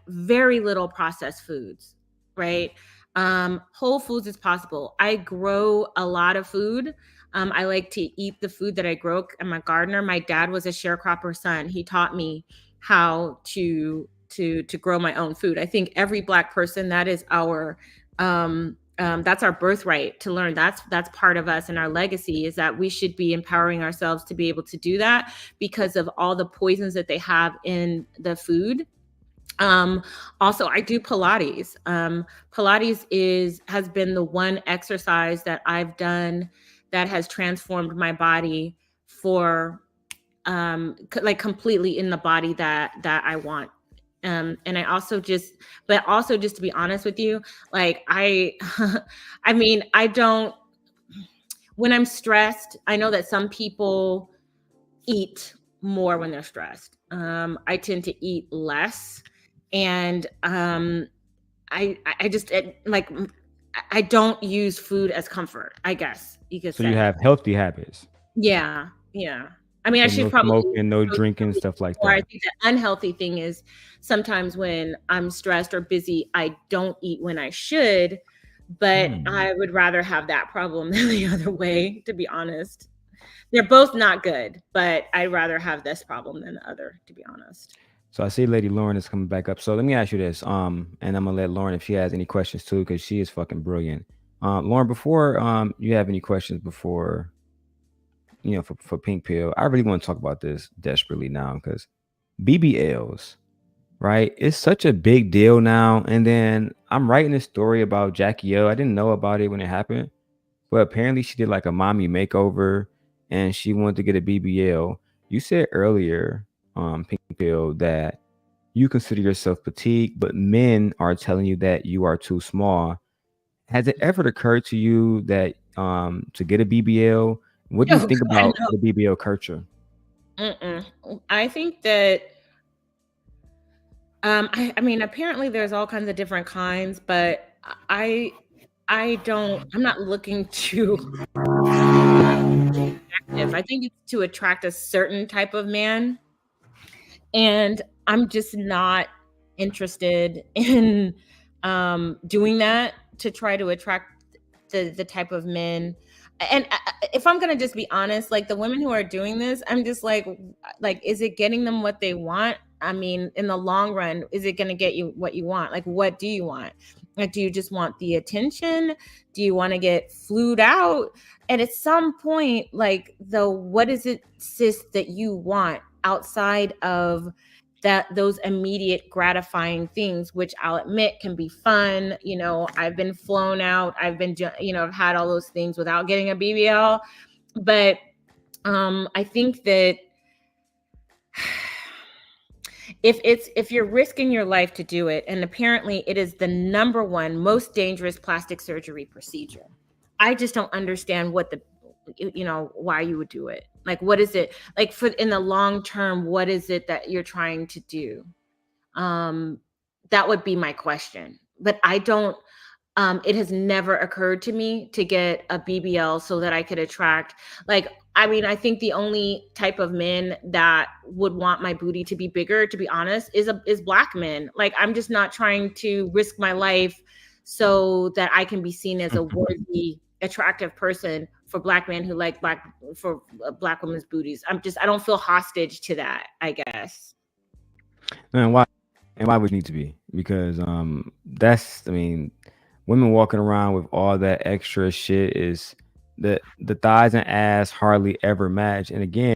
very little processed foods, right? Whole foods is possible. I grow a lot of food. I like to eat the food that I grow. I'm a gardener. My dad was a sharecropper son. He taught me how to grow my own food. I think every Black person, that is our that's our birthright to learn. That's part of us, and our legacy is that we should be empowering ourselves to be able to do that because of all the poisons that they have in the food. Also, I do Pilates. Pilates has been the one exercise that I've done that has transformed my body for like completely in the body that I want. And I also just to be honest with you, like I mean, when I'm stressed, I know that some people eat more when they're stressed. I tend to eat less. And I don't use food as comfort, I guess you could say. So you have healthy habits. Yeah. I mean, so I should probably smoking, no drinking, stuff like that. I think the unhealthy thing is sometimes when I'm stressed or busy, I don't eat when I should, but I would rather have that problem than the other way, to be honest. They're both not good, but I'd rather have this problem than the other, to be honest. So I see Lady Lauren is coming back up. So let me ask you this, and I'm gonna let Lauren, if she has any questions too, because she is fucking brilliant. Lauren, before you have any questions before, for Pink Pill, I really want to talk about this desperately now because BBLs, right? It's such a big deal now. And then I'm writing this story about Jackie O. I didn't know about it when it happened, but apparently she did like a mommy makeover and she wanted to get a BBL. You said earlier, Pink Pill, that you consider yourself petite, but men are telling you that you are too small. Has it ever occurred to you that to get a BBL? What do you think about the BBL culture? I think that I mean, apparently there's all kinds of different kinds, but I'm not looking to attractive. I think it's to attract a certain type of man, and I'm just not interested in doing that to try to attract the type of men. And if I'm gonna just be honest, like the women who are doing this, I'm just like, is it getting them what they want? I mean, in the long run, is it gonna get you what you want? Like, what do you want? Like, do you just want the attention? Do you want to get flued out? And at some point, like, what is it, sis, that you want outside of those immediate gratifying things, which I'll admit can be fun. I've been flown out. I've been, I've had all those things without getting a BBL. But I think that if you're risking your life to do it, and apparently it is the number one most dangerous plastic surgery procedure, I just don't understand why you would do it. Like, what is it like in the long term? What is it that you're trying to do? That would be my question. But I don't, it has never occurred to me to get a BBL so that I could attract, I think the only type of men that would want my booty to be bigger, to be honest, is Black men. Like, I'm just not trying to risk my life so that I can be seen as a worthy, attractive person for Black men who like Black women's booties. I don't feel hostage to that, I guess. And why would you need to be? Because women walking around with all that extra shit is the thighs and ass hardly ever match. And again,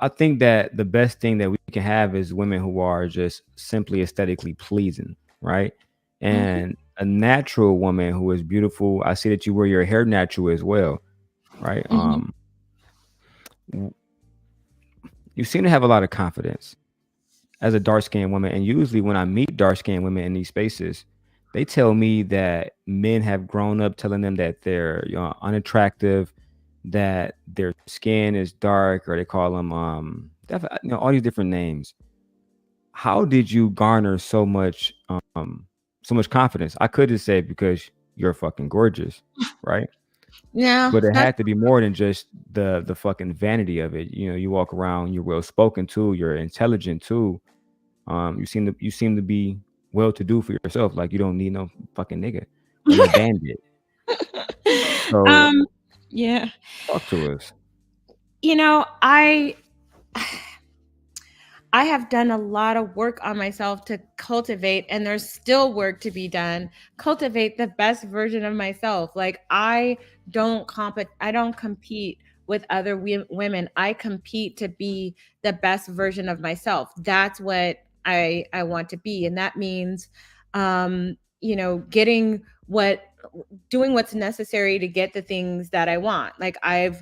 I think that the best thing that we can have is women who are just simply aesthetically pleasing, right? And a natural woman who is beautiful. I see that you wear your hair natural as well, right? You seem to have a lot of confidence. as a dark-skinned woman, and usually when I meet dark-skinned women in these spaces, they tell me that men have grown up telling them that they're, you know, unattractive, that their skin is dark, or they call them you know, all these different names. How did you garner so much confidence? I could just say because you're fucking gorgeous, right? Yeah, but it had to be more than just the fucking vanity of it. You know, you walk around, you're well spoken too, you're intelligent too. You seem to be well to do for yourself. Like you don't need no fucking nigga or a bandit. So yeah. Talk to us. You know, I have done a lot of work on myself to cultivate, and there's still work to be done, cultivate the best version of myself. Like I don't compete with other women. I compete to be the best version of myself. That's what I want to be. And that means, you know, doing what's necessary to get the things that I want. Like I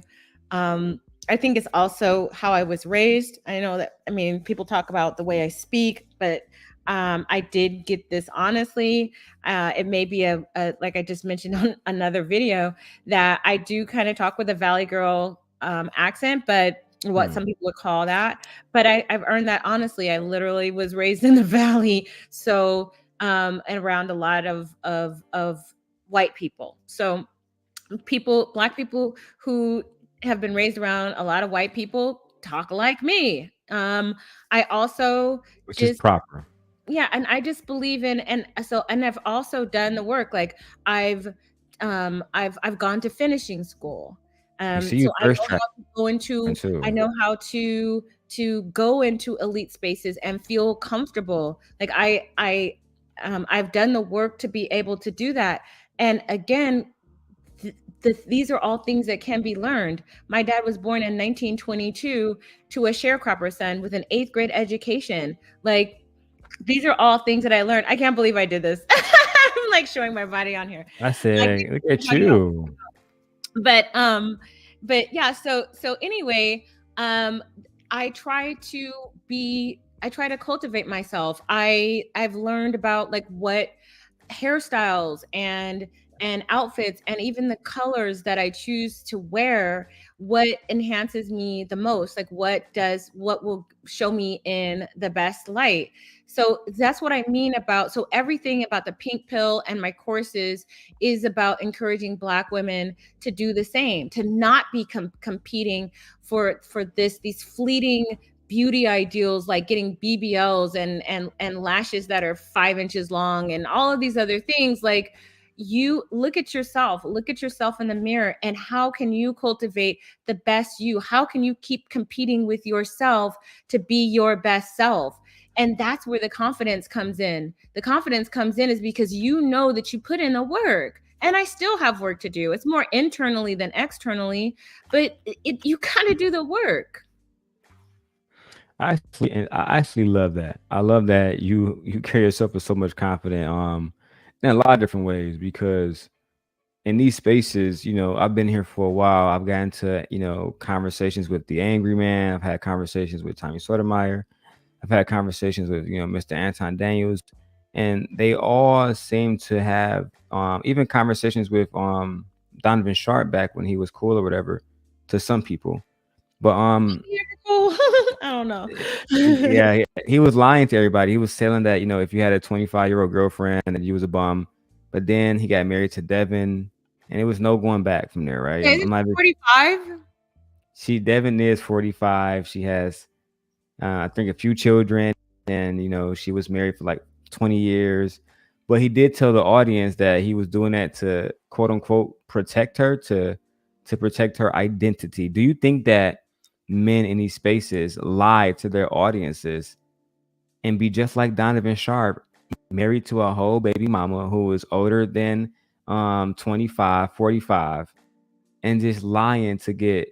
think it's also how I was raised. I know that, I mean, people talk about the way I speak, but I did get this honestly. It may be a like I just mentioned on another video, that I do kind of talk with a Valley Girl accent, but what some people would call that. But I've earned that honestly. I literally was raised in the Valley, so and around a lot of white people. So Black people who have been raised around a lot of white people talk like me. I also which is proper. Yeah, and I just believe in, and I've also done the work. Like I've gone to finishing school. So I know how to go into, I know how to go into elite spaces and feel comfortable. Like I've done the work to be able to do that. And again, these are all things that can be learned. My dad was born in 1922 to a sharecropper son with an 8th grade education. Like these are all things that I learned. I can't believe I did this. I'm like showing my body on here. I said, look at you. But yeah, so anyway, I try to cultivate myself. I've learned about like what hairstyles and outfits and even the colors that I choose to wear, what enhances me the most, like what will show me in the best light. So that's what I mean about, so everything about the pink pill and my courses is about encouraging Black women to do the same, to not be competing for these fleeting beauty ideals, like getting BBLs and lashes that are 5 inches long and all of these other things. Like, you look at yourself in the mirror, and how can you cultivate the best you? How can you keep competing with yourself to be your best self? And that's where the confidence comes in. The confidence comes in is because you know that you put in the work. And I still have work to do. It's more internally than externally, but you kind of do the work. I actually love that. I love that you carry yourself with so much confidence. In a lot of different ways, because in these spaces, you know, I've been here for a while. I've gotten to, you know, conversations with the Angry Man. I've had conversations with Tommy Sotomayor. I've had conversations with, you know, Mr. Anton Daniels, and they all seem to have even conversations with Donovan Sharp back when he was cool or whatever to some people. But I don't know. Yeah, he was lying to everybody. He was telling that, you know, if you had a 25-year-old girlfriend, that you was a bum. But then he got married to Devin, and it was no going back from there, right? Okay, 45. Devin is 45. She has, I think, a few children, and you know, she was married for like 20 years. But he did tell the audience that he was doing that to quote unquote protect her, to protect her identity. Do you think that men in these spaces lie to their audiences and be just like Donovan Sharp, married to a whole baby mama who is older than 25, 45, and just lying to get,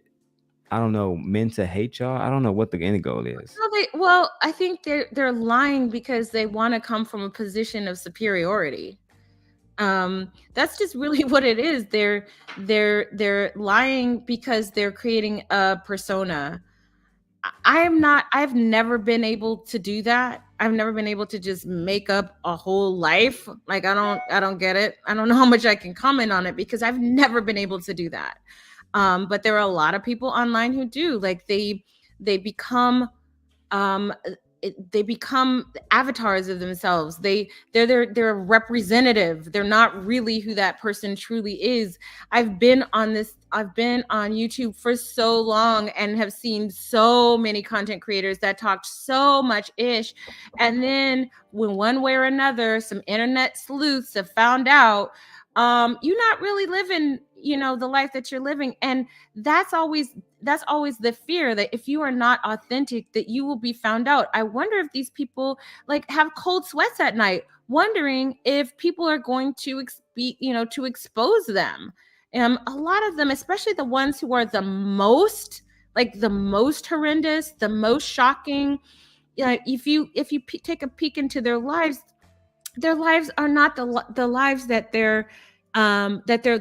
I don't know, men to hate y'all? I don't know what the end goal is. Well, I think they're lying because they want to come from a position of superiority. That's just really what it is. They're lying because they're creating a persona. I've never been able to do that. I've never been able to just make up a whole life. Like I don't get it. I don't know how much I can comment on it because I've never been able to do that. But there are a lot of people online who do. Like they become they become avatars of themselves. They're a representative. They're not really who that person truly is. I've been on YouTube for so long and have seen so many content creators that talked so much ish. And then when one way or another, some internet sleuths have found out, you're not really living, the life that you're living. And that's always the fear that if you are not authentic, that you will be found out. I wonder if these people like have cold sweats at night, wondering if people are going to to expose them. A lot of them, especially the ones who are the most horrendous, the most shocking. If you take a peek into their lives are not the lives that they're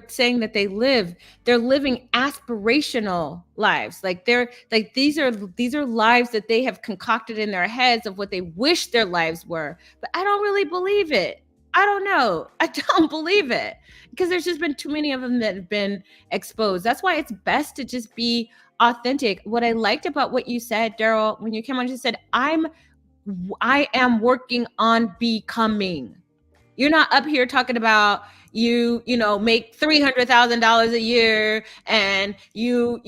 saying that they live. They're living aspirational lives. These are lives that they have concocted in their heads of what they wish their lives were. But I don't really believe it. I don't know. I don't believe it because there's just been too many of them that have been exposed. That's why it's best to just be authentic. What I liked about what you said, Daryl, when you came on, you said, I am working on becoming. You're not up here talking about you make $300,000 a year and you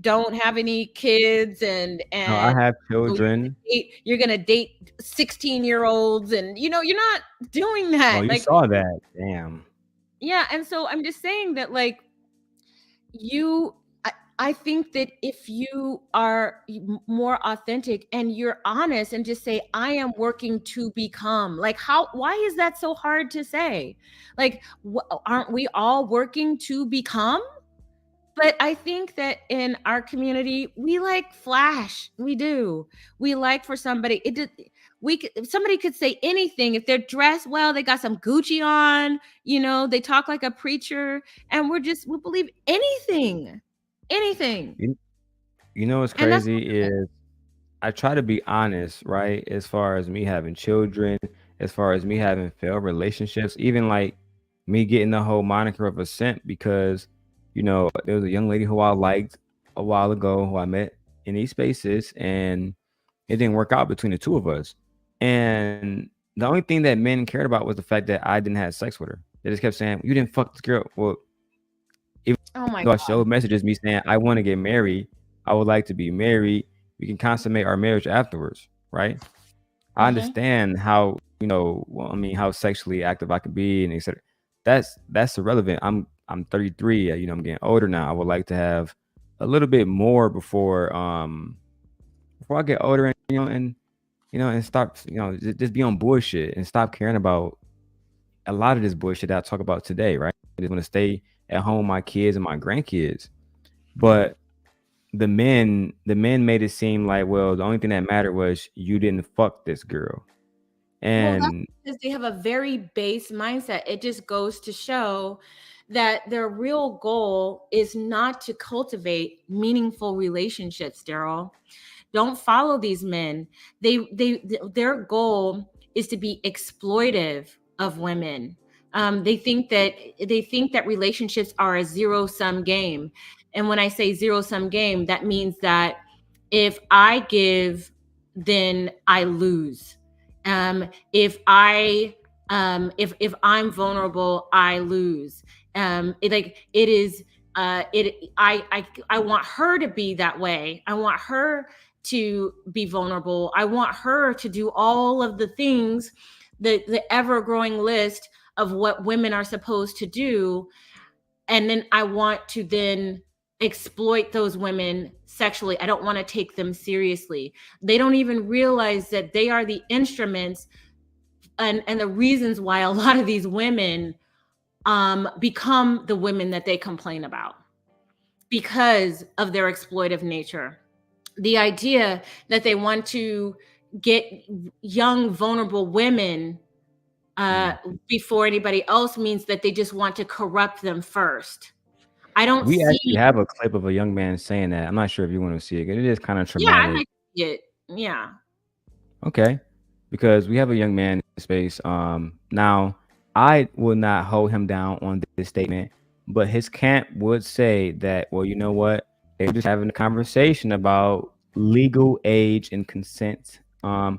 don't have any kids and No, I have children. You're gonna date 16-year-olds and you're not doing that. Oh, you saw that. Damn. Yeah, and so I'm just saying that I think that if you are more authentic and you're honest and just say, I am working to become, why is that so hard to say? Aren't we all working to become? But I think that in our community, we like flash. We do. We like for somebody, somebody could say anything. If they're dressed well, they got some Gucci on, they talk like a preacher, and we believe anything. What's crazy is I try to be honest, right? As far as me having children, as far as me having failed relationships, even like me getting the whole moniker of a simp because, there was a young lady who I liked a while ago who I met in these spaces and it didn't work out between the two of us. And the only thing that men cared about was the fact that I didn't have sex with her. They just kept saying, you didn't fuck this girl. Well, I showed messages me saying I want to get married. I would like to be married. We can consummate our marriage afterwards, right? I understand how how sexually active I could be and etc. That's irrelevant. I'm 33. I'm getting older now. I would like to have a little bit more before I get older and stop just be on bullshit and stop caring about a lot of this bullshit that I talk about today, right? I just want to stay at home with my kids and my grandkids. But the men made it seem like, well, the only thing that mattered was you didn't fuck this girl. And that's because they have a very base mindset. It just goes to show that their real goal is not to cultivate meaningful relationships, Daryl. Don't follow these men. Their goal is to be exploitive of women. They think that relationships are a zero-sum game. And when I say zero-sum game, that means that if I give, then I lose. If I'm vulnerable, I lose. I want her to be that way. I want her to be vulnerable. I want her to do all of the things, the ever-growing list of what women are supposed to do. And then I want to then exploit those women sexually. I don't want to take them seriously. They don't even realize that they are the instruments and the reasons why a lot of these women become the women that they complain about because of their exploitive nature. The idea that they want to get young, vulnerable women before anybody else means that they just want to corrupt them first. I don't We see. actually have a clip of a young man saying that. I'm not sure if you want to see it. It is kind of Yeah, I traumatic. like to see it. Yeah. Okay, because we have a young man in space. Now I will not hold him down on this statement, but his camp would say that, well, you know what? They're just having a conversation about legal age and consent. And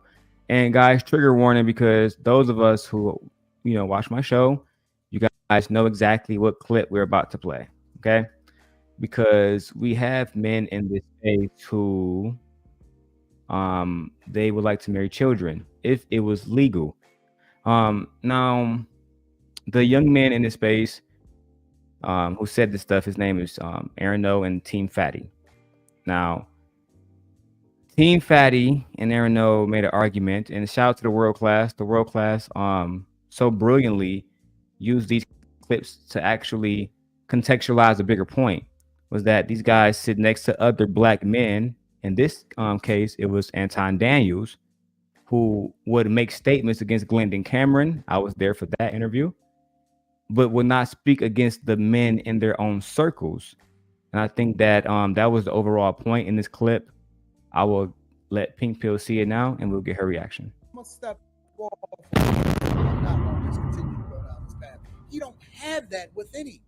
guys, trigger warning, because those of us who, watch my show, you guys know exactly what clip we're about to play. Okay, because we have men in this space who they would like to marry children if it was legal. Now the young man in this space who said this stuff, his name is Aaron O and Team Fatty. Now Team Fatty and Aaron O made an argument, and shout out to the world class so brilliantly used these clips to actually contextualize a bigger point, was that these guys sit next to other black men. In this case, it was Anton Daniels, who would make statements against Glendon Cameron. I was there for that interview, but would not speak against the men in their own circles. And I think that that was the overall point in this clip. I will let Pink Pill see it now, and we'll get her reaction. I'm gonna step off. I'm not gonna just continue to go down this path. You don't have that with any.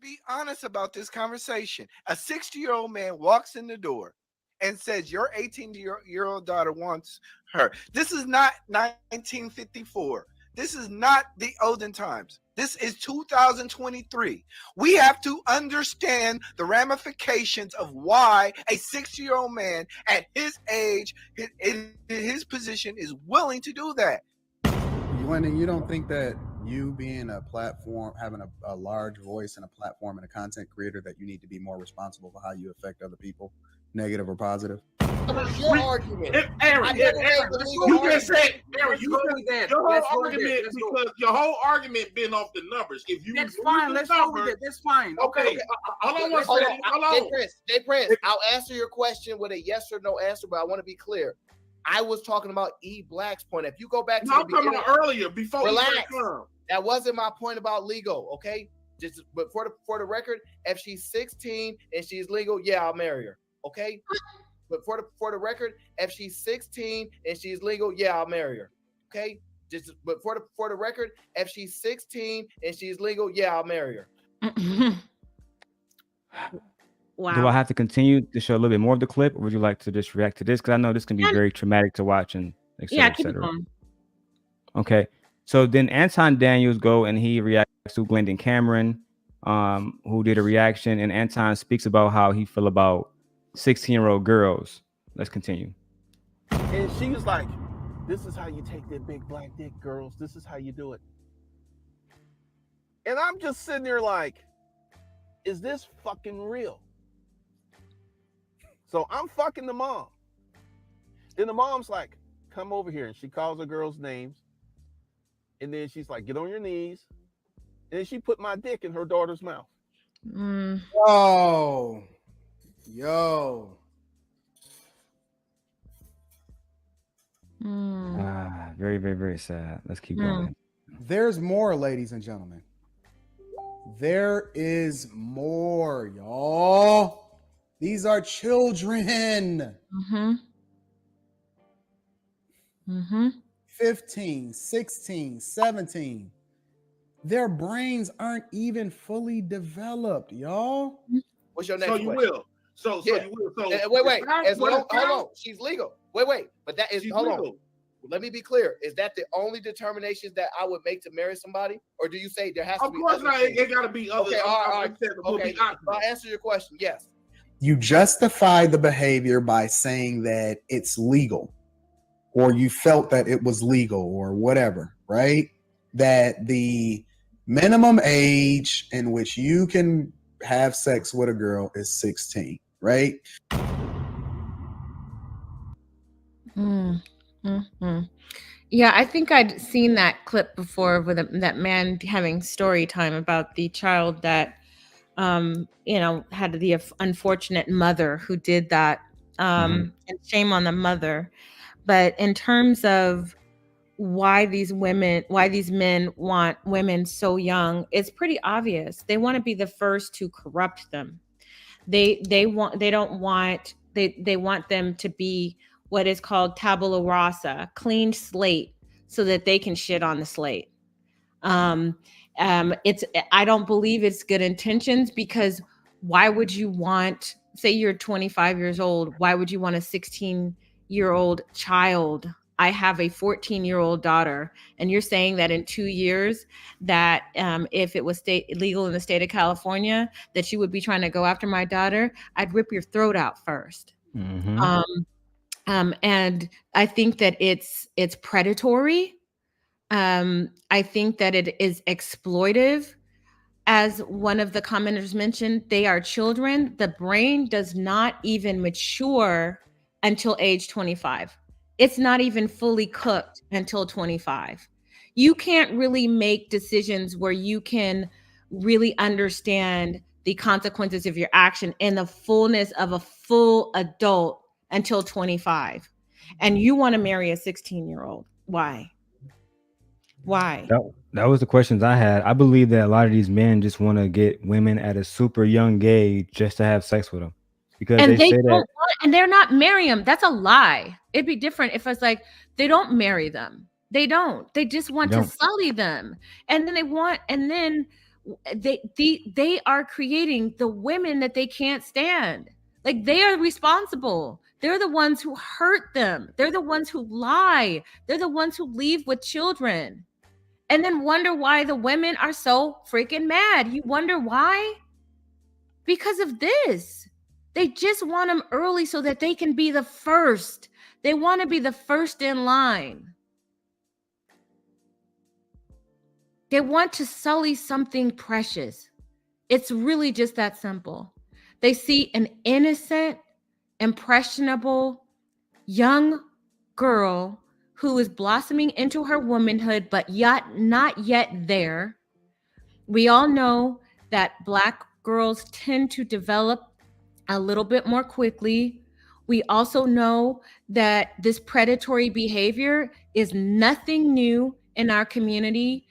Be honest about this conversation. A 60-year-old man walks in the door and says, your 18-year-old daughter wants her. This is not 1954. This is not the olden times. This is 2023. We have to understand the ramifications of why a 60-year-old man at his age, in his position, is willing to do that. Glendon, you don't think that you being a platform, having a large voice and a platform and a content creator, that you need to be more responsible for how you affect other people, negative or positive? Your argument. Aaron, you just said, Aaron, your whole argument, because your whole argument been off the numbers. If you That's fine. Let's go with it. That's fine. Okay. Hold on one second. Hold on. Jay Prince, I'll answer your question with a yes or no answer, but I want to be clear. I was talking about E Black's point. If you go back to the beginning, I'm talking about earlier, before relax. That wasn't my point about legal, okay? But for the record, if she's 16 and she's legal, yeah, I'll marry her, okay? But for the record, if she's 16 and she's legal, yeah, I'll marry her, okay? But for the record, if she's 16 and she's legal, yeah, I'll marry her. Wow. Do I have to continue to show a little bit more of the clip, or would you like to just react to this? Because I know this can be very traumatic to watch, and et cetera, et cetera. Okay. So then Anton Daniels go and he reacts to Glendon Cameron, who did a reaction, and Anton speaks about how he feel about 16-year-old girls. Let's continue. And she was like, this is how you take that big black dick, girls. This is how you do it. And I'm just sitting there like, is this fucking real? So I'm fucking the mom. Then the mom's like, come over here. And she calls her girls' names. And then she's like, get on your knees. And then she put my dick in her daughter's mouth. Oh, yo. Very, very, very sad. Let's keep going. There's more, ladies and gentlemen. There is more, y'all. These are children. 15, 16, 17. Their brains aren't even fully developed, y'all. What's your next question? You will. So you will. So wait. Hold on. She's legal. Wait. But that is, hold on. Let me be clear. Is that the only determinations that I would make to marry somebody? Or do you say there has to be other things? Of course not. It got to be other. Okay, all right. Okay, I'll answer your question. Yes. You justify the behavior by saying that it's legal, or you felt that it was legal, or whatever, right? That the minimum age in which you can have sex with a girl is 16, right? Yeah, I think I'd seen that clip before with that man having story time about the child that had the unfortunate mother who did that, and shame on the mother. But in terms of why these men want women so young, it's pretty obvious. They want to be the first to corrupt them. They want them to be what is called tabula rasa, clean slate, so that they can shit on the slate. I don't believe it's good intentions, because why would you want, say you're 25 years old, why would you want a 16-year-old child? I have a 14-year-old daughter, and you're saying that in 2 years that if it was legal in the state of California, that you would be trying to go after my daughter, I'd rip your throat out first. And I think that it's predatory. I think that it is exploitive. As one of the commenters mentioned, they are children. The brain does not even mature until age 25. It's not even fully cooked until 25. You can't really make decisions where you can really understand the consequences of your action in the fullness of a full adult until 25. And you want to marry a 16-year-old. Why? That was the questions I had. I believe that a lot of these men just want to get women at a super young age just to have sex with them. Because and they're not marrying them. That's a lie. It'd be different if it's like they don't marry them. They don't. They just want to sully them, and then they are creating the women that they can't stand. Like, they are responsible. They're the ones who hurt them. They're the ones who lie. They're the ones who leave with children, and then wonder why the women are so freaking mad. You wonder why? Because of this. They just want them early so that they can be the first. They want to be the first in line. They want to sully something precious. It's really just that simple. They see an innocent, impressionable, young girl who is blossoming into her womanhood, but yet not yet there. We all know that Black girls tend to develop a little bit more quickly. We also know that this predatory behavior is nothing new in our community.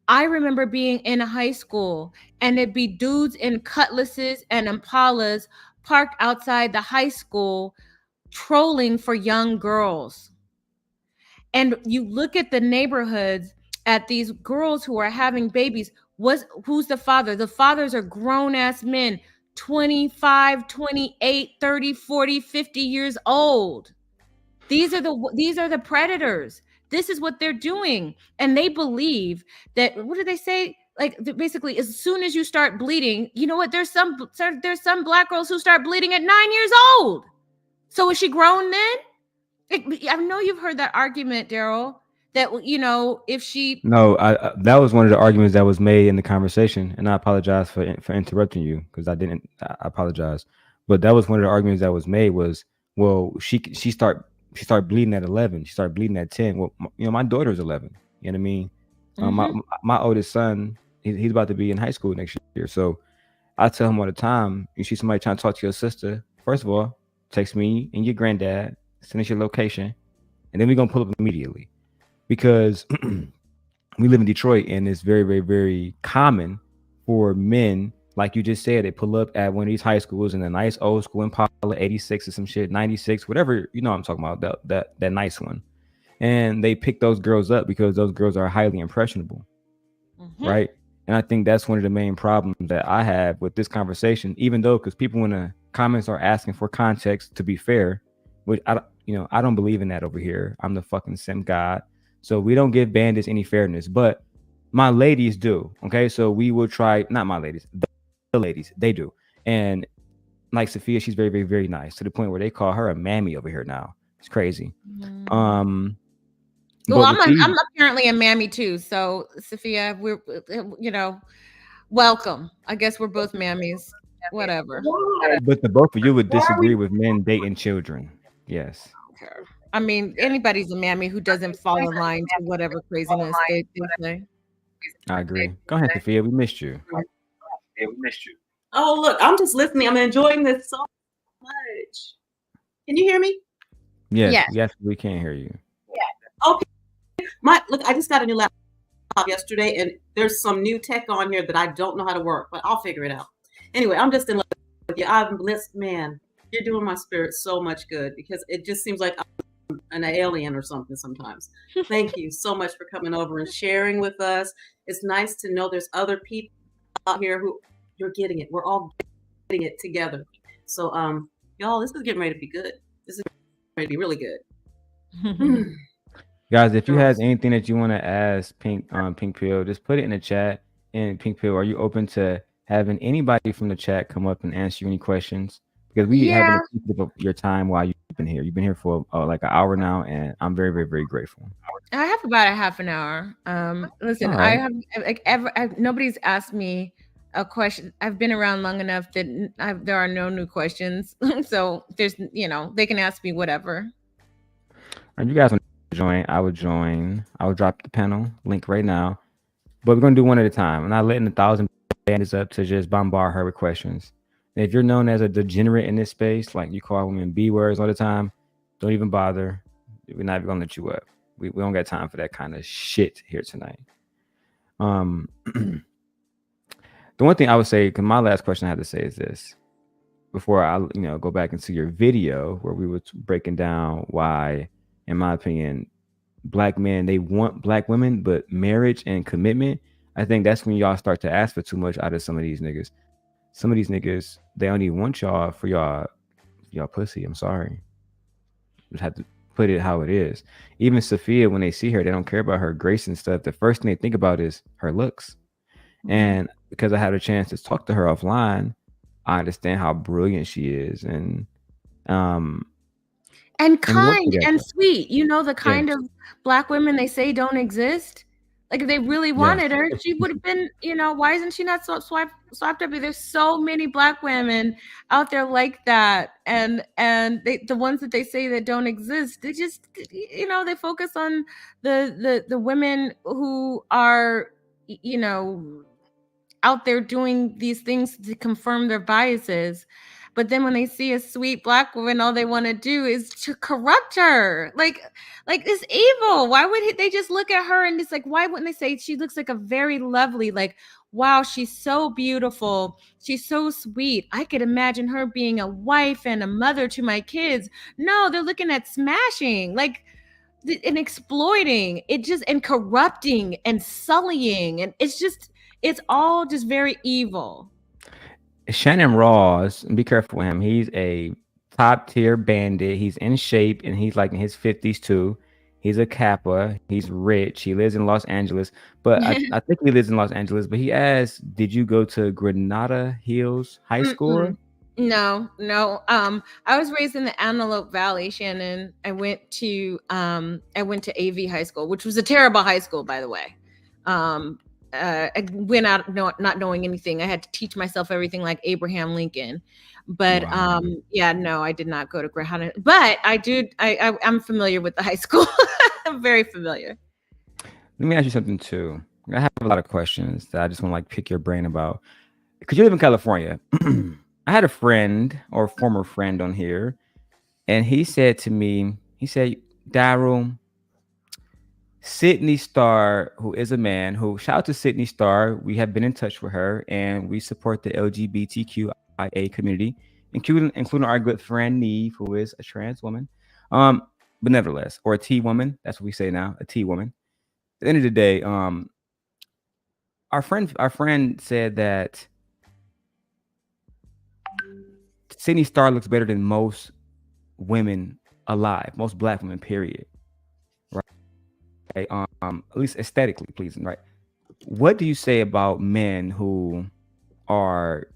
I remember being in high school and it'd be dudes in cutlasses and Impalas parked outside the high school trolling for young girls. And you look at the neighborhoods at these girls who are having babies. Who's the father? The fathers are grown-ass men, 25, 28, 30, 40, 50 years old. These are the predators. This is what they're doing. And they believe that, what do they say? Like, basically, as soon as you start bleeding, you know what? There's some Black girls who start bleeding at 9 years old. So is she grown then? I know you've heard that argument, Daryl, that, you know, if she... No, that was one of the arguments that was made in the conversation, and I apologize for interrupting you, because I apologize. But that was one of the arguments that was made was, well, she started bleeding at 11. She started bleeding at 10. Well, you know, my daughter's 11. You know what I mean? My oldest son, he's about to be in high school next year. So I tell him all the time, you see somebody trying to talk to your sister, first of all, text me and your granddad, send us your location, and then we're going to pull up immediately. Because we live in Detroit, and it's very, very, very common for men, like you just said, they pull up at one of these high schools in a nice old school Impala 86 or some shit, 96, whatever, you know what I'm talking about, that nice one. And they pick those girls up because those girls are highly impressionable, right? And I think that's one of the main problems that I have with this conversation, even though, because people in the comments are asking for context, to be fair, which I don't believe in that over here. I'm the fucking sim god. So we don't give bandits any fairness, but my ladies do. Okay, so we will try, not my ladies, the ladies, they do. And like Sophia, she's very, very, very nice, to the point where they call her a mammy over here now. It's crazy. Well, I'm apparently a mammy too. So Sophia, we're, you know, welcome. I guess we're both mammies. Whatever. But the both of you would disagree with men dating children. Yes. I mean, anybody's a mammy who doesn't fall in line to whatever craziness they say. I agree. Go ahead, Sophia. We missed you. Oh, look, I'm just listening. I'm enjoying this so much. Can you hear me? Yes, we can hear you. Yeah. Okay, I just got a new laptop yesterday, and there's some new tech on here that I don't know how to work, but I'll figure it out. Anyway, I'm just in love with you. I'm blessed, man. You're doing my spirit so much good because it just seems like I'm an alien or something sometimes. Thank you so much for coming over and sharing with us. It's nice to know there's other people out here who you're getting it. We're all getting it together. So, y'all, this is getting ready to be good. This is ready to be really good. Guys, if you have anything that you want to ask Pink Pill, just put it in the chat. And Pink Pill, are you open to having anybody from the chat come up and answer you any questions? Because we haven't taken your time while you've been here. You've been here for like an hour now, and I'm very, very, very grateful. I have about a half an hour. Listen, right. I have nobody's asked me a question. I've been around long enough that there are no new questions. So there's, they can ask me whatever. And you guys want to join? I would join. I will drop the panel link right now. But we're going to do one at a time. I'm not letting 1,000 bandits up to just bombard her with questions. And if you're known as a degenerate in this space, like you call women B words all the time, don't even bother. We're not even going to let you up. We don't got time for that kind of shit here tonight. The one thing I would say, because my last question I have to say is this. Before I go back into your video where we were breaking down why, in my opinion, Black men, they want Black women, but marriage and commitment, I think that's when y'all start to ask for too much out of some of these niggas. Some of these niggas, they only want y'all for y'all pussy. I'm sorry. Just have to put it how it is. Even Sophia, when they see her, they don't care about her grace and stuff. The first thing they think about is her looks. And because I had a chance to talk to her offline, I understand how brilliant she is and kind and sweet. The kind of Black women they say don't exist. Like if they really wanted her, she would have been, why isn't she not swiped up? There's so many Black women out there like that. And the ones that they say that don't exist, they just, they focus on the women who are, out there doing these things to confirm their biases. But then when they see a sweet Black woman, all they want to do is to corrupt her. Like it's evil. Why would they just look at her and it's like, why wouldn't they say she looks like a very lovely, like, wow, she's so beautiful. She's so sweet. I could imagine her being a wife and a mother to my kids. No, they're looking at smashing, and exploiting it, and corrupting and sullying. And it's all just very evil. Shannon Ross, and be careful with him. He's a top tier bandit. He's in shape and he's like in his 50s too. He's a Kappa. He's rich. He lives in Los Angeles, but I think he lives in Los Angeles. But he asked, "Did you go to Granada Hills High School?" No. I was raised in the Antelope Valley, Shannon. I went to AV High School, which was a terrible high school, by the way. I went out not knowing anything. I had to teach myself everything like Abraham Lincoln. But no, I did not go to Granada. But I'm familiar with the high school. I'm very familiar. Let me ask you something too. I have a lot of questions that I just want to pick your brain about. Because you live in California. I had a friend or former friend on here, and he said to me, Daryl, Sydney Star, who is a man who, shout out to Sydney Star. We have been in touch with her and we support the LGBTQIA community, including our good friend Neve, who is a trans woman. But nevertheless, or a T woman. That's what we say now, a T woman. At the end of the day, our friend said that Sydney Star looks better than most women alive, most Black women, period. At least aesthetically pleasing, right? What do you say about men who are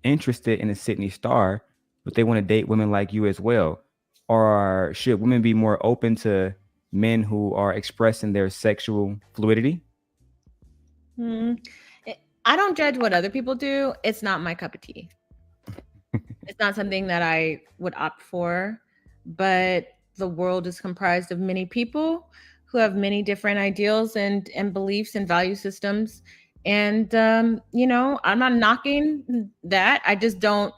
interested in a Sydney Star, but they want to date women like you as well? Or should women be more open to men who are expressing their sexual fluidity? I don't judge what other people do. It's not my cup of tea. It's not something that I would opt for, but the world is comprised of many people who have many different ideals and beliefs and value systems. And, I'm not knocking that. I just don't,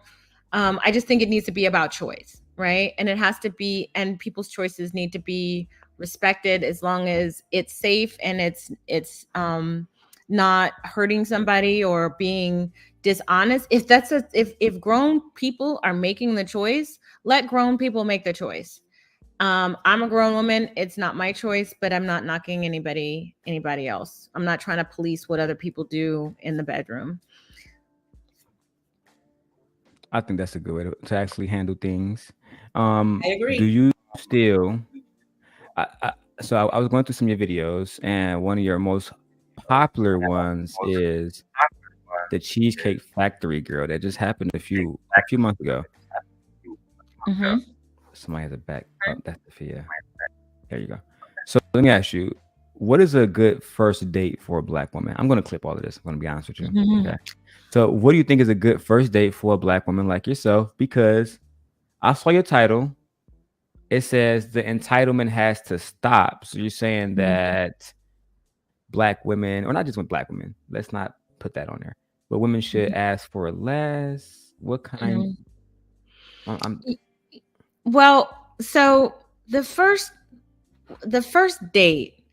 I just think it needs to be about choice, right? And it has to be, and people's choices need to be respected as long as it's safe and it's not hurting somebody or being dishonest. If grown people are making the choice, let grown people make the choice. I'm a grown woman. It's not my choice, but I'm not knocking anybody else. I'm not trying to police what other people do in the bedroom. I think that's a good way to actually handle things. I agree. Do you still? So I was going through some of your videos, and one of your most popular ones is the Cheesecake Factory girl that just happened a few months ago. Mm-hmm. Somebody has a back. Oh, that's Sophia. There you go. So let me ask you, what is a good first date for a Black woman? I'm going to clip all of this. I'm going to be honest with you. Mm-hmm. Okay. So what do you think is a good first date for a Black woman like yourself? Because I saw your title. It says the entitlement has to stop. So you're saying that Black women, or not just with Black women, let's not put that on there, but women should ask for less. What kind? Well, so the first date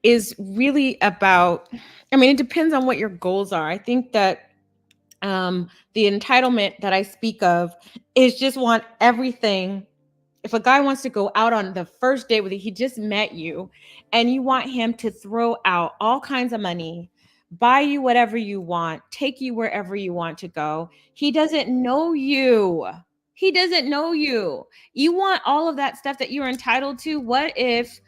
is really about, I mean, it depends on what your goals are. I think that the entitlement that I speak of is just want everything. If a guy wants to go out on the first date with you, he just met you, and you want him to throw out all kinds of money, buy you whatever you want, take you wherever you want to go. He doesn't know you. He doesn't know you. You want all of that stuff that you're entitled to. What if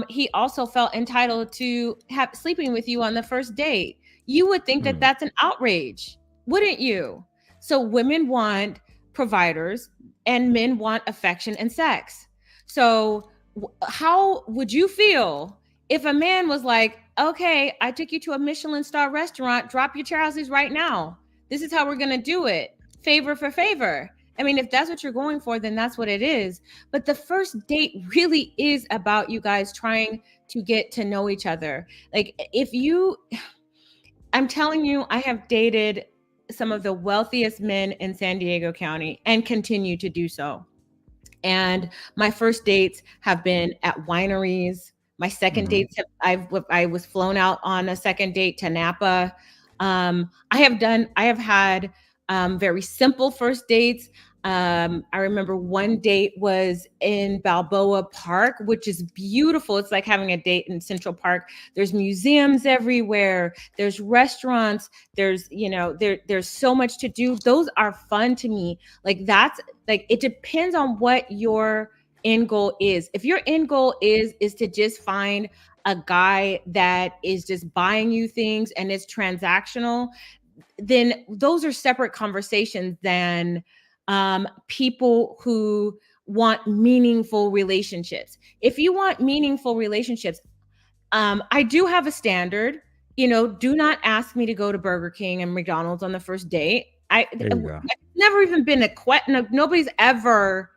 he also felt entitled to sleeping with you on the first date? You would think that that's an outrage, wouldn't you? So women want providers and men want affection and sex. So how would you feel if a man was like, okay, I took you to a Michelin star restaurant, drop your trousers right now. This is how we're going to do it. Favor for favor. I mean, if that's what you're going for, then that's what it is. But the first date really is about you guys trying to get to know each other. Like I'm telling you, I have dated some of the wealthiest men in San Diego County and continue to do so. And my first dates have been at wineries. My second dates, I was flown out on a second date to Napa. I have had very simple first dates. I remember one date was in Balboa Park, which is beautiful. It's like having a date in Central Park. There's museums everywhere. There's restaurants. There's so much to do. Those are fun to me. It depends on what your end goal is. If your end goal is to just find a guy that is just buying you things and it's transactional, then those are separate conversations than people who want meaningful relationships. If you want meaningful relationships, I do have a standard. Do not ask me to go to Burger King and McDonald's on the first date. I've never even been nobody's ever,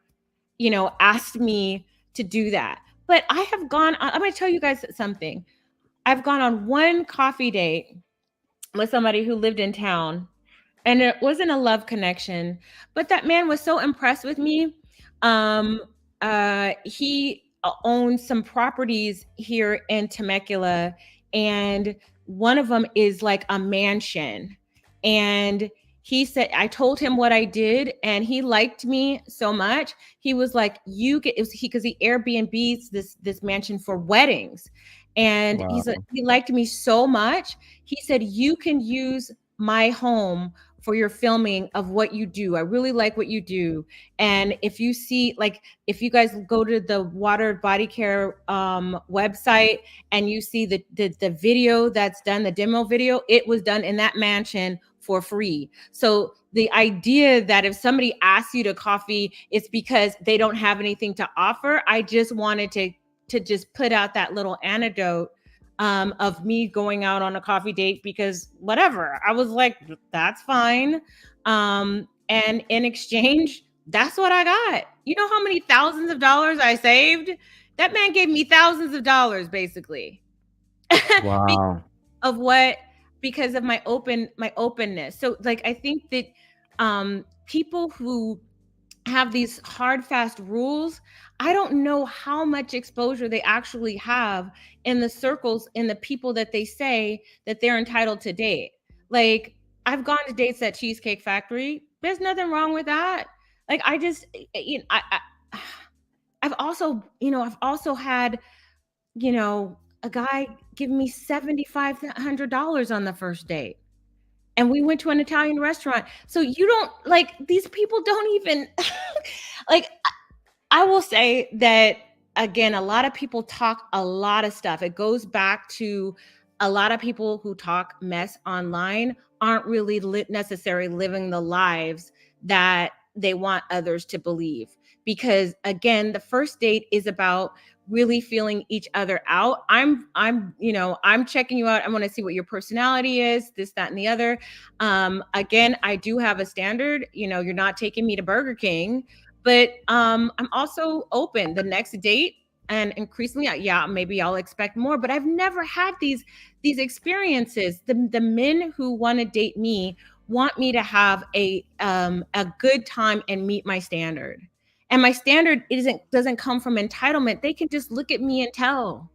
asked me to do that. But I have gone on, I'm going to tell you guys something. I've gone on one coffee date with somebody who lived in town, and it wasn't a love connection, but that man was so impressed with me. He owns some properties here in Temecula, and one of them is like a mansion. And he said, I told him what I did, and he liked me so much. He was like, because he Airbnbs this mansion for weddings. And Wow. He liked me so much. He said, you can use my home for your filming of what you do. I really like what you do. And if you see, if you guys go to the Water Body Care website and you see the video that's done, the demo video, it was done in that mansion for free. So the idea that if somebody asks you to coffee, it's because they don't have anything to offer. I just wanted to just put out that little anecdote of me going out on a coffee date because whatever. I was like, that's fine. And in exchange, that's what I got. You know how many thousands of dollars I saved? That man gave me thousands of dollars, basically. Wow. Because of my openness. So I think that people who have these hard, fast rules, I don't know how much exposure they actually have in the circles, in the people that they say that they're entitled to date. Like, I've gone to dates at Cheesecake Factory. There's nothing wrong with that. Like, I just, you know, I've also had, you know, a guy give me $7,500 on the first date. And we went to an Italian restaurant. So you don't, like, these people don't even like, I will say that, again, a lot of people talk a lot of stuff. It goes back to a lot of people who talk mess online aren't really necessarily living the lives that they want others to believe. Because again, the first date is about really feeling each other out. I'm checking you out. I want to see what your personality is, this, that, and the other. Again, I do have a standard. You know, you're not taking me to Burger King, but I'm also open. The next date, and increasingly, yeah, maybe I'll expect more. But I've never had these experiences. The men who want to date me want me to have a good time and meet my standard. And my standard doesn't come from entitlement. They can just look at me and tell.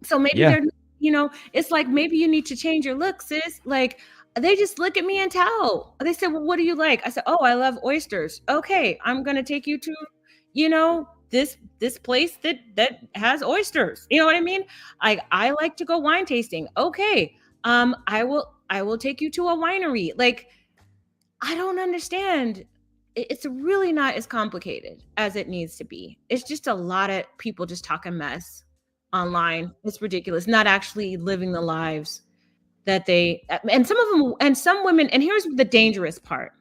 So maybe they're, you know, it's like, maybe you need to change your look, sis. Like, they just look at me and tell. They said, well, what do you like? I said, oh, I love oysters. Okay, I'm going to take you to, you know, this place that has oysters. You know what I mean? I like to go wine tasting. Okay, I will take you to a winery. Like, I don't understand. It's really not as complicated as it needs to be. It's just a lot of people just talking mess online. It's ridiculous. Not actually living the lives that they, and some of them, and some women, and here's the dangerous part.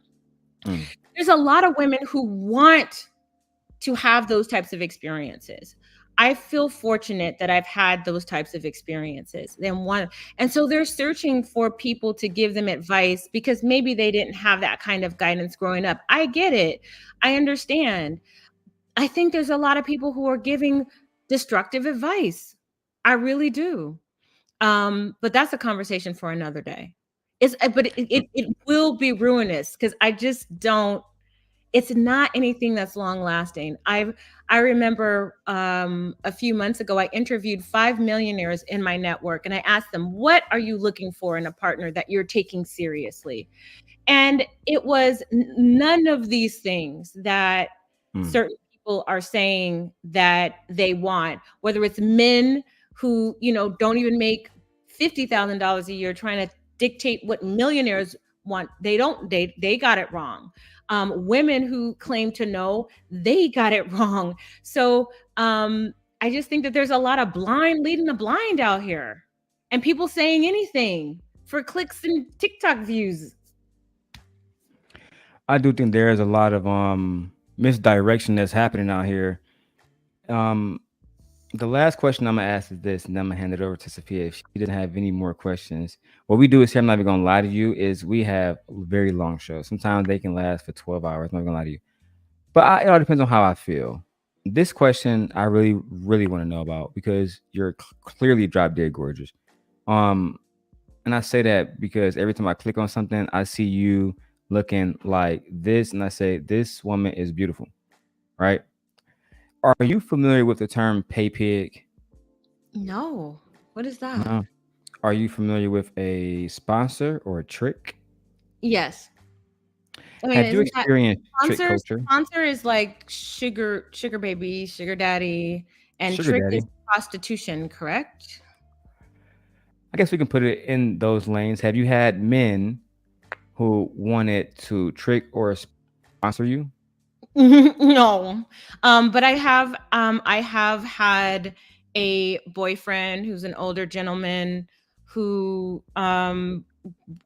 There's a lot of women who want to have those types of experiences. I feel fortunate that I've had those types of experiences. And so they're searching for people to give them advice because maybe they didn't have that kind of guidance growing up. I get it. I understand. I think there's a lot of people who are giving destructive advice. I really do. But that's a conversation for another day. It will be ruinous because I just don't. It's not anything that's long lasting. I remember a few months ago, I interviewed 5 millionaires in my network, and I asked them, what are you looking for in a partner that you're taking seriously? And it was none of these things that certain people are saying that they want, whether it's men who, you know, don't even make $50,000 a year trying to dictate what millionaires want. They got it wrong. Women who claim to know, they got it wrong. So I just think that there's a lot of blind leading the blind out here, and people saying anything for clicks and TikTok views. I do think there is a lot of misdirection that's happening out here. The last question I'm gonna ask is this, and then I'm gonna hand it over to Sophia if she doesn't have any more questions. What we do is here, I'm not even gonna lie to you, is we have very long shows. Sometimes they can last for 12 hours. I'm not gonna lie to you, but it all depends on how I feel. This question I really, really want to know about because you're clearly drop dead gorgeous. And I say that because every time I click on something, I see you looking like this, and I say this woman is beautiful, right? Are you familiar with the term pay pig? No. What is that? No. Are you familiar with a sponsor or a trick? Yes. I mean, have you experienced trick culture? Sponsor is like sugar baby, sugar daddy, and trick is prostitution, correct? I guess we can put it in those lanes. Have you had men who wanted to trick or sponsor you? No. But I have had a boyfriend who's an older gentleman who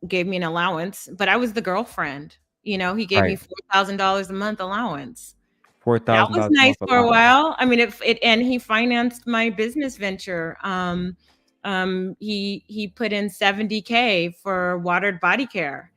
gave me an allowance, but I was the girlfriend. You know, he gave me $4,000 a month allowance. $4,000. That was nice for a while. I mean, and he financed my business venture. He put in $70K for Watered Body Care,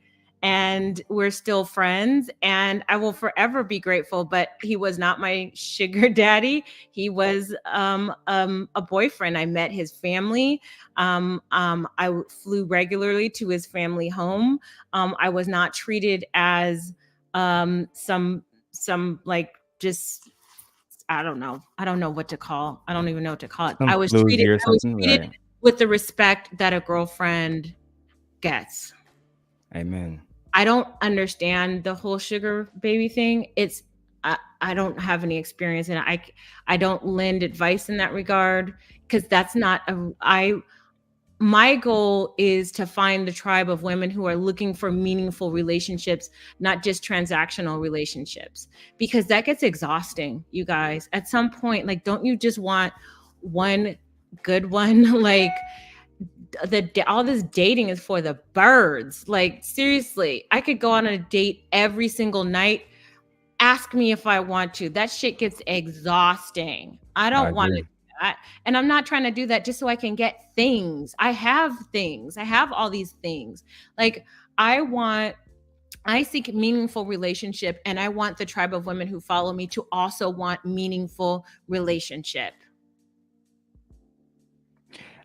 and we're still friends, and I will forever be grateful. But he was not my sugar daddy. He was a boyfriend. I met his family. I flew regularly to his family home. I was not treated as some some like just I don't know what to call. I don't even know what to call it. Some I was floozy treated or something, right. with the respect that a girlfriend gets. Amen. I don't understand the whole sugar baby thing. I don't have any experience in it. I don't lend advice in that regard because that's not my goal is to find the tribe of women who are looking for meaningful relationships, not just transactional relationships, because that gets exhausting, you guys. At some point, like, don't you just want one good one? Like, all this dating is for the birds. Like, seriously, I could go on a date every single night. Ask me if I want to. That shit gets exhausting. I don't want to. And I'm not trying to do that just so I can get things. I have things. I have all these things. Like, I seek meaningful relationship, and I want the tribe of women who follow me to also want meaningful relationship.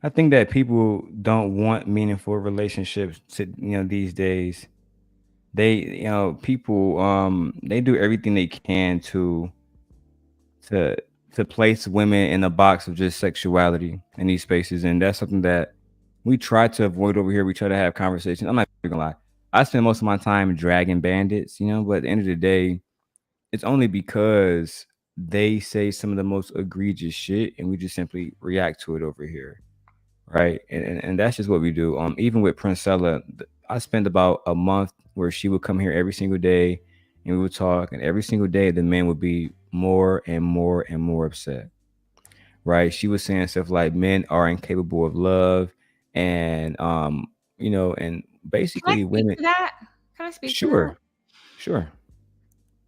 I think that people don't want meaningful relationships these days. People they do everything they can to place women in a box of just sexuality in these spaces. And that's something that we try to avoid over here. We try to have conversations. I'm not gonna lie. I spend most of my time dragging bandits, but at the end of the day, it's only because they say some of the most egregious shit and we just simply react to it over here. Right. And that's just what we do. Even with Princella, I spent about a month where she would come here every single day and we would talk, and every single day the men would be more and more and more upset. Right. She was saying stuff like men are incapable of love and and basically women. Can I speak to that? Sure.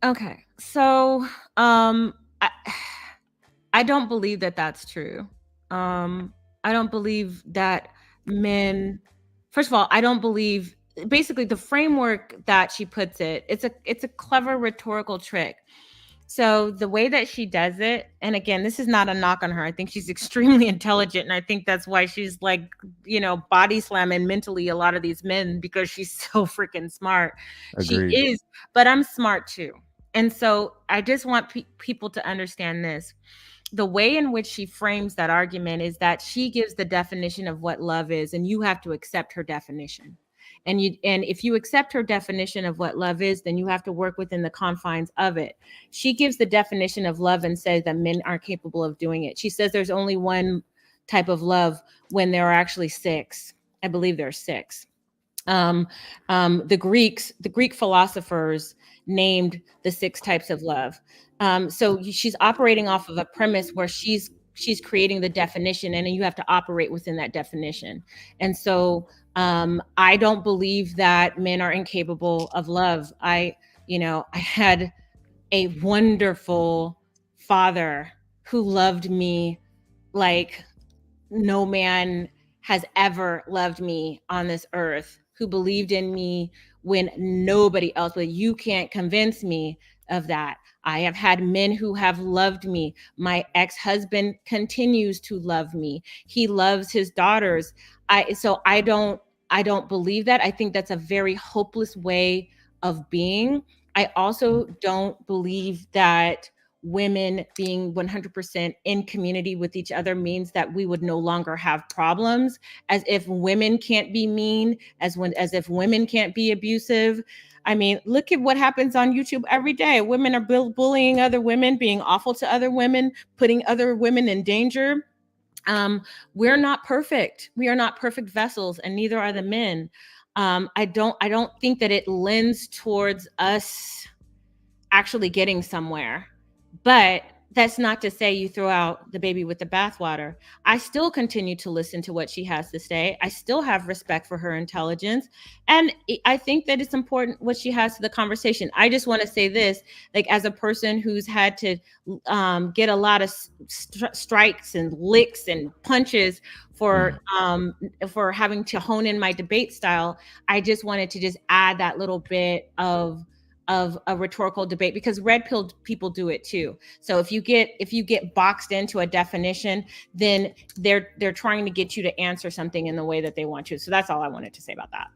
Okay. So I don't believe that that's true. I don't believe that men, first of all, I don't believe basically the framework that she puts it, it's a clever rhetorical trick. So the way that she does it, and again, this is not a knock on her. I think she's extremely intelligent. And I think that's why she's like, body slamming mentally a lot of these men, because she's so freaking smart. Agreed. She is, but I'm smart too. And so I just want people to understand this. The way in which she frames that argument is that she gives the definition of what love is, and you have to accept her definition. And if you accept her definition of what love is, then you have to work within the confines of it. She gives the definition of love and says that men aren't capable of doing it. She says there's only one type of love when there are actually 6. I believe there are 6. The Greek philosophers named the 6 types of love. So she's operating off of a premise where she's creating the definition, and you have to operate within that definition. And so I don't believe that men are incapable of love. I had a wonderful father who loved me like no man has ever loved me on this earth, who believed in me when nobody else would. You can't convince me of that. I have had men who have loved me. My ex-husband continues to love me. He loves his daughters. I don't believe that. I think that's a very hopeless way of being. I also don't believe that women being 100% in community with each other means that we would no longer have problems, as if women can't be mean, as if women can't be abusive. I mean, look at what happens on YouTube every day. Women are bullying other women, being awful to other women, putting other women in danger. We're not perfect. We are not perfect vessels, and neither are the men. I don't think that it lends towards us actually getting somewhere. But that's not to say you throw out the baby with the bathwater. I still continue to listen to what she has to say. I still have respect for her intelligence. And I think that it's important what she has to the conversation. I just want to say this, like, as a person who's had to get a lot of strikes and licks and punches for having to hone in my debate style, I just wanted to just add that little bit of a rhetorical debate, because red pill people do it too. So if you get boxed into a definition, then they're trying to get you to answer something in the way that they want to. So that's all I wanted to say about that.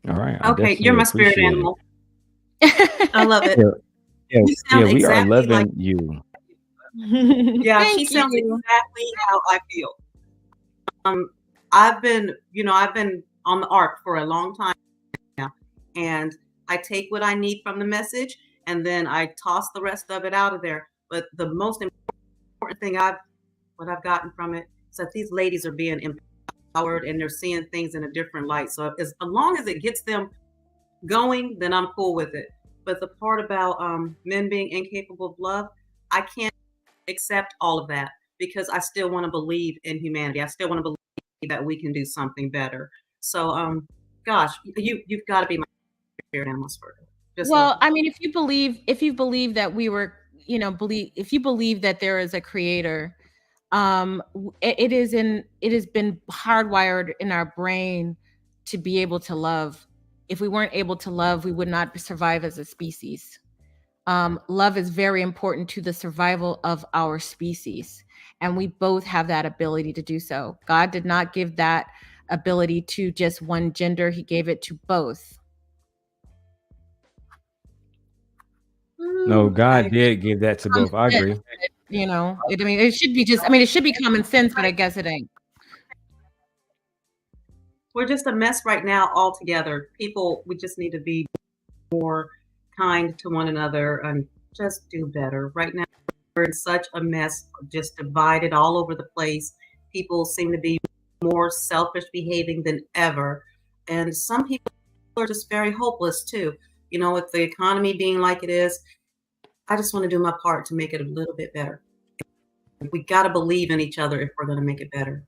All right. Okay, you're my spirit animal. I love it. Yeah, You sound we are exactly loving like you. yeah, Thank she sounds you. exactly how I feel. I've been on the arc for a long time now, and I take what I need from the message, and then I toss the rest of it out of there. But the most important thing I've gotten from it is that these ladies are being empowered and they're seeing things in a different light. So as long as it gets them going, then I'm cool with it. But the part about men being incapable of love, I can't accept all of that because I still want to believe in humanity. I still want to believe that we can do something better. So, gosh, you've got to be my spirit animal for it. Well, I mean, if you believe that we were, if you believe that there is a creator, it has been hardwired in our brain to be able to love. If we weren't able to love, we would not survive as a species. Love is very important to the survival of our species, and we both have that ability to do so. God did not give that ability to just one gender. He gave it to both. No, God did give that to both. I agree. It should be it should be common sense, but I guess it ain't. We're just a mess right now altogether. People, we just need to be more kind to one another and just do better. Right now, we're in such a mess, just divided all over the place. People seem to be more selfish behaving than ever. And some people are just very hopeless too. With the economy being like it is, I just want to do my part to make it a little bit better. We got to believe in each other if we're going to make it better.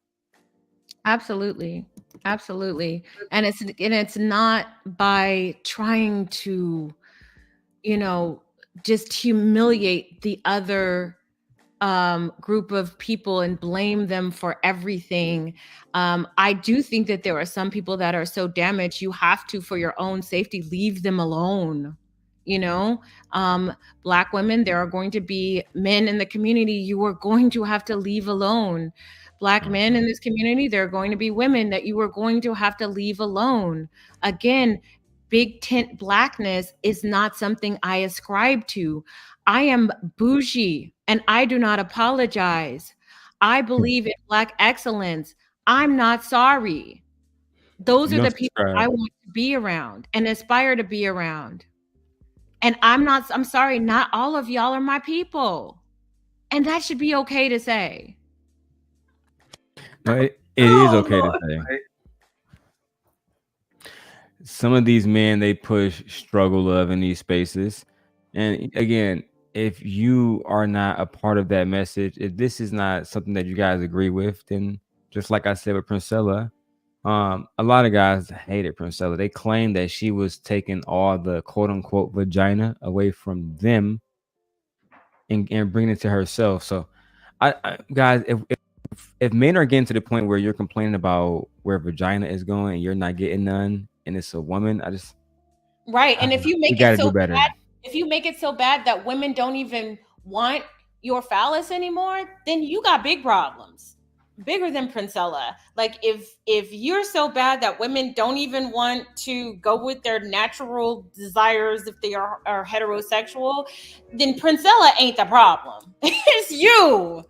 Absolutely. And it's not by trying to, just humiliate the other group of people and blame them for everything. I do think that there are some people that are so damaged, you have to, for your own safety, leave them alone. Black women, there are going to be men in the community you are going to have to leave alone. Black men in this community, there are going to be women that you are going to have to leave alone. Again, big tent blackness is not something I ascribe to. I am bougie and I do not apologize. I believe in Black excellence. I'm not sorry. Those are the people I want to be around and aspire to be around. And I'm sorry, not all of y'all are my people. And that should be okay to say. No, it is okay to say. Some of these men, they push struggle love in these spaces. And again, if you are not a part of that message, if this is not something that you guys agree with, then just like I said with Princella, a lot of guys hated Princella. They claimed that she was taking all the quote unquote vagina away from them and bringing it to herself. So I guys, if men are getting to the point where you're complaining about where vagina is going and you're not getting none and it's a woman, right. And if you make it so bad, if you make it so bad that women don't even want your phallus anymore, then you got big problems, bigger than Princella. Like if you're so bad that women don't even want to go with their natural desires if they are heterosexual, then Princella ain't the problem. It's you.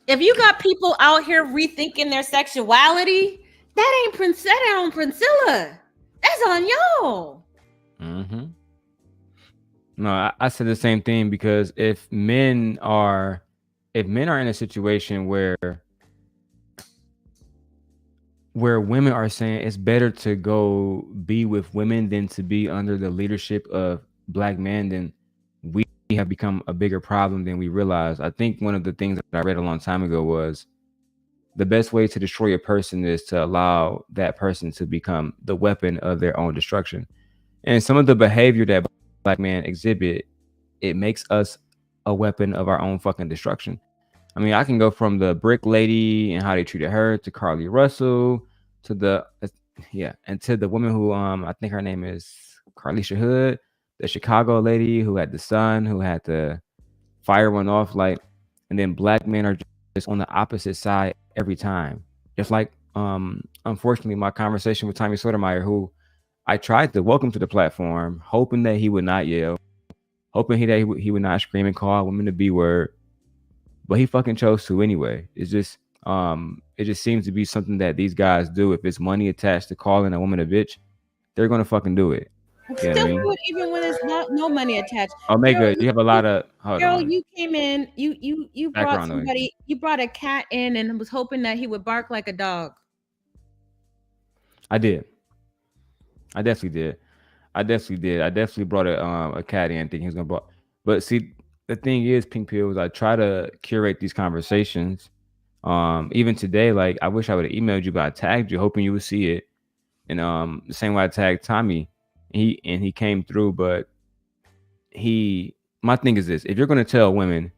If you got people out here rethinking their sexuality, that ain't on Princella. That's on y'all. Mm-hmm. No, I said the same thing because if men are in a situation where women are saying it's better to go be with women than to be under the leadership of Black men, then we have become a bigger problem than we realize. I think one of the things that I read a long time ago was the best way to destroy a person is to allow that person to become the weapon of their own destruction. And some of the behavior that Black men exhibit, it makes us a weapon of our own fucking destruction. I mean, I can go from the brick lady and how they treated her to Carly Russell to the woman who I think her name is Carlisha Hood, the Chicago lady who had the son who had the fire went off, like, and then Black men are just on the opposite side every time. Just like unfortunately my conversation with Tommy Sotomayor, who I tried to welcome to the platform, hoping that he would not yell, hoping he would not scream and call women the B word, but he fucking chose to anyway. It's just it just seems to be something that these guys do. If it's money attached to calling a woman a bitch, they're gonna fucking do it. You know what I mean? Do it even when there's no money attached. Omega, you have a lot of Girl, you came in, you brought Background noise. somebody, you brought a cat in and was hoping that he would bark like a dog. I did. I definitely did. I definitely brought a cat in thinking he was gonna bark. But see, the thing is, Pink Pills, I try to curate these conversations. Even today, like I wish I would have emailed you, but I tagged you, hoping you would see it. And the same way I tagged Tommy, he came through, but my thing is this: if you're gonna tell women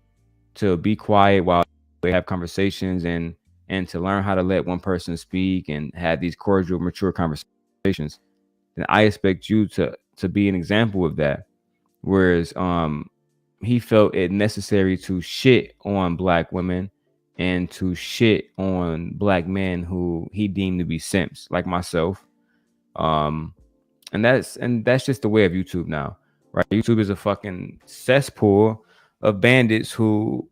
to be quiet while they have conversations and to learn how to let one person speak and have these cordial, mature conversations, then I expect you to be an example of that. Whereas he felt it necessary to shit on Black women and to shit on Black men who he deemed to be simps, like myself. And that's just the way of YouTube now, right? YouTube is a fucking cesspool of bandits who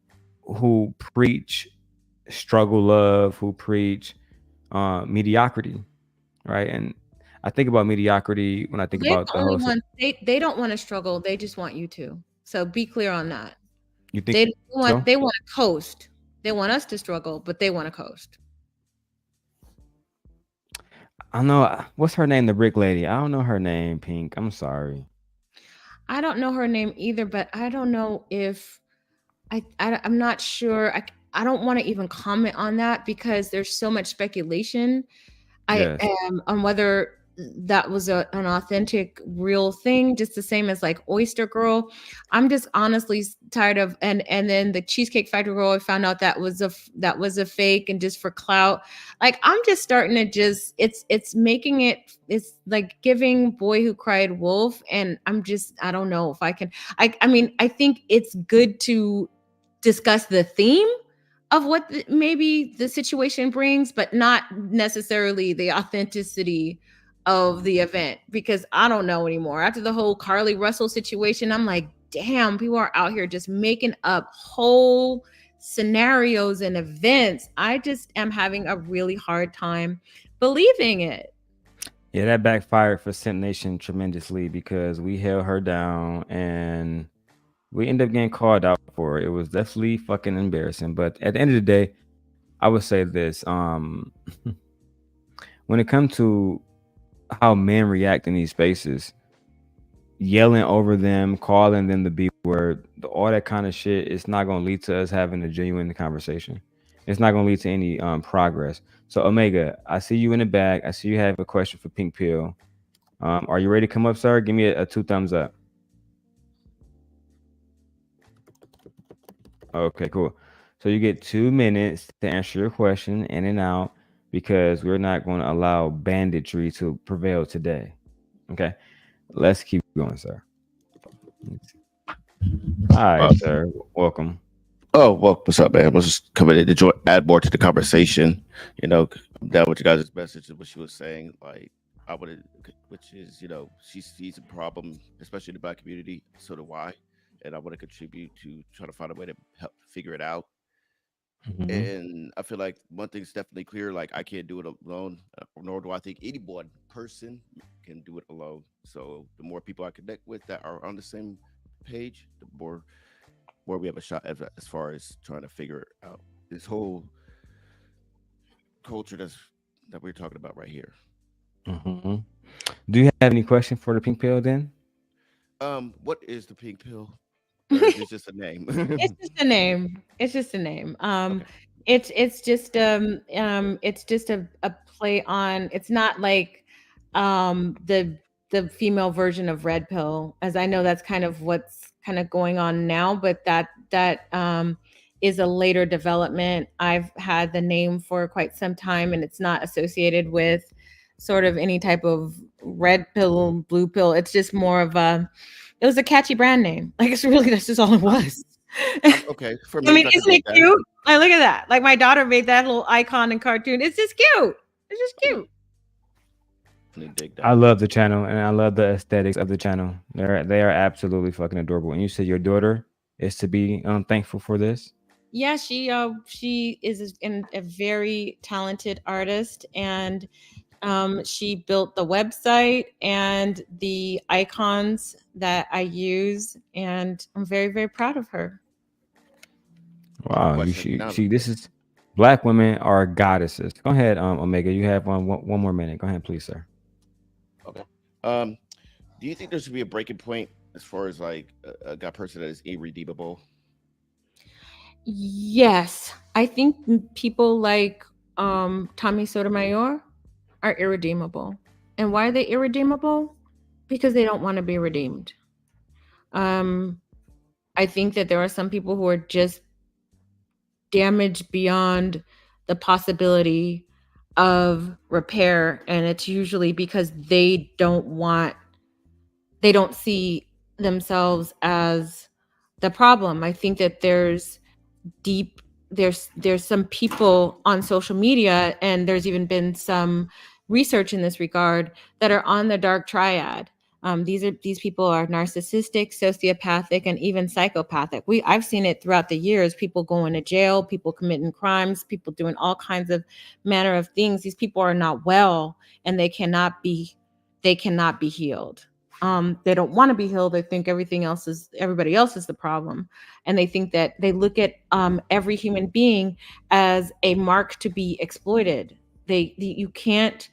preach struggle love, who preach mediocrity, right? And I think about mediocrity when I think about the whole. They don't want to struggle. They just want you to. So be clear on that. You think they want to coast. They want us to struggle, but they want to coast. I know what's her name, the brick lady. I don't know her name, Pink. I'm sorry. I don't know her name either, but I don't know if I'm not sure. I don't want to even comment on that because there's so much speculation. Yes. On whether that was an authentic, real thing, just the same as like Oyster Girl. I'm just honestly tired of and then the Cheesecake Factory girl. I found out that was a fake and just for clout. Like I'm just starting to it's making it's like giving Boy Who Cried Wolf, and I don't know if I can. I mean I think it's good to discuss the theme of what maybe the situation brings, but not necessarily the authenticity of the event, because I don't know anymore. After the whole Carly Russell situation, I'm like, damn, people are out here just making up whole scenarios and events. I just am having a really hard time believing it. Yeah, that backfired for Simp Nation tremendously because we held her down and we ended up getting called out for it. It was definitely fucking embarrassing. But at the end of the day, I would say this. When it comes to how men react in these spaces, yelling over them, calling them the B word, all that kind of shit, it's not going to lead to us having a genuine conversation. It's not going to lead to any progress. So Omega, I see you in the back. I see you have a question for Pink Pill. Are you ready to come up, sir? Give me a 2 thumbs up. Okay, cool. So you get 2 minutes to answer your question in and out, because we're not going to allow banditry to prevail today. Okay, let's keep going, sir. Hi, sir. Welcome. Oh, well, what's up, man? I was just coming in to add more to the conversation. You know, I'm down with you guys' message and what she was saying. Like, I would, which is, you know, she sees a problem, especially in the Black community. So do I. And I want to contribute to try to find a way to help figure it out. Mm-hmm. And I feel like one thing's definitely clear, like I can't do it alone, nor do I think any one person can do it alone. So the more people I connect with that are on the same page, the more we have a shot as far as trying to figure out this whole culture that we're talking about right here. Mm-hmm. Do you have any question for the Pink Pill then? What is the Pink Pill? It's just a name. It's just a name. It's just a name. Okay. It's just a play on. It's not like the female version of Red Pill, as I know that's kind of what's kind of going on now, but that is a later development. I've had the name for quite some time, and it's not associated with sort of any type of red pill, blue pill. It's just more of it was a catchy brand name. Like that's just all it was. Okay. For me, I mean, isn't it cute? Like, look at that. Like my daughter made that little icon and cartoon. It's just cute. It's just cute. dig that. I love the channel and I love the aesthetics of the channel. They are absolutely fucking adorable. And you said your daughter is to be thankful for this. Yeah, she is a very talented artist, and she built the website and the icons that I use, and I'm very, very proud of her. Wow, this is Black women are goddesses. Go ahead, Omega. You have one more minute. Go ahead, please, sir. Okay. Do you think there should be a breaking point as far as like a person that is irredeemable? Yes, I think people like Tommy Sotomayor are irredeemable. And why are they irredeemable? Because they don't want to be redeemed. I think that there are some people who are just damaged beyond the possibility of repair, and it's usually because they don't see themselves as the problem. I think that there's some people on social media, and there's even been some research in this regard, that are on the dark triad. These people are narcissistic, sociopathic, and even psychopathic. I've seen it throughout the years. People going to jail, people committing crimes, people doing all kinds of manner of things. These people are not well, and they cannot be healed. They don't want to be healed. They think everybody else is the problem, and they think that they look at every human being as a mark to be exploited. You can't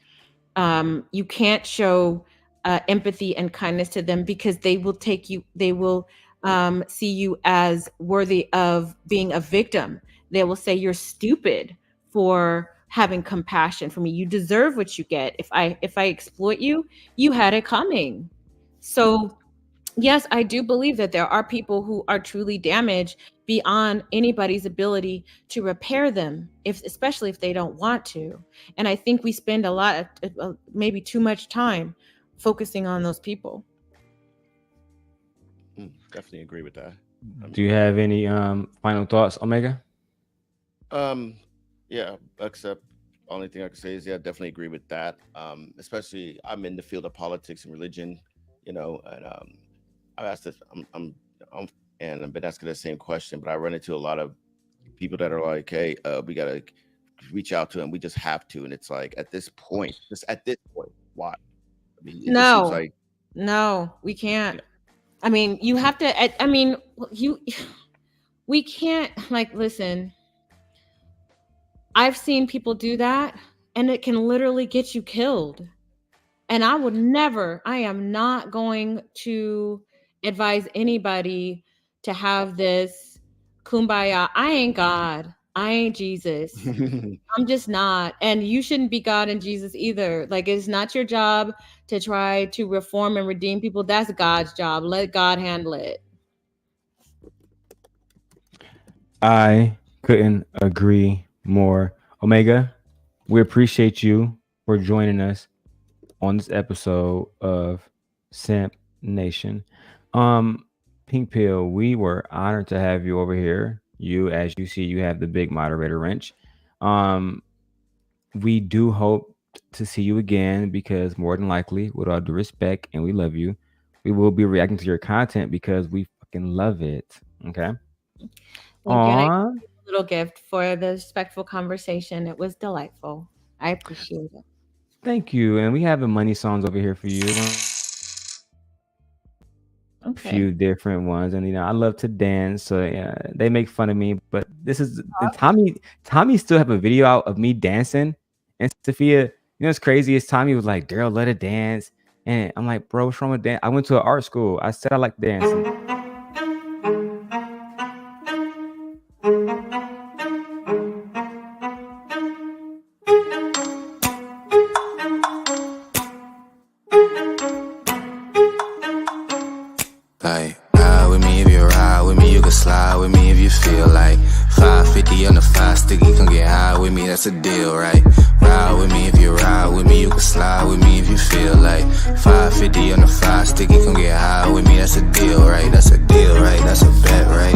show empathy and kindness to them, because they will see you as worthy of being a victim. They will say you're stupid for having compassion for me. You deserve what you get. If I exploit you, you had it coming. So yes, I do believe that there are people who are truly damaged beyond anybody's ability to repair them, especially if they don't want to. And I think we spend a lot of, maybe too much time focusing on those people. Definitely agree with that. Do you have any final thoughts, Omega? Yeah, except only thing I can say is, yeah, definitely agree with that. Especially I'm in the field of politics and religion, and I've asked this, and I've been asking the same question, but I run into a lot of people that are like, hey, we got to reach out to them. We just have to. And it's like, at this point, why? I mean, No, we can't. Yeah. I mean, you have to, we can't, listen, I've seen people do that, and it can literally get you killed. And I am not going to advise anybody to have this kumbaya. I ain't God. I ain't Jesus. I'm just not. And you shouldn't be God and Jesus either. It's not your job to try to reform and redeem people. That's God's job. Let God handle it. I couldn't agree more. Omega, we appreciate you for joining us on this episode of Simp Nation. Pink Pill, we were honored to have you over here. You, as you see, you have the big moderator wrench. We do hope to see you again, because more than likely, with all due respect, and we love you, we will be reacting to your content because we fucking love it. Okay. A little gift for the respectful conversation. It was delightful. I appreciate it. Thank you. And we have the money songs over here for you. Okay. A few different ones, and I love to dance, so yeah, they make fun of me, but this is Tommy still have a video out of me dancing, and Sophia, what's crazy is Tommy was like, girl, let it dance, and I'm like, bro, what's wrong with dance? I went to an art school. I said I like dancing. Slide with me if you feel like 550 on the 5 sticky, come get high with me, that's a deal, right? Ride with me if you ride with me, you can slide with me if you feel like 550 on the 5 sticky, come get high with me, that's a deal, right? That's a deal, right? That's a bet, right?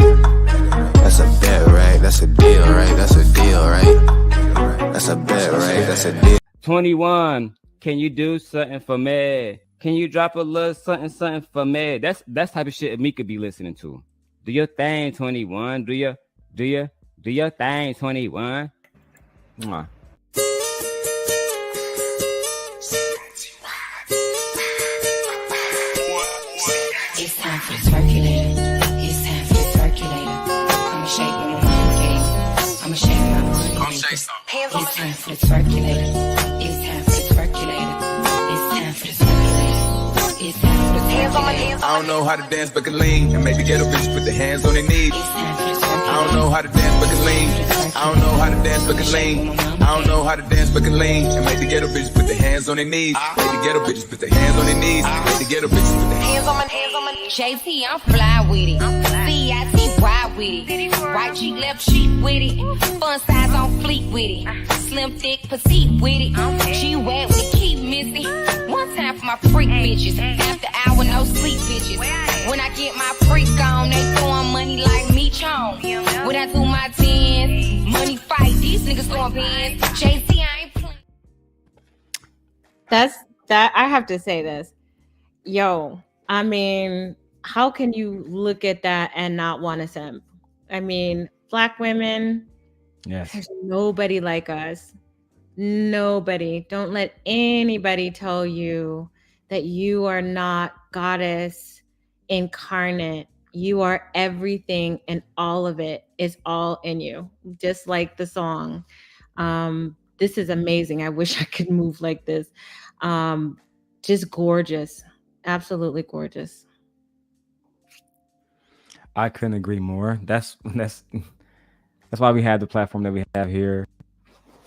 That's a bet, right? That's a deal, right? That's a deal, right? That's a bet, right? That's a deal. 21 Can you do something for me? Can you drop a little something for me? That's type of shit me could be listening to. Do your thing, 21. Do your thing, 21. Mwah. It's time for the circulator. It's time for the circulator. I'ma shake my money game. I'ma shake my money game. It's time for the circulator. It's time for the circulator. It's time for the circulator. It's time for the circulator. I don't know how to dance but can lean and make the ghetto bitch put their hands on their knees. I don't know how to dance but can lean. I don't know how to dance but can lean. I don't know how to dance but can lean and make the ghetto bitches put their hands on their knees. Make the ghetto bitches put their hands on their knees. Make the ghetto bitches put their hands on my JT, I'm fly with it. CITY with it. Right cheek, left cheek with it. Fun size on fleek with it. Slim, thick, petite with it. She wet, we keep missing. One time for my freak bitches. After hour, no sleep bitches. When I get my freak on, they throwing money like me chong. When I do my 10, money fight, these niggas throwing pins. JT, I ain't playing. That I have to say this. Yo, I mean, how can you look at that and not want to simp? I mean, Black women, yes, there's nobody like us. Nobody. Don't let anybody tell you that you are not goddess incarnate. You are everything, and all of it is all in you. Just like the song. This is amazing. I wish I could move like this. Just gorgeous. Absolutely gorgeous. I couldn't agree more. That's why we have the platform that we have here.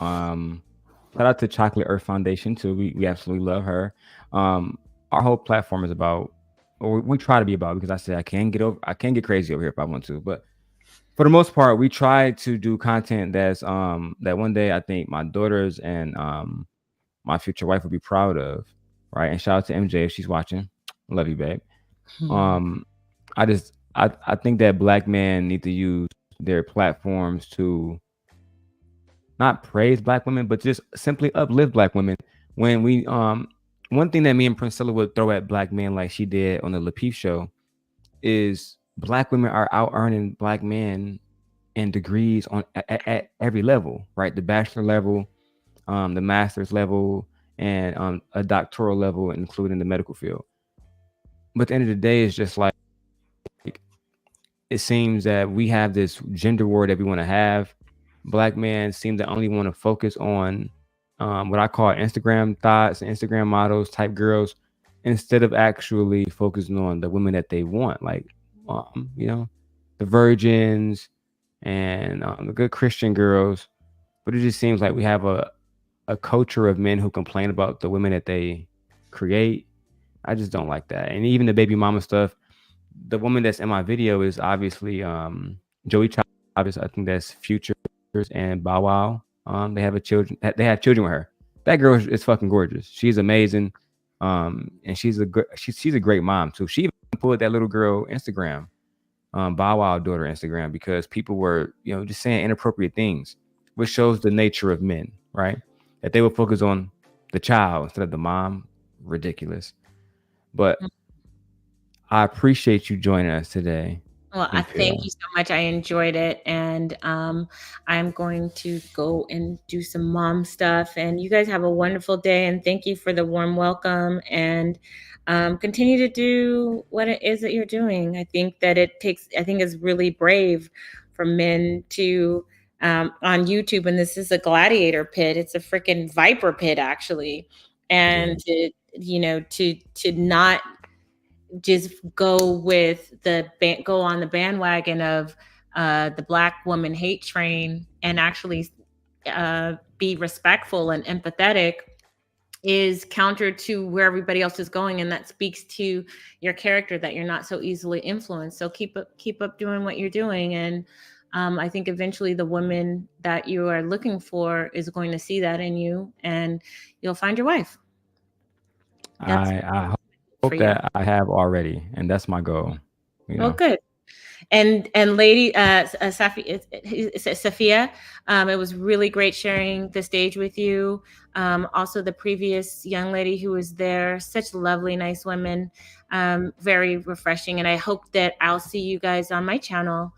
Shout out to Chocolate Earth Foundation too. We absolutely love her. Our whole platform is about, or we try to be about, because I say I can get crazy over here if I want to, but for the most part, we try to do content that's that one day I think my daughters and my future wife would be proud of, right? And shout out to MJ if she's watching. Love you, babe. I think that Black men need to use their platforms to not praise Black women, but just simply uplift Black women. When we one thing that me and Priscilla would throw at Black men, like she did on the Lapeef show, is Black women are out earning Black men in degrees at every level, right? The bachelor level, the master's level, and a doctoral level, including the medical field. But at the end of the day, it's just like, it seems that we have this gender war that we want to have. Black men seem to only want to focus on what I call Instagram thoughts and Instagram models type girls, instead of actually focusing on the women that they want, like the virgins and the good Christian girls. But it just seems like we have a culture of men who complain about the women that they create. I just don't like that. And even the baby mama stuff, the woman that's in my video is obviously Joey Chavez. I think that's Future and Bow Wow. They have children with her. That girl is fucking gorgeous. She's amazing. And she's a great mom too. She even pulled that little girl Instagram, Bow Wow daughter Instagram, because people were, just saying inappropriate things, which shows the nature of men, right? That they would focus on the child instead of the mom. Ridiculous. But I appreciate you joining us today. Well, I thank you so much. I enjoyed it. And I'm going to go and do some mom stuff. And you guys have a wonderful day. And thank you for the warm welcome. And continue to do what it is that you're doing. I think it's really brave for men to on YouTube. And this is a gladiator pit. It's a freaking viper pit, actually. And to not just go on the bandwagon of the Black woman hate train, and actually be respectful and empathetic, is counter to where everybody else is going. And that speaks to your character, that you're not so easily influenced. So keep up doing what you're doing. And I think eventually the woman that you are looking for is going to see that in you, and you'll find your wife. I hope that I have already, and that's my goal. Oh, good. And lady Sophia, it was really great sharing the stage with you. Also the previous young lady who was there, such lovely, nice women, very refreshing. And I hope that I'll see you guys on my channel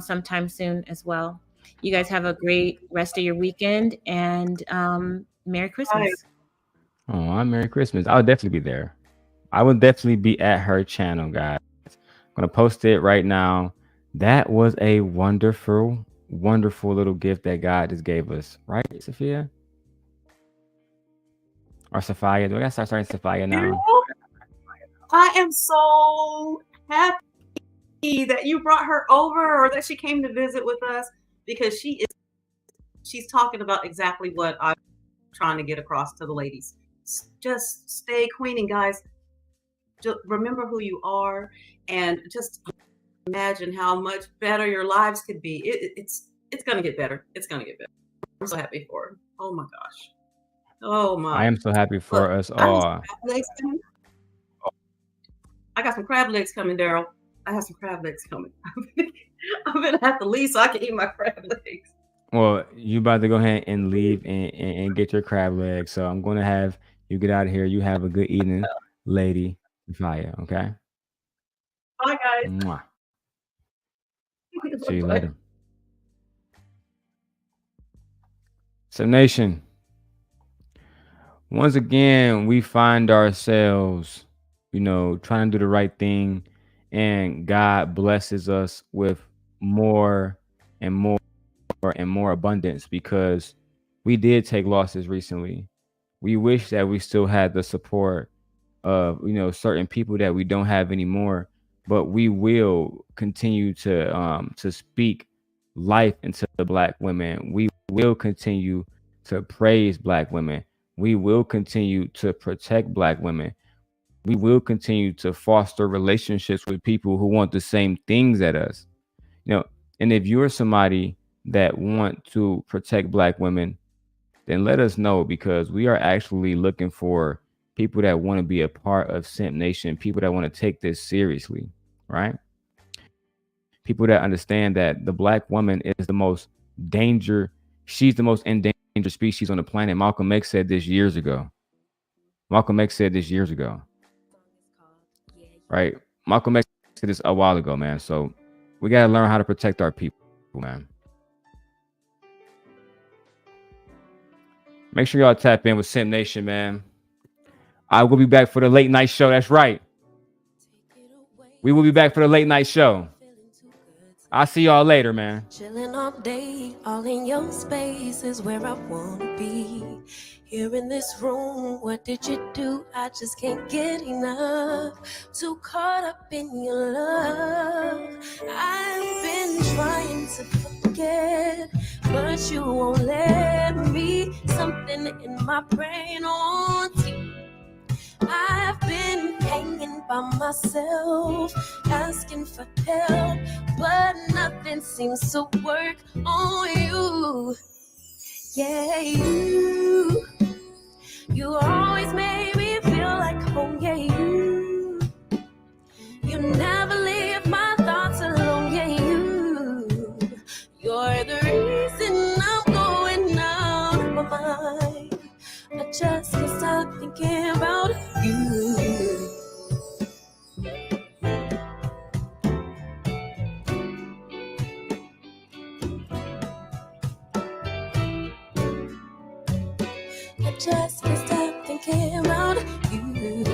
sometime soon as well. You guys have a great rest of your weekend, and Merry Christmas. Oh, Merry Christmas. I'll definitely be there. I will definitely be at her channel, guys. I'm going to post it right now. That was a wonderful, wonderful little gift that God just gave us. Right, Sophia? Or Sophia? Do I got to start starting Sophia now? I am so happy that you brought her over, or that she came to visit with us, because she's talking about exactly what I'm trying to get across to the ladies. Just stay queening, guys. Just remember who you are, and just imagine how much better your lives could be. It's gonna get better. It's gonna get better. I'm so happy for her. Oh my gosh. Oh my. I am so happy for us all. I got some crab legs coming, Daryl. I have some crab legs coming. I'm gonna have to leave so I can eat my crab legs. Well, you about to go ahead and leave and get your crab legs. So I'm going to have you get out of here. You have a good evening, lady Sophia. Okay. Bye, guys. Mwah. See you later. So, Nation, once again, we find ourselves, trying to do the right thing, and God blesses us with more and more and more abundance, because we did take losses recently. We wish that we still had the support of certain people that we don't have anymore, but we will continue to speak life into the Black women. We will continue to praise Black women. We will continue to protect Black women. We will continue to foster relationships with people who want the same things as us. And if you're somebody that want to protect Black women, then let us know, because we are actually looking for people that want to be a part of Simp Nation, people that want to take this seriously, right? People that understand that the Black woman is the most she's the most endangered species on the planet. Malcolm X said this years ago. Right? Malcolm X said this a while ago, man. So we got to learn how to protect our people, man. Make sure y'all tap in with Simp Nation, man. I will be back for the late night show. That's right. We will be back for the late night show. I'll see y'all later, man. Chilling all day, all in your space is where I wanna be. Here in this room, what did you do? I just can't get enough. Too caught up in your love. I've been trying to forget, but you won't let me. Something in my brain wants you. I've been hanging by myself, asking for help, but nothing seems to work on you. Yeah, you always made me feel like home. Yeah, you never leave my thoughts alone. Yeah, you're the reason I'm going out of my mind. I just can't stop thinking about you. I just can't stop thinking about you.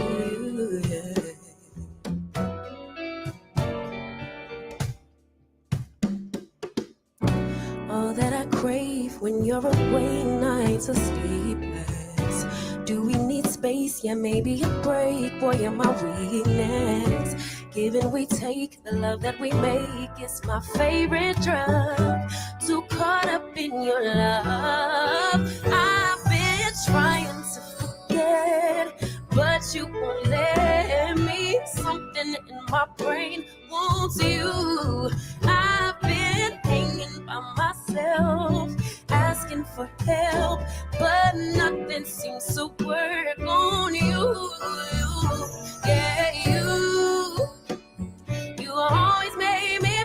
All that I crave when you're away, nights are sleepless. Do we need space? Yeah, maybe a break. Boy, you're my weakness. Give and we take, the love that we make is my favorite drug. Too caught up in your love. I've been trying to forget, but you won't let me. Something in my brain wants you. I've been hanging by myself, asking for help, but nothing seems to work on you. Yeah, you always made me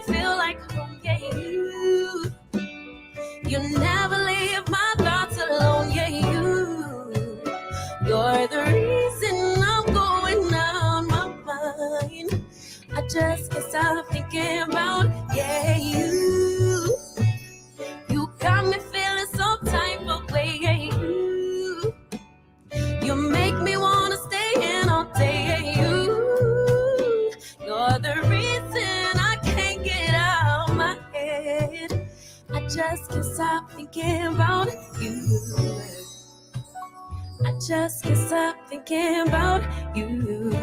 just can't stop thinking about you.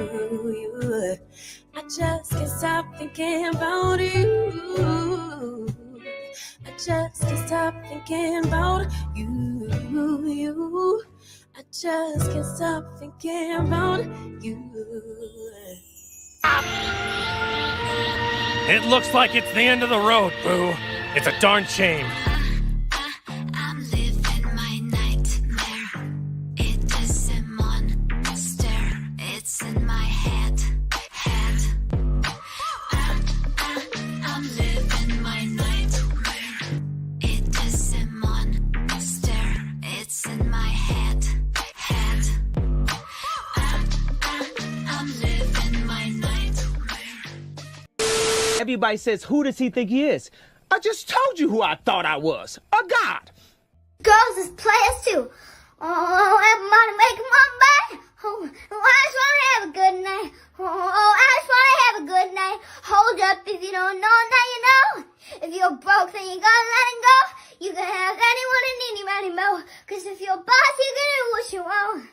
I just can't stop thinking about you. I just can't stop thinking about you. I just can't stop thinking about you. It looks like it's the end of the road, boo. It's a darn shame. I'm living my nightmare. It is a monster. It's in my head. I'm living my nightmare. It is a monster. It's in my head. I'm living my nightmare. Everybody says, who does he think he is? I just told you who I thought I was. A god. Girls is players too. Oh, everybody make my bed. Oh, I just wanna have a good night. Oh, I just wanna have a good night. Hold up, if you don't know, now you know. If you're broke, then you gotta let it go. You can have anyone and anybody more. 'Cause if you're a boss, you can do what you want.